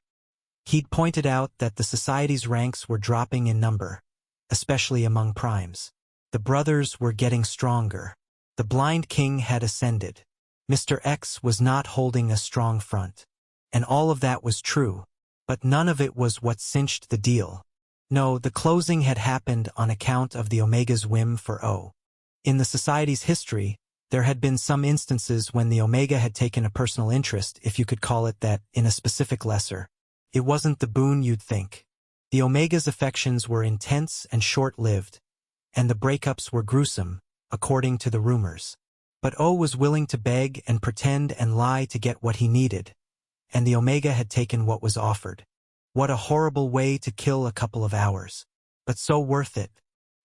He'd pointed out that the society's ranks were dropping in number, especially among primes. The brothers were getting stronger. The blind king had ascended. Mr. X was not holding a strong front. And all of that was true, but none of it was what cinched the deal. No, the closing had happened on account of the Omega's whim for O. In the society's history, there had been some instances when the Omega had taken a personal interest, if you could call it that, in a specific lesser. It wasn't the boon you'd think. The Omega's affections were intense and short-lived, and the breakups were gruesome, according to the rumors. But O was willing to beg and pretend and lie to get what he needed, and the Omega had taken what was offered. What a horrible way to kill a couple of hours. But so worth it.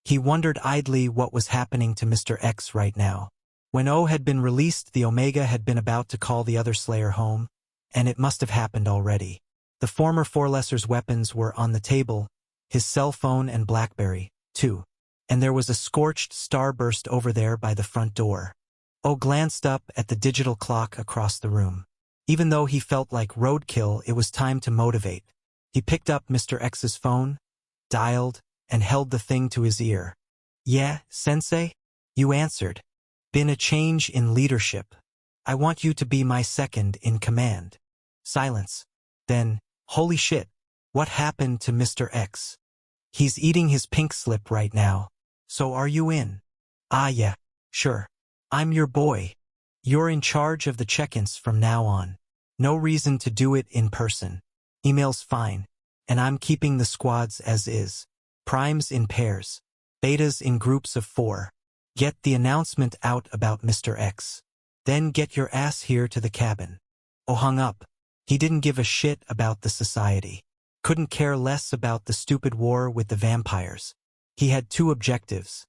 He wondered idly what was happening to Mr. X right now. When O had been released, the Omega had been about to call the other Slayer home, and it must have happened already. The former Forelesser's weapons were on the table, his cell phone and BlackBerry, too. And there was a scorched starburst over there by the front door. O glanced up at the digital clock across the room. Even though he felt like roadkill, it was time to motivate. He picked up Mr. X's phone, dialed, and held the thing to his ear. "Yeah, Sensei?" "You answered. Been a change in leadership. I want you to be my second in command." Silence. Then, "Holy shit, what happened to Mr. X?" "He's eating his pink slip right now. So are you in?" "Ah yeah, sure. I'm your boy. You're in charge of the check-ins from now on. No reason to do it in person. Email's fine. And I'm keeping the squads as is. Primes in pairs. Betas in groups of 4. Get the announcement out about Mr. X. Then get your ass here to the cabin." O hung up. He didn't give a shit about the society. Couldn't care less about the stupid war with the vampires. He had 2 objectives.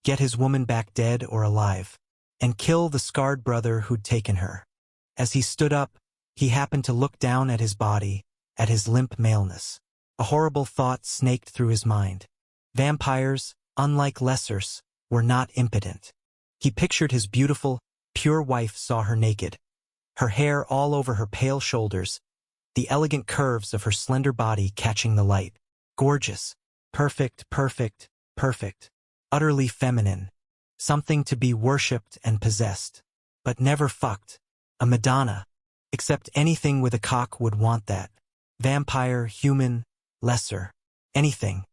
Get his woman back dead or alive, and kill the scarred brother who'd taken her. As he stood up, he happened to look down at his body, at his limp maleness. A horrible thought snaked through his mind. Vampires, unlike lessers, were not impotent. He pictured his beautiful, pure wife saw her naked. Her hair all over her pale shoulders, the elegant curves of her slender body catching the light. Gorgeous. Perfect, perfect, perfect. Utterly feminine. Something to be worshipped and possessed. But never fucked. A Madonna. Except anything with a cock would want that. Vampire, human, lesser. Anything.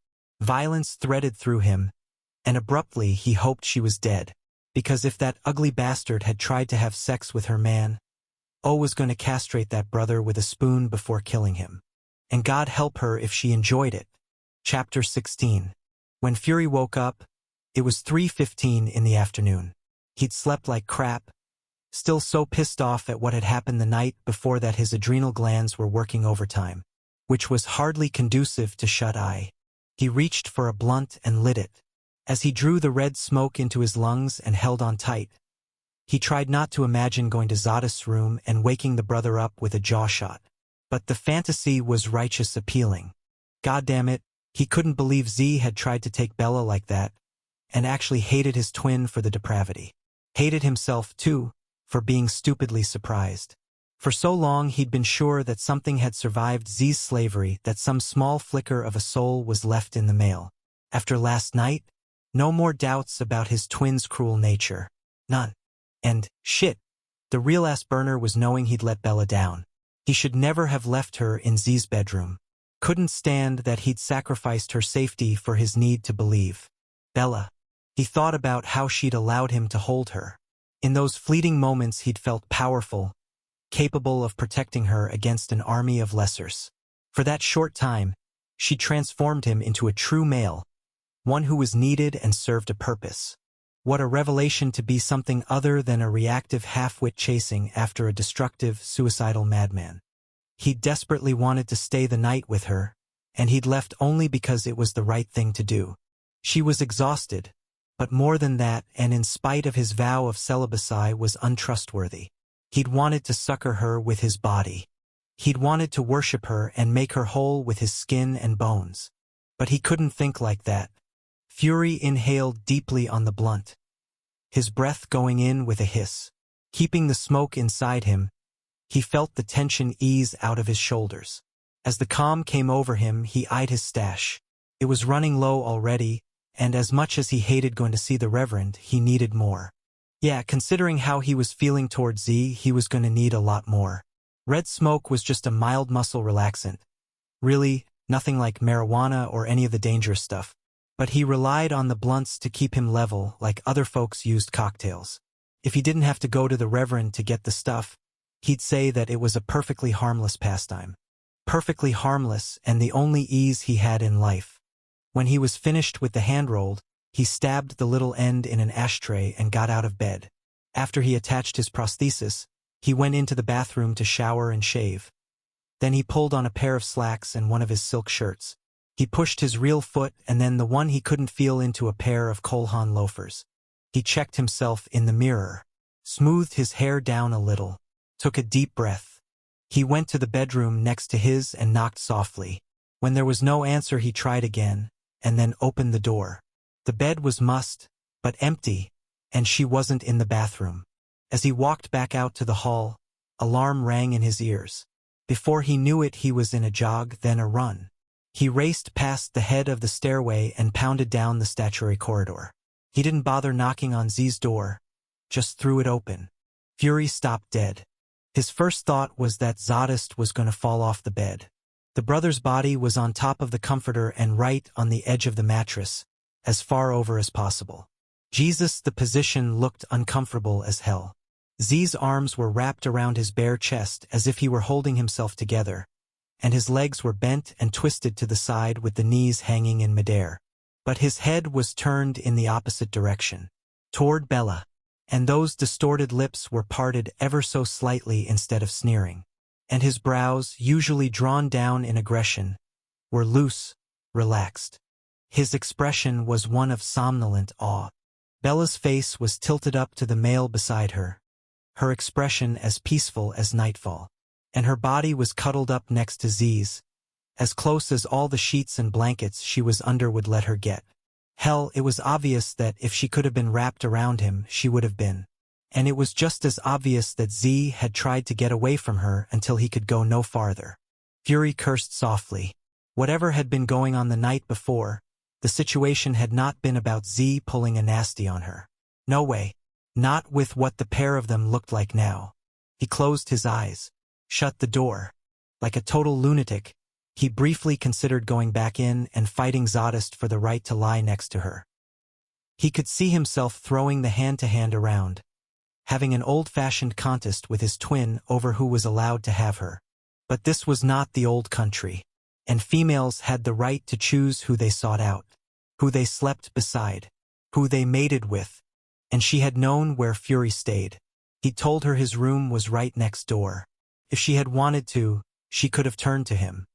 Violence threaded through him, and abruptly he hoped she was dead. Because if that ugly bastard had tried to have sex with her man, O was going to castrate that brother with a spoon before killing him. And God help her if she enjoyed it. Chapter 16. When Fury woke up, it was 3:15 in the afternoon. He'd slept like crap, still so pissed off at what had happened the night before that his adrenal glands were working overtime, which was hardly conducive to shut-eye. He reached for a blunt and lit it. As he drew the red smoke into his lungs and held on tight, he tried not to imagine going to Zadist's room and waking the brother up with a jaw shot. But the fantasy was righteous appealing. Goddamn it, he couldn't believe Z had tried to take Bella like that, and actually hated his twin for the depravity. Hated himself, too, for being stupidly surprised. For so long he'd been sure that something had survived Z's slavery, that some small flicker of a soul was left in the male. After last night, no more doubts about his twin's cruel nature. None. And, shit, the real-ass burner was knowing he'd let Bella down. He should never have left her in Z's bedroom. Couldn't stand that he'd sacrificed her safety for his need to believe. Bella. He thought about how she'd allowed him to hold her. In those fleeting moments he'd felt powerful, capable of protecting her against an army of lessers. For that short time, she transformed him into a true male, one who was needed and served a purpose. What a revelation to be something other than a reactive half-wit chasing after a destructive, suicidal madman. He desperately wanted to stay the night with her, and he'd left only because it was the right thing to do. She was exhausted, but more than that, and in spite of his vow of celibacy, was untrustworthy. He'd wanted to succor her with his body. He'd wanted to worship her and make her whole with his skin and bones. But he couldn't think like that. Fury inhaled deeply on the blunt, his breath going in with a hiss. Keeping the smoke inside him, he felt the tension ease out of his shoulders. As the calm came over him, he eyed his stash. It was running low already, and as much as he hated going to see the Reverend, he needed more. Yeah, considering how he was feeling toward Z, he was going to need a lot more. Red smoke was just a mild muscle relaxant. Really, nothing like marijuana or any of the dangerous stuff. But he relied on the blunts to keep him level, like other folks used cocktails. If he didn't have to go to the Reverend to get the stuff, he'd say that it was a perfectly harmless pastime. Perfectly harmless, and the only ease he had in life. When he was finished with the hand-rolled, he stabbed the little end in an ashtray and got out of bed. After he attached his prosthesis, he went into the bathroom to shower and shave. Then he pulled on a pair of slacks and one of his silk shirts. He pushed his real foot and then the one he couldn't feel into a pair of Cole Haan loafers. He checked himself in the mirror, smoothed his hair down a little, took a deep breath. He went to the bedroom next to his and knocked softly. When there was no answer, he tried again, and then opened the door. The bed was mussed, but empty, and she wasn't in the bathroom. As he walked back out to the hall, alarm rang in his ears. Before he knew it, he was in a jog, then a run. He raced past the head of the stairway and pounded down the statuary corridor. He didn't bother knocking on Z's door, just threw it open. Fury stopped dead. His first thought was that Zadist was going to fall off the bed. The brother's body was on top of the comforter and right on the edge of the mattress, as far over as possible. Jesus, the position looked uncomfortable as hell. Z's arms were wrapped around his bare chest as if he were holding himself together, and his legs were bent and twisted to the side with the knees hanging in midair. But his head was turned in the opposite direction, toward Bella, and those distorted lips were parted ever so slightly instead of sneering. And his brows, usually drawn down in aggression, were loose, relaxed. His expression was one of somnolent awe. Bella's face was tilted up to the male beside her, her expression as peaceful as nightfall. And her body was cuddled up next to Z's, as close as all the sheets and blankets she was under would let her get. Hell, it was obvious that if she could have been wrapped around him, she would have been. And it was just as obvious that Z had tried to get away from her until he could go no farther. Fury cursed softly. Whatever had been going on the night before, the situation had not been about Z pulling a nasty on her. No way. Not with what the pair of them looked like now. He closed his eyes, shut the door. Like a total lunatic, he briefly considered going back in and fighting Zadist for the right to lie next to her. He could see himself throwing the hand-to-hand around, having an old-fashioned contest with his twin over who was allowed to have her. But this was not the old country, and females had the right to choose who they sought out, who they slept beside, who they mated with, and she had known where Fury stayed. He told her his room was right next door. If she had wanted to, she could have turned to him.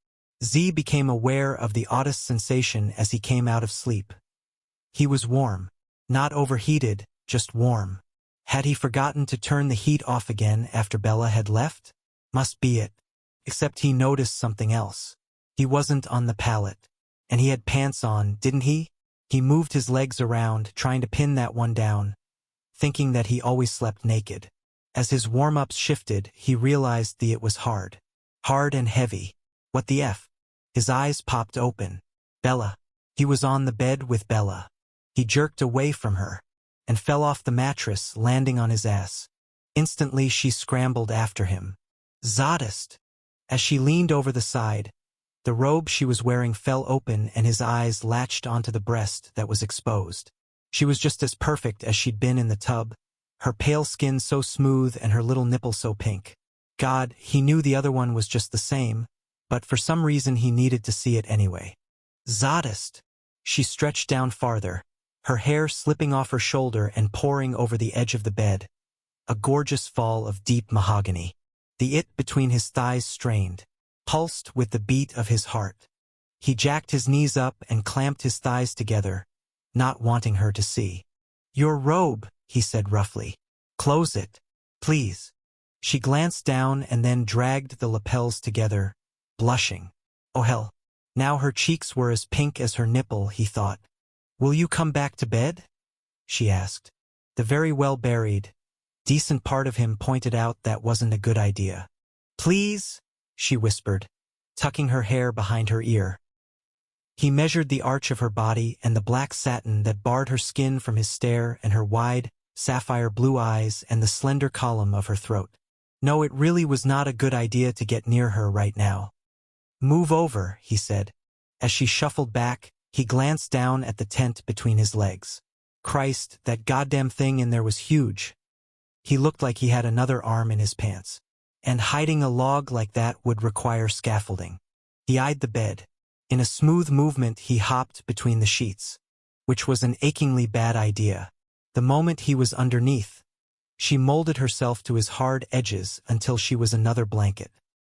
Z became aware of the oddest sensation as he came out of sleep. He was warm, not overheated, just warm. Had he forgotten to turn the heat off again after Bella had left? Must be it. Except he noticed something else. He wasn't on the pallet. And he had pants on, didn't he? He moved his legs around, trying to pin that one down, thinking that he always slept naked. As his warm-ups shifted, he realized it was hard. Hard and heavy. What the F? His eyes popped open. Bella. He was on the bed with Bella. He jerked away from her and fell off the mattress, landing on his ass. Instantly she scrambled after him. Zadist! As she leaned over the side, the robe she was wearing fell open and his eyes latched onto the breast that was exposed. She was just as perfect as she'd been in the tub, her pale skin so smooth and her little nipple so pink. God, he knew the other one was just the same, but for some reason he needed to see it anyway. Zadist! She stretched down farther, her hair slipping off her shoulder and pouring over the edge of the bed. A gorgeous fall of deep mahogany. The it between his thighs strained, pulsed with the beat of his heart. He jacked his knees up and clamped his thighs together, not wanting her to see. Your robe, he said roughly. Close it, please. She glanced down and then dragged the lapels together, blushing. Oh hell. Now her cheeks were as pink as her nipple, he thought. "Will you come back to bed?" she asked. The very well-buried, decent part of him pointed out that wasn't a good idea. "Please," she whispered, tucking her hair behind her ear. He measured the arch of her body and the black satin that barred her skin from his stare and her wide, sapphire blue eyes and the slender column of her throat. No, it really was not a good idea to get near her right now. "Move over," he said. As she shuffled back, he glanced down at the tent between his legs. Christ, that goddamn thing in there was huge. He looked like he had another arm in his pants. And hiding a log like that would require scaffolding. He eyed the bed. In a smooth movement he hopped between the sheets, which was an achingly bad idea. The moment he was underneath, she molded herself to his hard edges until she was another blanket.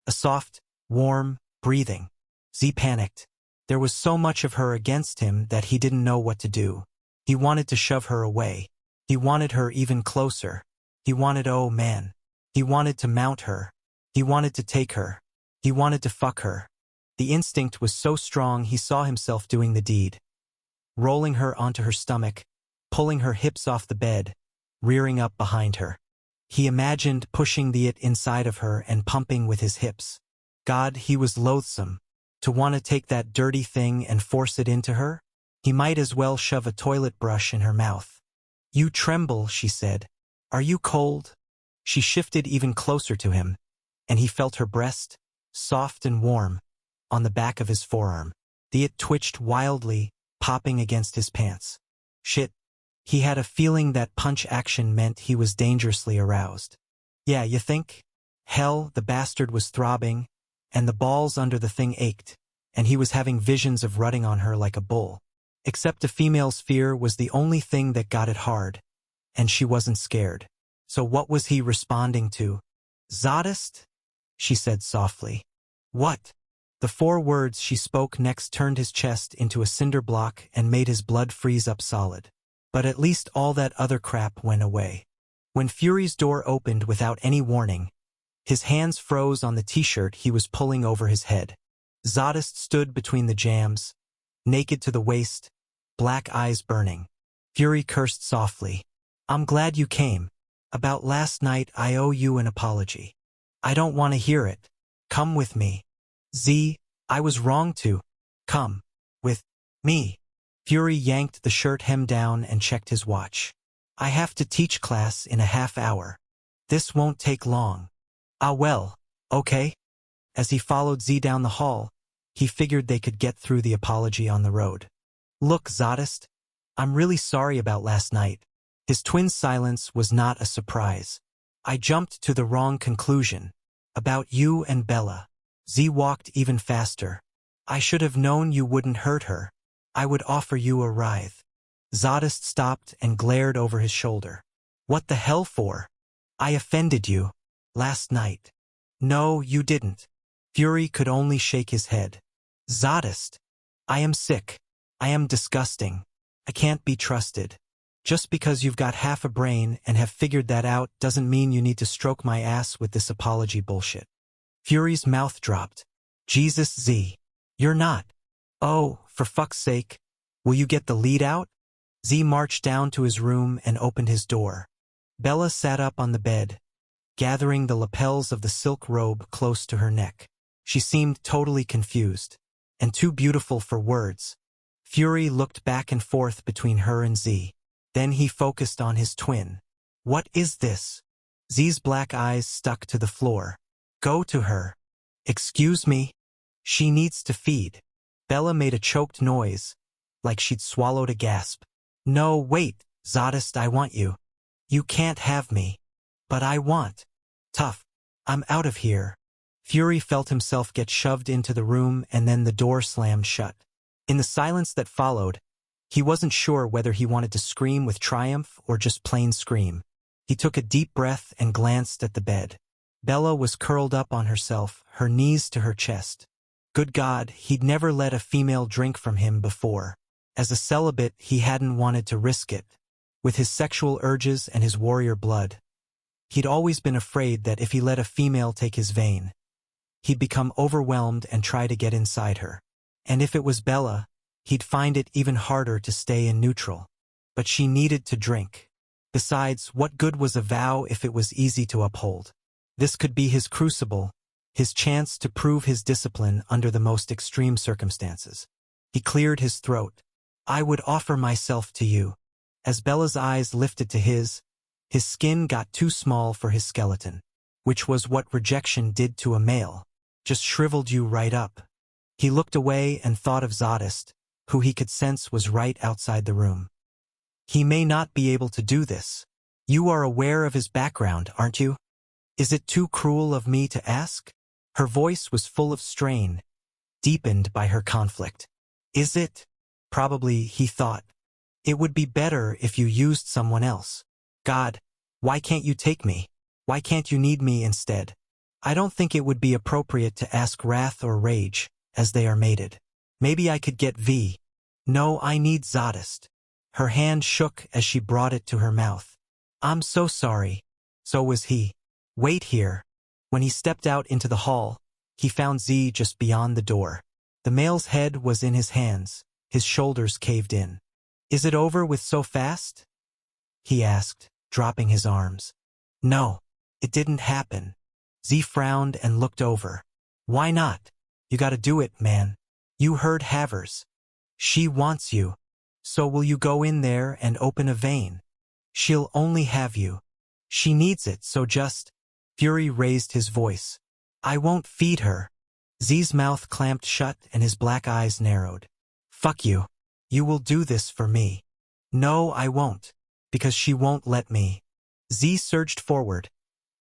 A soft, warm breathing. Z panicked. There was so much of her against him that he didn't know what to do. He wanted to shove her away. He wanted her even closer. He wanted, oh man. He wanted to mount her. He wanted to take her. He wanted to fuck her. The instinct was so strong he saw himself doing the deed. Rolling her onto her stomach, pulling her hips off the bed, rearing up behind her. He imagined pushing the it inside of her and pumping with his hips. God, he was loathsome. To want to take that dirty thing and force it into her? He might as well shove a toilet brush in her mouth. "You tremble," she said. "Are you cold?" She shifted even closer to him, and he felt her breast, soft and warm, on the back of his forearm. The it twitched wildly, popping against his pants. Shit. He had a feeling that punch action meant he was dangerously aroused. "Yeah, you think?" Hell, the bastard was throbbing, and the balls under the thing ached, and he was having visions of rutting on her like a bull. Except a female's fear was the only thing that got it hard, and she wasn't scared. So what was he responding to? "Zadist?" she said softly. "What?" The 4 words she spoke next turned his chest into a cinder block and made his blood freeze up solid. But at least all that other crap went away. When Fury's door opened without any warning, his hands froze on the t-shirt he was pulling over his head. Zadist stood between the jambs, naked to the waist, black eyes burning. Fury cursed softly. "I'm glad you came. About last night I owe you an apology. I don't want to hear it. Come with me." "Z, I was wrong to come with me." Fury yanked the shirt hem down and checked his watch. "I have to teach class in a half hour. This won't take long." "Ah well, okay." As he followed Z down the hall, he figured they could get through the apology on the road. "Look, Zadist, I'm really sorry about last night." His twin's silence was not a surprise. "I jumped to the wrong conclusion. About you and Bella." Z walked even faster. "I should have known you wouldn't hurt her. I would offer you a ride." Zadist stopped and glared over his shoulder. "What the hell for?" "I offended you. Last night." "No, you didn't." Fury could only shake his head. "Zadist. I am sick. I am disgusting. I can't be trusted. Just because you've got half a brain and have figured that out doesn't mean you need to stroke my ass with this apology bullshit." Fury's mouth dropped. "Jesus, Z. You're not." "Oh, for fuck's sake. Will you get the lead out?" Z marched down to his room and opened his door. Bella sat up on the bed, gathering the lapels of the silk robe close to her neck. She seemed totally confused, and too beautiful for words. Fury looked back and forth between her and Z. Then he focused on his twin. "What is this?" Z's black eyes stuck to the floor. "Go to her." "Excuse me? She needs to feed." Bella made a choked noise, like she'd swallowed a gasp. "No, wait, Zadist, I want you. You can't have me. But I want. Tough. I'm out of here." Fury felt himself get shoved into the room and then the door slammed shut. In the silence that followed, he wasn't sure whether he wanted to scream with triumph or just plain scream. He took a deep breath and glanced at the bed. Bella was curled up on herself, her knees to her chest. Good God, he'd never let a female drink from him before. As a celibate, he hadn't wanted to risk it. With his sexual urges and his warrior blood, he'd always been afraid that if he let a female take his vein, he'd become overwhelmed and try to get inside her. And if it was Bella, he'd find it even harder to stay in neutral. But she needed to drink. Besides, what good was a vow if it was easy to uphold? This could be his crucible, his chance to prove his discipline under the most extreme circumstances. He cleared his throat. I would offer myself to you. As Bella's eyes lifted to his skin got too small for his skeleton, which was what rejection did to a male, just shriveled you right up. He looked away and thought of Zadist, who he could sense was right outside the room. He may not be able to do this. You are aware of his background, aren't you? Is it too cruel of me to ask? Her voice was full of strain, deepened by her conflict. Is it? Probably, he thought. It would be better if you used someone else. God, why can't you take me? Why can't you need me instead? I don't think it would be appropriate to ask wrath or rage, as they are mated. Maybe I could get V. No, I need Zadist. Her hand shook as she brought it to her mouth. I'm so sorry. So was he. Wait here. When he stepped out into the hall, he found Z just beyond the door. The male's head was in his hands, his shoulders caved in. Is it over with so fast? He asked, dropping his arms. No, it didn't happen. Z frowned and looked over. Why not? You gotta do it, man. You heard Havers. She wants you. So will you go in there and open a vein? She'll only have you. She needs it, so just... Fury raised his voice. I won't feed her. Z's mouth clamped shut and his black eyes narrowed. Fuck you. You will do this for me. No, I won't. Because she won't let me. Z surged forward,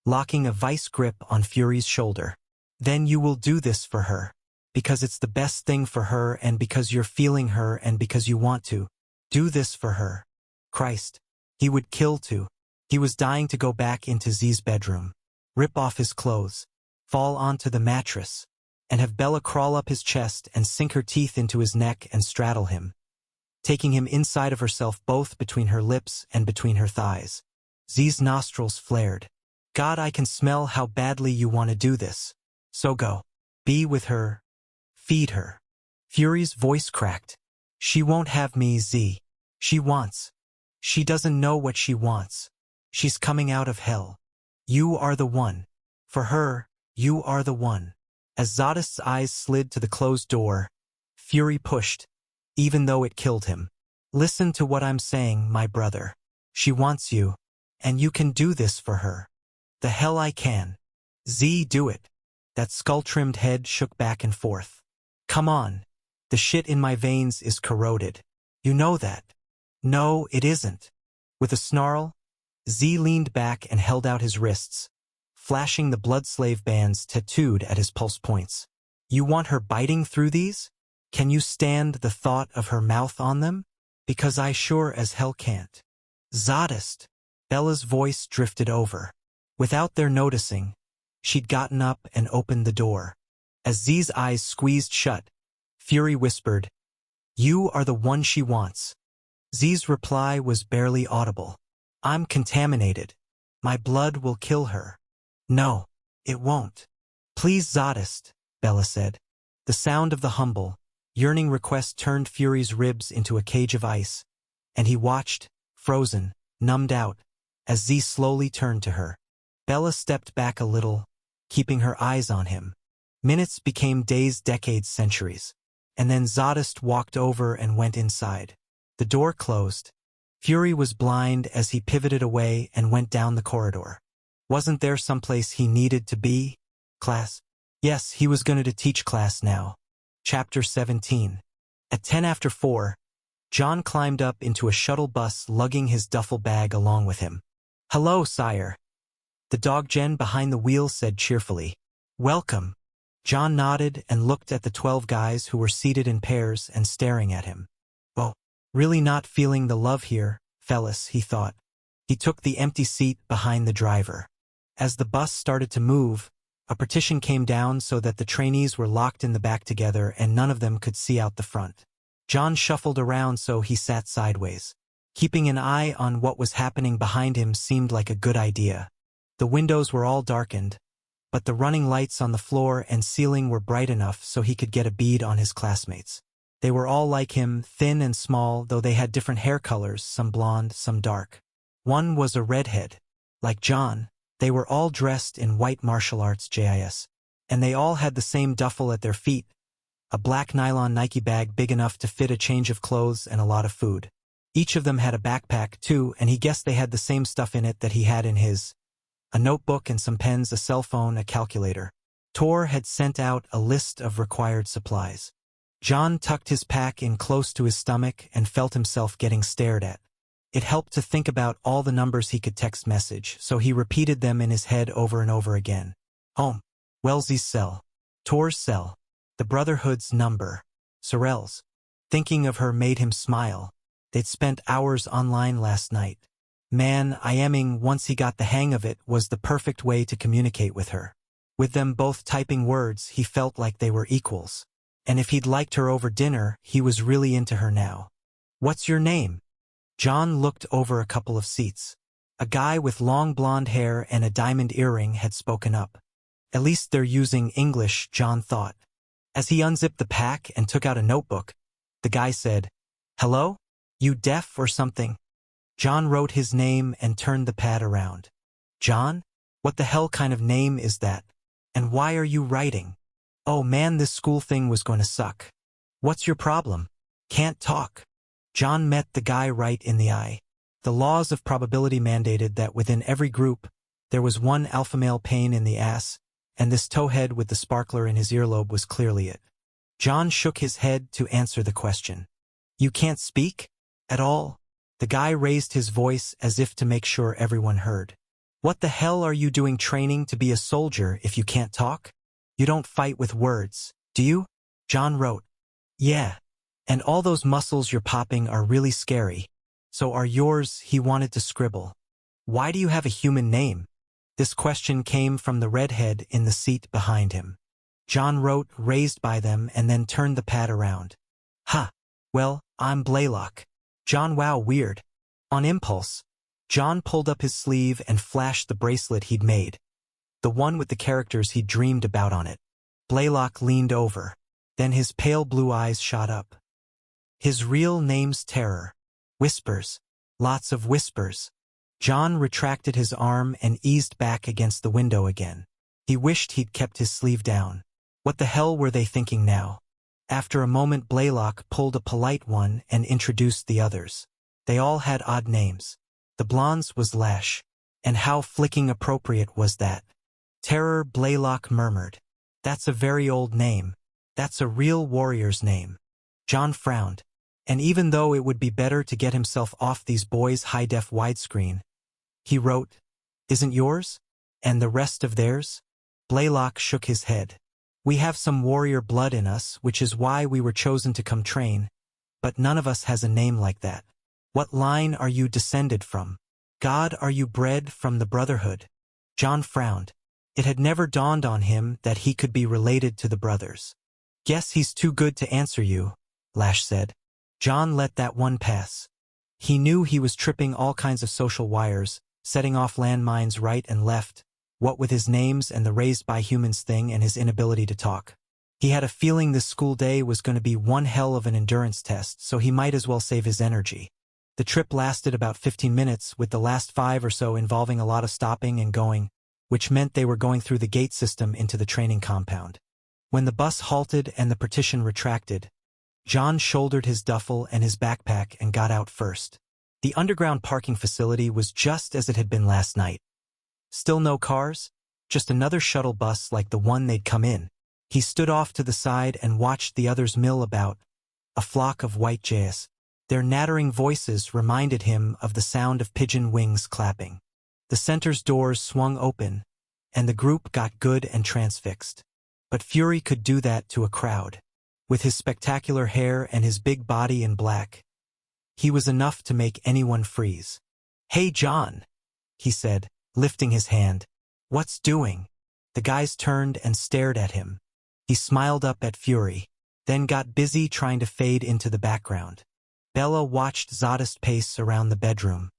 locking a vice grip on Fury's shoulder. Then you will do this for her. Because it's the best thing for her and because you're feeling her and because you want to. Do this for her. Christ. He would kill to. He was dying to go back into Z's bedroom, rip off his clothes, fall onto the mattress, and have Bella crawl up his chest and sink her teeth into his neck and straddle him, taking him inside of herself both between her lips and between her thighs. Z's nostrils flared. God, I can smell how badly you want to do this. So go. Be with her. Feed her. Fury's voice cracked. She won't have me, Z. She wants. She doesn't know what she wants. She's coming out of hell. You are the one. For her, you are the one. As Zadist's eyes slid to the closed door, Fury pushed, even though it killed him. Listen to what I'm saying, my brother. She wants you, and you can do this for her. The hell I can. Z, do it. That skull-trimmed head shook back and forth. Come on. The shit in my veins is corroded. You know that. No, it isn't. With a snarl, Z leaned back and held out his wrists, flashing the blood-slave bands tattooed at his pulse points. You want her biting through these? Can you stand the thought of her mouth on them? Because I sure as hell can't. Zadist. Bella's voice drifted over. Without their noticing, she'd gotten up and opened the door. As Z's eyes squeezed shut, Fury whispered, You are the one she wants. Z's reply was barely audible. I'm contaminated. My blood will kill her. No, it won't. Please, Zadist, Bella said. The sound of the humble, yearning request turned Fury's ribs into a cage of ice, and he watched, frozen, numbed out, as Z slowly turned to her. Bella stepped back a little, keeping her eyes on him. Minutes became days, decades, centuries. And then Zadist walked over and went inside. The door closed. Fury was blind as he pivoted away and went down the corridor. Wasn't there someplace he needed to be? Class? Yes, he was going to teach class now. Chapter 17. At 4:10, John climbed up into a shuttle bus lugging his duffel bag along with him. Hello, sire. The dog Jen behind the wheel said cheerfully. Welcome. John nodded and looked at the 12 guys who were seated in pairs and staring at him. Well, really not feeling the love here, fellas, he thought. He took the empty seat behind the driver. As the bus started to move, a partition came down so that the trainees were locked in the back together and none of them could see out the front. John shuffled around so he sat sideways. Keeping an eye on what was happening behind him seemed like a good idea. The windows were all darkened, but the running lights on the floor and ceiling were bright enough so he could get a bead on his classmates. They were all like him, thin and small, though they had different hair colors, some blonde, some dark. One was a redhead. Like John, they were all dressed in white martial arts JIS. And they all had the same duffel at their feet, a black nylon Nike bag big enough to fit a change of clothes and a lot of food. Each of them had a backpack, too, and he guessed they had the same stuff in it that he had in his. A notebook and some pens, a cell phone, a calculator. Tor had sent out a list of required supplies. John tucked his pack in close to his stomach and felt himself getting stared at. It helped to think about all the numbers he could text message, so he repeated them in his head over and over again. Home. Wellesley's cell. Tor's cell. The Brotherhood's number. Sorrel's. Thinking of her made him smile. They'd spent hours online last night. Man, IMing, once he got the hang of it, was the perfect way to communicate with her. With them both typing words, he felt like they were equals. And if he'd liked her over dinner, he was really into her now. What's your name? John looked over a couple of seats. A guy with long blonde hair and a diamond earring had spoken up. At least they're using English, John thought. As he unzipped the pack and took out a notebook, the guy said, "Hello? You deaf or something?" John wrote his name and turned the pad around. "John? What the hell kind of name is that? And why are you writing? Oh man, this school thing was going to suck. What's your problem? Can't talk." John met the guy right in the eye. The laws of probability mandated that within every group, there was one alpha male pain in the ass, and this towhead with the sparkler in his earlobe was clearly it. John shook his head to answer the question. "You can't speak? At all?" The guy raised his voice as if to make sure everyone heard. "What the hell are you doing training to be a soldier if you can't talk? You don't fight with words, do you?" John wrote. "Yeah. And all those muscles you're popping are really scary. So are yours," he wanted to scribble. "Why do you have a human name?" This question came from the redhead in the seat behind him. John wrote, raised by them, and then turned the pad around. "Ha. Well, I'm Blaylock." John, wow, weird. On impulse, John pulled up his sleeve and flashed the bracelet he'd made. The one with the characters he'd dreamed about on it. Blaylock leaned over. Then his pale blue eyes shot up. "His real name's Terror. Whispers. Lots of whispers." John retracted his arm and eased back against the window again. He wished he'd kept his sleeve down. What the hell were they thinking now? After a moment, Blaylock pulled a polite one and introduced the others. They all had odd names. The blonde's was Lash. And how flicking appropriate was that? "Terror," Blaylock murmured. "That's a very old name. That's a real warrior's name." John frowned. And even though it would be better to get himself off these boys' high-def widescreen, he wrote, "Isn't yours? And the rest of theirs?" Blaylock shook his head. "We have some warrior blood in us, which is why we were chosen to come train, but none of us has a name like that." "What line are you descended from? God, are you bred from the Brotherhood?" John frowned. It had never dawned on him that he could be related to the brothers. "Guess he's too good to answer you," Lash said. John let that one pass. He knew he was tripping all kinds of social wires, setting off landmines right and left, what with his names and the raised by humans thing and his inability to talk. He had a feeling this school day was going to be one hell of an endurance test, so he might as well save his energy. The trip lasted about 15 minutes, with the last 5 or so involving a lot of stopping and going, which meant they were going through the gate system into the training compound. When the bus halted and the partition retracted, John shouldered his duffel and his backpack and got out first. The underground parking facility was just as it had been last night. Still no cars, just another shuttle bus like the one they'd come in. He stood off to the side and watched the others mill about, a flock of white jays. Their nattering voices reminded him of the sound of pigeon wings clapping. The center's doors swung open, and the group got good and transfixed. But Fury could do that to a crowd. With his spectacular hair and his big body in black, he was enough to make anyone freeze. "Hey, John," he said, lifting his hand. "What's doing?" The guys turned and stared at him. He smiled up at Fury, then got busy trying to fade into the background. Bella watched Zadist pace around the bedroom.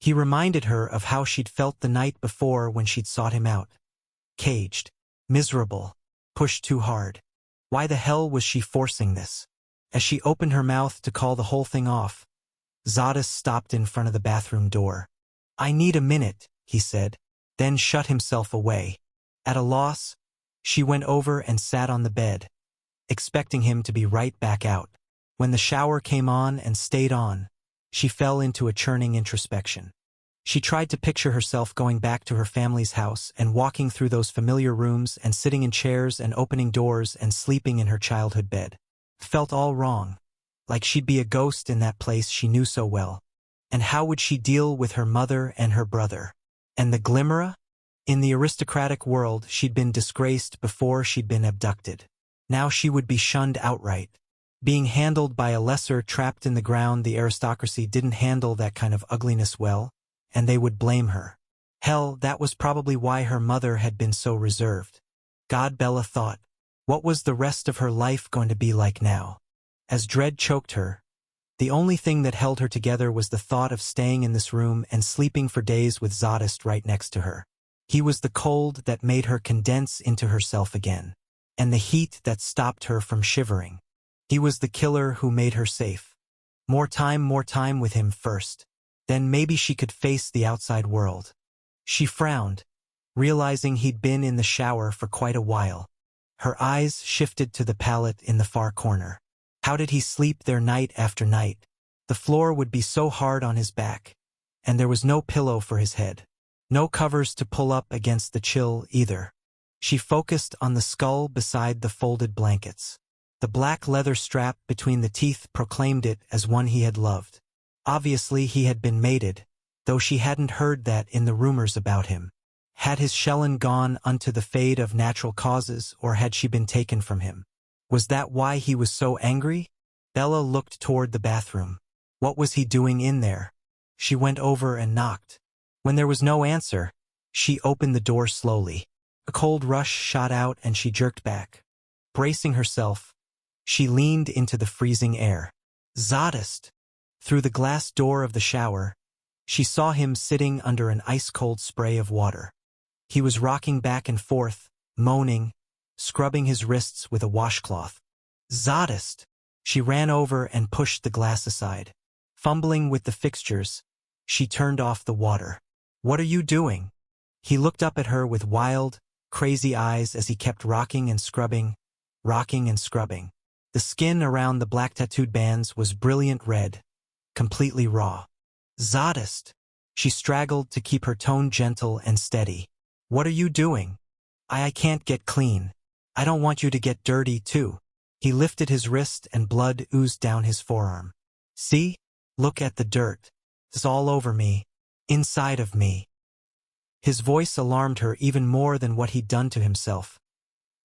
He reminded her of how she'd felt the night before when she'd sought him out. Caged. Miserable. Pushed too hard. Why the hell was she forcing this? As she opened her mouth to call the whole thing off, Zadis stopped in front of the bathroom door. "I need a minute," he said, then shut himself away. At a loss, she went over and sat on the bed, expecting him to be right back out. When the shower came on and stayed on, she fell into a churning introspection. She tried to picture herself going back to her family's house and walking through those familiar rooms and sitting in chairs and opening doors and sleeping in her childhood bed. Felt all wrong, like she'd be a ghost in that place she knew so well. And how would she deal with her mother and her brother? And the Glimmerer? In the aristocratic world, she'd been disgraced before she'd been abducted. Now she would be shunned outright. Being handled by a lesser trapped in the ground, the aristocracy didn't handle that kind of ugliness well, and they would blame her. Hell, that was probably why her mother had been so reserved. God, Bella thought. What was the rest of her life going to be like now? As dread choked her, the only thing that held her together was the thought of staying in this room and sleeping for days with Zadist right next to her. He was the cold that made her condense into herself again, and the heat that stopped her from shivering. He was the killer who made her safe. More time with him first. Then maybe she could face the outside world. She frowned, realizing he'd been in the shower for quite a while. Her eyes shifted to the pallet in the far corner. How did he sleep there night after night? The floor would be so hard on his back, and there was no pillow for his head. No covers to pull up against the chill either. She focused on the skull beside the folded blankets. The black leather strap between the teeth proclaimed it as one he had loved. Obviously he had been mated, though she hadn't heard that in the rumors about him. Had his Shellen gone unto the fade of natural causes, or had she been taken from him? Was that why he was so angry? Bella looked toward the bathroom. What was he doing in there? She went over and knocked. When there was no answer, she opened the door slowly. A cold rush shot out and she jerked back. Bracing herself, she leaned into the freezing air. Zadist! Through the glass door of the shower, she saw him sitting under an ice-cold spray of water. He was rocking back and forth, moaning, scrubbing his wrists with a washcloth. Zadist! She ran over and pushed the glass aside. Fumbling with the fixtures, she turned off the water. "What are you doing?" He looked up at her with wild, crazy eyes as he kept rocking and scrubbing, rocking and scrubbing. The skin around the black tattooed bands was brilliant red, completely raw. Zadist! She straggled to keep her tone gentle and steady. "What are you doing?" I can't get clean. I don't want you to get dirty, too." He lifted his wrist and blood oozed down his forearm. "See? Look at the dirt. It's all over me. Inside of me." His voice alarmed her even more than what he'd done to himself.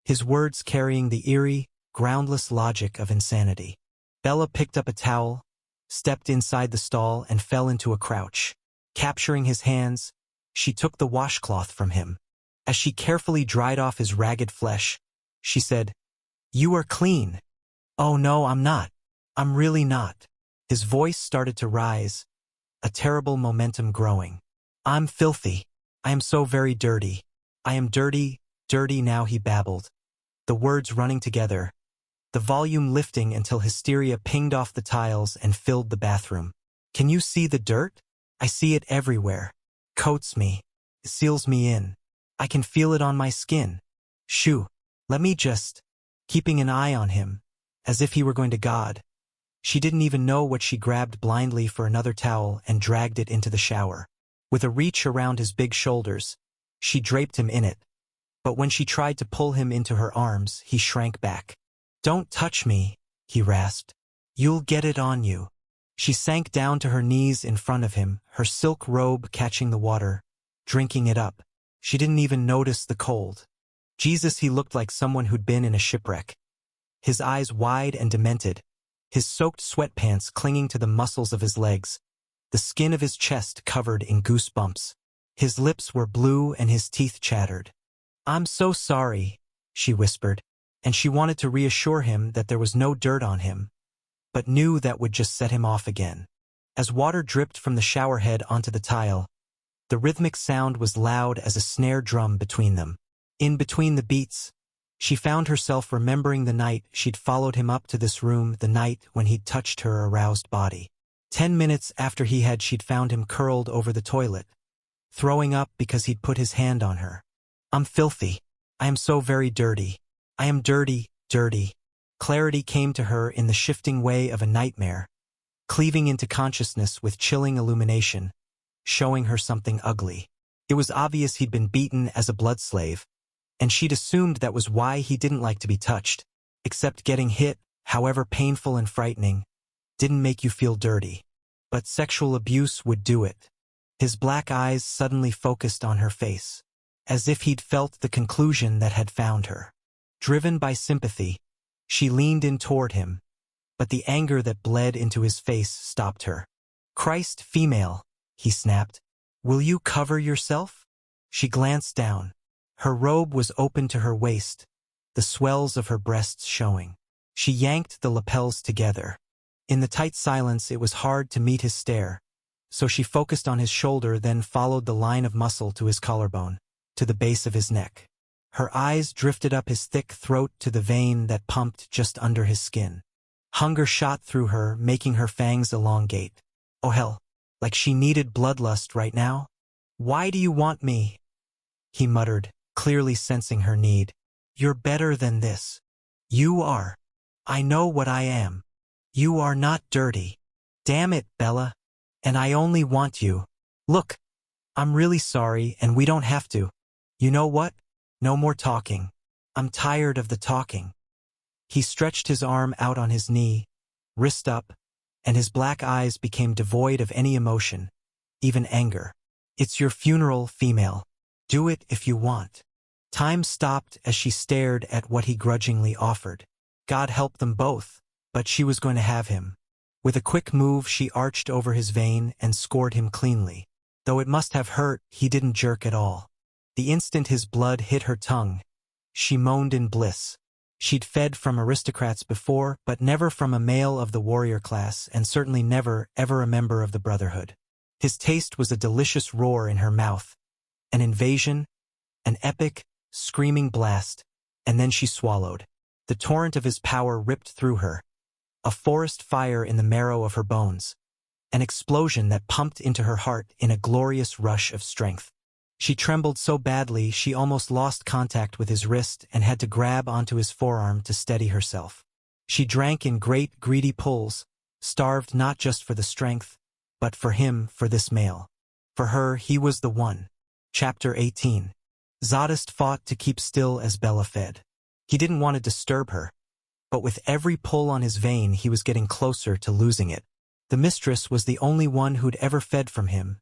His words carrying the eerie, groundless logic of insanity. Bella picked up a towel, stepped inside the stall and fell into a crouch. Capturing his hands, she took the washcloth from him. As she carefully dried off his ragged flesh, she said, "You are clean." "Oh no, I'm not. I'm really not." His voice started to rise, a terrible momentum growing. "I'm filthy. I am so very dirty. I am dirty, dirty now," he babbled, the words running together, the volume lifting until hysteria pinged off the tiles and filled the bathroom. "Can you see the dirt? I see it everywhere. Coats me. It seals me in. I can feel it on my skin. Shoo, let me just..." Keeping an eye on him, as if he were going to God. She didn't even know what she grabbed blindly for another towel and dragged it into the shower. With a reach around his big shoulders, she draped him in it. But when she tried to pull him into her arms, he shrank back. "Don't touch me," he rasped. "You'll get it on you." She sank down to her knees in front of him, her silk robe catching the water, drinking it up. She didn't even notice the cold. Jesus, he looked like someone who'd been in a shipwreck. His eyes wide and demented, his soaked sweatpants clinging to the muscles of his legs, the skin of his chest covered in goosebumps. His lips were blue and his teeth chattered. "I'm so sorry," she whispered, and she wanted to reassure him that there was no dirt on him, but knew that would just set him off again. As water dripped from the shower head onto the tile, the rhythmic sound was loud as a snare drum between them. In between the beats, She found herself remembering the night she'd followed him up to this room, the night when he'd touched her aroused body. 10 minutes after she'd found him curled over the toilet, throwing up because he'd put his hand on her. I'm filthy. I am so very dirty. I am dirty, dirty. Clarity came to her in the shifting way of a nightmare, cleaving into consciousness with chilling illumination, showing her something ugly. It was obvious he'd been beaten as a blood slave, and she'd assumed that was why he didn't like to be touched. Except getting hit, however painful and frightening, didn't make you feel dirty. But sexual abuse would do it. His black eyes suddenly focused on her face, as if he'd felt the conclusion that had found her. Driven by sympathy, she leaned in toward him, but the anger that bled into his face stopped her. Christ, female, he snapped. Will you cover yourself? She glanced down. Her robe was open to her waist, the swells of her breasts showing. She yanked the lapels together. In the tight silence, it was hard to meet his stare, so she focused on his shoulder, then followed the line of muscle to his collarbone, to the base of his neck. Her eyes drifted up his thick throat to the vein that pumped just under his skin. Hunger shot through her, making her fangs elongate. Oh hell, like she needed bloodlust right now. Why do you want me? He muttered, clearly sensing her need. You're better than this. You are. I know what I am. You are not dirty. Damn it, Bella. And I only want you. Look, I'm really sorry and we don't have to. You know what? No more talking. I'm tired of the talking. He stretched his arm out on his knee, wrist up, and his black eyes became devoid of any emotion, even anger. It's your funeral, female. Do it if you want. Time stopped as she stared at what he grudgingly offered. God help them both, but she was going to have him. With a quick move, she arched over his vein and scored him cleanly. Though it must have hurt, he didn't jerk at all. The instant his blood hit her tongue, she moaned in bliss. She'd fed from aristocrats before, but never from a male of the warrior class, and certainly never, ever a member of the Brotherhood. His taste was a delicious roar in her mouth, an invasion, an epic, screaming blast, and then she swallowed. The torrent of his power ripped through her, a forest fire in the marrow of her bones, an explosion that pumped into her heart in a glorious rush of strength. She trembled so badly she almost lost contact with his wrist and had to grab onto his forearm to steady herself. She drank in great, greedy pulls, starved not just for the strength, but for him, for this male. For her, he was the one. Chapter 18. Zadist fought to keep still as Bella fed. He didn't want to disturb her, but with every pull on his vein he was getting closer to losing it. The mistress was the only one who'd ever fed from him,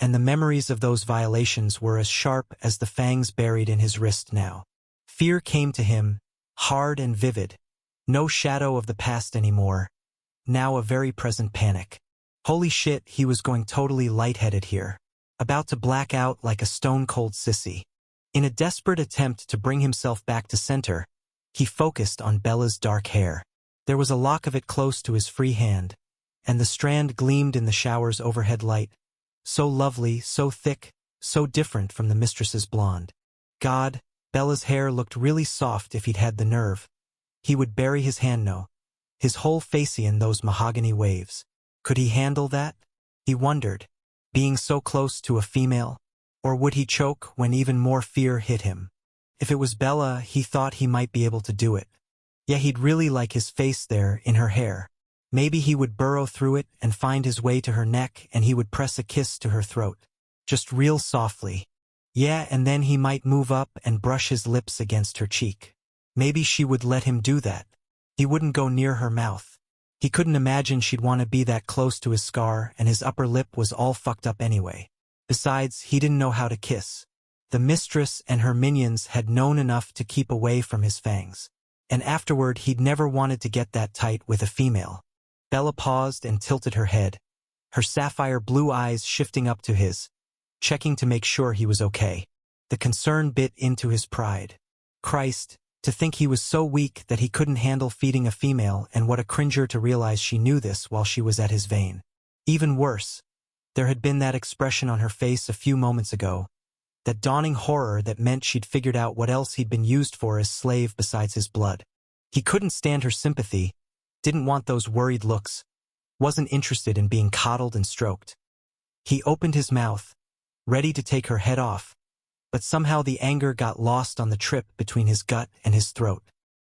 and the memories of those violations were as sharp as the fangs buried in his wrist now. Fear came to him, hard and vivid. No shadow of the past anymore. Now a very present panic. Holy shit, he was going totally lightheaded here. About to black out like a stone-cold sissy. In a desperate attempt to bring himself back to center, he focused on Bella's dark hair. There was a lock of it close to his free hand, and the strand gleamed in the shower's overhead light. So lovely, so thick, so different from the mistress's blonde. God, Bella's hair looked really soft if he'd had the nerve. He would bury his hand his whole facey in those mahogany waves. Could he handle that? He wondered, being so close to a female. Or would he choke when even more fear hit him? If it was Bella, he thought he might be able to do it. Yeah, he'd really like his face there in her hair. Maybe he would burrow through it and find his way to her neck, and he would press a kiss to her throat. Just real softly. Yeah, and then he might move up and brush his lips against her cheek. Maybe she would let him do that. He wouldn't go near her mouth. He couldn't imagine she'd want to be that close to his scar, and his upper lip was all fucked up anyway. Besides, he didn't know how to kiss. The mistress and her minions had known enough to keep away from his fangs. And afterward, he'd never wanted to get that tight with a female. Bella paused and tilted her head, her sapphire blue eyes shifting up to his, checking to make sure he was okay. The concern bit into his pride. Christ, to think he was so weak that he couldn't handle feeding a female, and what a cringer to realize she knew this while she was at his vein. Even worse, there had been that expression on her face a few moments ago, that dawning horror that meant she'd figured out what else he'd been used for as slave besides his blood. He couldn't stand her sympathy, didn't want those worried looks, wasn't interested in being coddled and stroked. He opened his mouth, ready to take her head off, but somehow the anger got lost on the trip between his gut and his throat.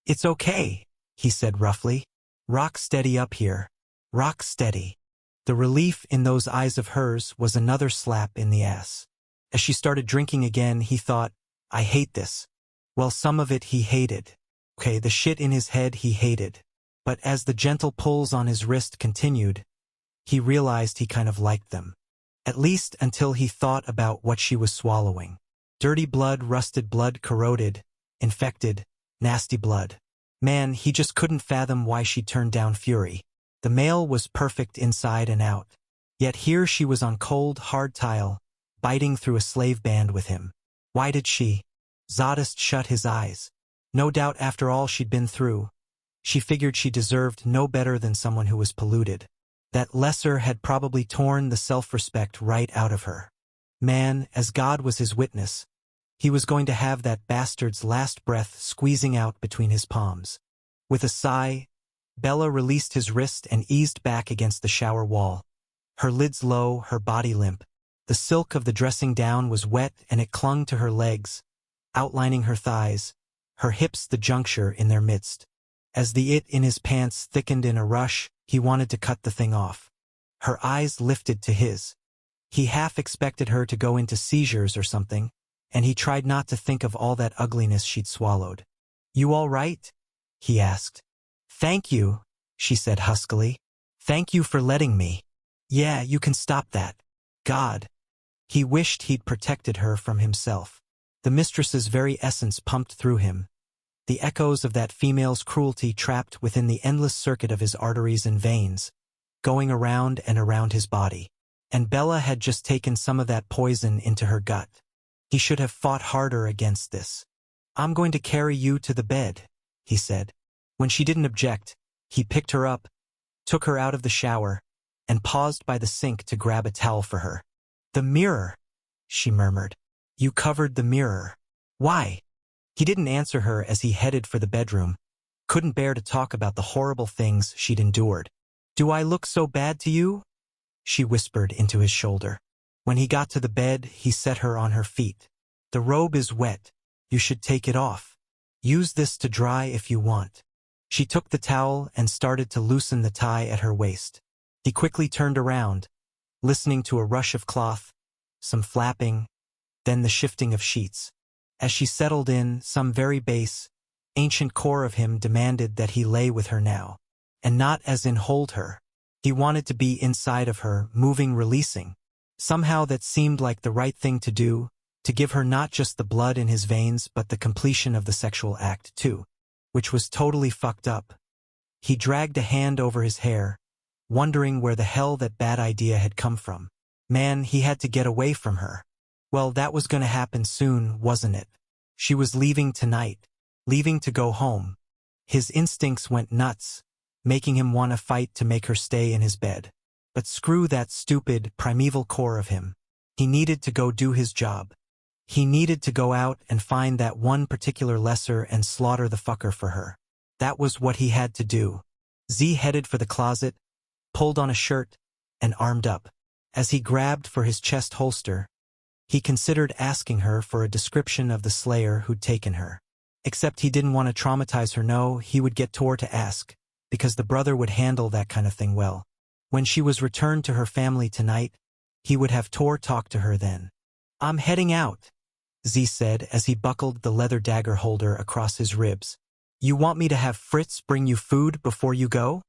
"It's okay," he said roughly. "Rock steady up here. Rock steady." The relief in those eyes of hers was another slap in the ass. As she started drinking again, he thought, I hate this. Well, some of it he hated. Okay, the shit in his head he hated. But as the gentle pulls on his wrist continued, he realized he kind of liked them. At least until he thought about what she was swallowing. Dirty blood, rusted blood, corroded, infected, nasty blood. Man, he just couldn't fathom why she turned down Fury. The male was perfect inside and out. Yet here she was on cold, hard tile, biting through a slave band with him. Why did she? Zadist shut his eyes. No doubt after all she'd been through, she figured she deserved no better than someone who was polluted. That lesser had probably torn the self-respect right out of her. Man, as God was his witness, he was going to have that bastard's last breath squeezing out between his palms. With a sigh, Bella released his wrist and eased back against the shower wall. Her lids low, her body limp. The silk of the dressing gown was wet and it clung to her legs, outlining her thighs, her hips the juncture in their midst. As the it in his pants thickened in a rush, he wanted to cut the thing off. Her eyes lifted to his. He half expected her to go into seizures or something, and he tried not to think of all that ugliness she'd swallowed. "You all right?" he asked. "Thank you," she said huskily. "Thank you for letting me." "Yeah, you can stop that." God. He wished he'd protected her from himself. The mistress's very essence pumped through him. The echoes of that female's cruelty trapped within the endless circuit of his arteries and veins, going around and around his body. And Bella had just taken some of that poison into her gut. He should have fought harder against this. "I'm going to carry you to the bed," he said. When she didn't object, he picked her up, took her out of the shower, and paused by the sink to grab a towel for her. "The mirror," she murmured. "You covered the mirror. Why?" He didn't answer her as he headed for the bedroom. Couldn't bear to talk about the horrible things she'd endured. "Do I look so bad to you?" she whispered into his shoulder. When he got to the bed, he set her on her feet. "The robe is wet. You should take it off. Use this to dry if you want." She took the towel and started to loosen the tie at her waist. He quickly turned around, listening to a rush of cloth, some flapping, then the shifting of sheets. As she settled in, some very base, ancient core of him demanded that he lay with her now. And not as in hold her. He wanted to be inside of her, moving, releasing. Somehow that seemed like the right thing to do, to give her not just the blood in his veins but the completion of the sexual act too, which was totally fucked up. He dragged a hand over his hair, wondering where the hell that bad idea had come from. Man, he had to get away from her. Well, that was going to happen soon, wasn't it? She was leaving tonight, leaving to go home. His instincts went nuts, making him want to fight to make her stay in his bed. But screw that stupid, primeval core of him. He needed to go do his job. He needed to go out and find that one particular lesser and slaughter the fucker for her. That was what he had to do. Z headed for the closet, pulled on a shirt, and armed up. As he grabbed for his chest holster, he considered asking her for a description of the slayer who'd taken her. Except he didn't want to traumatize her. No, he would get Tor to ask, because the brother would handle that kind of thing well. When she was returned to her family tonight, he would have Tor talk to her then. "I'm heading out," Z said as he buckled the leather dagger holder across his ribs. "You want me to have Fritz bring you food before you go?"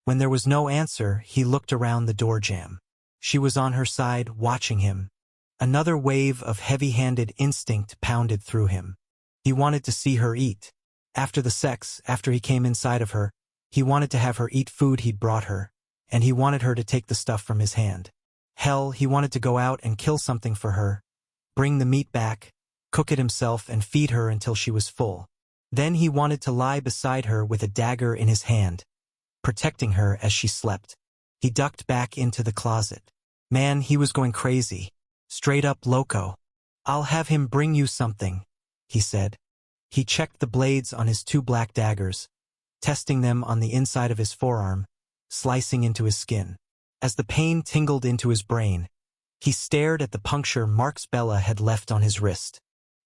When there was no answer, he looked around the door jamb. She was on her side, watching him. Another wave of heavy-handed instinct pounded through him. He wanted to see her eat. After the sex, after he came inside of her, he wanted to have her eat food he'd brought her, and he wanted her to take the stuff from his hand. Hell, he wanted to go out and kill something for her, bring the meat back, cook it himself and feed her until she was full. Then he wanted to lie beside her with a dagger in his hand, protecting her as she slept. He ducked back into the closet. Man, he was going crazy. Straight up loco. I'll have him bring you something, he said. He checked the blades on his 2 black daggers, testing them on the inside of his forearm, slicing into his skin. As the pain tingled into his brain, he stared at the puncture marks Bella had left on his wrist.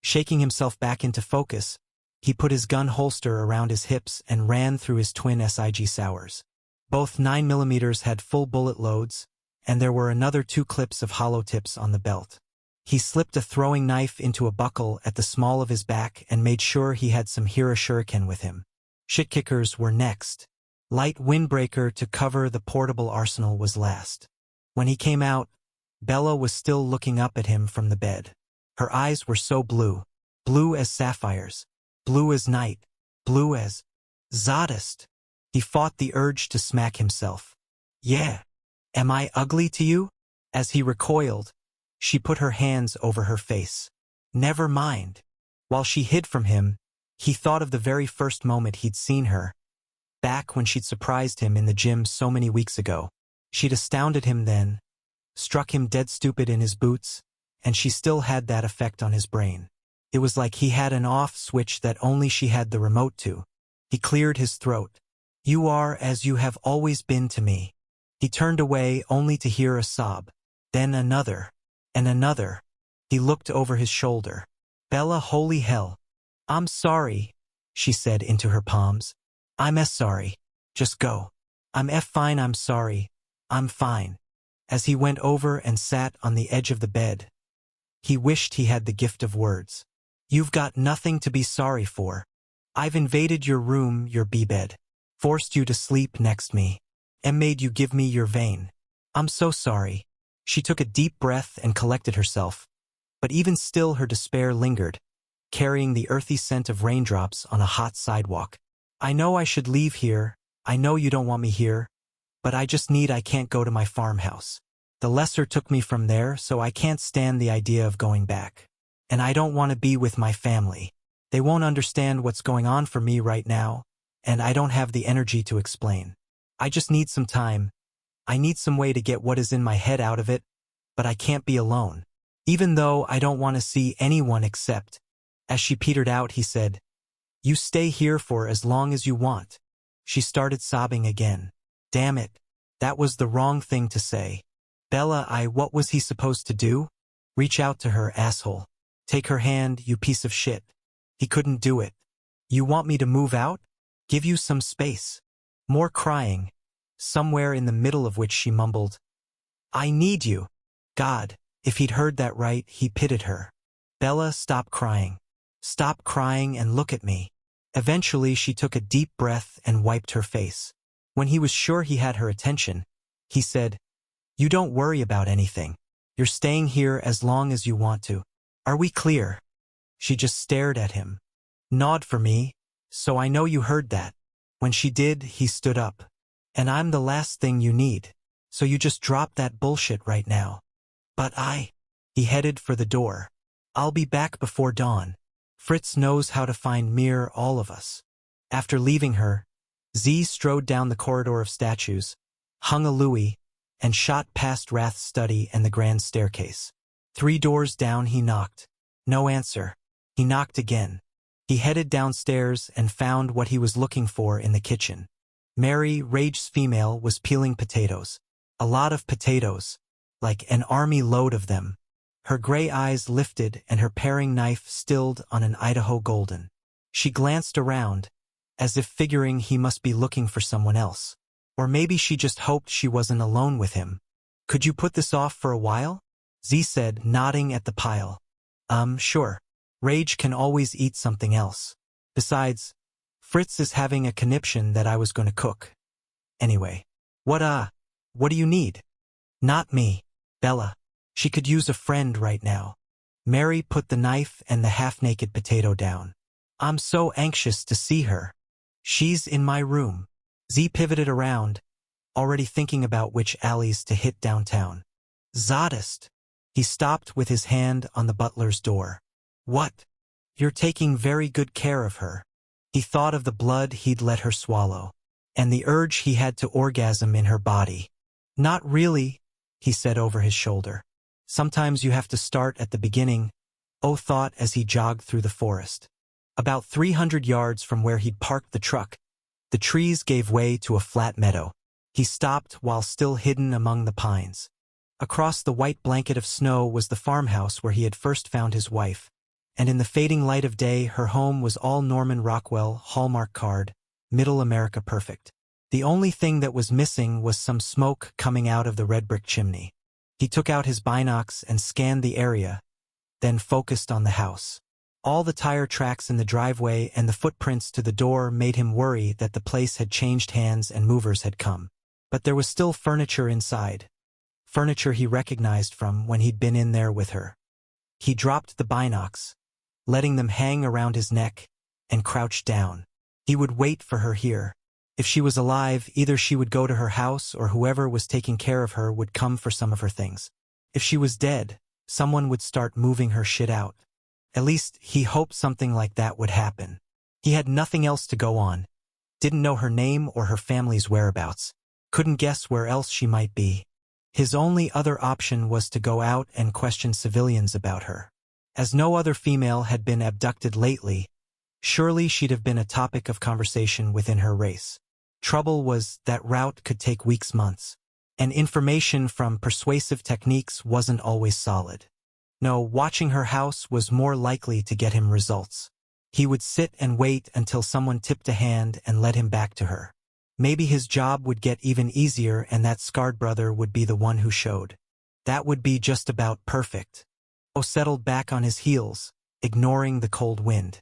Shaking himself back into focus, he put his gun holster around his hips and ran through his twin SIG Sours. Both 9mm had full bullet loads, and there were another 2 clips of hollow tips on the belt. He slipped a throwing knife into a buckle at the small of his back and made sure he had some Hira shuriken with him. Shit-kickers were next. Light windbreaker to cover the portable arsenal was last. When he came out, Bella was still looking up at him from the bed. Her eyes were so blue, blue as sapphires, blue as night, blue as Zadist. He fought the urge to smack himself. Yeah. Am I ugly to you? As he recoiled, she put her hands over her face. Never mind. While she hid from him, he thought of the very first moment he'd seen her, back when she'd surprised him in the gym so many weeks ago. She'd astounded him then, struck him dead stupid in his boots, and she still had that effect on his brain. It was like he had an off switch that only she had the remote to. He cleared his throat. You are as you have always been to me. He turned away only to hear a sob, then another, and another. He looked over his shoulder. Bella, holy hell. I'm sorry, she said into her palms. I'm sorry. Just go. I'm fine, I'm sorry. I'm fine. As he went over and sat on the edge of the bed, he wished he had the gift of words. You've got nothing to be sorry for. I've invaded your room, your bed, forced you to sleep next me, and made you give me your vein. I'm so sorry. She took a deep breath and collected herself, but even still her despair lingered, carrying the earthy scent of raindrops on a hot sidewalk. I know I should leave here, I know you don't want me here, but I can't go to my farmhouse. The lesser took me from there, so I can't stand the idea of going back. And I don't want to be with my family. They won't understand what's going on for me right now, and I don't have the energy to explain. I just need some time. I need some way to get what is in my head out of it, but I can't be alone. Even though I don't want to see anyone except. As she petered out, he said, You stay here for as long as you want. She started sobbing again. Damn it. That was the wrong thing to say. Bella, what was he supposed to do? Reach out to her, asshole. Take her hand, you piece of shit. He couldn't do it. You want me to move out? Give you some space. More crying, somewhere in the middle of which she mumbled, I need you. God, if he'd heard that right, he pitied her. Bella, stop crying. Stop crying and look at me. Eventually she took a deep breath and wiped her face. When he was sure he had her attention, he said, You don't worry about anything. You're staying here as long as you want to. Are we clear? She just stared at him. Nod for me, so I know you heard that. When she did, he stood up. And I'm the last thing you need, so you just drop that bullshit right now. But he headed for the door. I'll be back before dawn. Fritz knows how to find Mir, all of us. After leaving her, Z strode down the corridor of statues, hung a louis, and shot past Rath's study and the grand staircase. 3 doors down he knocked. No answer. He knocked again. He headed downstairs and found what he was looking for in the kitchen. Mary, Rage's female, was peeling potatoes. A lot of potatoes, like an army load of them. Her gray eyes lifted and her paring knife stilled on an Idaho Golden. She glanced around, as if figuring he must be looking for someone else. Or maybe she just hoped she wasn't alone with him. Could you put this off for a while? Z said, nodding at the pile. Sure. Rage can always eat something else. Besides, Fritz is having a conniption that I was going to cook. Anyway. What do you need? Not me. Bella. She could use a friend right now. Mary put the knife and the half-naked potato down. I'm so anxious to see her. She's in my room. Z pivoted around, already thinking about which alleys to hit downtown. Zadist. He stopped with his hand on the butler's door. What? You're taking very good care of her. He thought of the blood he'd let her swallow, and the urge he had to orgasm in her body. Not really, he said over his shoulder. Sometimes you have to start at the beginning, O thought as he jogged through the forest. About 300 yards from where he'd parked the truck, the trees gave way to a flat meadow. He stopped while still hidden among the pines. Across the white blanket of snow was the farmhouse where he had first found his wife, and in the fading light of day her home was all Norman Rockwell Hallmark card, Middle America perfect. The only thing that was missing was some smoke coming out of the red brick chimney. He took out his binocs and scanned the area, then focused on the house. All the tire tracks in the driveway and the footprints to the door made him worry that the place had changed hands and movers had come. But there was still furniture inside. Furniture he recognized from when he'd been in there with her. He dropped the binocs, letting them hang around his neck, and crouched down. He would wait for her here. If she was alive, either she would go to her house or whoever was taking care of her would come for some of her things. If she was dead, someone would start moving her shit out. At least, he hoped something like that would happen. He had nothing else to go on. Didn't know her name or her family's whereabouts. Couldn't guess where else she might be. His only other option was to go out and question civilians about her. As no other female had been abducted lately, surely she'd have been a topic of conversation within her race. Trouble was that route could take weeks, months, and information from persuasive techniques wasn't always solid. No, watching her house was more likely to get him results. He would sit and wait until someone tipped a hand and led him back to her. Maybe his job would get even easier and that scarred brother would be the one who showed. That would be just about perfect. O settled back on his heels, ignoring the cold wind.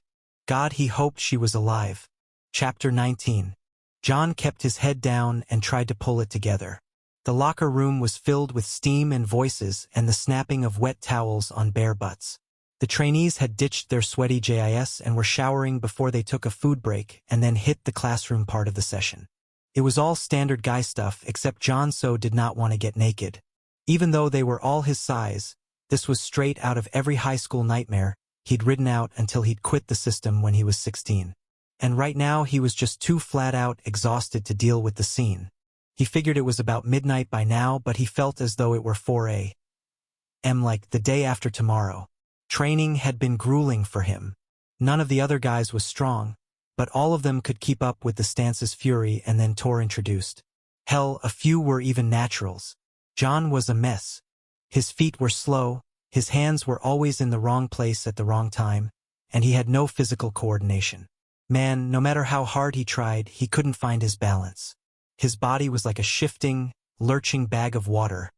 God, he hoped she was alive. Chapter 19. John kept his head down and tried to pull it together. The locker room was filled with steam and voices and the snapping of wet towels on bare butts. The trainees had ditched their sweaty JIS and were showering before they took a food break and then hit the classroom part of the session. It was all standard guy stuff except John so did not want to get naked. Even though they were all his size, this was straight out of every high school nightmare he'd ridden out until he'd quit the system when he was 16. And right now he was just too flat out exhausted to deal with the scene. He figured it was about midnight by now, but he felt as though it were 4 a.m. like the day after tomorrow. Training had been grueling for him. None of the other guys was strong, but all of them could keep up with the stance's fury and then Tor introduced. Hell, a few were even naturals. John was a mess. His feet were slow, his hands were always in the wrong place at the wrong time, and he had no physical coordination. Man, no matter how hard he tried, he couldn't find his balance. His body was like a shifting, lurching bag of water.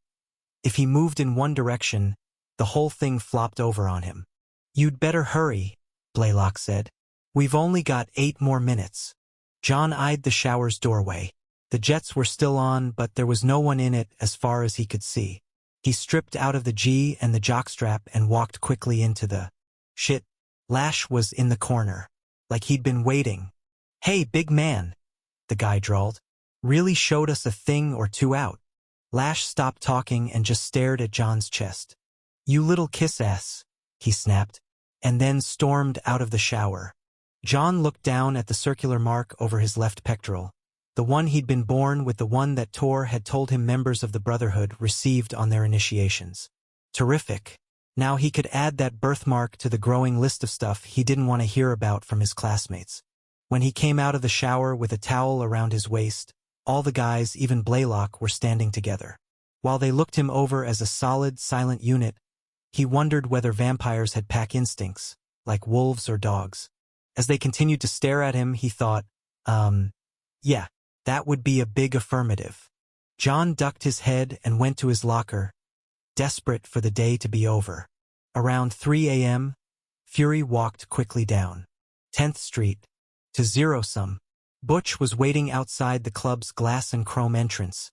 If he moved in one direction, the whole thing flopped over on him. "You'd better hurry," Blaylock said. "We've only got 8 more minutes." John eyed the shower's doorway. The jets were still on, but there was no one in it as far as he could see. He stripped out of the G and the jockstrap and walked quickly into the shit. Lash was in the corner, like he'd been waiting. "Hey, big man," the guy drawled. "Really showed us a thing or two out." Lash stopped talking and just stared at John's chest. "You little kiss-ass," he snapped, and then stormed out of the shower. John looked down at the circular mark over his left pectoral, the one he'd been born with, the one that Tor had told him members of the Brotherhood received on their initiations. Terrific. Now he could add that birthmark to the growing list of stuff he didn't want to hear about from his classmates. When he came out of the shower with a towel around his waist, all the guys, even Blaylock, were standing together. While they looked him over as a solid, silent unit, he wondered whether vampires had pack instincts, like wolves or dogs. As they continued to stare at him, he thought, yeah, that would be a big affirmative. John ducked his head and went to his locker, desperate for the day to be over. Around 3 a.m., Fury walked quickly down 10th Street to Zero Sum. Butch was waiting outside the club's glass and chrome entrance,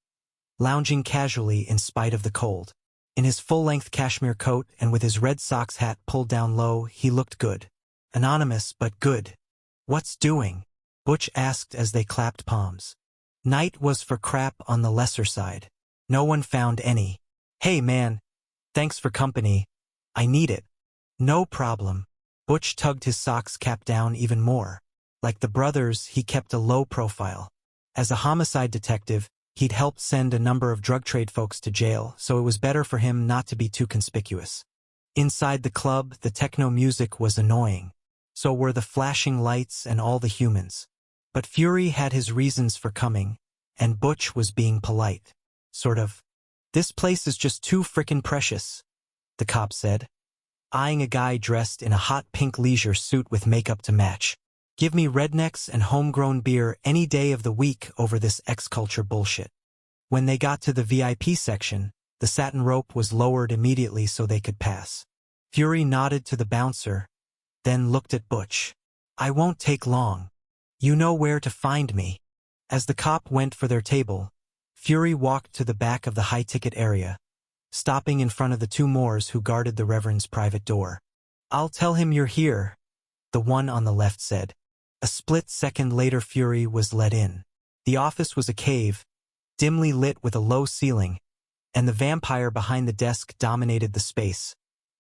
lounging casually in spite of the cold. In his full-length cashmere coat and with his Red Sox hat pulled down low, he looked good. Anonymous, but good. "What's doing?" Butch asked as they clapped palms. Night was for crap on the lesser side. No one found any. "Hey man, thanks for company. I need it." "No problem." Butch tugged his socks cap down even more. Like the brothers, he kept a low profile. As a homicide detective, he'd helped send a number of drug trade folks to jail, so it was better for him not to be too conspicuous. Inside the club, the techno music was annoying. So were the flashing lights and all the humans. But Fury had his reasons for coming, and Butch was being polite. Sort of. "This place is just too frickin' precious," the cop said, eyeing a guy dressed in a hot pink leisure suit with makeup to match. "Give me rednecks and homegrown beer any day of the week over this X-Culture bullshit." When they got to the VIP section, the satin rope was lowered immediately so they could pass. Fury nodded to the bouncer, then looked at Butch. "I won't take long. You know where to find me." As the cop went for their table, Fury walked to the back of the high-ticket area, stopping in front of the two Moors who guarded the Reverend's private door. "I'll tell him you're here," the one on the left said. A split second later, Fury was let in. The office was a cave, dimly lit with a low ceiling, and the vampire behind the desk dominated the space,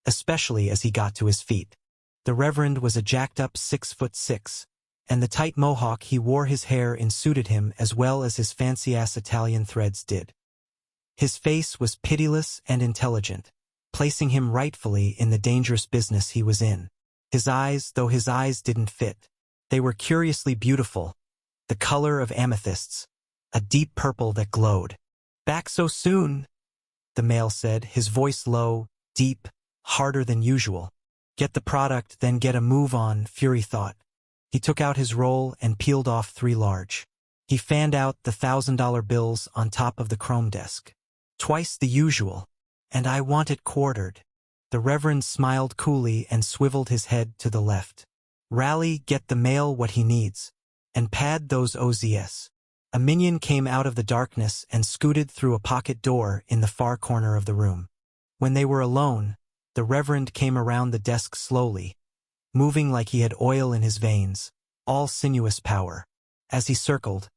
especially as he got to his feet. The Reverend was a jacked-up 6'6", and the tight mohawk he wore his hair in suited him as well as his fancy-ass Italian threads did. His face was pitiless and intelligent, placing him rightfully in the dangerous business he was in. His eyes, though his eyes didn't fit, they were curiously beautiful, the color of amethysts, a deep purple that glowed. "Back so soon?" the male said, his voice low, deep, harder than usual. Get the product, then get a move on, Fury thought. He took out his roll and peeled off 3 large. He fanned out the $1,000 bills on top of the chrome desk. "Twice the usual. And I want it quartered." The Reverend smiled coolly and swiveled his head to the left. "Rally, get the male what he needs. And pad those OZs." A minion came out of the darkness and scooted through a pocket door in the far corner of the room. When they were alone, the Reverend came around the desk slowly, moving like he had oil in his veins, all sinuous power. As he circled,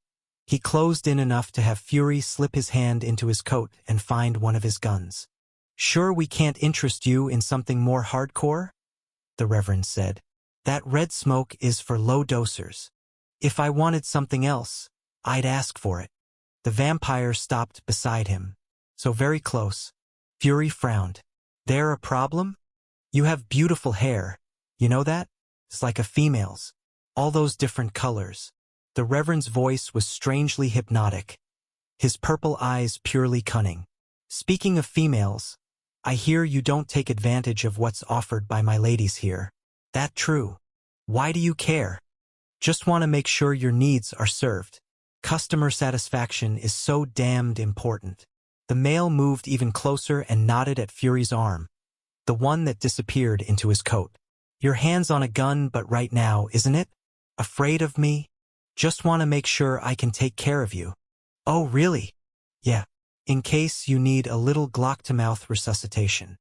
he closed in enough to have Fury slip his hand into his coat and find one of his guns. "Sure we can't interest you in something more hardcore?" the Reverend said. "That red smoke is for low dosers. If I wanted something else, I'd ask for it." The vampire stopped beside him, so very close. Fury frowned. "There a problem? You have beautiful hair. You know that? It's like a female's. All those different colors." The Reverend's voice was strangely hypnotic, his purple eyes purely cunning. "Speaking of females, I hear you don't take advantage of what's offered by my ladies here. That true? Why do you care?" "Just want to make sure your needs are served. Customer satisfaction is so damned important." The male moved even closer and nodded at Fury's arm, the one that disappeared into his coat. "Your hand's on a gun but right now, isn't it? Afraid of me? Just want to make sure I can take care of you." "Oh, really?" "Yeah. In case you need a little Glock-to-mouth resuscitation."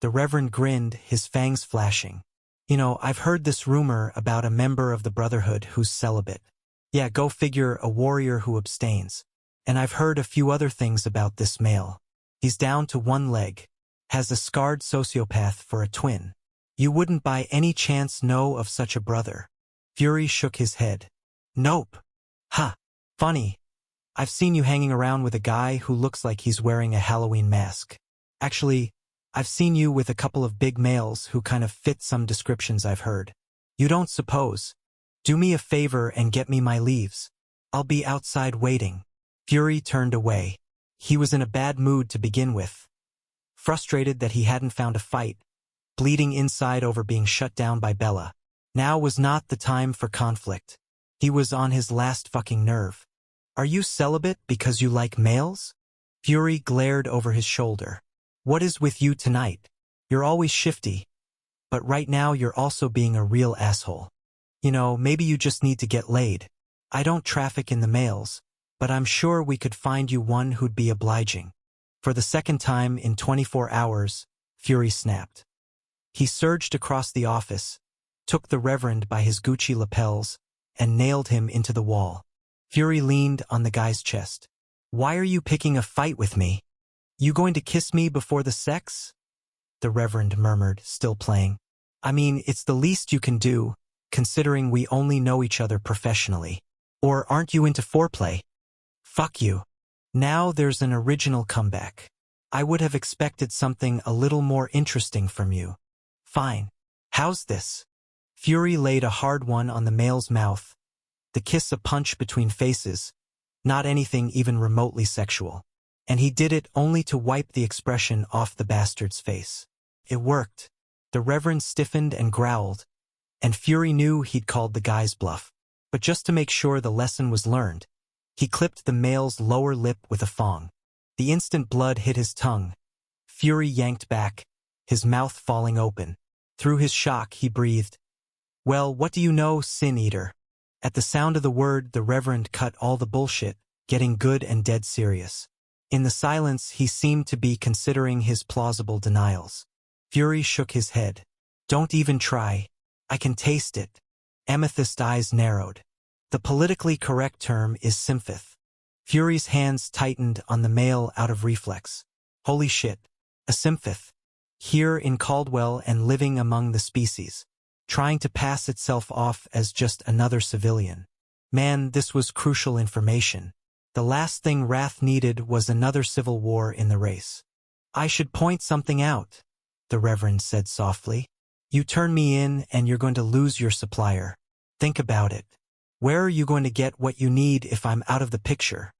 The Reverend grinned, his fangs flashing. "You know, I've heard this rumor about a member of the Brotherhood who's celibate. Yeah, go figure, a warrior who abstains. And I've heard a few other things about this male. He's down to one leg, has a scarred sociopath for a twin. You wouldn't by any chance know of such a brother?" Fury shook his head. "Nope." "Ha. Funny. I've seen you hanging around with a guy who looks like he's wearing a Halloween mask. Actually, I've seen you with a couple of big males who kind of fit some descriptions I've heard. You don't suppose? Do me a favor and get me my leaves. I'll be outside waiting." Fury turned away. He was in a bad mood to begin with, frustrated that he hadn't found a fight, bleeding inside over being shut down by Bella. Now was not the time for conflict. He was on his last fucking nerve. "Are you celibate because you like males?" Fury glared over his shoulder. "What is with you tonight? You're always shifty, but right now you're also being a real asshole. You know, maybe you just need to get laid. I don't traffic in the males, but I'm sure we could find you one who'd be obliging." For the second time in 24 hours, Fury snapped. He surged across the office, took the Reverend by his Gucci lapels, and nailed him into the wall. Fury leaned on the guy's chest. "Why are you picking a fight with me? You going to kiss me before the sex?" the Reverend murmured, still playing. "I mean, it's the least you can do, considering we only know each other professionally. Or aren't you into foreplay?" "Fuck you." Now there's an original comeback. I would have expected something a little more interesting from you. Fine. How's this? Fury laid a hard one on the male's mouth, the kiss a punch between faces, not anything even remotely sexual. And he did it only to wipe the expression off the bastard's face. It worked. The Reverend stiffened and growled, and Fury knew he'd called the guy's bluff. But just to make sure the lesson was learned, he clipped the male's lower lip with a thong. The instant blood hit his tongue. Fury yanked back, his mouth falling open. Through his shock, he breathed, "Well, what do you know, sin-eater?" At the sound of the word, the Reverend cut all the bullshit, getting good and dead serious. In the silence, he seemed to be considering his plausible denials. Fury shook his head. "Don't even try. I can taste it." Amethyst eyes narrowed. The politically correct term is symphath. Fury's hands tightened on the male out of reflex. Holy shit. A symphath. Here in Caldwell and living among the species. Trying to pass itself off as just another civilian. Man, this was crucial information. The last thing Wrath needed was another civil war in the race. "I should point something out," the Reverend said softly. "You turn me in and you're going to lose your supplier. Think about it. Where are you going to get what you need if I'm out of the picture?"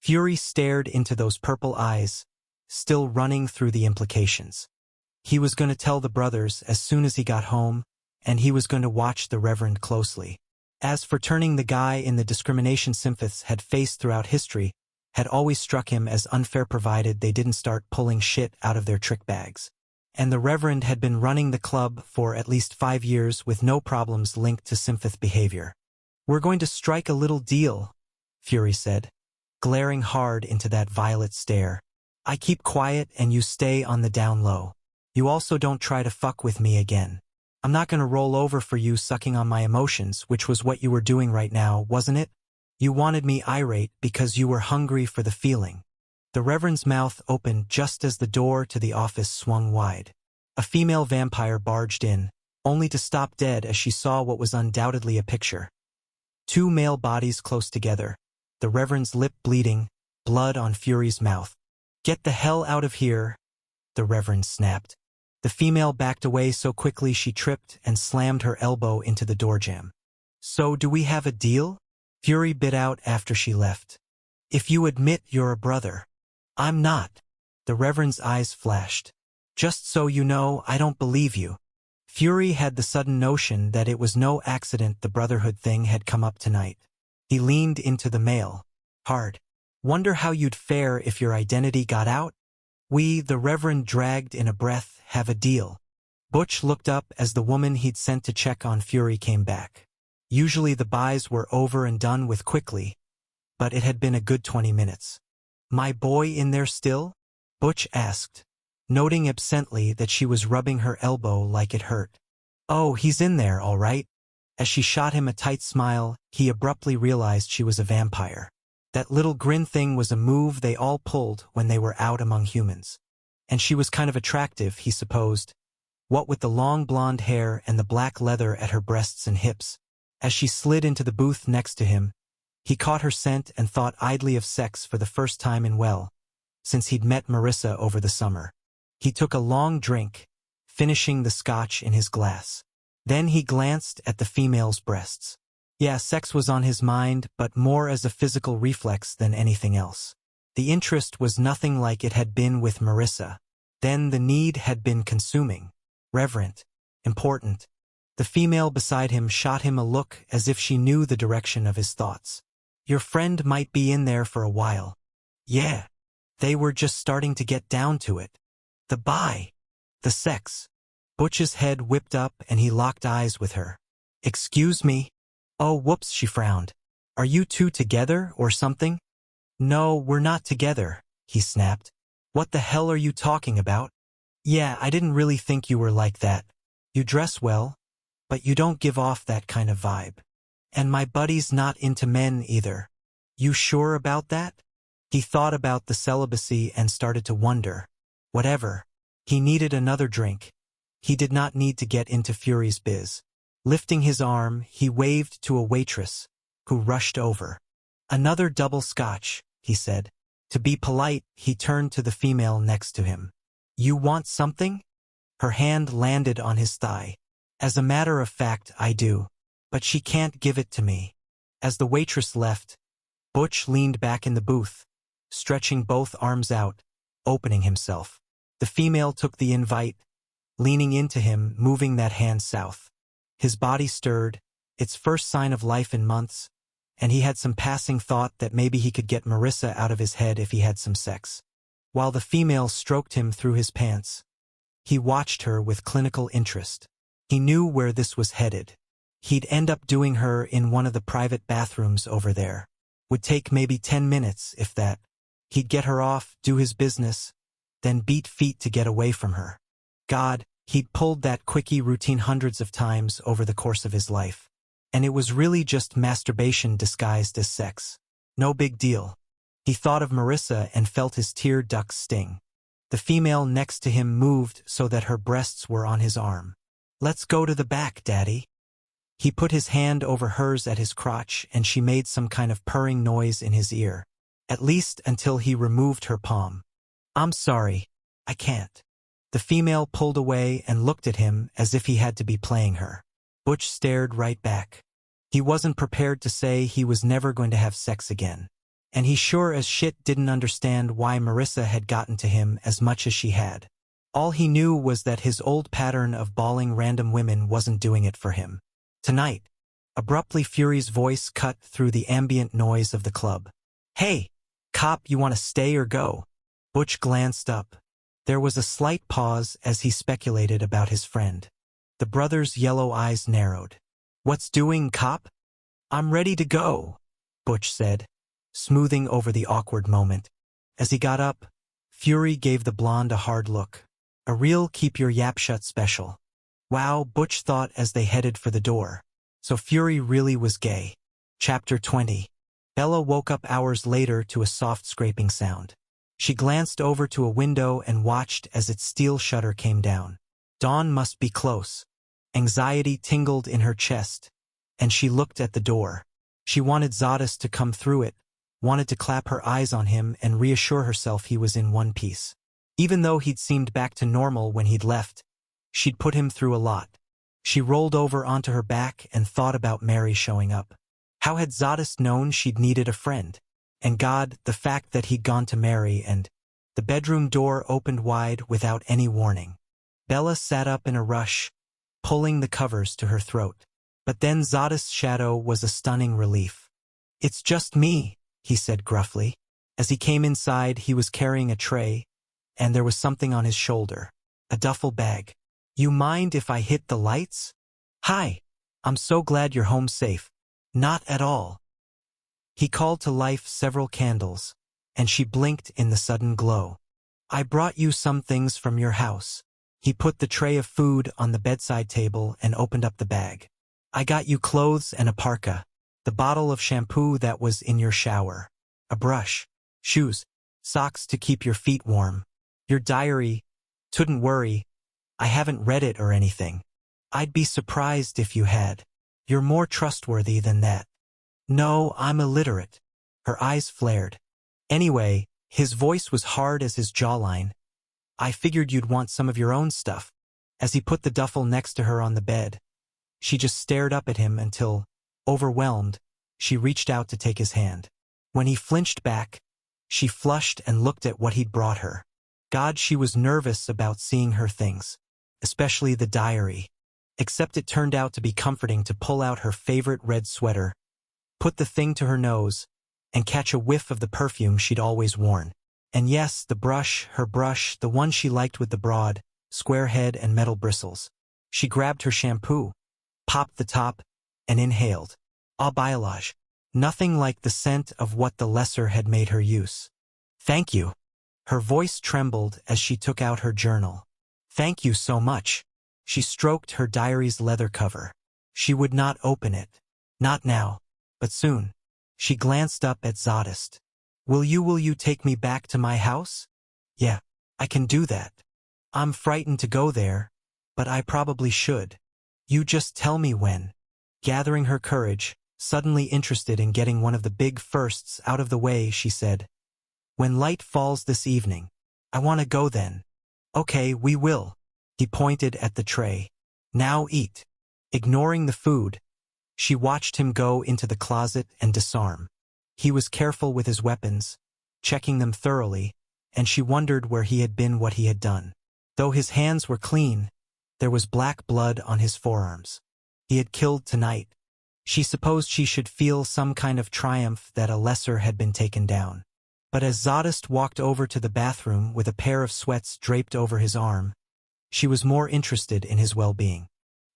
Fury stared into those purple eyes, still running through the implications. He was going to tell the brothers as soon as he got home, and he was going to watch the Reverend closely. As for turning the guy in the discrimination symphaths had faced throughout history, had always struck him as unfair provided they didn't start pulling shit out of their trick bags. And the Reverend had been running the club for at least 5 years with no problems linked to symphath behavior. "We're going to strike a little deal," Fury said, glaring hard into that violet stare. "I keep quiet and you stay on the down low. You also don't try to fuck with me again. I'm not going to roll over for you sucking on my emotions, which was what you were doing right now, wasn't it? You wanted me irate because you were hungry for the feeling." The Reverend's mouth opened just as the door to the office swung wide. A female vampire barged in, only to stop dead as she saw what was undoubtedly a picture. 2 male bodies close together, the Reverend's lip bleeding, blood on Fury's mouth. "Get the hell out of here," the Reverend snapped. The female backed away so quickly she tripped and slammed her elbow into the door jamb. "So do we have a deal?" Fury bit out after she left. "If you admit you're a brother." "I'm not." The Reverend's eyes flashed. "Just so you know, I don't believe you." Fury had the sudden notion that it was no accident the Brotherhood thing had come up tonight. He leaned into the male. Hard. "Wonder how you'd fare if your identity got out?" "We," the Reverend dragged in a breath, "have a deal." Butch looked up as the woman he'd sent to check on Fury came back. Usually the buys were over and done with quickly, but it had been a good 20 minutes. "My boy in there still?" Butch asked, noting absently that she was rubbing her elbow like it hurt. "Oh, he's in there, all right." As she shot him a tight smile, he abruptly realized she was a vampire. That little grin thing was a move they all pulled when they were out among humans. And she was kind of attractive, he supposed, what with the long blonde hair and the black leather at her breasts and hips. As she slid into the booth next to him, he caught her scent and thought idly of sex for the first time since he'd met Marissa over the summer. He took a long drink, finishing the scotch in his glass. Then he glanced at the female's breasts. Yeah, sex was on his mind, but more as a physical reflex than anything else. The interest was nothing like it had been with Marissa. Then the need had been consuming, reverent, important. The female beside him shot him a look as if she knew the direction of his thoughts. "Your friend might be in there for a while." "Yeah." They were just starting to get down to it. The bi. The sex. Butch's head whipped up and he locked eyes with her. "Excuse me?" "Oh, whoops," she frowned. "Are you two together or something?" "No, we're not together," he snapped. "What the hell are you talking about?" "Yeah, I didn't really think you were like that. You dress well, but you don't give off that kind of vibe. And my buddy's not into men either." "You sure about that?" He thought about the celibacy and started to wonder. Whatever. He needed another drink. He did not need to get into Fury's biz. Lifting his arm, he waved to a waitress, who rushed over. "Another double scotch," he said. To be polite, he turned to the female next to him. You want something? Her hand landed on his thigh. As a matter of fact, I do. But she can't give it to me. As the waitress left, Butch leaned back in the booth, stretching both arms out, opening himself. The female took the invite, leaning into him, moving that hand south. His body stirred, its first sign of life in months, and he had some passing thought that maybe he could get Marissa out of his head if he had some sex. While the female stroked him through his pants, he watched her with clinical interest. He knew where this was headed. He'd end up doing her in one of the private bathrooms over there. Would take maybe 10 minutes, if that. He'd get her off, do his business, then beat feet to get away from her. God, he'd pulled that quickie routine hundreds of times over the course of his life. And it was really just masturbation disguised as sex. No big deal. He thought of Marissa and felt his tear ducts sting. The female next to him moved so that her breasts were on his arm. Let's go to the back, Daddy. He put his hand over hers at his crotch and she made some kind of purring noise in his ear. At least until he removed her palm. I'm sorry. I can't. The female pulled away and looked at him as if he had to be playing her. Butch stared right back. He wasn't prepared to say he was never going to have sex again. And he sure as shit didn't understand why Marissa had gotten to him as much as she had. All he knew was that his old pattern of bawling random women wasn't doing it for him. Tonight, abruptly Fury's voice cut through the ambient noise of the club. Hey, cop, you want to stay or go? Butch glanced up. There was a slight pause as he speculated about his friend. The brother's yellow eyes narrowed. What's doing, cop? I'm ready to go, Butch said, smoothing over the awkward moment. As he got up, Fury gave the blonde a hard look. A real keep your yap shut special. Wow, Butch thought as they headed for the door. So Fury really was gay. Chapter 20. Bella woke up hours later to a soft scraping sound. She glanced over to a window and watched as its steel shutter came down. Dawn must be close. Anxiety tingled in her chest, and she looked at the door. She wanted Zadis to come through it, wanted to clap her eyes on him and reassure herself he was in one piece. Even though he'd seemed back to normal when he'd left, she'd put him through a lot. She rolled over onto her back and thought about Mary showing up. How had Zadis known she'd needed a friend? And God, the fact that he'd gone to Mary and the bedroom door opened wide without any warning. Bella sat up in a rush, pulling the covers to her throat. But then Zadis' shadow was a stunning relief. It's just me, he said gruffly. As he came inside, he was carrying a tray, and there was something on his shoulder. A duffel bag. You mind if I hit the lights? Hi. I'm so glad you're home safe. Not at all. He called to life several candles, and she blinked in the sudden glow. I brought you some things from your house. He put the tray of food on the bedside table and opened up the bag. I got you clothes and a parka, the bottle of shampoo that was in your shower, a brush, shoes, socks to keep your feet warm, your diary. Couldn't worry, I haven't read it or anything. I'd be surprised if you had. You're more trustworthy than that. No, I'm illiterate. Her eyes flared. Anyway, his voice was hard as his jawline. I figured you'd want some of your own stuff. As he put the duffel next to her on the bed, she just stared up at him until, overwhelmed, she reached out to take his hand. When he flinched back, she flushed and looked at what he'd brought her. God, she was nervous about seeing her things, especially the diary. Except it turned out to be comforting to pull out her favorite red sweater, put the thing to her nose, and catch a whiff of the perfume she'd always worn. And yes, the brush, her brush, the one she liked with the broad, square head and metal bristles. She grabbed her shampoo, popped the top, and inhaled. Ah, biolage. Nothing like the scent of what the lesser had made her use. Thank you. Her voice trembled as she took out her journal. Thank you so much. She stroked her diary's leather cover. She would not open it. Not now, but soon. She glanced up at Zadis. Will you take me back to my house? Yeah, I can do that. I'm frightened to go there, but I probably should. You just tell me when. Gathering her courage, suddenly interested in getting one of the big firsts out of the way, she said, When light falls this evening. I want to go then. Okay, we will. He pointed at the tray. Now eat. Ignoring the food, she watched him go into the closet and disarm. He was careful with his weapons, checking them thoroughly, and she wondered where he had been, what he had done. Though his hands were clean, there was black blood on his forearms. He had killed tonight. She supposed she should feel some kind of triumph that a lesser had been taken down. But as Zadist walked over to the bathroom with a pair of sweats draped over his arm, she was more interested in his well-being.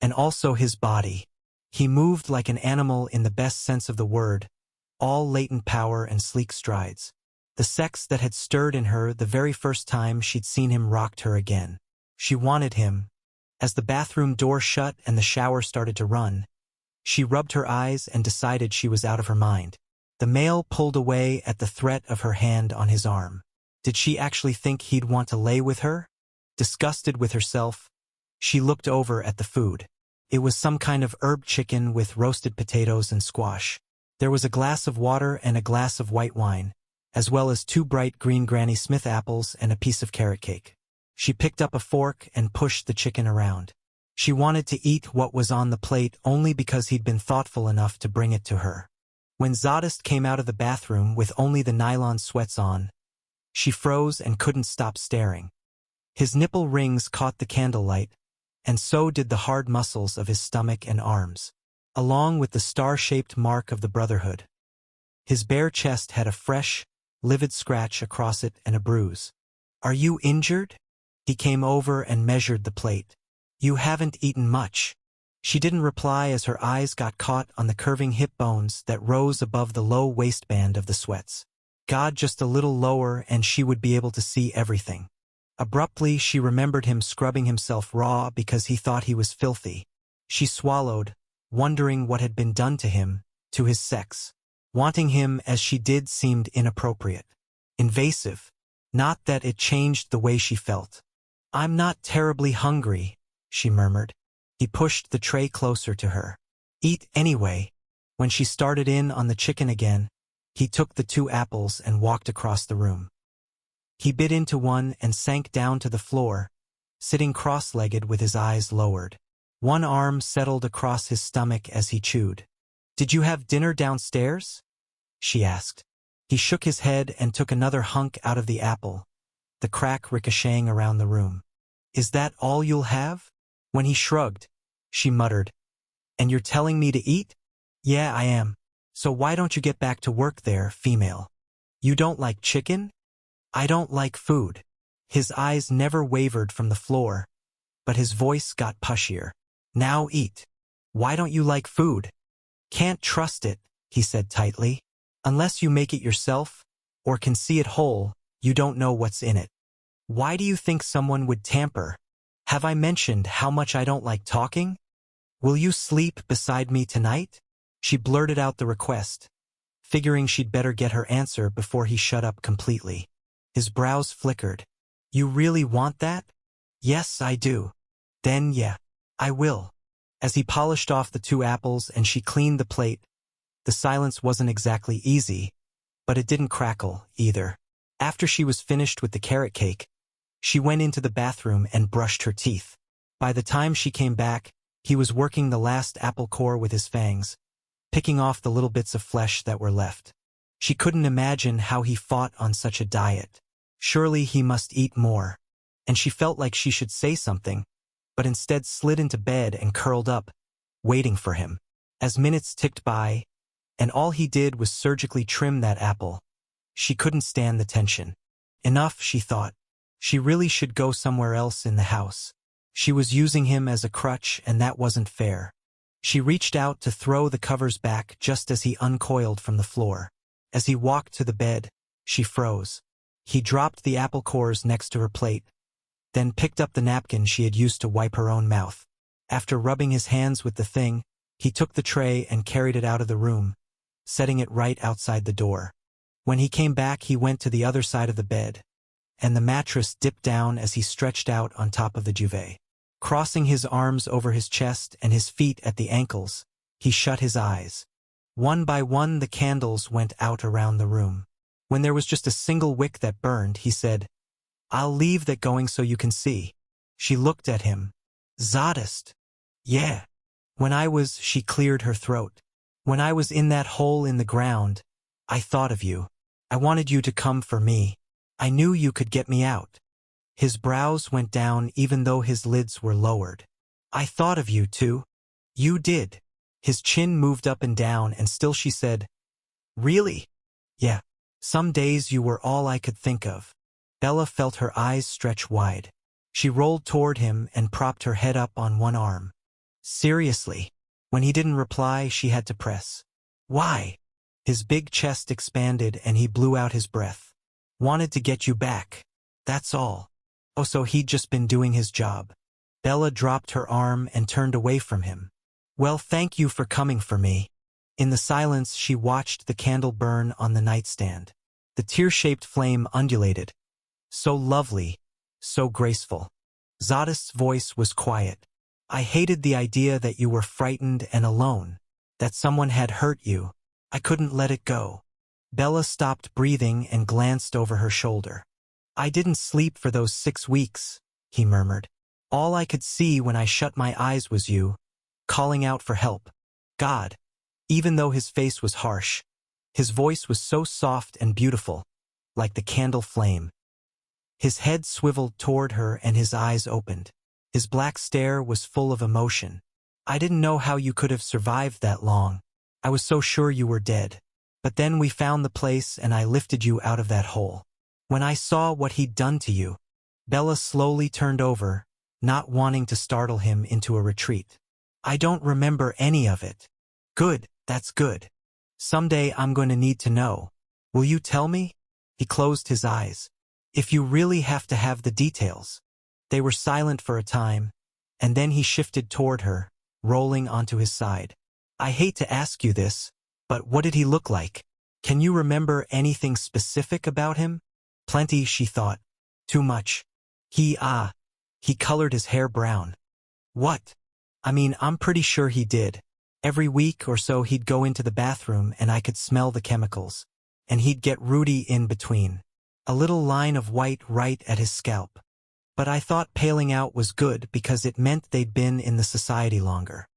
And also his body. He moved like an animal in the best sense of the word, all latent power and sleek strides. The sex that had stirred in her the very first time she'd seen him rocked her again. She wanted him. As the bathroom door shut and the shower started to run, she rubbed her eyes and decided she was out of her mind. The male pulled away at the threat of her hand on his arm. Did she actually think he'd want to lay with her? Disgusted with herself, she looked over at the food. It was some kind of herb chicken with roasted potatoes and squash. There was a glass of water and a glass of white wine, as well as 2 bright green Granny Smith apples and a piece of carrot cake. She picked up a fork and pushed the chicken around. She wanted to eat what was on the plate only because he'd been thoughtful enough to bring it to her. When Zadist came out of the bathroom with only the nylon sweats on, she froze and couldn't stop staring. His nipple rings caught the candlelight, and so did the hard muscles of his stomach and arms, along with the star-shaped mark of the Brotherhood. His bare chest had a fresh, livid scratch across it and a bruise. Are you injured? He came over and measured the plate. You haven't eaten much. She didn't reply as her eyes got caught on the curving hip bones that rose above the low waistband of the sweats. God, just a little lower and she would be able to see everything. Abruptly, she remembered him scrubbing himself raw because he thought he was filthy. She swallowed, wondering what had been done to him, to his sex. Wanting him as she did seemed inappropriate. Invasive. Not that it changed the way she felt. I'm not terribly hungry, she murmured. He pushed the tray closer to her. Eat anyway. When she started in on the chicken again, he took the 2 apples and walked across the room. He bit into one and sank down to the floor, sitting cross-legged with his eyes lowered. One arm settled across his stomach as he chewed. Did you have dinner downstairs? She asked. He shook his head and took another hunk out of the apple, the crack ricocheting around the room. Is that all you'll have? When he shrugged, she muttered. And you're telling me to eat? Yeah, I am. So why don't you get back to work there, female? You don't like chicken? I don't like food. His eyes never wavered from the floor, but his voice got pushier. Now eat. Why don't you like food? Can't trust it, he said tightly. Unless you make it yourself, or can see it whole, you don't know what's in it. Why do you think someone would tamper? Have I mentioned how much I don't like talking? Will you sleep beside me tonight? She blurted out the request, figuring she'd better get her answer before he shut up completely. His brows flickered. You really want that? Yes, I do. Then yeah, I will. As he polished off the 2 apples and she cleaned the plate, the silence wasn't exactly easy, but it didn't crackle either. After she was finished with the carrot cake, she went into the bathroom and brushed her teeth. By the time she came back, he was working the last apple core with his fangs, picking off the little bits of flesh that were left. She couldn't imagine how he fought on such a diet. Surely he must eat more. And she felt like she should say something, but instead slid into bed and curled up, waiting for him. As minutes ticked by, and all he did was surgically trim that apple, she couldn't stand the tension. Enough, she thought. She really should go somewhere else in the house. She was using him as a crutch, and that wasn't fair. She reached out to throw the covers back just as he uncoiled from the floor. As he walked to the bed, she froze. He dropped the apple cores next to her plate, then picked up the napkin she had used to wipe her own mouth. After rubbing his hands with the thing, he took the tray and carried it out of the room, setting it right outside the door. When he came back, he went to the other side of the bed, and the mattress dipped down as he stretched out on top of the duvet. Crossing his arms over his chest and his feet at the ankles, he shut his eyes. One by one the candles went out around the room. When there was just a single wick that burned, he said, "I'll leave that going so you can see." She looked at him. "Zadist." "Yeah. She cleared her throat. "When I was in that hole in the ground, I thought of you. I wanted you to come for me. I knew you could get me out." His brows went down even though his lids were lowered. "I thought of you too." "You did." His chin moved up and down, and still she said, "Really?" "Yeah. Some days you were all I could think of." Bella felt her eyes stretch wide. She rolled toward him and propped her head up on one arm. "Seriously?" When he didn't reply, she had to press. "Why?" His big chest expanded and he blew out his breath. "Wanted to get you back. That's all." Oh, so he'd just been doing his job. Bella dropped her arm and turned away from him. "Well, thank you for coming for me." In the silence, she watched the candle burn on the nightstand. The tear-shaped flame undulated. So lovely, so graceful. Zadist's voice was quiet. "I hated the idea that you were frightened and alone, that someone had hurt you. I couldn't let it go." Bella stopped breathing and glanced over her shoulder. "I didn't sleep for those 6 weeks," he murmured. "All I could see when I shut my eyes was you, calling out for help. God." Even though his face was harsh, his voice was so soft and beautiful, like the candle flame. His head swiveled toward her and his eyes opened. His black stare was full of emotion. "I didn't know how you could have survived that long. I was so sure you were dead. But then we found the place and I lifted you out of that hole. When I saw what he'd done to you." Bella slowly turned over, not wanting to startle him into a retreat. "I don't remember any of it." "Good, that's good. Someday I'm going to need to know. Will you tell me?" He closed his eyes. "If you really have to have the details." They were silent for a time, and then he shifted toward her, rolling onto his side. "I hate to ask you this, but what did he look like? Can you remember anything specific about him?" Plenty, she thought. Too much. He colored his hair brown. "What?" "I mean, I'm pretty sure he did. Every week or so he'd go into the bathroom and I could smell the chemicals. And he'd get rooty in between. A little line of white right at his scalp. But I thought paling out was good because it meant they'd been in the society longer.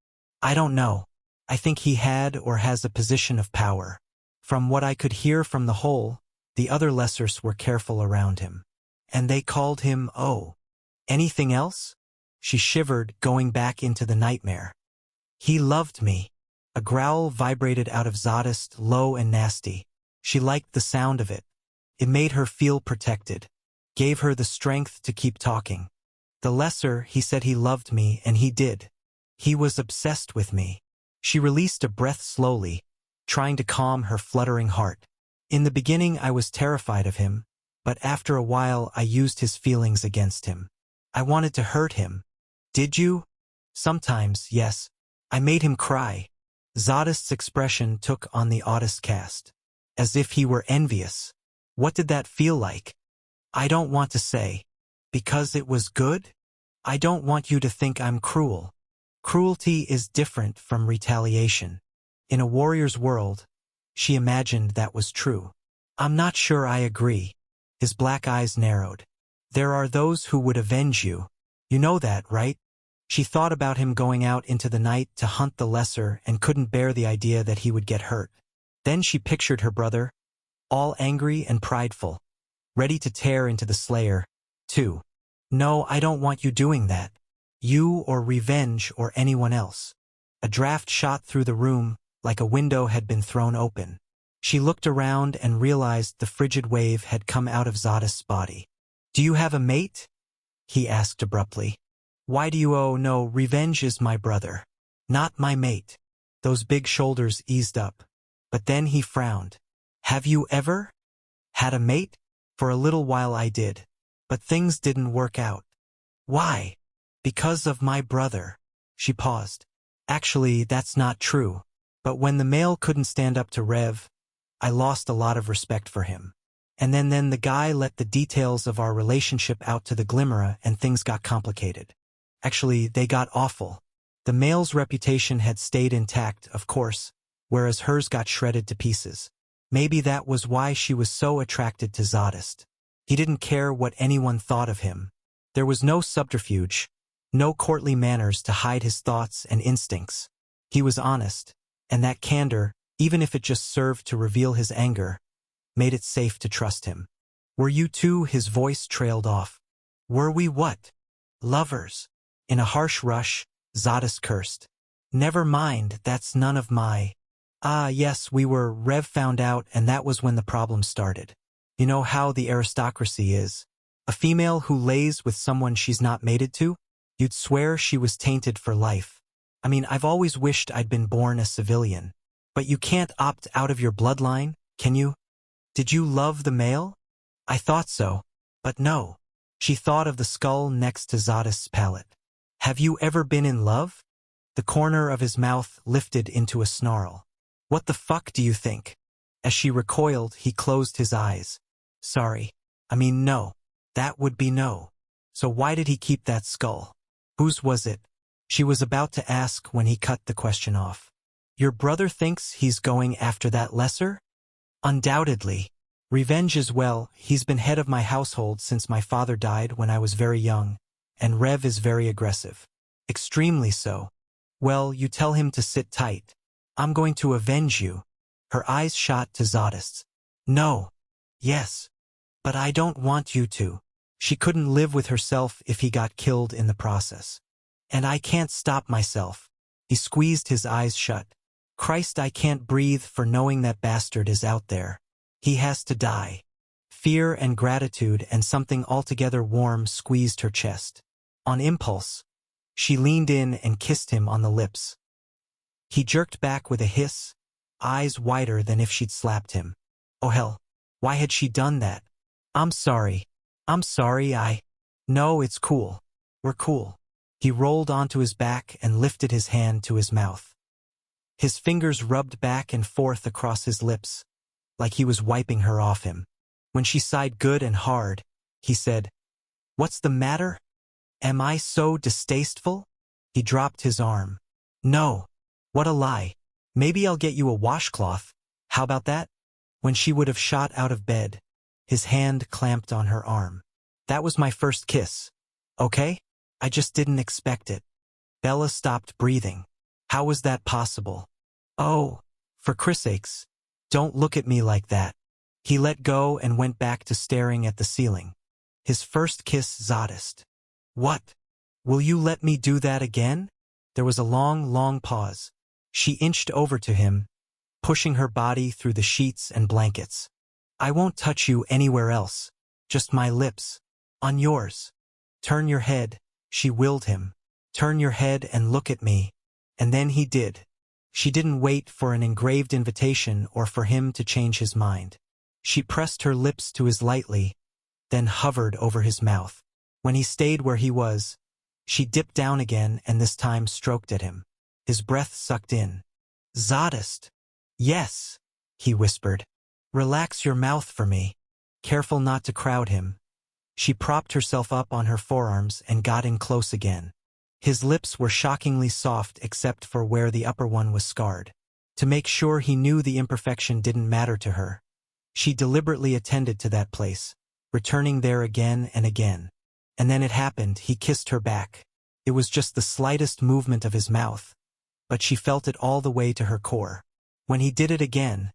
I don't know. I think he had or has a position of power. From what I could hear from the hole, the other lessers were careful around him. And they called him O. Anything else?" She shivered, going back into the nightmare. "He loved me." A growl vibrated out of Zadist, low and nasty. She liked the sound of it. It made her feel protected. Gave her the strength to keep talking. "The lesser, he said he loved me, and he did. He was obsessed with me." She released a breath slowly, trying to calm her fluttering heart. "In the beginning I was terrified of him, but after a while I used his feelings against him. I wanted to hurt him." "Did you?" "Sometimes, yes. I made him cry." Zadist's expression took on the oddest cast. As if he were envious. "What did that feel like?" "I don't want to say. Because it was good? I don't want you to think I'm cruel. Cruelty is different from retaliation. In a warrior's world," she imagined that was true. "I'm not sure I agree." His black eyes narrowed. "There are those who would avenge you. You know that, right?" She thought about him going out into the night to hunt the lesser and couldn't bear the idea that he would get hurt. Then she pictured her brother, all angry and prideful, ready to tear into the slayer, too. "No, I don't want you doing that. You or revenge or anyone else." A draft shot through the room, like a window had been thrown open. She looked around and realized the frigid wave had come out of Zadist's body. "Do you have a mate?" he asked abruptly. "Why do you? "Oh no, revenge is my brother. Not my mate." Those big shoulders eased up. But then he frowned. "Have you ever had a mate?" "For a little while I did. But things didn't work out." "Why?" "Because of my brother." She paused. "Actually, that's not true. But when the male couldn't stand up to Rev, I lost a lot of respect for him. And then the guy let the details of our relationship out to the Glimmerer and things got complicated. Actually, they got awful. The male's reputation had stayed intact, of course, whereas hers got shredded to pieces. Maybe that was why she was so attracted to Zadist. He didn't care what anyone thought of him. There was no subterfuge, no courtly manners to hide his thoughts and instincts. He was honest, and that candor, even if it just served to reveal his anger, made it safe to trust him. Were you two? His voice trailed off. Were we what? Lovers. In a harsh rush, Zadist cursed. Never mind, that's none of my... Ah, yes, we were. Rev found out, and that was when the problem started. You know how the aristocracy is. A female who lays with someone she's not mated to? You'd swear she was tainted for life. I mean, I've always wished I'd been born a civilian. But you can't opt out of your bloodline, can you? Did you love the male? I thought so. But no. She thought of the skull next to Zadist's palate. Have you ever been in love? The corner of his mouth lifted into a snarl. What the fuck do you think? As she recoiled, he closed his eyes. Sorry. I mean, no. That would be no. So why did he keep that skull? Whose was it? She was about to ask when he cut the question off. Your brother thinks he's going after that lesser? Undoubtedly. Revenge as well. He's been head of my household since my father died when I was very young, and Rev is very aggressive. Extremely so. Well, you tell him to sit tight. I'm going to avenge you. Her eyes shot to Zadist's. No. Yes. But I don't want you to. She couldn't live with herself if he got killed in the process. And I can't stop myself. He squeezed his eyes shut. Christ, I can't breathe for knowing that bastard is out there. He has to die. Fear and gratitude and something altogether warm squeezed her chest. On impulse, she leaned in and kissed him on the lips. He jerked back with a hiss, eyes wider than if she'd slapped him. Oh hell, why had she done that? I'm sorry. No, it's cool. We're cool. He rolled onto his back and lifted his hand to his mouth. His fingers rubbed back and forth across his lips, like he was wiping her off him. When she sighed good and hard, he said, What's the matter? Am I so distasteful? He dropped his arm. No. What a lie. Maybe I'll get you a washcloth. How about that? When she would have shot out of bed, his hand clamped on her arm. That was my first kiss. Okay? I just didn't expect it. Bella stopped breathing. How was that possible? Oh, for Chris' sakes, don't look at me like that. He let go and went back to staring at the ceiling. His first kiss, Zadist. What? Will you let me do that again? There was a long pause. She inched over to him, pushing her body through the sheets and blankets. I won't touch you anywhere else. Just my lips. On yours. Turn your head, she willed him. Turn your head and look at me. And then he did. She didn't wait for an engraved invitation or for him to change his mind. She pressed her lips to his lightly, then hovered over his mouth. When he stayed where he was, she dipped down again and this time stroked at him. His breath sucked in. Zadist. Yes, he whispered. Relax your mouth for me. Careful not to crowd him. She propped herself up on her forearms and got in close again. His lips were shockingly soft except for where the upper one was scarred. To make sure he knew the imperfection didn't matter to her, she deliberately attended to that place, returning there again and again. And then it happened, he kissed her back. It was just the slightest movement of his mouth, but she felt it all the way to her core. When he did it again,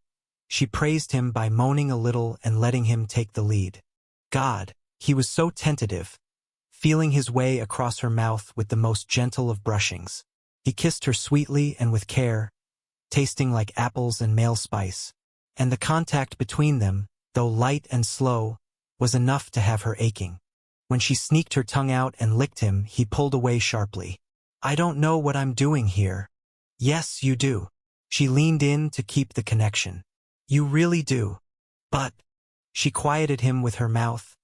she praised him by moaning a little and letting him take the lead. God, he was so tentative, feeling his way across her mouth with the most gentle of brushings. He kissed her sweetly and with care, tasting like apples and male spice. And the contact between them, though light and slow, was enough to have her aching. When she sneaked her tongue out and licked him, he pulled away sharply. I don't know what I'm doing here. Yes, you do. She leaned in to keep the connection. You really do. But... She quieted him with her mouth,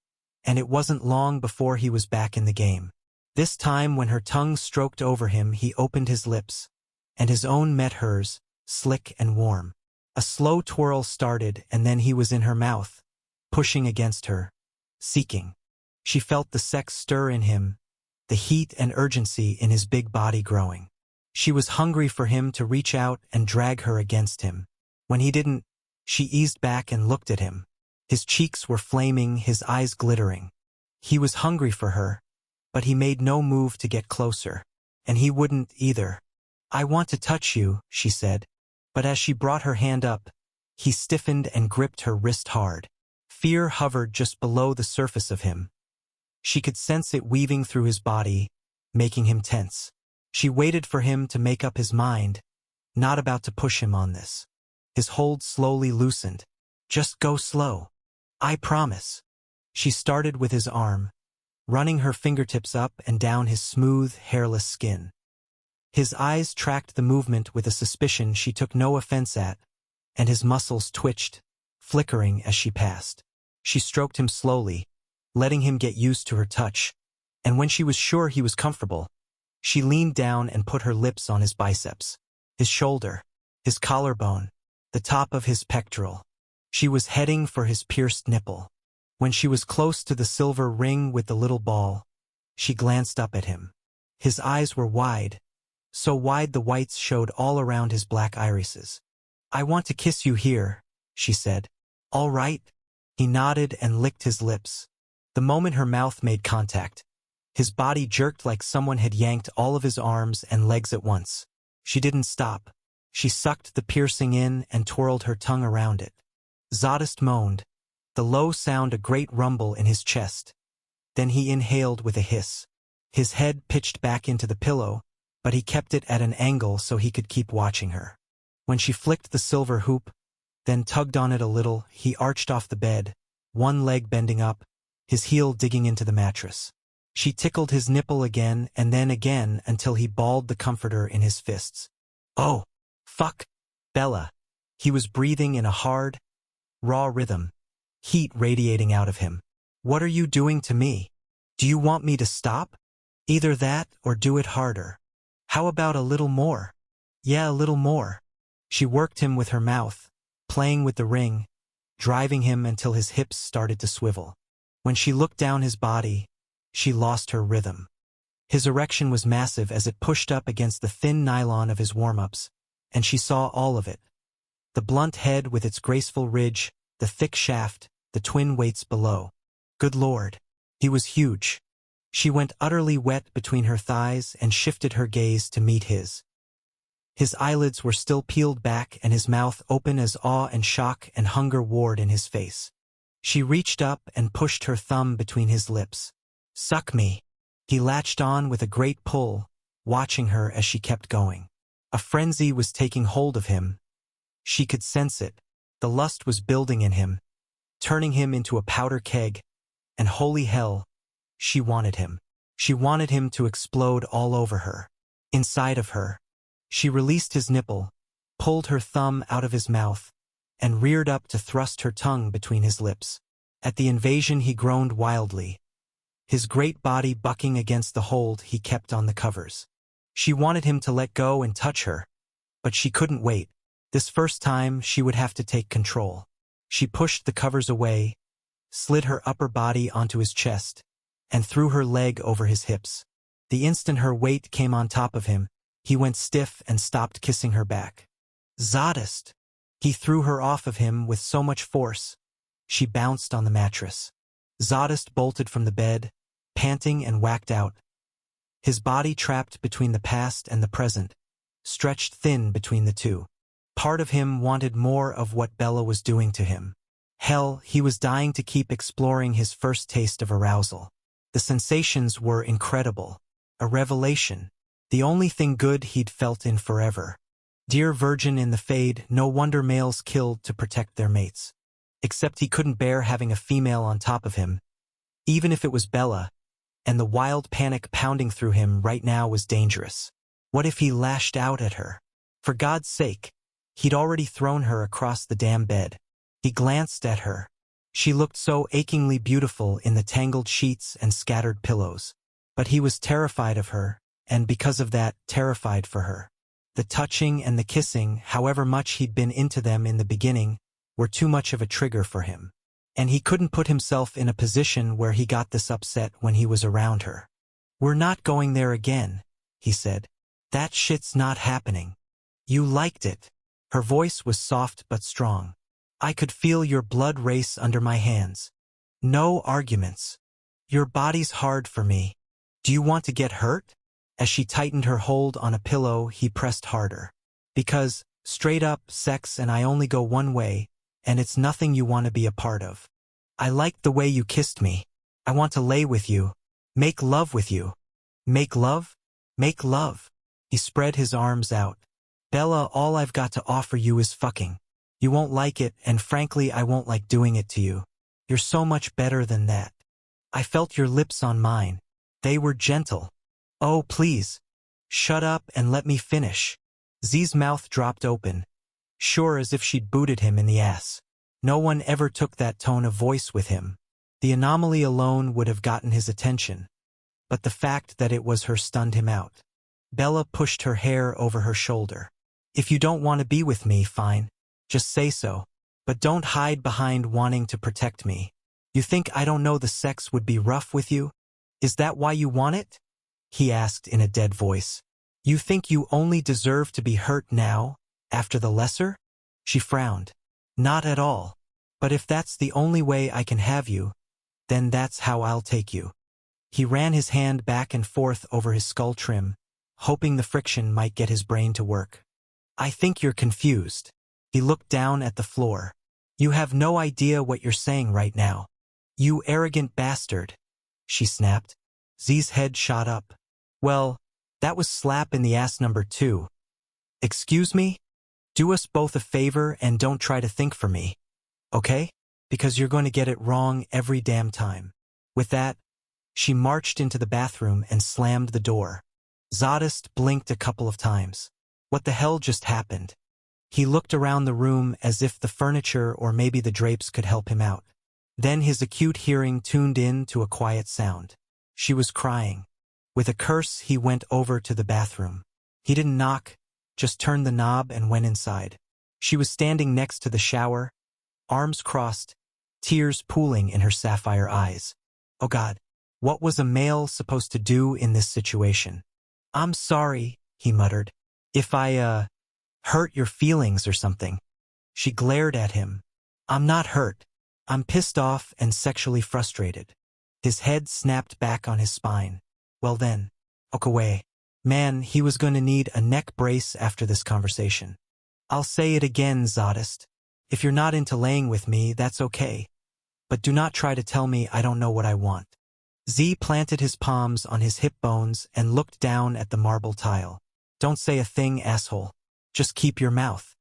and it wasn't long before he was back in the game. This time when her tongue stroked over him, he opened his lips, and his own met hers, slick and warm. A slow twirl started, and then he was in her mouth, pushing against her, seeking. She felt the sex stir in him, the heat and urgency in his big body growing. She was hungry for him to reach out and drag her against him. When he didn't, She eased back and looked at him. His cheeks were flaming, his eyes glittering. He was hungry for her, but he made no move to get closer. And he wouldn't either. "I want to touch you," she said. But as she brought her hand up, he stiffened and gripped her wrist hard. Fear hovered just below the surface of him. She could sense it weaving through his body, making him tense. She waited for him to make up his mind, not about to push him on this. His hold slowly loosened. "Just go slow. I promise." She started with his arm, running her fingertips up and down his smooth, hairless skin. His eyes tracked the movement with a suspicion she took no offense at, and his muscles twitched, flickering as she passed. She stroked him slowly, letting him get used to her touch, and when she was sure he was comfortable, she leaned down and put her lips on his biceps, his shoulder, his collarbone, the top of his pectoral. She was heading for his pierced nipple. When she was close to the silver ring with the little ball, she glanced up at him. His eyes were wide, so wide the whites showed all around his black irises. "I want to kiss you here," she said. "All right?" He nodded and licked his lips. The moment her mouth made contact, his body jerked like someone had yanked all of his arms and legs at once. She didn't stop. She sucked the piercing in and twirled her tongue around it. Zadist moaned, the low sound a great rumble in his chest. Then he inhaled with a hiss. His head pitched back into the pillow, but he kept it at an angle so he could keep watching her. When she flicked the silver hoop, then tugged on it a little, he arched off the bed, one leg bending up, his heel digging into the mattress. She tickled his nipple again and then again until he balled the comforter in his fists. "Oh, fuck, Bella." He was breathing in a hard, raw rhythm, heat radiating out of him. "What are you doing to me? Do you want me to stop? Either that or do it harder. How about a little more?" "Yeah, a little more." She worked him with her mouth, playing with the ring, driving him until his hips started to swivel. When she looked down his body, she lost her rhythm. His erection was massive as it pushed up against the thin nylon of his warm-ups, and she saw all of it. The blunt head with its graceful ridge, the thick shaft, the twin weights below. Good Lord. He was huge. She went utterly wet between her thighs and shifted her gaze to meet his. His eyelids were still peeled back and his mouth open as awe and shock and hunger warred in his face. She reached up and pushed her thumb between his lips. "Suck me." He latched on with a great pull, watching her as she kept going. A frenzy was taking hold of him. She could sense it. The lust was building in him, turning him into a powder keg, and holy hell, she wanted him. She wanted him to explode all over her, inside of her. She released his nipple, pulled her thumb out of his mouth, and reared up to thrust her tongue between his lips. At the invasion he groaned wildly, his great body bucking against the hold he kept on the covers. She wanted him to let go and touch her, but she couldn't wait. This first time she would have to take control. She pushed the covers away, slid her upper body onto his chest, and threw her leg over his hips. The instant her weight came on top of him, he went stiff and stopped kissing her back. "Zadist!" He threw her off of him with so much force. She bounced on the mattress. Zadist bolted from the bed, panting and whacked out. His body trapped between the past and the present, stretched thin between the two. Part of him wanted more of what Bella was doing to him. Hell, he was dying to keep exploring his first taste of arousal. The sensations were incredible. A revelation. The only thing good he'd felt in forever. Dear virgin in the fade, no wonder males killed to protect their mates. Except he couldn't bear having a female on top of him. Even if it was Bella, and the wild panic pounding through him right now was dangerous. What if he lashed out at her? For God's sake, he'd already thrown her across the damn bed. He glanced at her. She looked so achingly beautiful in the tangled sheets and scattered pillows. But he was terrified of her, and because of that, terrified for her. The touching and the kissing, however much he'd been into them in the beginning, were too much of a trigger for him. And he couldn't put himself in a position where he got this upset when he was around her. "We're not going there again," he said. "That shit's not happening. You liked it." Her voice was soft but strong. I could feel your blood race under my hands. No arguments. Your body's hard for me. Do you want to get hurt? As she tightened her hold on a pillow, he pressed harder. Because, straight up, sex and I only go one way, and it's nothing you want to be a part of. I liked the way you kissed me. I want to lay with you. Make love with you. Make love? Make love. He spread his arms out. Bella, all I've got to offer you is fucking. You won't like it, and frankly I won't like doing it to you. You're so much better than that. I felt your lips on mine. They were gentle. Oh, please. Shut up and let me finish. Z's mouth dropped open, sure as if she'd booted him in the ass. No one ever took that tone of voice with him. The anomaly alone would have gotten his attention, but the fact that it was her stunned him out. Bella pushed her hair over her shoulder. If you don't want to be with me, fine. Just say so. But don't hide behind wanting to protect me. You think I don't know the sex would be rough with you? Is that why you want it? He asked in a dead voice. You think you only deserve to be hurt now, after the lesser? She frowned. Not at all. But if that's the only way I can have you, then that's how I'll take you. He ran his hand back and forth over his skull trim, hoping the friction might get his brain to work. I think you're confused. He looked down at the floor. You have no idea what you're saying right now. You arrogant bastard, she snapped. Z's head shot up. Well, that was slap in the ass number 2. Excuse me? Do us both a favor and don't try to think for me. Okay? Because you're going to get it wrong every damn time. With that, she marched into the bathroom and slammed the door. Zadist blinked a couple of times. What the hell just happened? He looked around the room as if the furniture or maybe the drapes could help him out. Then his acute hearing tuned in to a quiet sound. She was crying. With a curse, he went over to the bathroom. He didn't knock, just turned the knob and went inside. She was standing next to the shower, arms crossed, tears pooling in her sapphire eyes. Oh God, what was a male supposed to do in this situation? I'm sorry, he muttered. If I, hurt your feelings or something. She glared at him. I'm not hurt. I'm pissed off and sexually frustrated. His head snapped back on his spine. Well then, okay. Man, he was going to need a neck brace after this conversation. I'll say it again, Zadist. If you're not into laying with me, that's okay. But do not try to tell me I don't know what I want. Z planted his palms on his hip bones and looked down at the marble tile. Don't say a thing, asshole. Just keep your mouth.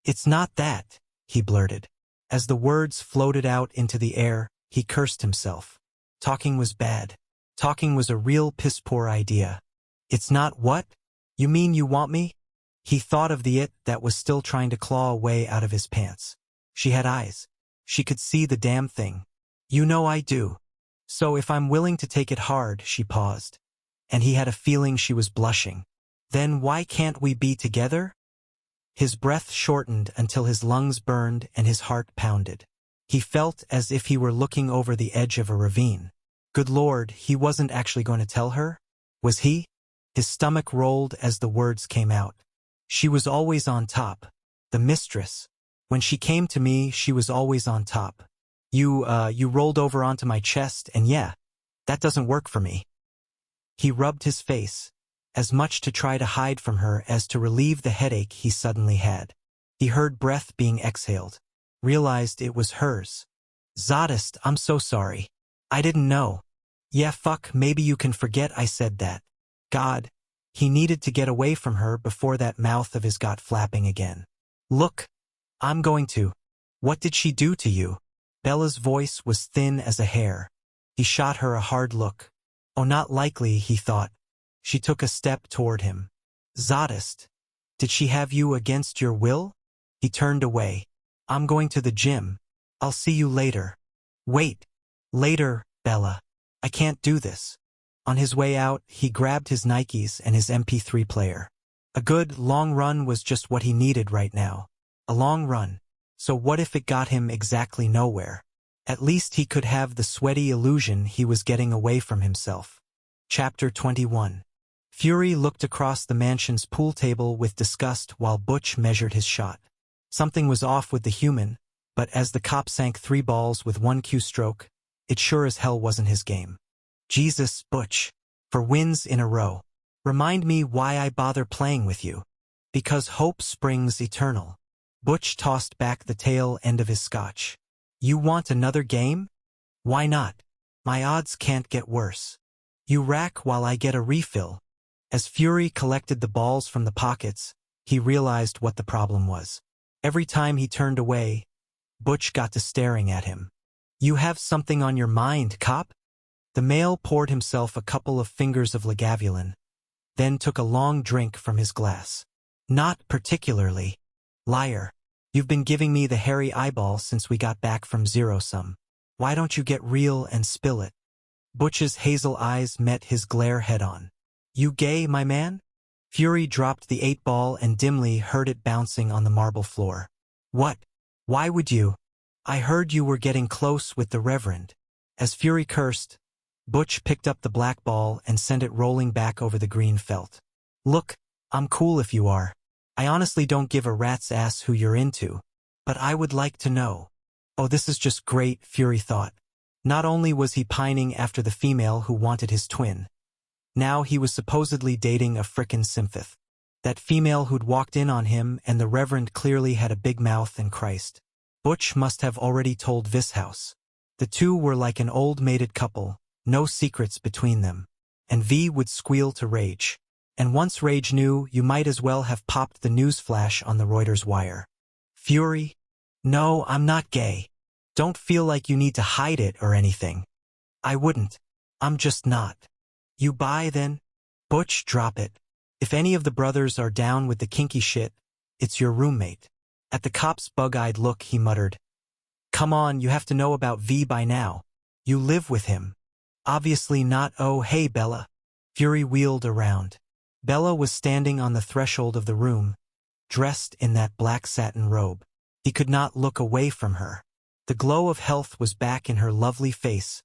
It's not that, he blurted. As the words floated out into the air, he cursed himself. Talking was bad. Talking was a real piss-poor idea. It's not what? You mean you want me? He thought of the it that was still trying to claw a way out of his pants. She had eyes. She could see the damn thing. You know I do. So if I'm willing to take it hard, she paused. And he had a feeling she was blushing. Then why can't we be together? His breath shortened until his lungs burned and his heart pounded. He felt as if he were looking over the edge of a ravine. Good Lord, he wasn't actually going to tell her? Was he? His stomach rolled as the words came out. She was always on top. The mistress. When she came to me, she was always on top. You rolled over onto my chest, and yeah, that doesn't work for me. He rubbed his face, as much to try to hide from her as to relieve the headache he suddenly had. He heard breath being exhaled, realized it was hers. Zadist, I'm so sorry. I didn't know. Yeah, fuck, maybe you can forget I said that. God, he needed to get away from her before that mouth of his got flapping again. Look, I'm going to. What did she do to you? Bella's voice was thin as a hair. He shot her a hard look. Oh, not likely, he thought. She took a step toward him. Zadist, did she have you against your will? He turned away. I'm going to the gym. I'll see you later. Wait. Later, Bella. I can't do this. On his way out, he grabbed his Nikes and his MP3 player. A good, long run was just what he needed right now. A long run. So what if it got him exactly nowhere? At least he could have the sweaty illusion he was getting away from himself. Chapter 21. Fury looked across the mansion's pool table with disgust while Butch measured his shot. Something was off with the human, But as the cop sank 3 balls with 1 cue stroke, it sure as hell wasn't his game. Jesus, Butch. For wins in a row. Remind me why I bother playing with you. Because hope springs eternal. Butch tossed back the tail end of his scotch. You want another game? Why not? My odds can't get worse. You rack while I get a refill. As Fury collected the balls from the pockets, he realized what the problem was. Every time he turned away, Butch got to staring at him. You have something on your mind, cop? The male poured himself a couple of fingers of Lagavulin, then took a long drink from his glass. Not particularly. Liar. You've been giving me the hairy eyeball since we got back from zero-sum. Why don't you get real and spill it? Butch's hazel eyes met his glare head-on. You gay, my man? Fury dropped the 8-ball and dimly heard it bouncing on the marble floor. What? Why would you? I heard you were getting close with the Reverend. As Fury cursed, Butch picked up the black ball and sent it rolling back over the green felt. Look, I'm cool if you are. I honestly don't give a rat's ass who you're into. But I would like to know. Oh, this is just great, Fury thought. Not only was he pining after the female who wanted his twin, now he was supposedly dating a frickin' symphoth. That female who'd walked in on him and the Reverend clearly had a big mouth and Christ. Butch must have already told Vishouse. The two were like an old mated couple, no secrets between them. And V would squeal to Rage. And once Rage knew, you might as well have popped the news flash on the Reuters wire. Fury? No, I'm not gay. Don't feel like you need to hide it or anything. I wouldn't. I'm just not. You bi then? Butch, drop it. If any of the brothers are down with the kinky shit, it's your roommate. At the cop's bug-eyed look, he muttered. Come on, you have to know about V by now. You live with him. Obviously not. Oh, hey, Bella. Fury wheeled around. Bella was standing on the threshold of the room, dressed in that black satin robe. He could not look away from her. The glow of health was back in her lovely face.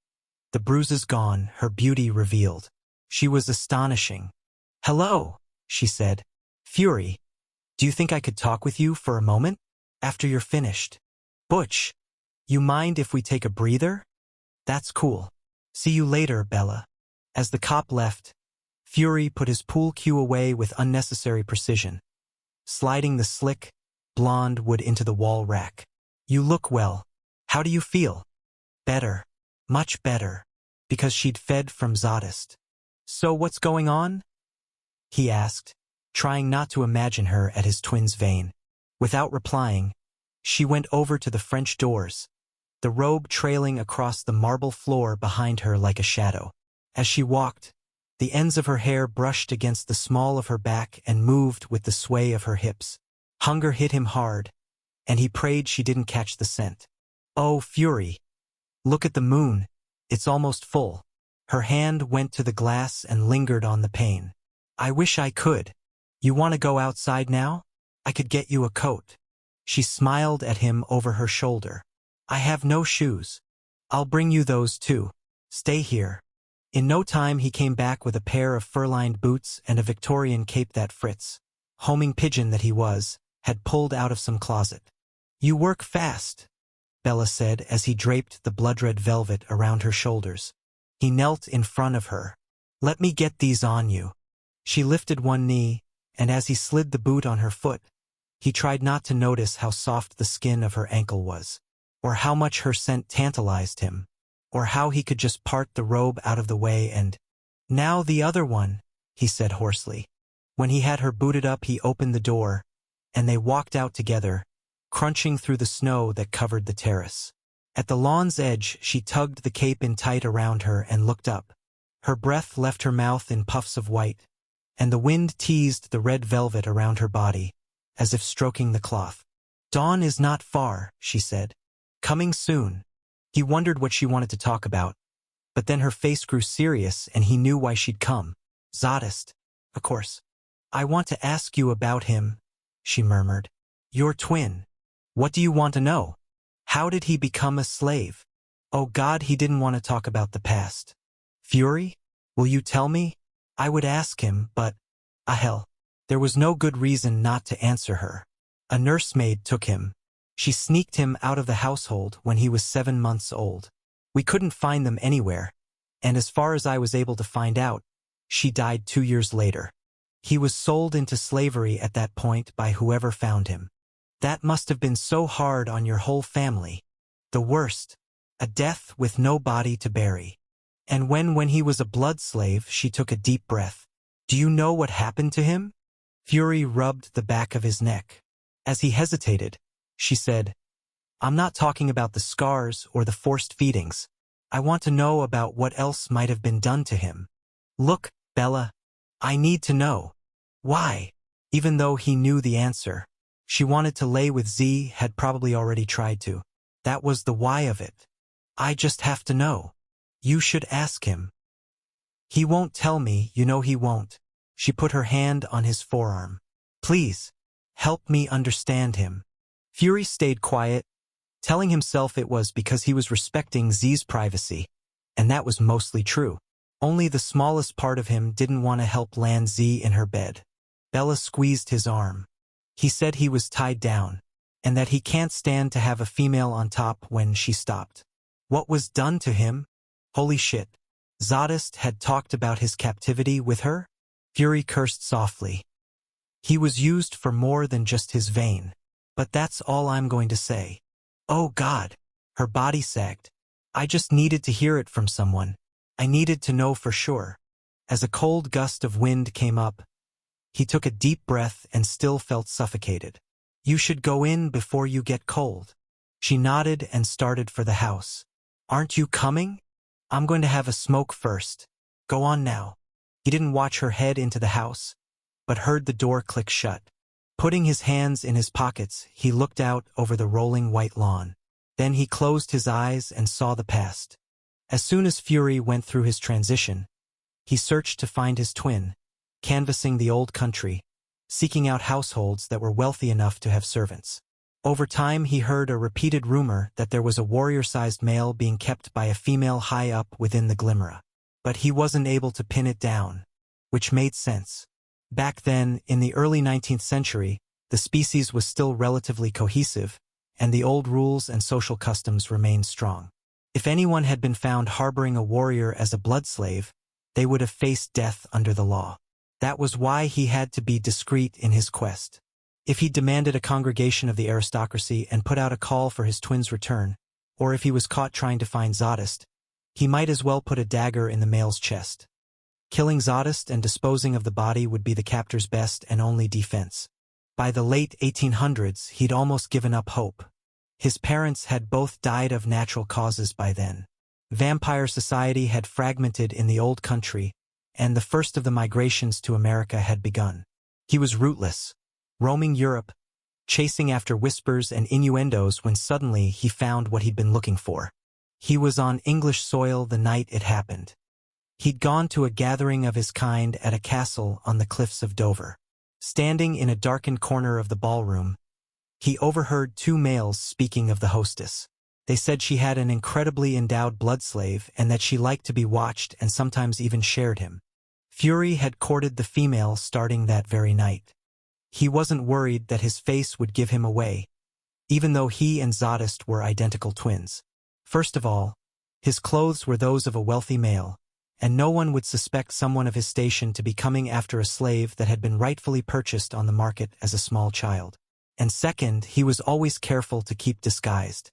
The bruises gone, her beauty revealed. She was astonishing. Hello, she said. Fury, do you think I could talk with you for a moment? After you're finished. Butch, you mind if we take a breather? That's cool. See you later, Bella. As the cop left, Fury put his pool cue away with unnecessary precision, sliding the slick, blonde wood into the wall rack. You look well. How do you feel? Better. Much better. Because she'd fed from Zodist. So what's going on? He asked, trying not to imagine her at his twin's vein. Without replying, she went over to the French doors, the robe trailing across the marble floor behind her like a shadow. As she walked, the ends of her hair brushed against the small of her back and moved with the sway of her hips. Hunger hit him hard, and he prayed she didn't catch the scent. Oh, Fury! Look at the moon. It's almost full. Her hand went to the glass and lingered on the pane. I wish I could. You want to go outside now? I could get you a coat. She smiled at him over her shoulder. I have no shoes. I'll bring you those too. Stay here. In no time he came back with a pair of fur-lined boots and a Victorian cape that Fritz, homing pigeon that he was, had pulled out of some closet. You work fast, Bella said as he draped the blood-red velvet around her shoulders. He knelt in front of her. Let me get these on you. She lifted one knee, and as he slid the boot on her foot, he tried not to notice how soft the skin of her ankle was, or how much her scent tantalized him, or how he could just part the robe out of the way and, now the other one, he said hoarsely. When he had her booted up, he opened the door, and they walked out together, crunching through the snow that covered the terrace. At the lawn's edge, she tugged the cape in tight around her and looked up. Her breath left her mouth in puffs of white, and the wind teased the red velvet around her body, as if stroking the cloth. Dawn is not far, she said. Coming soon. He wondered what she wanted to talk about, but then her face grew serious and he knew why she'd come. Zodist, of course. I want to ask you about him, she murmured. Your twin. What do you want to know? How did he become a slave? Oh God, he didn't want to talk about the past. Fury? Will you tell me? I would ask him, but, hell. There was no good reason not to answer her. A nursemaid took him. She sneaked him out of the household when he was 7 months old. We couldn't find them anywhere, and as far as I was able to find out, she died 2 years later. He was sold into slavery at that point by whoever found him. That must have been so hard on your whole family. The worst, a death with no body to bury. And when he was a blood slave, she took a deep breath. Do you know what happened to him? Fury rubbed the back of his neck. As he hesitated, she said, I'm not talking about the scars or the forced feedings. I want to know about what else might have been done to him. Look, Bella, I need to know. Why? Even though he knew the answer, she wanted to lay with Z, had probably already tried to. That was the why of it. I just have to know. You should ask him. He won't tell me, you know he won't. She put her hand on his forearm. Please, help me understand him. Fury stayed quiet, telling himself it was because he was respecting Z's privacy, and that was mostly true. Only the smallest part of him didn't want to help land Z in her bed. Bella squeezed his arm. He said he was tied down, and that he can't stand to have a female on top when she stopped. What was done to him? Holy shit. Zadist had talked about his captivity with her? Fury cursed softly. He was used for more than just his vein. But that's all I'm going to say. Oh God. Her body sagged. I just needed to hear it from someone. I needed to know for sure. As a cold gust of wind came up, he took a deep breath and still felt suffocated. You should go in before you get cold. She nodded and started for the house. Aren't you coming? I'm going to have a smoke first. Go on now. He didn't watch her head into the house, but heard the door click shut. Putting his hands in his pockets, he looked out over the rolling white lawn. Then he closed his eyes and saw the past. As soon as Fury went through his transition, he searched to find his twin, canvassing the old country, seeking out households that were wealthy enough to have servants. Over time he heard a repeated rumor that there was a warrior-sized male being kept by a female high up within the Glimera. But he wasn't able to pin it down, which made sense. Back then, in the early 19th century, the species was still relatively cohesive, and the old rules and social customs remained strong. If anyone had been found harboring a warrior as a blood slave, they would have faced death under the law. That was why he had to be discreet in his quest. If he demanded a congregation of the aristocracy and put out a call for his twin's return, or if he was caught trying to find Zadist, he might as well put a dagger in the male's chest. Killing Zadist and disposing of the body would be the captor's best and only defense. By the late 1800s, he'd almost given up hope. His parents had both died of natural causes by then. Vampire society had fragmented in the old country, and the first of the migrations to America had begun. He was rootless, roaming Europe, chasing after whispers and innuendos when suddenly he found what he'd been looking for. He was on English soil the night it happened. He'd gone to a gathering of his kind at a castle on the cliffs of Dover. Standing in a darkened corner of the ballroom, he overheard two males speaking of the hostess. They said she had an incredibly endowed blood slave and that she liked to be watched and sometimes even shared him. Fury had courted the female starting that very night. He wasn't worried that his face would give him away, even though he and Zadist were identical twins. First of all, his clothes were those of a wealthy male, and no one would suspect someone of his station to be coming after a slave that had been rightfully purchased on the market as a small child. And second, he was always careful to keep disguised.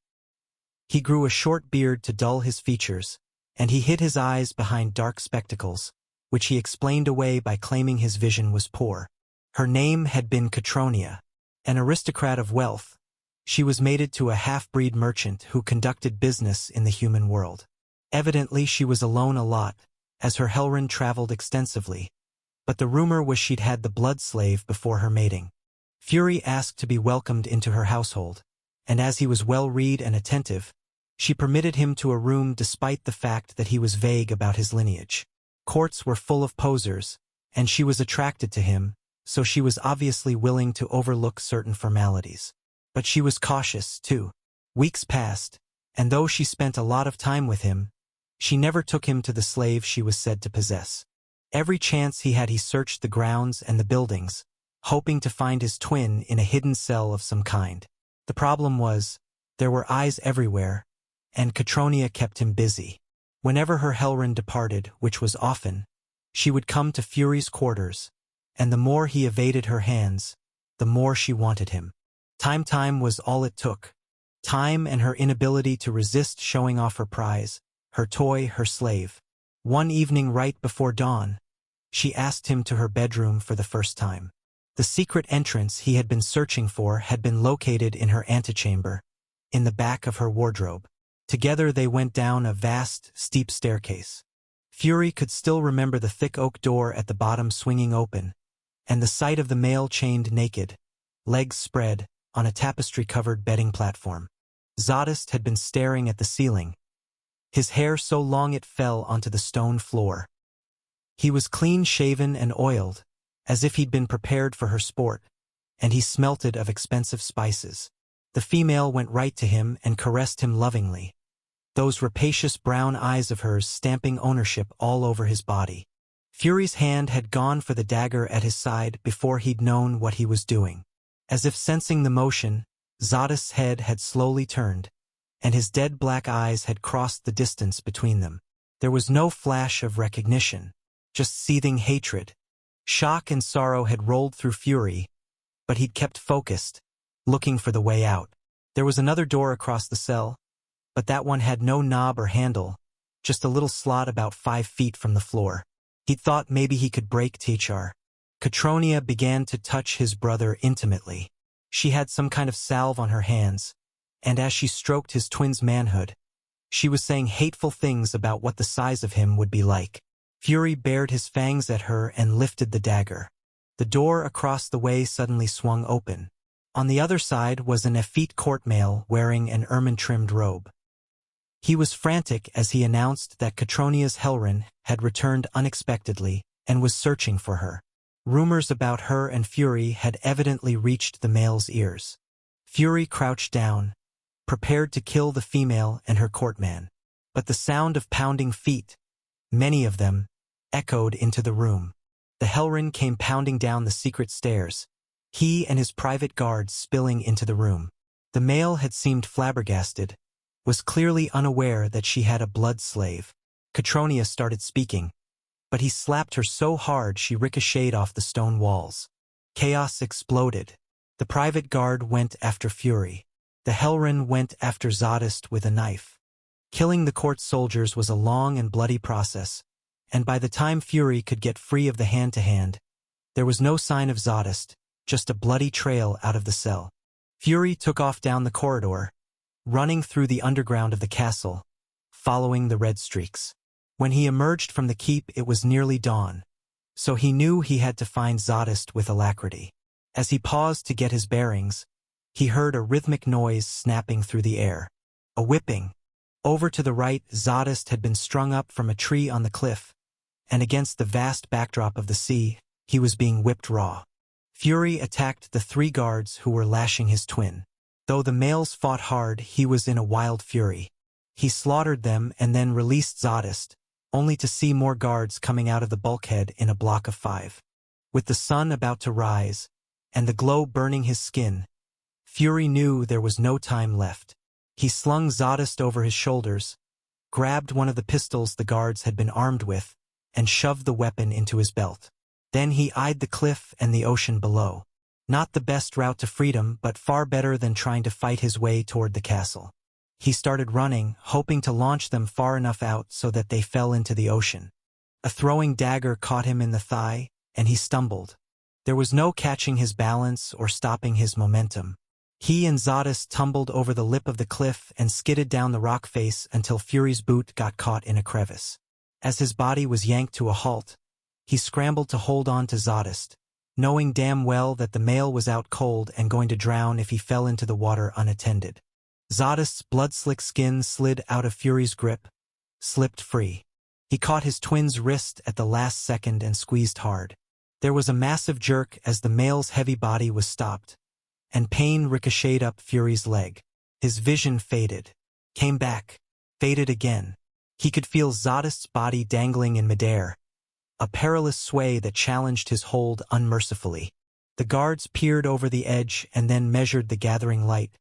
He grew a short beard to dull his features, and he hid his eyes behind dark spectacles, which he explained away by claiming his vision was poor. Her name had been Catronia, an aristocrat of wealth. She was mated to a half-breed merchant who conducted business in the human world. Evidently she was alone a lot, as her Hellrun traveled extensively, but the rumor was she'd had the blood slave before her mating. Fury asked to be welcomed into her household, and as he was well-read and attentive, she permitted him to a room despite the fact that he was vague about his lineage. Courts were full of posers, and she was attracted to him, so she was obviously willing to overlook certain formalities. But she was cautious, too. Weeks passed, and though she spent a lot of time with him, she never took him to the slave she was said to possess. Every chance he had, he searched the grounds and the buildings, hoping to find his twin in a hidden cell of some kind. The problem was, there were eyes everywhere, and Catronia kept him busy. Whenever her Hellrun departed, which was often, she would come to Fury's quarters, and the more he evaded her hands, the more she wanted him. Time was all it took. Time and her inability to resist showing off her prize, her toy, her slave. One evening right before dawn, she asked him to her bedroom for the first time. The secret entrance he had been searching for had been located in her antechamber, in the back of her wardrobe. Together they went down a vast, steep staircase. Fury could still remember the thick oak door at the bottom swinging open, and the sight of the male chained naked, legs spread, on a tapestry-covered bedding platform. Zadist had been staring at the ceiling, his hair so long it fell onto the stone floor. He was clean-shaven and oiled, as if he'd been prepared for her sport, and he smelt of expensive spices. The female went right to him and caressed him lovingly, those rapacious brown eyes of hers stamping ownership all over his body. Fury's hand had gone for the dagger at his side before he'd known what he was doing. As if sensing the motion, Zadist's head had slowly turned, and his dead black eyes had crossed the distance between them. There was no flash of recognition, just seething hatred. Shock and sorrow had rolled through Fury, but he'd kept focused, looking for the way out. There was another door across the cell, but that one had no knob or handle, just a little slot about 5 feet from the floor. He'd thought maybe he could break Tchar. Catronia began to touch his brother intimately. She had some kind of salve on her hands, and as she stroked his twin's manhood, she was saying hateful things about what the size of him would be like. Fury bared his fangs at her and lifted the dagger. The door across the way suddenly swung open. On the other side was an effete court male wearing an ermine-trimmed robe. He was frantic as he announced that Catronia's Hellrun had returned unexpectedly and was searching for her. Rumors about her and Fury had evidently reached the male's ears. Fury crouched down, prepared to kill the female and her courtman. But the sound of pounding feet, many of them, echoed into the room. The Hellrun came pounding down the secret stairs, he and his private guards spilling into the room. The male had seemed flabbergasted, was clearly unaware that she had a blood slave. Catronia started speaking, but he slapped her so hard she ricocheted off the stone walls. Chaos exploded. The private guard went after Fury. The Hellrun went after Zadist with a knife. Killing the court soldiers was a long and bloody process, and by the time Fury could get free of the hand-to-hand, there was no sign of Zadist, just a bloody trail out of the cell. Fury took off down the corridor, running through the underground of the castle, following the red streaks. When he emerged from the keep it was nearly dawn, so he knew he had to find Zadist with alacrity. As he paused to get his bearings, he heard a rhythmic noise snapping through the air. A whipping. Over to the right, Zadist had been strung up from a tree on the cliff, and against the vast backdrop of the sea, he was being whipped raw. Fury attacked the 3 guards who were lashing his twin. Though the males fought hard, he was in a wild fury. He slaughtered them and then released Zadist, only to see more guards coming out of the bulkhead in a block of 5. With the sun about to rise, and the glow burning his skin, Fury knew there was no time left. He slung Zadist over his shoulders, grabbed one of the pistols the guards had been armed with, and shoved the weapon into his belt. Then he eyed the cliff and the ocean below. Not the best route to freedom, but far better than trying to fight his way toward the castle. He started running, hoping to launch them far enough out so that they fell into the ocean. A throwing dagger caught him in the thigh, and he stumbled. There was no catching his balance or stopping his momentum. He and Zadist tumbled over the lip of the cliff and skidded down the rock face until Fury's boot got caught in a crevice. As his body was yanked to a halt, he scrambled to hold on to Zadist, knowing damn well that the male was out cold and going to drown if he fell into the water unattended. Zadist's blood-slick skin slid out of Fury's grip, slipped free. He caught his twin's wrist at the last second and squeezed hard. There was a massive jerk as the male's heavy body was stopped, and pain ricocheted up Fury's leg. His vision faded, came back, faded again. He could feel Zadist's body dangling in midair, a perilous sway that challenged his hold unmercifully. The guards peered over the edge and then measured the gathering light,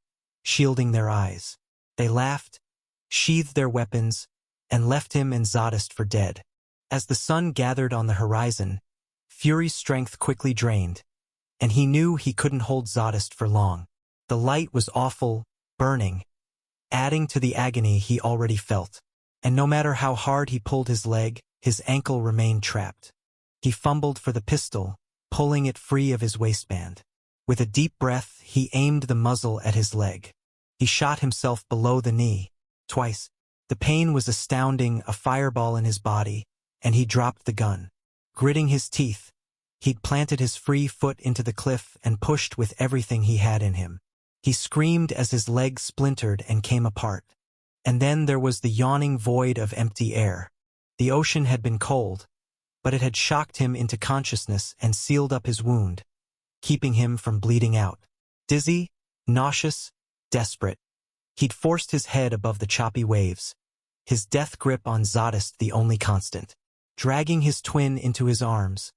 shielding their eyes. They laughed, sheathed their weapons, and left him and Zadist for dead. As the sun gathered on the horizon, Fury's strength quickly drained, and he knew he couldn't hold Zadist for long. The light was awful, burning, adding to the agony he already felt. And no matter how hard he pulled his leg, his ankle remained trapped. He fumbled for the pistol, pulling it free of his waistband. With a deep breath, he aimed the muzzle at his leg. He shot himself below the knee, twice. The pain was astounding, a fireball in his body, and he dropped the gun. Gritting his teeth, he'd planted his free foot into the cliff and pushed with everything he had in him. He screamed as his leg splintered and came apart. And then there was the yawning void of empty air. The ocean had been cold, but it had shocked him into consciousness and sealed up his wound, keeping him from bleeding out. Dizzy, nauseous, desperate, he'd forced his head above the choppy waves, his death grip on Zadist the only constant. Dragging his twin into his arms,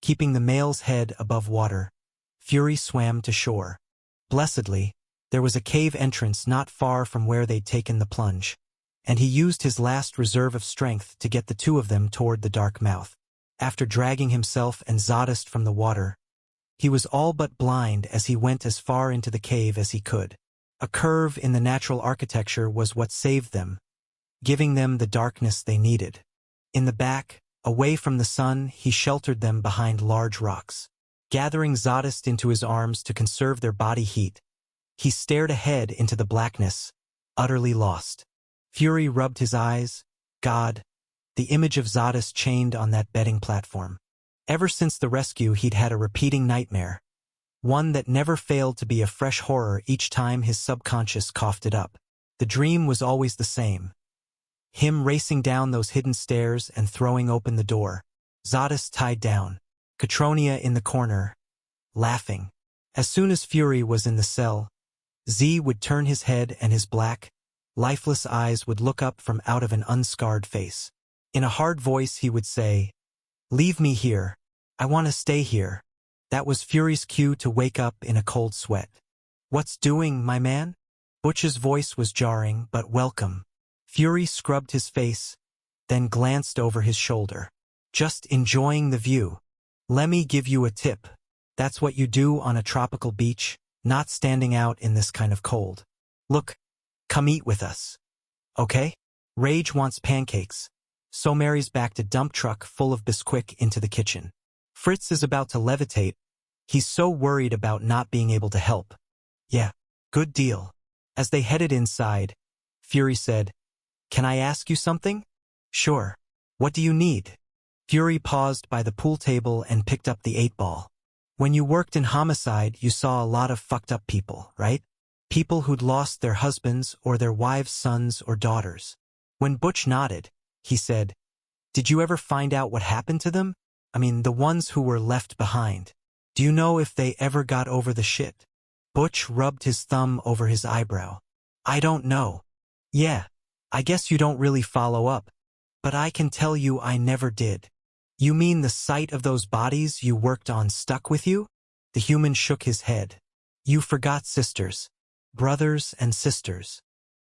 keeping the male's head above water, Fury swam to shore. Blessedly, there was a cave entrance not far from where they'd taken the plunge, and he used his last reserve of strength to get the two of them toward the dark mouth. After dragging himself and Zadist from the water, he was all but blind as he went as far into the cave as he could. A curve in the natural architecture was what saved them, giving them the darkness they needed. In the back, away from the sun, he sheltered them behind large rocks. Gathering Zadist into his arms to conserve their body heat, he stared ahead into the blackness, utterly lost. Fury rubbed his eyes. God, the image of Zadist chained on that bedding platform. Ever since the rescue, he'd had a repeating nightmare, one that never failed to be a fresh horror each time his subconscious coughed it up. The dream was always the same. Him racing down those hidden stairs and throwing open the door. Zadist tied down. Katronia in the corner, laughing. As soon as Fury was in the cell, Z would turn his head and his black, lifeless eyes would look up from out of an unscarred face. In a hard voice he would say, "Leave me here. I want to stay here." That was Fury's cue to wake up in a cold sweat. "What's doing, my man?" Butch's voice was jarring but welcome. Fury scrubbed his face, then glanced over his shoulder. "Just enjoying the view. Lemme give you a tip. That's what you do on a tropical beach, not standing out in this kind of cold. Look, come eat with us. Okay?" Rage wants pancakes, so Mary's backed a dump truck full of Bisquick into the kitchen. Fritz is about to levitate. He's so worried about not being able to help. "Yeah, good deal." As they headed inside, Fury said, "Can I ask you something?" "Sure. What do you need?" Fury paused by the pool table and picked up the 8-ball. "When you worked in homicide, you saw a lot of fucked up people, right? People who'd lost their husbands or their wives' sons or daughters." When Butch nodded, he said, "Did you ever find out what happened to them? I mean, the ones who were left behind. Do you know if they ever got over the shit?" Butch rubbed his thumb over his eyebrow. "I don't know. Yeah, I guess you don't really follow up. But I can tell you I never did." "You mean the sight of those bodies you worked on stuck with you?" The human shook his head. "You forgot sisters. Brothers and sisters."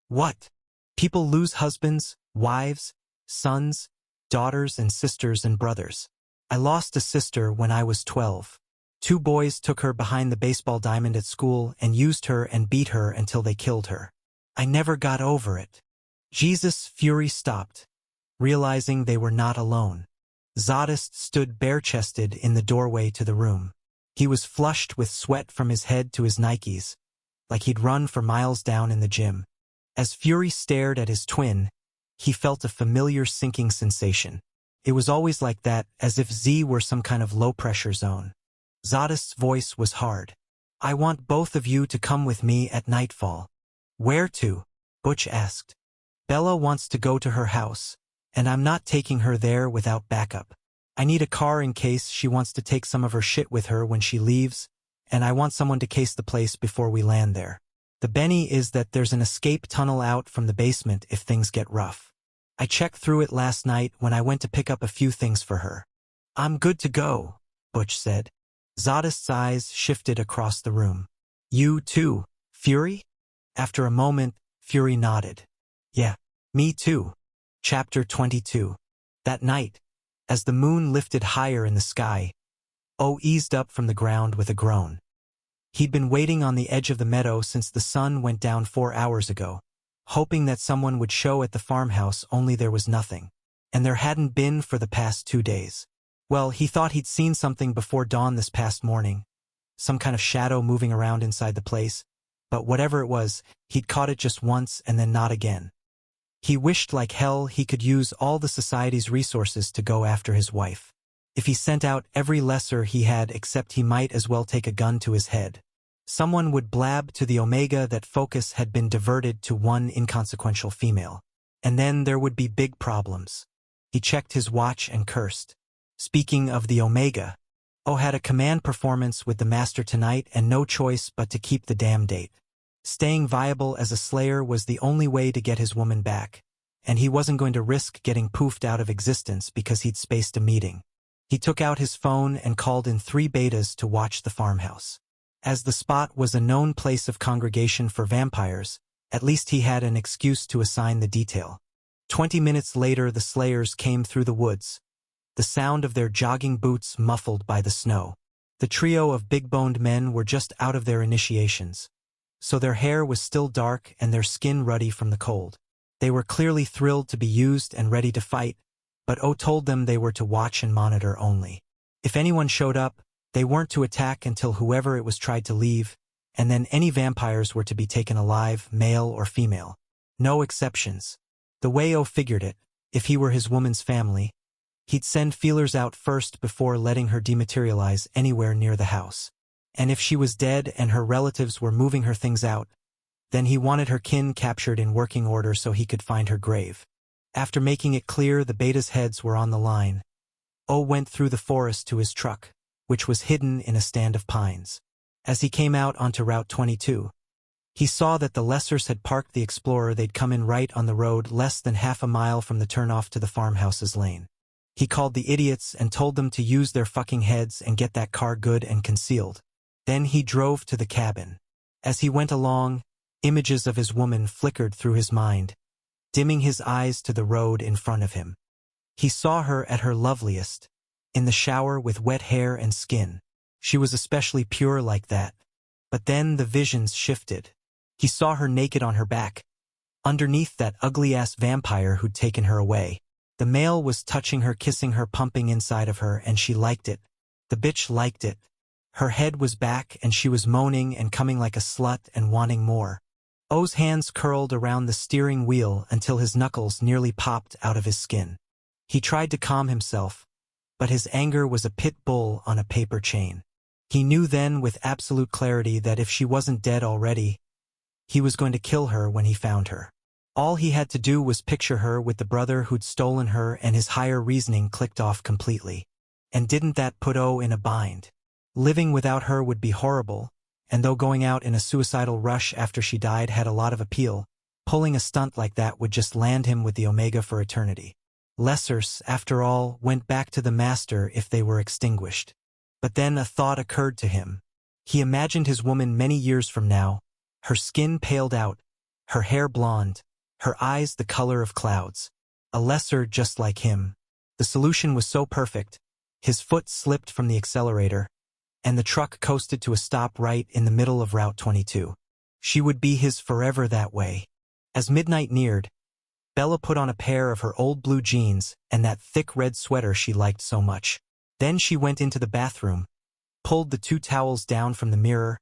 "What?" "People lose husbands, wives, sons, daughters and sisters and brothers. I lost a sister when I was 12. 2 boys took her behind the baseball diamond at school and used her and beat her until they killed her. I never got over it." Jesus. Fury stopped, realizing they were not alone. Zadist stood bare-chested in the doorway to the room. He was flushed with sweat from his head to his Nikes, like he'd run for miles down in the gym. As Fury stared at his twin, he felt a familiar sinking sensation. It was always like that, as if Z were some kind of low-pressure zone. Zadist's voice was hard. "I want both of you to come with me at nightfall." "Where to?" Butch asked. "Bella wants to go to her house, and I'm not taking her there without backup. I need a car in case she wants to take some of her shit with her when she leaves, and I want someone to case the place before we land there. The Benny is that there's an escape tunnel out from the basement if things get rough. I checked through it last night when I went to pick up a few things for her." "I'm good to go," Butch said. Zadist's eyes shifted across the room. "You too, Fury?" After a moment, Fury nodded. Yeah, me too. Chapter 22. That night, as the moon lifted higher in the sky, O eased up from the ground with a groan. He'd been waiting on the edge of the meadow since the sun went down 4 hours ago, hoping that someone would show at the farmhouse, only there was nothing. And there hadn't been for the past 2 days. Well, he thought he'd seen something before dawn this past morning, some kind of shadow moving around inside the place, but whatever it was, he'd caught it just once and then not again. He wished like hell he could use all the society's resources to go after his wife. If he sent out every lesser he had, except he might as well take a gun to his head. Someone would blab to the Omega that focus had been diverted to one inconsequential female. And then there would be big problems. He checked his watch and cursed. Speaking of the Omega, O had a command performance with the Master tonight and no choice but to keep the damn date. Staying viable as a slayer was the only way to get his woman back, and he wasn't going to risk getting poofed out of existence because he'd spaced a meeting. He took out his phone and called in 3 betas to watch the farmhouse. As the spot was a known place of congregation for vampires, at least he had an excuse to assign the detail. 20 minutes later the slayers came through the woods, the sound of their jogging boots muffled by the snow. The trio of big-boned men were just out of their initiations, so their hair was still dark and their skin ruddy from the cold. They were clearly thrilled to be used and ready to fight, but O told them they were to watch and monitor only. If anyone showed up, they weren't to attack until whoever it was tried to leave, and then any vampires were to be taken alive, male or female. No exceptions. The way O figured it, if he were his woman's family, he'd send feelers out first before letting her dematerialize anywhere near the house. And if she was dead and her relatives were moving her things out, then he wanted her kin captured in working order so he could find her grave. After making it clear the betas' heads were on the line, O went through the forest to his truck, which was hidden in a stand of pines. As he came out onto Route 22, he saw that the Lessers had parked the Explorer they'd come in right on the road less than half a mile from the turnoff to the farmhouse's lane. He called the idiots and told them to use their fucking heads and get that car good and concealed. Then he drove to the cabin. As he went along, images of his woman flickered through his mind, dimming his eyes to the road in front of him. He saw her at her loveliest, in the shower with wet hair and skin. She was especially pure like that. But then the visions shifted. He saw her naked on her back, underneath that ugly-ass vampire who'd taken her away. The male was touching her, kissing her, pumping inside of her, and she liked it. The bitch liked it. Her head was back and she was moaning and coming like a slut and wanting more. O's hands curled around the steering wheel until his knuckles nearly popped out of his skin. He tried to calm himself, but his anger was a pit bull on a paper chain. He knew then with absolute clarity that if she wasn't dead already, he was going to kill her when he found her. All he had to do was picture her with the brother who'd stolen her, and his higher reasoning clicked off completely. And didn't that put O in a bind? Living without her would be horrible, and though going out in a suicidal rush after she died had a lot of appeal, pulling a stunt like that would just land him with the Omega for eternity. Lessers, after all, went back to the Master if they were extinguished. But then a thought occurred to him. He imagined his woman many years from now, her skin paled out, her hair blonde, her eyes the color of clouds. A lesser just like him. The solution was so perfect, his foot slipped from the accelerator, and the truck coasted to a stop right in the middle of Route 22. She would be his forever that way. As midnight neared, Bella put on a pair of her old blue jeans and that thick red sweater she liked so much. Then she went into the bathroom, pulled the 2 towels down from the mirror,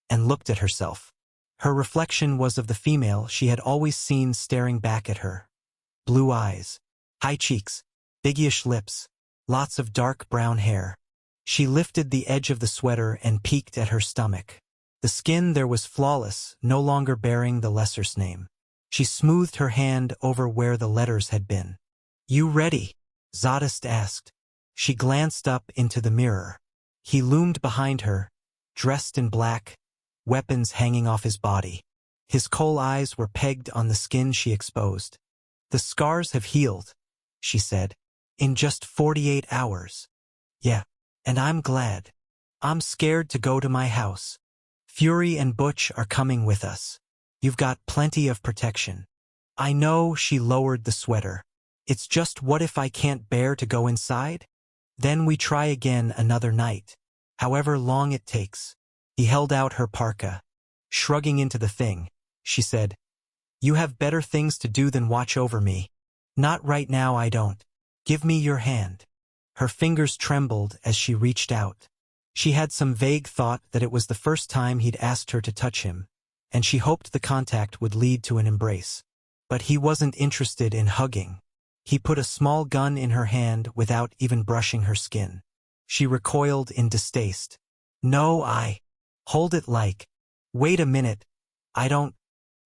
and looked at herself. Her reflection was of the female she had always seen staring back at her. Blue eyes, high cheeks, biggish lips, lots of dark brown hair. She lifted the edge of the sweater and peeked at her stomach. The skin there was flawless, no longer bearing the Lesser's name. She smoothed her hand over where the letters had been. "You ready?" Zadist asked. She glanced up into the mirror. He loomed behind her, dressed in black, weapons hanging off his body. His coal eyes were pegged on the skin she exposed. "The scars have healed," she said, "in just 48 hours. Yeah, and I'm glad. I'm scared to go to my house. Fury and Butch are coming with us." You've got plenty of protection. I know. She lowered the sweater. It's just, what if I can't bear to go inside? Then we try again another night. However long it takes. He held out her parka. Shrugging into the thing, she said, You have better things to do than watch over me. Not right now, I don't. Give me your hand. Her fingers trembled as she reached out. She had some vague thought that it was the first time he'd asked her to touch him, and she hoped the contact would lead to an embrace. But he wasn't interested in hugging. He put a small gun in her hand without even brushing her skin. She recoiled in distaste. No, hold it like. Wait a minute. I don't.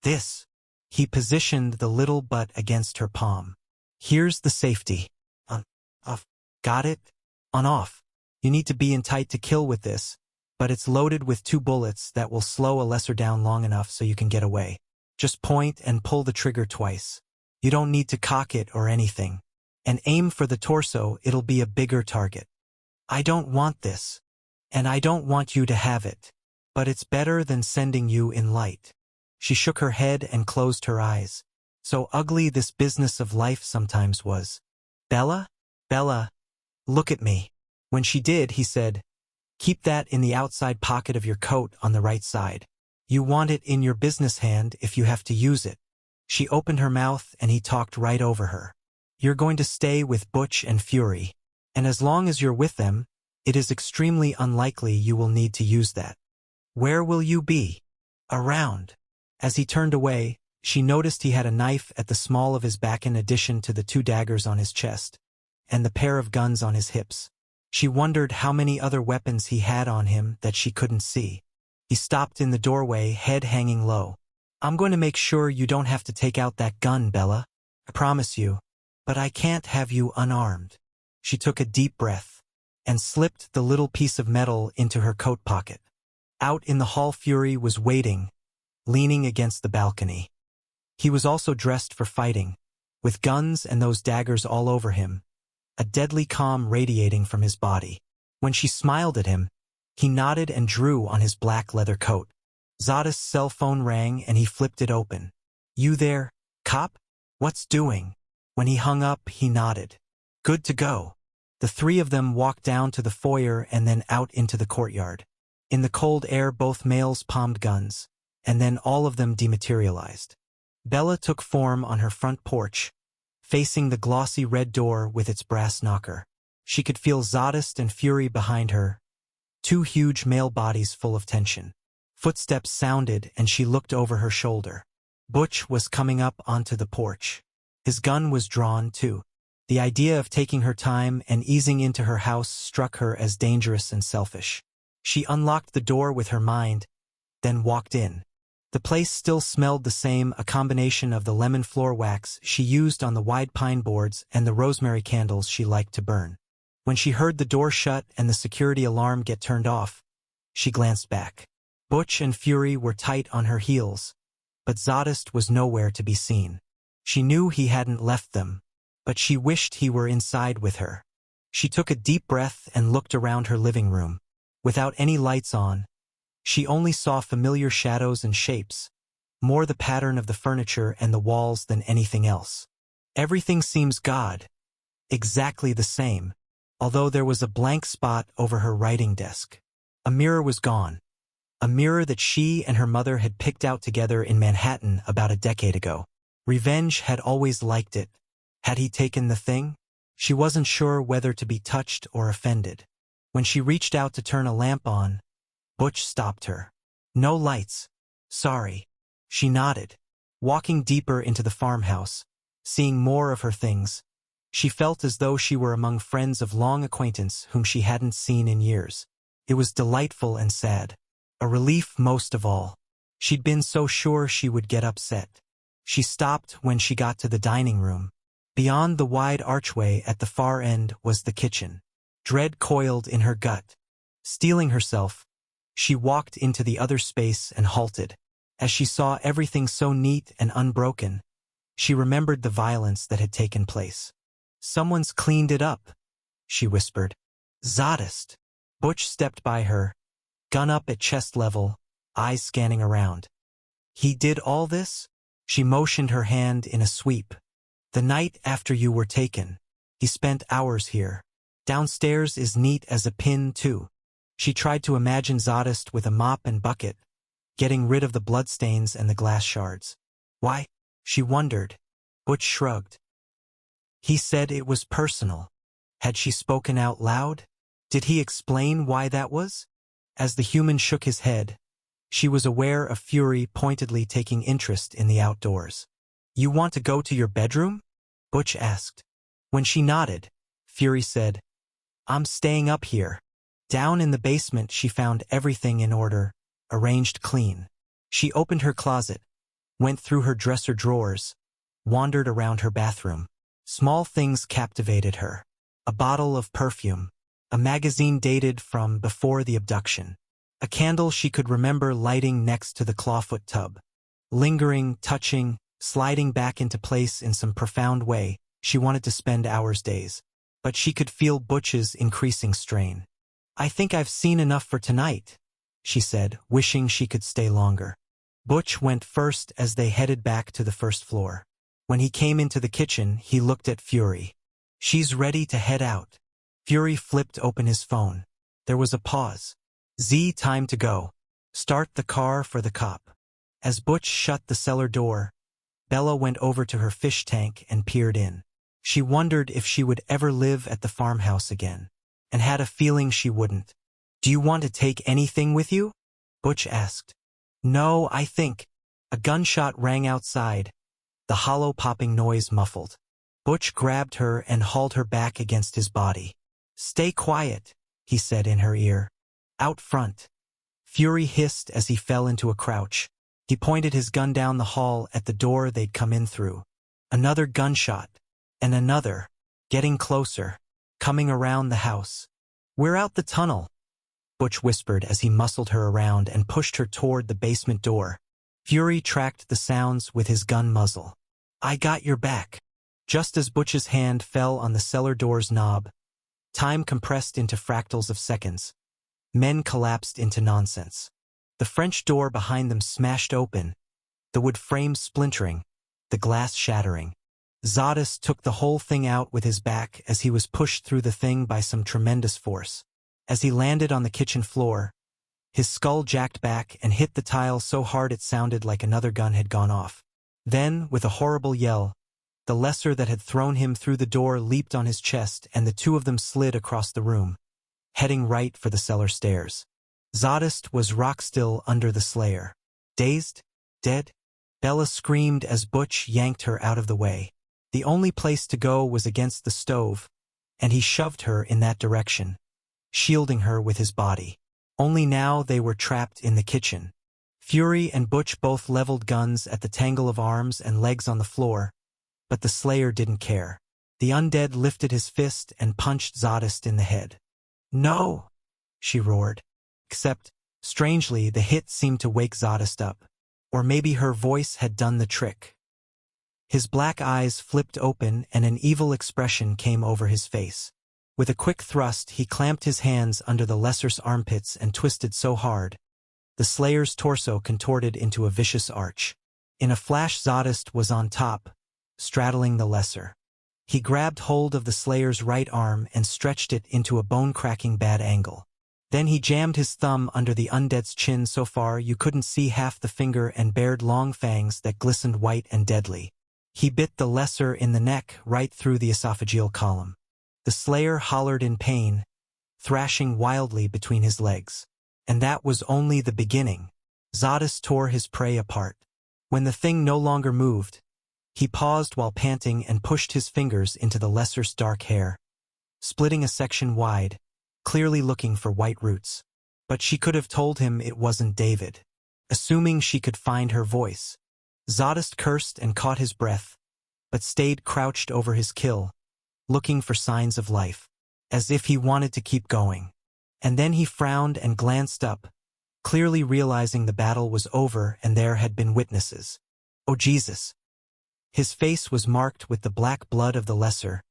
This. He positioned the little butt against her palm. Here's the safety. On, off. Got it? On, off. You need to be in tight to kill with this, but it's loaded with 2 bullets that will slow a lesser down long enough so you can get away. Just point and pull the trigger twice. You don't need to cock it or anything. And aim for the torso, it'll be a bigger target. I don't want this. And I don't want you to have it. But it's better than sending you in light. She shook her head and closed her eyes. So ugly this business of life sometimes was. Bella? Bella, look at me. When she did, he said, Keep that in the outside pocket of your coat on the right side. You want it in your business hand if you have to use it. She opened her mouth and he talked right over her. You're going to stay with Butch and Fury, and as long as you're with them, it is extremely unlikely you will need to use that. Where will you be? Around. As he turned away, she noticed he had a knife at the small of his back in addition to the 2 daggers on his chest, and the pair of guns on his hips. She wondered how many other weapons he had on him that she couldn't see. He stopped in the doorway, head hanging low. I'm going to make sure you don't have to take out that gun, Bella. I promise you. But I can't have you unarmed. She took a deep breath and slipped the little piece of metal into her coat pocket. Out in the hall, Fury was waiting, leaning against the balcony. He was also dressed for fighting, with guns and those daggers all over him, a deadly calm radiating from his body. When she smiled at him, he nodded and drew on his black leather coat. Zadist's cell phone rang and he flipped it open. You there, cop? What's doing? When he hung up, he nodded. Good to go. The 3 of them walked down to the foyer and then out into the courtyard. In the cold air, both males palmed guns, and then all of them dematerialized. Bella took form on her front porch, facing the glossy red door with its brass knocker. She could feel Zadist and Fury behind her, 2 huge male bodies full of tension. Footsteps sounded and she looked over her shoulder. Butch was coming up onto the porch. His gun was drawn too. The idea of taking her time and easing into her house struck her as dangerous and selfish. She unlocked the door with her mind, then walked in. The place still smelled the same, a combination of the lemon floor wax she used on the wide pine boards and the rosemary candles she liked to burn. When she heard the door shut and the security alarm get turned off, she glanced back. Butch and Fury were tight on her heels, but Zadist was nowhere to be seen. She knew he hadn't left them, but she wished he were inside with her. She took a deep breath and looked around her living room. Without any lights on, she only saw familiar shadows and shapes, more the pattern of the furniture and the walls than anything else. Everything seems exactly the same, although there was a blank spot over her writing desk. A mirror was gone. A mirror that she and her mother had picked out together in Manhattan about a decade ago. Revenge had always liked it. Had he taken the thing? She wasn't sure whether to be touched or offended. When she reached out to turn a lamp on, Butch stopped her. No lights. Sorry. She nodded. Walking deeper into the farmhouse, seeing more of her things, she felt as though she were among friends of long acquaintance whom she hadn't seen in years. It was delightful and sad. A relief most of all. She'd been so sure she would get upset. She stopped when she got to the dining room. Beyond the wide archway at the far end was the kitchen. Dread coiled in her gut. Steeling herself, she walked into the other space and halted. As she saw everything so neat and unbroken, she remembered the violence that had taken place. Someone's cleaned it up, she whispered. Zadist. Butch stepped by her, gun up at chest level, eyes scanning around. He did all this? She motioned her hand in a sweep. The night after you were taken. He spent hours here. Downstairs is neat as a pin, too. She tried to imagine Zadist with a mop and bucket, getting rid of the bloodstains and the glass shards. Why? She wondered. Butch shrugged. He said it was personal. Had she spoken out loud? Did he explain why that was? As the human shook his head, she was aware of Fury pointedly taking interest in the outdoors. You want to go to your bedroom? Butch asked. When she nodded, Fury said, I'm staying up here. Down in the basement she found everything in order, arranged clean. She opened her closet, went through her dresser drawers, wandered around her bathroom. Small things captivated her. A bottle of perfume, a magazine dated from before the abduction, a candle she could remember lighting next to the clawfoot tub. Lingering, touching, sliding back into place in some profound way, she wanted to spend hours, days. But she could feel Butch's increasing strain. I think I've seen enough for tonight, she said, wishing she could stay longer. Butch went first as they headed back to the first floor. When he came into the kitchen, he looked at Fury. She's ready to head out. Fury flipped open his phone. There was a pause. Time to go. Start the car for the cop. As Butch shut the cellar door, Bella went over to her fish tank and peered in. She wondered if she would ever live at the farmhouse again, and had a feeling she wouldn't. Do you want to take anything with you? Butch asked. No, I think. A gunshot rang outside, the hollow popping noise muffled. Butch grabbed her and hauled her back against his body. Stay quiet, he said in her ear. Out front. Fury hissed as he fell into a crouch. He pointed his gun down the hall at the door they'd come in through. Another gunshot. And another. Getting closer. Coming around the house. We're out the tunnel, Butch whispered as he muscled her around and pushed her toward the basement door. Fury tracked the sounds with his gun muzzle. I got your back. Just as Butch's hand fell on the cellar door's knob, time compressed into fractals of seconds. Men collapsed into nonsense. The French door behind them smashed open, the wood frame splintering, the glass shattering. Zadist took the whole thing out with his back as he was pushed through the thing by some tremendous force. As he landed on the kitchen floor, his skull jacked back and hit the tile so hard it sounded like another gun had gone off. Then, with a horrible yell, the lesser that had thrown him through the door leaped on his chest and the two of them slid across the room, heading right for the cellar stairs. Zadist was rock still under the Slayer. Dazed? Dead? Bella screamed as Butch yanked her out of the way. The only place to go was against the stove, and he shoved her in that direction, shielding her with his body. Only now they were trapped in the kitchen. Fury and Butch both leveled guns at the tangle of arms and legs on the floor, but the Slayer didn't care. The undead lifted his fist and punched Zadist in the head. No! She roared. Except, strangely, the hit seemed to wake Zadist up. Or maybe her voice had done the trick. His black eyes flipped open and an evil expression came over his face. With a quick thrust, he clamped his hands under the lesser's armpits and twisted so hard, the Slayer's torso contorted into a vicious arch. In a flash, Zadist was on top, straddling the lesser. He grabbed hold of the Slayer's right arm and stretched it into a bone-cracking bad angle. Then he jammed his thumb under the undead's chin so far you couldn't see half the finger and bared long fangs that glistened white and deadly. He bit the lesser in the neck right through the esophageal column. The Slayer hollered in pain, thrashing wildly between his legs. And that was only the beginning. Zadist tore his prey apart. When the thing no longer moved, he paused while panting and pushed his fingers into the lesser's dark hair, splitting a section wide, clearly looking for white roots. But she could have told him it wasn't David. Assuming she could find her voice. Zadist cursed and caught his breath, but stayed crouched over his kill, looking for signs of life, as if he wanted to keep going. And then he frowned and glanced up, clearly realizing the battle was over and there had been witnesses. Oh Jesus! His face was marked with the black blood of the lesser,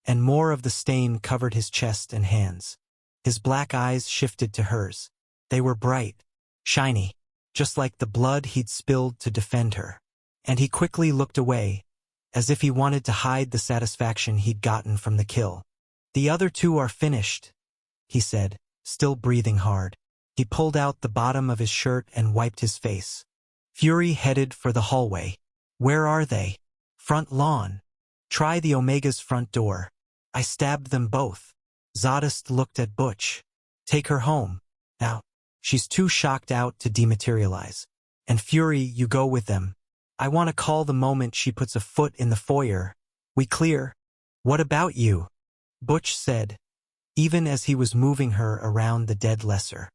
and more of the stain covered his chest and hands. His black eyes shifted to hers. They were bright, shiny. just like the blood he'd spilled to defend her. And he quickly looked away, as if he wanted to hide the satisfaction he'd gotten from the kill. "The other two are finished," he said, still breathing hard. He pulled out the bottom of his shirt and wiped his face. Fury headed for the hallway. "Where are they?" "Front lawn. Try the Omega's front door. I stabbed them both." Zodist looked at Butch. "Take her home. Now. She's too shocked out to dematerialize. And Fury, you go with them. I want to call the moment she puts a foot in the foyer. We clear?" "What about you?" Butch said, even as he was moving her around the dead lesser.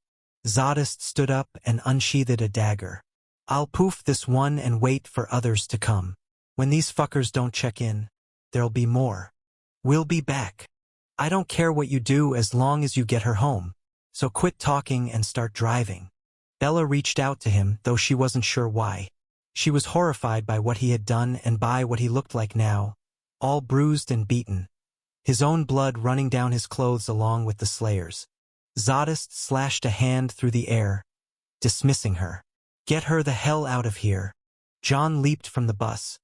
Zodist stood up and unsheathed a dagger. "I'll poof this one and wait for others to come. When these fuckers don't check in, there'll be more. We'll be back. I don't care what you do as long as you get her home. So quit talking and start driving." Bella reached out to him, though she wasn't sure why. She was horrified by what he had done and by what he looked like now, all bruised and beaten, his own blood running down his clothes along with the Slayer's. Zodist slashed a hand through the air, dismissing her. "Get her the hell out of here." John leaped from the bus.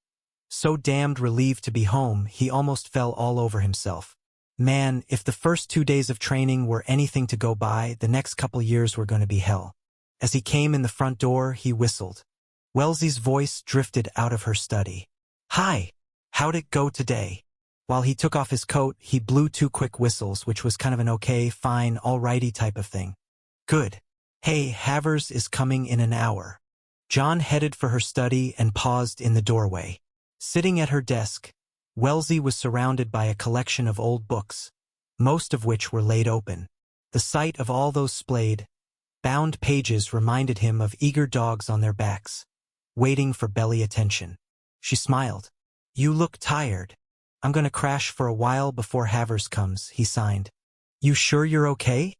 So damned relieved to be home, he almost fell all over himself. Man, if the first 2 days of training were anything to go by, the next couple years were going to be hell. As he came in the front door, he whistled. Wellesley's voice drifted out of her study. "Hi, how'd it go today?" While he took off his coat, he blew 2 quick whistles, which was kind of an okay, fine, alrighty type of thing. "Good. Hey, Havers is coming in an hour." John headed for her study and paused in the doorway. Sitting at her desk, Wellesley was surrounded by a collection of old books, most of which were laid open. The sight of all those splayed, bound pages reminded him of eager dogs on their backs, waiting for belly attention. She smiled. "You look tired. I'm going to crash for a while before Havers comes," he signed. "You sure you're okay?"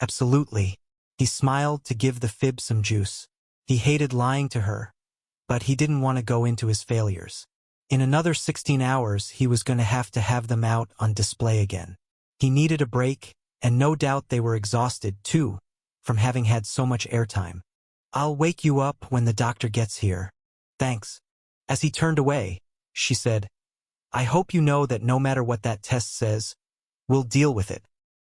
"Absolutely." He smiled to give the fib some juice. He hated lying to her, but he didn't want to go into his failures. In another 16 hours, he was going to have them out on display again. He needed a break, and no doubt they were exhausted, too, from having had so much airtime. "I'll wake you up when the doctor gets here." "Thanks." As he turned away, she said, "I hope you know that no matter what that test says, we'll deal with it."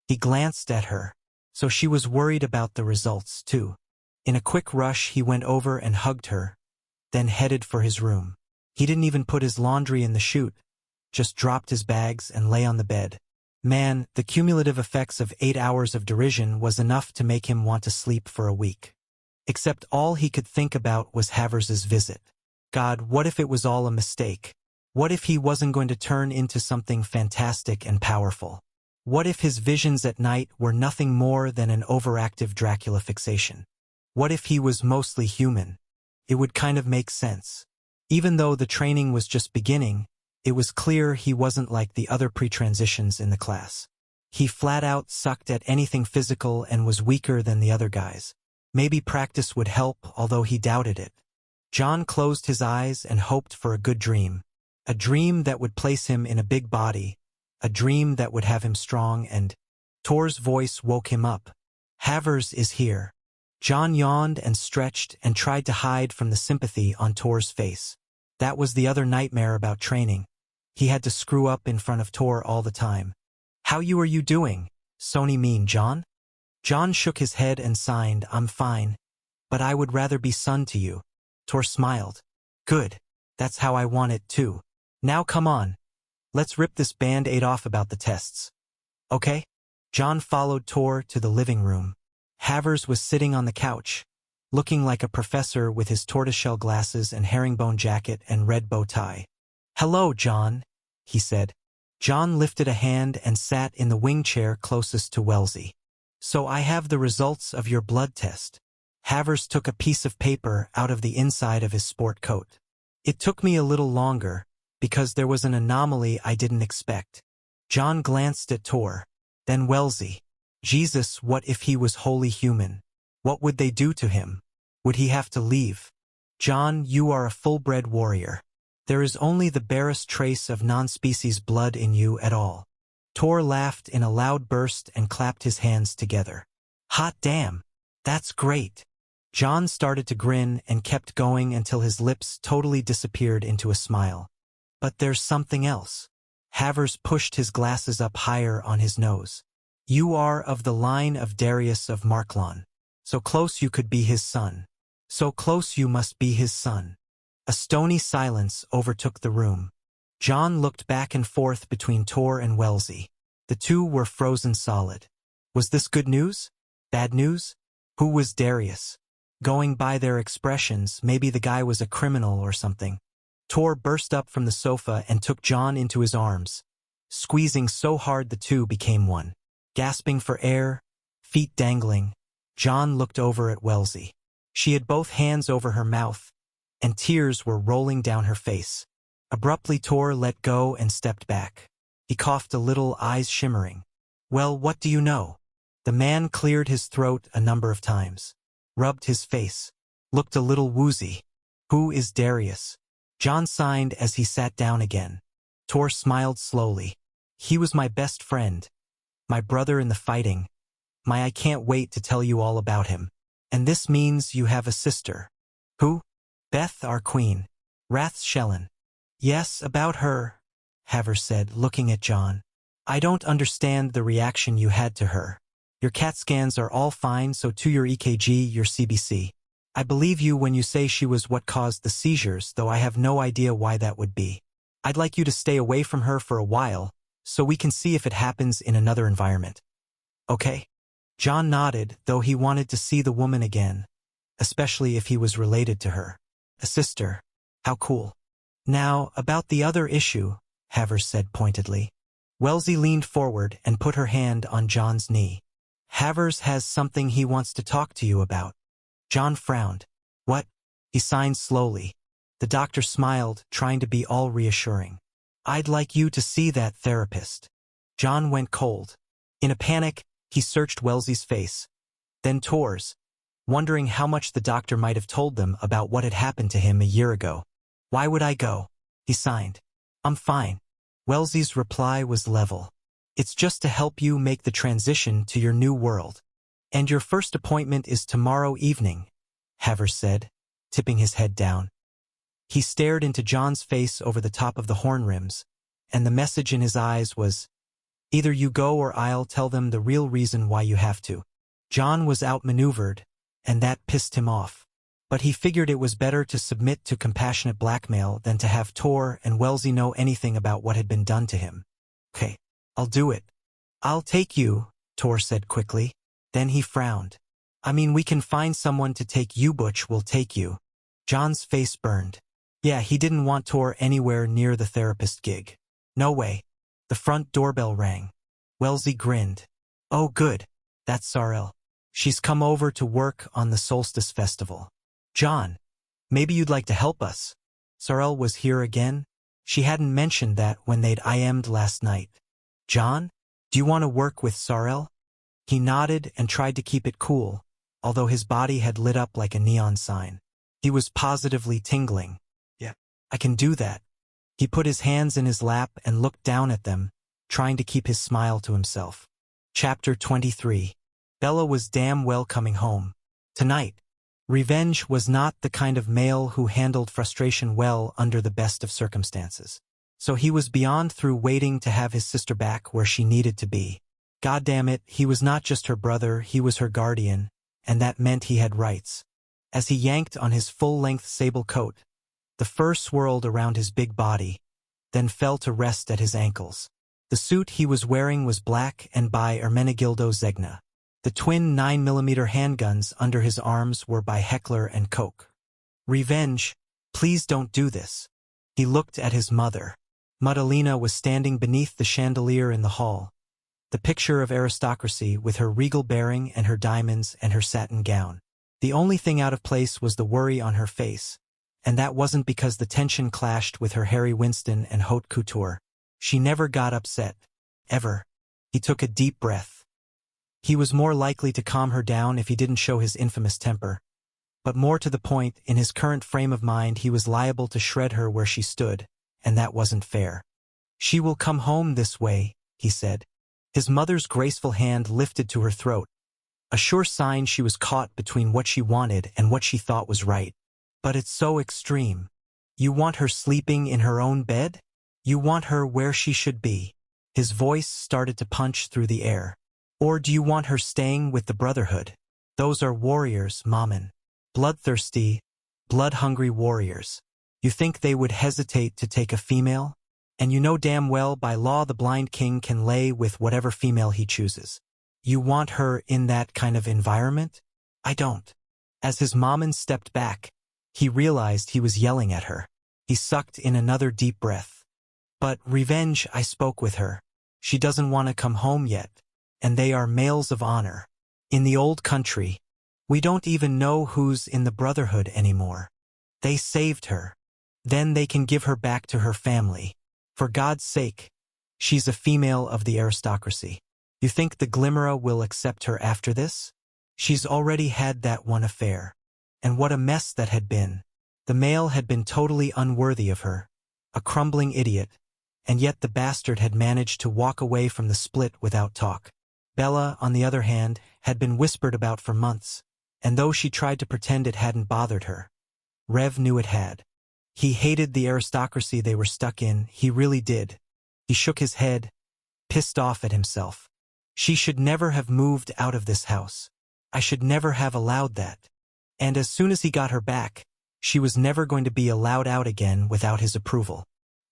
He glanced at her, so she was worried about the results, too. In a quick rush, he went over and hugged her, then headed for his room. He didn't even put his laundry in the chute, just dropped his bags and lay on the bed. Man, the cumulative effects of 8 hours of derision was enough to make him want to sleep for a week. Except all he could think about was Havers's visit. God, what if it was all a mistake? What if he wasn't going to turn into something fantastic and powerful? What if his visions at night were nothing more than an overactive Dracula fixation? What if he was mostly human? It would kind of make sense. Even though the training was just beginning, it was clear he wasn't like the other pre-transitions in the class. He flat out sucked at anything physical and was weaker than the other guys. Maybe practice would help, although he doubted it. John closed his eyes and hoped for a good dream. A dream that would place him in a big body. A dream that would have him strong and... Tor's voice woke him up. "Havers is here." John yawned and stretched and tried to hide from the sympathy on Tor's face. That was the other nightmare about training. He had to screw up in front of Tor all the time. "How are you doing, Sony mean John?" John shook his head and signed, "I'm fine, but I would rather be son to you." Tor smiled. "Good. That's how I want it too. Now come on. Let's rip this band-aid off about the tests." "Okay?" John followed Tor to the living room. Havers was sitting on the couch, looking like a professor with his tortoiseshell glasses and herringbone jacket and red bow tie. "Hello, John," he said. John lifted a hand and sat in the wing chair closest to Wellesley. "So I have the results of your blood test." Havers took a piece of paper out of the inside of his sport coat. "It took me a little longer, because there was an anomaly I didn't expect." John glanced at Tor, then Wellesley. Jesus, what if he was wholly human? What would they do to him? Would he have to leave? "John, you are a full-bred warrior. There is only the barest trace of non-species blood in you at all." Tor laughed in a loud burst and clapped his hands together. "Hot damn! That's great. John started to grin and kept going until his lips totally disappeared into a smile. But there's something else. Havers pushed his glasses up higher on his nose. You are of the line of Darius of Marklon. So close you could be his son. So close you must be his son. A stony silence overtook the room. John looked back and forth between Tor and Wellesley. The two were frozen solid. Was this good news? Bad news? Who was Darius? Going by their expressions, maybe the guy was a criminal or something. Tor burst up from the sofa and took John into his arms, squeezing so hard the two became one. Gasping for air, feet dangling, John looked over at Wellesley. She had both hands over her mouth, and tears were rolling down her face. Abruptly Tor let go and stepped back. He coughed a little, eyes shimmering. Well, what do you know? The man cleared his throat a number of times, rubbed his face, looked a little woozy. Who is Darius? John signed as he sat down again. Tor smiled slowly. He was my best friend, my brother in the fighting. I can't wait to tell you all about him. And this means you have a sister. Who? Beth, our queen. Rathshellen. Yes, about her, Havers said, looking at John. I don't understand the reaction you had to her. Your CAT scans are all fine, so to your EKG, your CBC. I believe you when you say she was what caused the seizures, though I have no idea why that would be. I'd like you to stay away from her for a while, so we can see if it happens in another environment. Okay? John nodded, though he wanted to see the woman again, especially if he was related to her. A sister. How cool. Now, about the other issue, Havers said pointedly. Wellesley leaned forward and put her hand on John's knee. Havers has something he wants to talk to you about. John frowned. What? He signed slowly. The doctor smiled, trying to be all reassuring. I'd like you to see that therapist. John went cold. In a panic, he searched Wellesley's face, then Tor's, wondering how much the doctor might have told them about what had happened to him a year ago. Why would I go? He signed. I'm fine. Wellesley's reply was level. It's just to help you make the transition to your new world. And your first appointment is tomorrow evening, Havers said, tipping his head down. He stared into John's face over the top of the horn rims, and the message in his eyes was, either you go or I'll tell them the real reason why you have to. John was outmaneuvered, and that pissed him off. But he figured it was better to submit to compassionate blackmail than to have Tor and Wellesley know anything about what had been done to him. Okay, I'll do it. I'll take you, Tor said quickly. Then he frowned. I mean, we can find someone to take you. Butch will take you. John's face burned. Yeah, he didn't want Tor anywhere near the therapist gig. No way. The front doorbell rang. Wellesley grinned. Oh good, that's Sarel. She's come over to work on the Solstice Festival. John, maybe you'd like to help us. Sarel was here again? She hadn't mentioned that when they'd IM'd last night. John, do you want to work with Sarel? He nodded and tried to keep it cool, although his body had lit up like a neon sign. He was positively tingling. Yeah, I can do that. He put his hands in his lap and looked down at them, trying to keep his smile to himself. Chapter 23. Bella was damn well coming home. Tonight. Revenge was not the kind of male who handled frustration well under the best of circumstances. So he was beyond through waiting to have his sister back where she needed to be. Goddamn it, he was not just her brother, he was her guardian, and that meant he had rights. As he yanked on his full-length sable coat, the fur swirled around his big body, then fell to rest at his ankles. The suit he was wearing was black and by Ermenegildo Zegna. The twin 9mm handguns under his arms were by Heckler & Koch. Revenge, please don't do this. He looked at his mother. Madalena was standing beneath the chandelier in the hall, the picture of aristocracy with her regal bearing and her diamonds and her satin gown. The only thing out of place was the worry on her face, and that wasn't because the tension clashed with her Harry Winston and haute couture. She never got upset. Ever. He took a deep breath. He was more likely to calm her down if he didn't show his infamous temper. But more to the point, in his current frame of mind he was liable to shred her where she stood, and that wasn't fair. She will come home this way, he said. His mother's graceful hand lifted to her throat. A sure sign she was caught between what she wanted and what she thought was right. But it's so extreme. You want her sleeping in her own bed? You want her where she should be? His voice started to punch through the air. Or do you want her staying with the Brotherhood? Those are warriors, Maman. Bloodthirsty, blood-hungry warriors. You think they would hesitate to take a female? And you know damn well by law the blind king can lay with whatever female he chooses. You want her in that kind of environment? I don't. As his Maman stepped back, he realized he was yelling at her. He sucked in another deep breath. But revenge, I spoke with her. She doesn't want to come home yet. And they are males of honor. In the old country, we don't even know who's in the Brotherhood anymore. They saved her. Then they can give her back to her family. For God's sake, she's a female of the aristocracy. You think the Glimmerer will accept her after this? She's already had that one affair. And what a mess that had been. The male had been totally unworthy of her. A crumbling idiot. And yet the bastard had managed to walk away from the split without talk. Bella, on the other hand, had been whispered about for months. And though she tried to pretend it hadn't bothered her, Rev knew it had. He hated the aristocracy they were stuck in, he really did. He shook his head, pissed off at himself. She should never have moved out of this house. I should never have allowed that. And as soon as he got her back, she was never going to be allowed out again without his approval.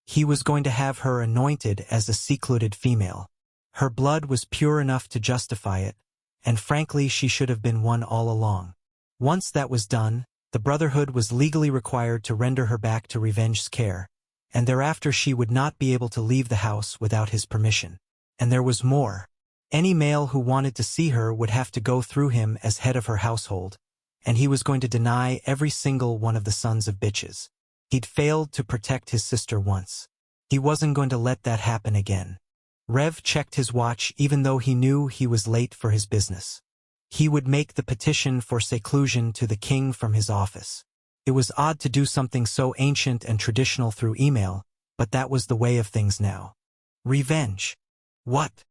He was going to have her anointed as a secluded female. Her blood was pure enough to justify it, and frankly she should have been one all along. Once that was done, the Brotherhood was legally required to render her back to Revenge's care, and thereafter she would not be able to leave the house without his permission. And there was more. Any male who wanted to see her would have to go through him as head of her household, and he was going to deny every single one of the sons of bitches. He'd failed to protect his sister once. He wasn't going to let that happen again. Rev checked his watch even though he knew he was late for his business. He would make the petition for seclusion to the king from his office. It was odd to do something so ancient and traditional through email, but that was the way of things now. Revenge. What?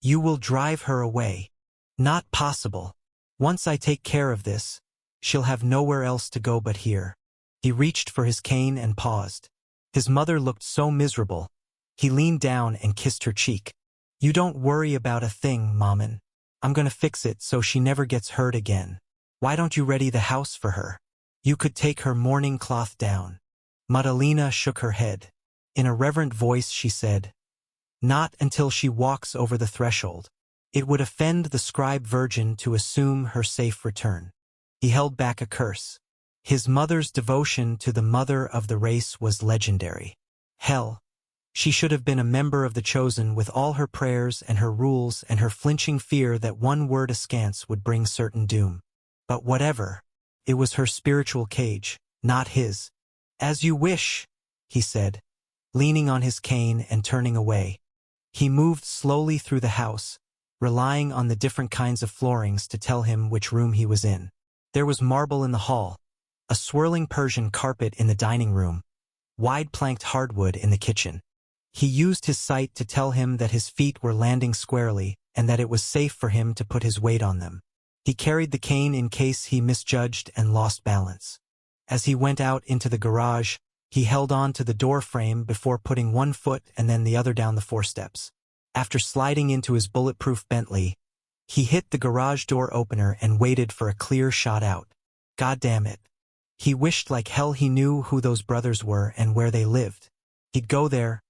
You will drive her away. Not possible. Once I take care of this, she'll have nowhere else to go but here. He reached for his cane and paused. His mother looked so miserable. He leaned down and kissed her cheek. You don't worry about a thing, Maman. I'm gonna fix it so she never gets hurt again. Why don't you ready the house for her? You could take her mourning cloth down. Madalena shook her head. In a reverent voice she said, not until she walks over the threshold. It would offend the scribe virgin to assume her safe return. He held back a curse. His mother's devotion to the mother of the race was legendary. Hell, she should have been a member of the Chosen with all her prayers and her rules and her flinching fear that one word askance would bring certain doom. But whatever, it was her spiritual cage, not his. As you wish, he said, leaning on his cane and turning away. He moved slowly through the house, relying on the different kinds of floorings to tell him which room he was in. There was marble in the hall, a swirling Persian carpet in the dining room, wide-planked hardwood in the kitchen. He used his sight to tell him that his feet were landing squarely and that it was safe for him to put his weight on them. He carried the cane in case he misjudged and lost balance. As he went out into the garage, he held on to the door frame before putting one foot and then the other down the 4 steps. After sliding into his bulletproof Bentley, he hit the garage door opener and waited for a clear shot out. God damn it. He wished like hell he knew who those brothers were and where they lived. He'd go there,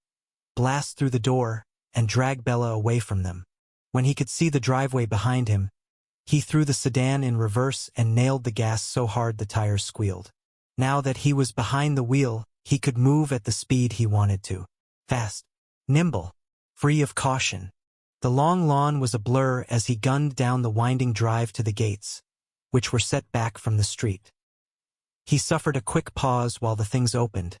blast through the door, and drag Bella away from them. When he could see the driveway behind him, he threw the sedan in reverse and nailed the gas so hard the tires squealed. Now that he was behind the wheel, he could move at the speed he wanted to. Fast, nimble, free of caution. The long lawn was a blur as he gunned down the winding drive to the gates, which were set back from the street. He suffered a quick pause while the things opened.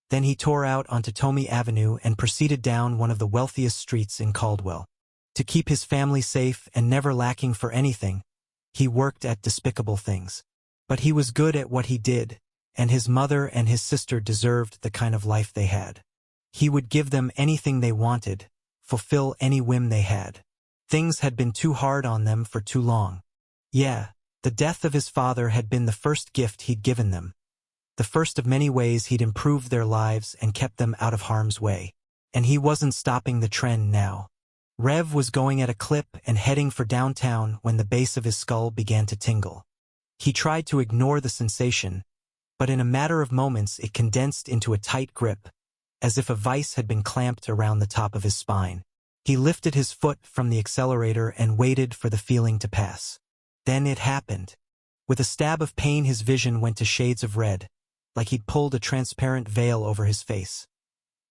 Then he tore out onto Tomey Avenue and proceeded down one of the wealthiest streets in Caldwell. To keep his family safe and never lacking for anything, he worked at despicable things. But he was good at what he did, and his mother and his sister deserved the kind of life they had. He would give them anything they wanted, fulfill any whim they had. Things had been too hard on them for too long. Yeah, the death of his father had been the first gift he'd given them, the first of many ways he'd improved their lives and kept them out of harm's way. And he wasn't stopping the trend now. Rev was going at a clip and heading for downtown when the base of his skull began to tingle. He tried to ignore the sensation, but in a matter of moments it condensed into a tight grip, as if a vice had been clamped around the top of his spine. He lifted his foot from the accelerator and waited for the feeling to pass. Then it happened. With a stab of pain, his vision went to shades of red, like he'd pulled a transparent veil over his face.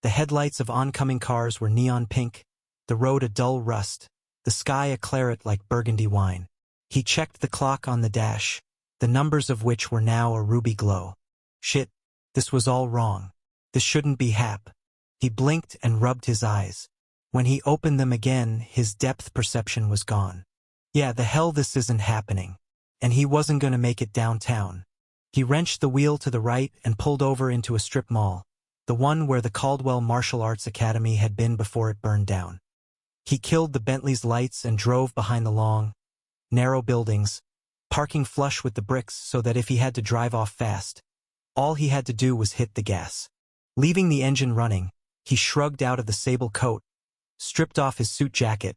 The headlights of oncoming cars were neon pink, the road a dull rust, the sky a claret like burgundy wine. He checked the clock on the dash, the numbers of which were now a ruby glow. Shit, this was all wrong. This shouldn't be hap. He blinked and rubbed his eyes. When he opened them again, his depth perception was gone. Yeah, the hell, this isn't happening. And he wasn't gonna make it downtown. He wrenched the wheel to the right and pulled over into a strip mall, the one where the Caldwell Martial Arts Academy had been before it burned down. He killed the Bentley's lights and drove behind the long, narrow buildings, parking flush with the bricks so that if he had to drive off fast, all he had to do was hit the gas. Leaving the engine running, he shrugged out of the sable coat, stripped off his suit jacket,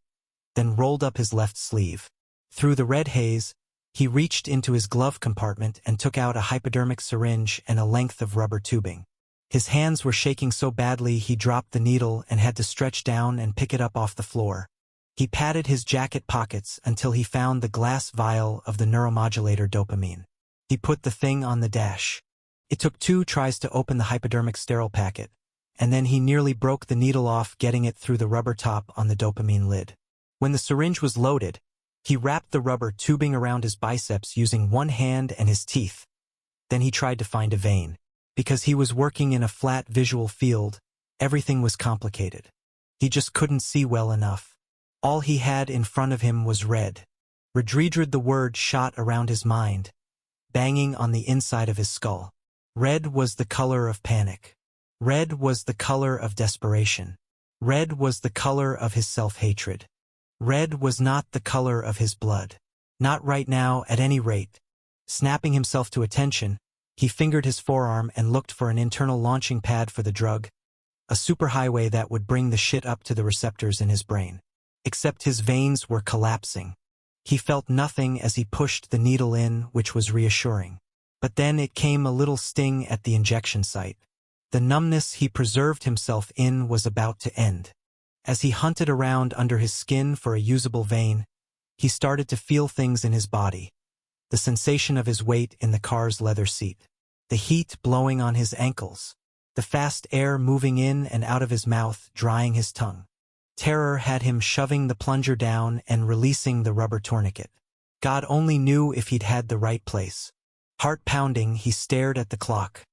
then rolled up his left sleeve. Through the red haze, he reached into his glove compartment and took out a hypodermic syringe and a length of rubber tubing. His hands were shaking so badly he dropped the needle and had to stretch down and pick it up off the floor. He patted his jacket pockets until he found the glass vial of the neuromodulator dopamine. He put the thing on the dash. It took 2 tries to open the hypodermic sterile packet, and then he nearly broke the needle off getting it through the rubber top on the dopamine lid. When the syringe was loaded, he wrapped the rubber tubing around his biceps using one hand and his teeth. Then he tried to find a vein. Because he was working in a flat visual field, everything was complicated. He just couldn't see well enough. All he had in front of him was red. Redredred, the word shot around his mind, banging on the inside of his skull. Red was the color of panic. Red was the color of desperation. Red was the color of his self-hatred. Red was not the color of his blood. Not right now, at any rate. Snapping himself to attention, he fingered his forearm and looked for an internal launching pad for the drug, a superhighway that would bring the shit up to the receptors in his brain. Except his veins were collapsing. He felt nothing as he pushed the needle in, which was reassuring. But then it came a little sting at the injection site. The numbness he preserved himself in was about to end. As he hunted around under his skin for a usable vein, he started to feel things in his body. The sensation of his weight in the car's leather seat. The heat blowing on his ankles. The fast air moving in and out of his mouth, drying his tongue. Terror had him shoving the plunger down and releasing the rubber tourniquet. God only knew if he'd had the right place. Heart pounding, he stared at the clock.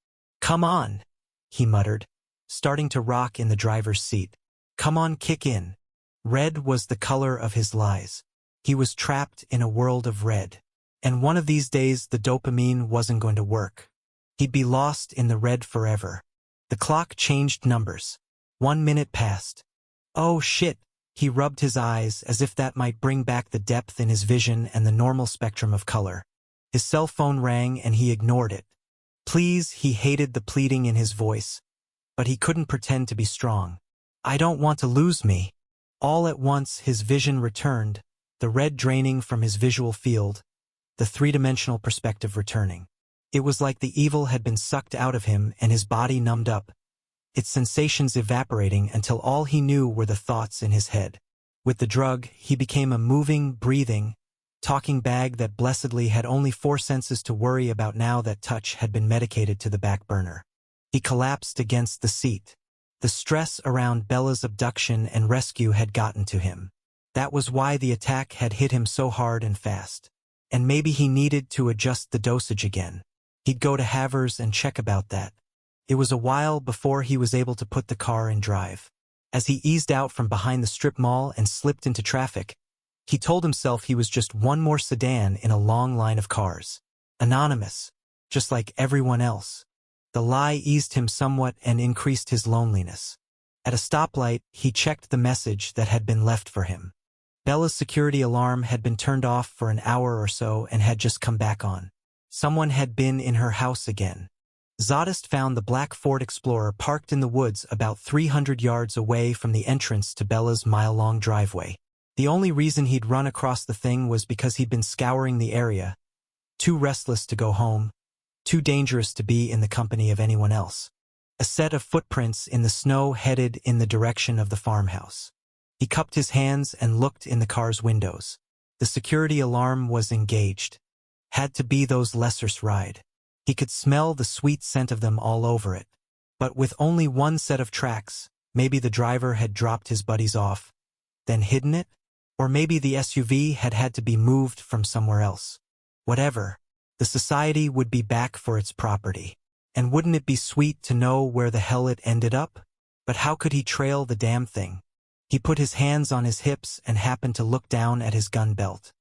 "Come on," he muttered, starting to rock in the driver's seat. "Come on, kick in." Red was the color of his lies. He was trapped in a world of red. And one of these days the dopamine wasn't going to work. He'd be lost in the red forever. The clock changed numbers. 1 minute passed. Oh shit, he rubbed his eyes as if that might bring back the depth in his vision and the normal spectrum of color. His cell phone rang and he ignored it. Please, he hated the pleading in his voice. But he couldn't pretend to be strong. "I don't want to lose me." All at once his vision returned, the red draining from his visual field, the three-dimensional perspective returning. It was like the evil had been sucked out of him and his body numbed up, its sensations evaporating until all he knew were the thoughts in his head. With the drug, he became a moving, breathing, talking bag that blessedly had only 4 senses to worry about now that touch had been medicated to the back burner. He collapsed against the seat. The stress around Bella's abduction and rescue had gotten to him. That was why the attack had hit him so hard and fast. And maybe he needed to adjust the dosage again. He'd go to Havers and check about that. It was a while before he was able to put the car in drive. As he eased out from behind the strip mall and slipped into traffic, he told himself he was just one more sedan in a long line of cars. Anonymous, just like everyone else. The lie eased him somewhat and increased his loneliness. At a stoplight, he checked the message that had been left for him. Bella's security alarm had been turned off for an hour or so and had just come back on. Someone had been in her house again. Zadist found the black Ford Explorer parked in the woods about 300 yards away from the entrance to Bella's mile-long driveway. The only reason he'd run across the thing was because he'd been scouring the area, too restless to go home, too dangerous to be in the company of anyone else. A set of footprints in the snow headed in the direction of the farmhouse. He cupped his hands and looked in the car's windows. The security alarm was engaged. Had to be those Lessers ride. He could smell the sweet scent of them all over it. But with only one set of tracks, maybe the driver had dropped his buddies off, then hidden it? Or maybe the SUV had had to be moved from somewhere else. Whatever, the society would be back for its property. And wouldn't it be sweet to know where the hell it ended up? But how could he trail the damn thing? He put his hands on his hips and happened to look down at his gun belt.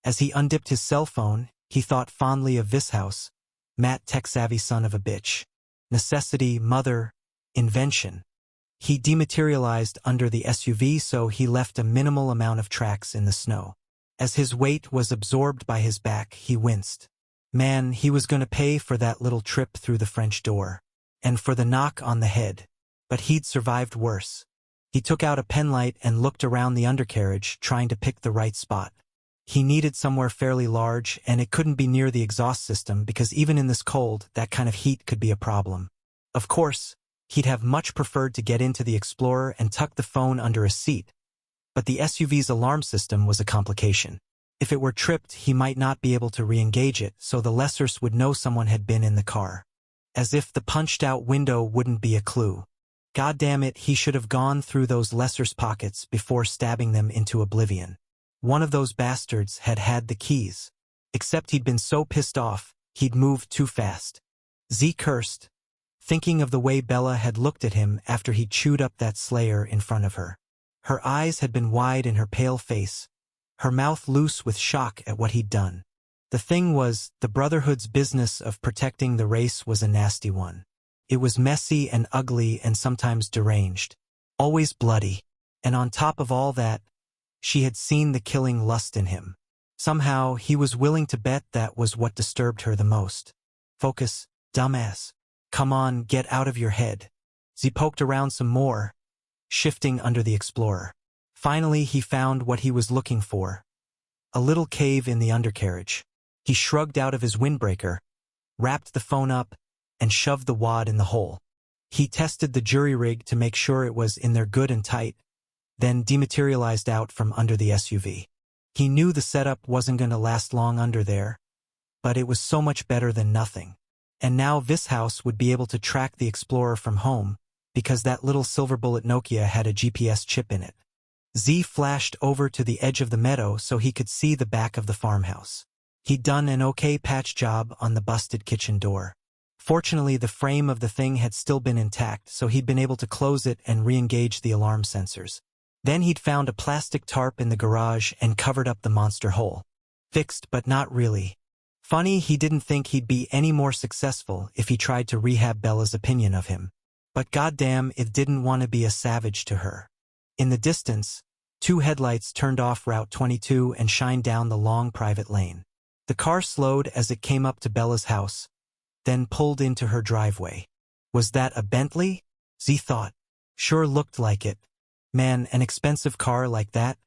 As he undipped his cell phone, he thought fondly of Vishouse, Matt tech-savvy son of a bitch. Necessity, mother, invention. He dematerialized under the SUV, so he left a minimal amount of tracks in the snow. As his weight was absorbed by his back, he winced. Man, he was going to pay for that little trip through the French door. And for the knock on the head. But he'd survived worse. He took out a penlight and looked around the undercarriage, trying to pick the right spot. He needed somewhere fairly large, and it couldn't be near the exhaust system because even in this cold, that kind of heat could be a problem. Of course, he'd have much preferred to get into the Explorer and tuck the phone under a seat, but the SUV's alarm system was a complication. If it were tripped, he might not be able to re-engage it, so the Lessers would know someone had been in the car. As if the punched-out window wouldn't be a clue. God damn it, he should have gone through those Lessers' pockets before stabbing them into oblivion. One of those bastards had had the keys. Except he'd been so pissed off, he'd moved too fast. Z cursed, thinking of the way Bella had looked at him after he chewed up that Slayer in front of her. Her eyes had been wide in her pale face, her mouth loose with shock at what he'd done. The thing was, the Brotherhood's business of protecting the race was a nasty one. It was messy and ugly and sometimes deranged. Always bloody. And on top of all that, she had seen the killing lust in him. Somehow, he was willing to bet that was what disturbed her the most. Focus, dumbass. Come on, get out of your head. Z poked around some more, shifting under the Explorer. Finally, he found what he was looking for. A little cave in the undercarriage. He shrugged out of his windbreaker, wrapped the phone up, and shoved the wad in the hole. He tested the jury rig to make sure it was in there good and tight, then dematerialized out from under the SUV. He knew the setup wasn't going to last long under there, but it was so much better than nothing. And now Vishouse would be able to track the Explorer from home, because that little silver bullet Nokia had a GPS chip in it. Z flashed over to the edge of the meadow so he could see the back of the farmhouse. He'd done an okay patch job on the busted kitchen door. Fortunately, the frame of the thing had still been intact, so he'd been able to close it and re-engage the alarm sensors. Then he'd found a plastic tarp in the garage and covered up the monster hole. Fixed, but not really. Funny, he didn't think he'd be any more successful if he tried to rehab Bella's opinion of him. But goddamn, it didn't want to be a savage to her. In the distance, two headlights turned off Route 22 and shined down the long private lane. The car slowed as it came up to Bella's house, then pulled into her driveway. Was that a Bentley? Z thought. Sure looked like it. Man, an expensive car like that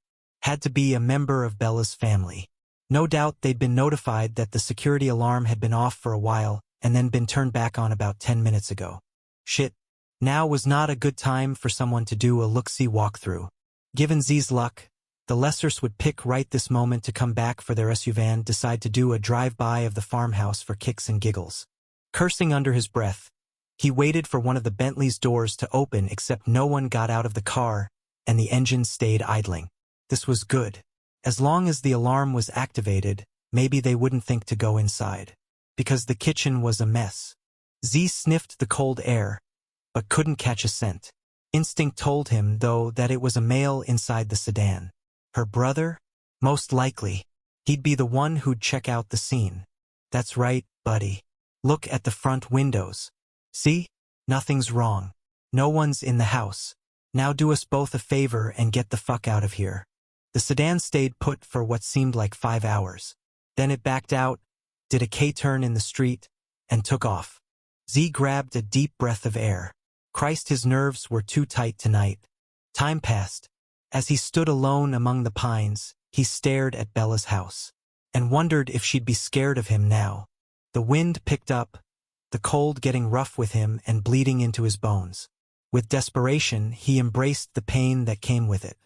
had to be a member of Bella's family. No doubt they'd been notified that the security alarm had been off for a while and then been turned back on about 10 minutes ago. Shit. Now was not a good time for someone to do a look-see walkthrough. Given Z's luck, the Lessers would pick right this moment to come back for their SUV and decide to do a drive-by of the farmhouse for kicks and giggles. Cursing under his breath, he waited for one of the Bentley's doors to open, except no one got out of the car, and the engine stayed idling. This was good. As long as the alarm was activated, maybe they wouldn't think to go inside. Because the kitchen was a mess. Z sniffed the cold air, but couldn't catch a scent. Instinct told him, though, that it was a male inside the sedan. Her brother? Most likely. He'd be the one who'd check out the scene. That's right, buddy. Look at the front windows. See? Nothing's wrong. No one's in the house. Now do us both a favor and get the fuck out of here. The sedan stayed put for what seemed like 5 hours. Then it backed out, did a K-turn in the street, and took off. Z grabbed a deep breath of air. Christ, his nerves were too tight tonight. Time passed. As he stood alone among the pines, he stared at Bella's house and wondered if she'd be scared of him now. The wind picked up, the cold getting rough with him and bleeding into his bones. With desperation, he embraced the pain that came with it.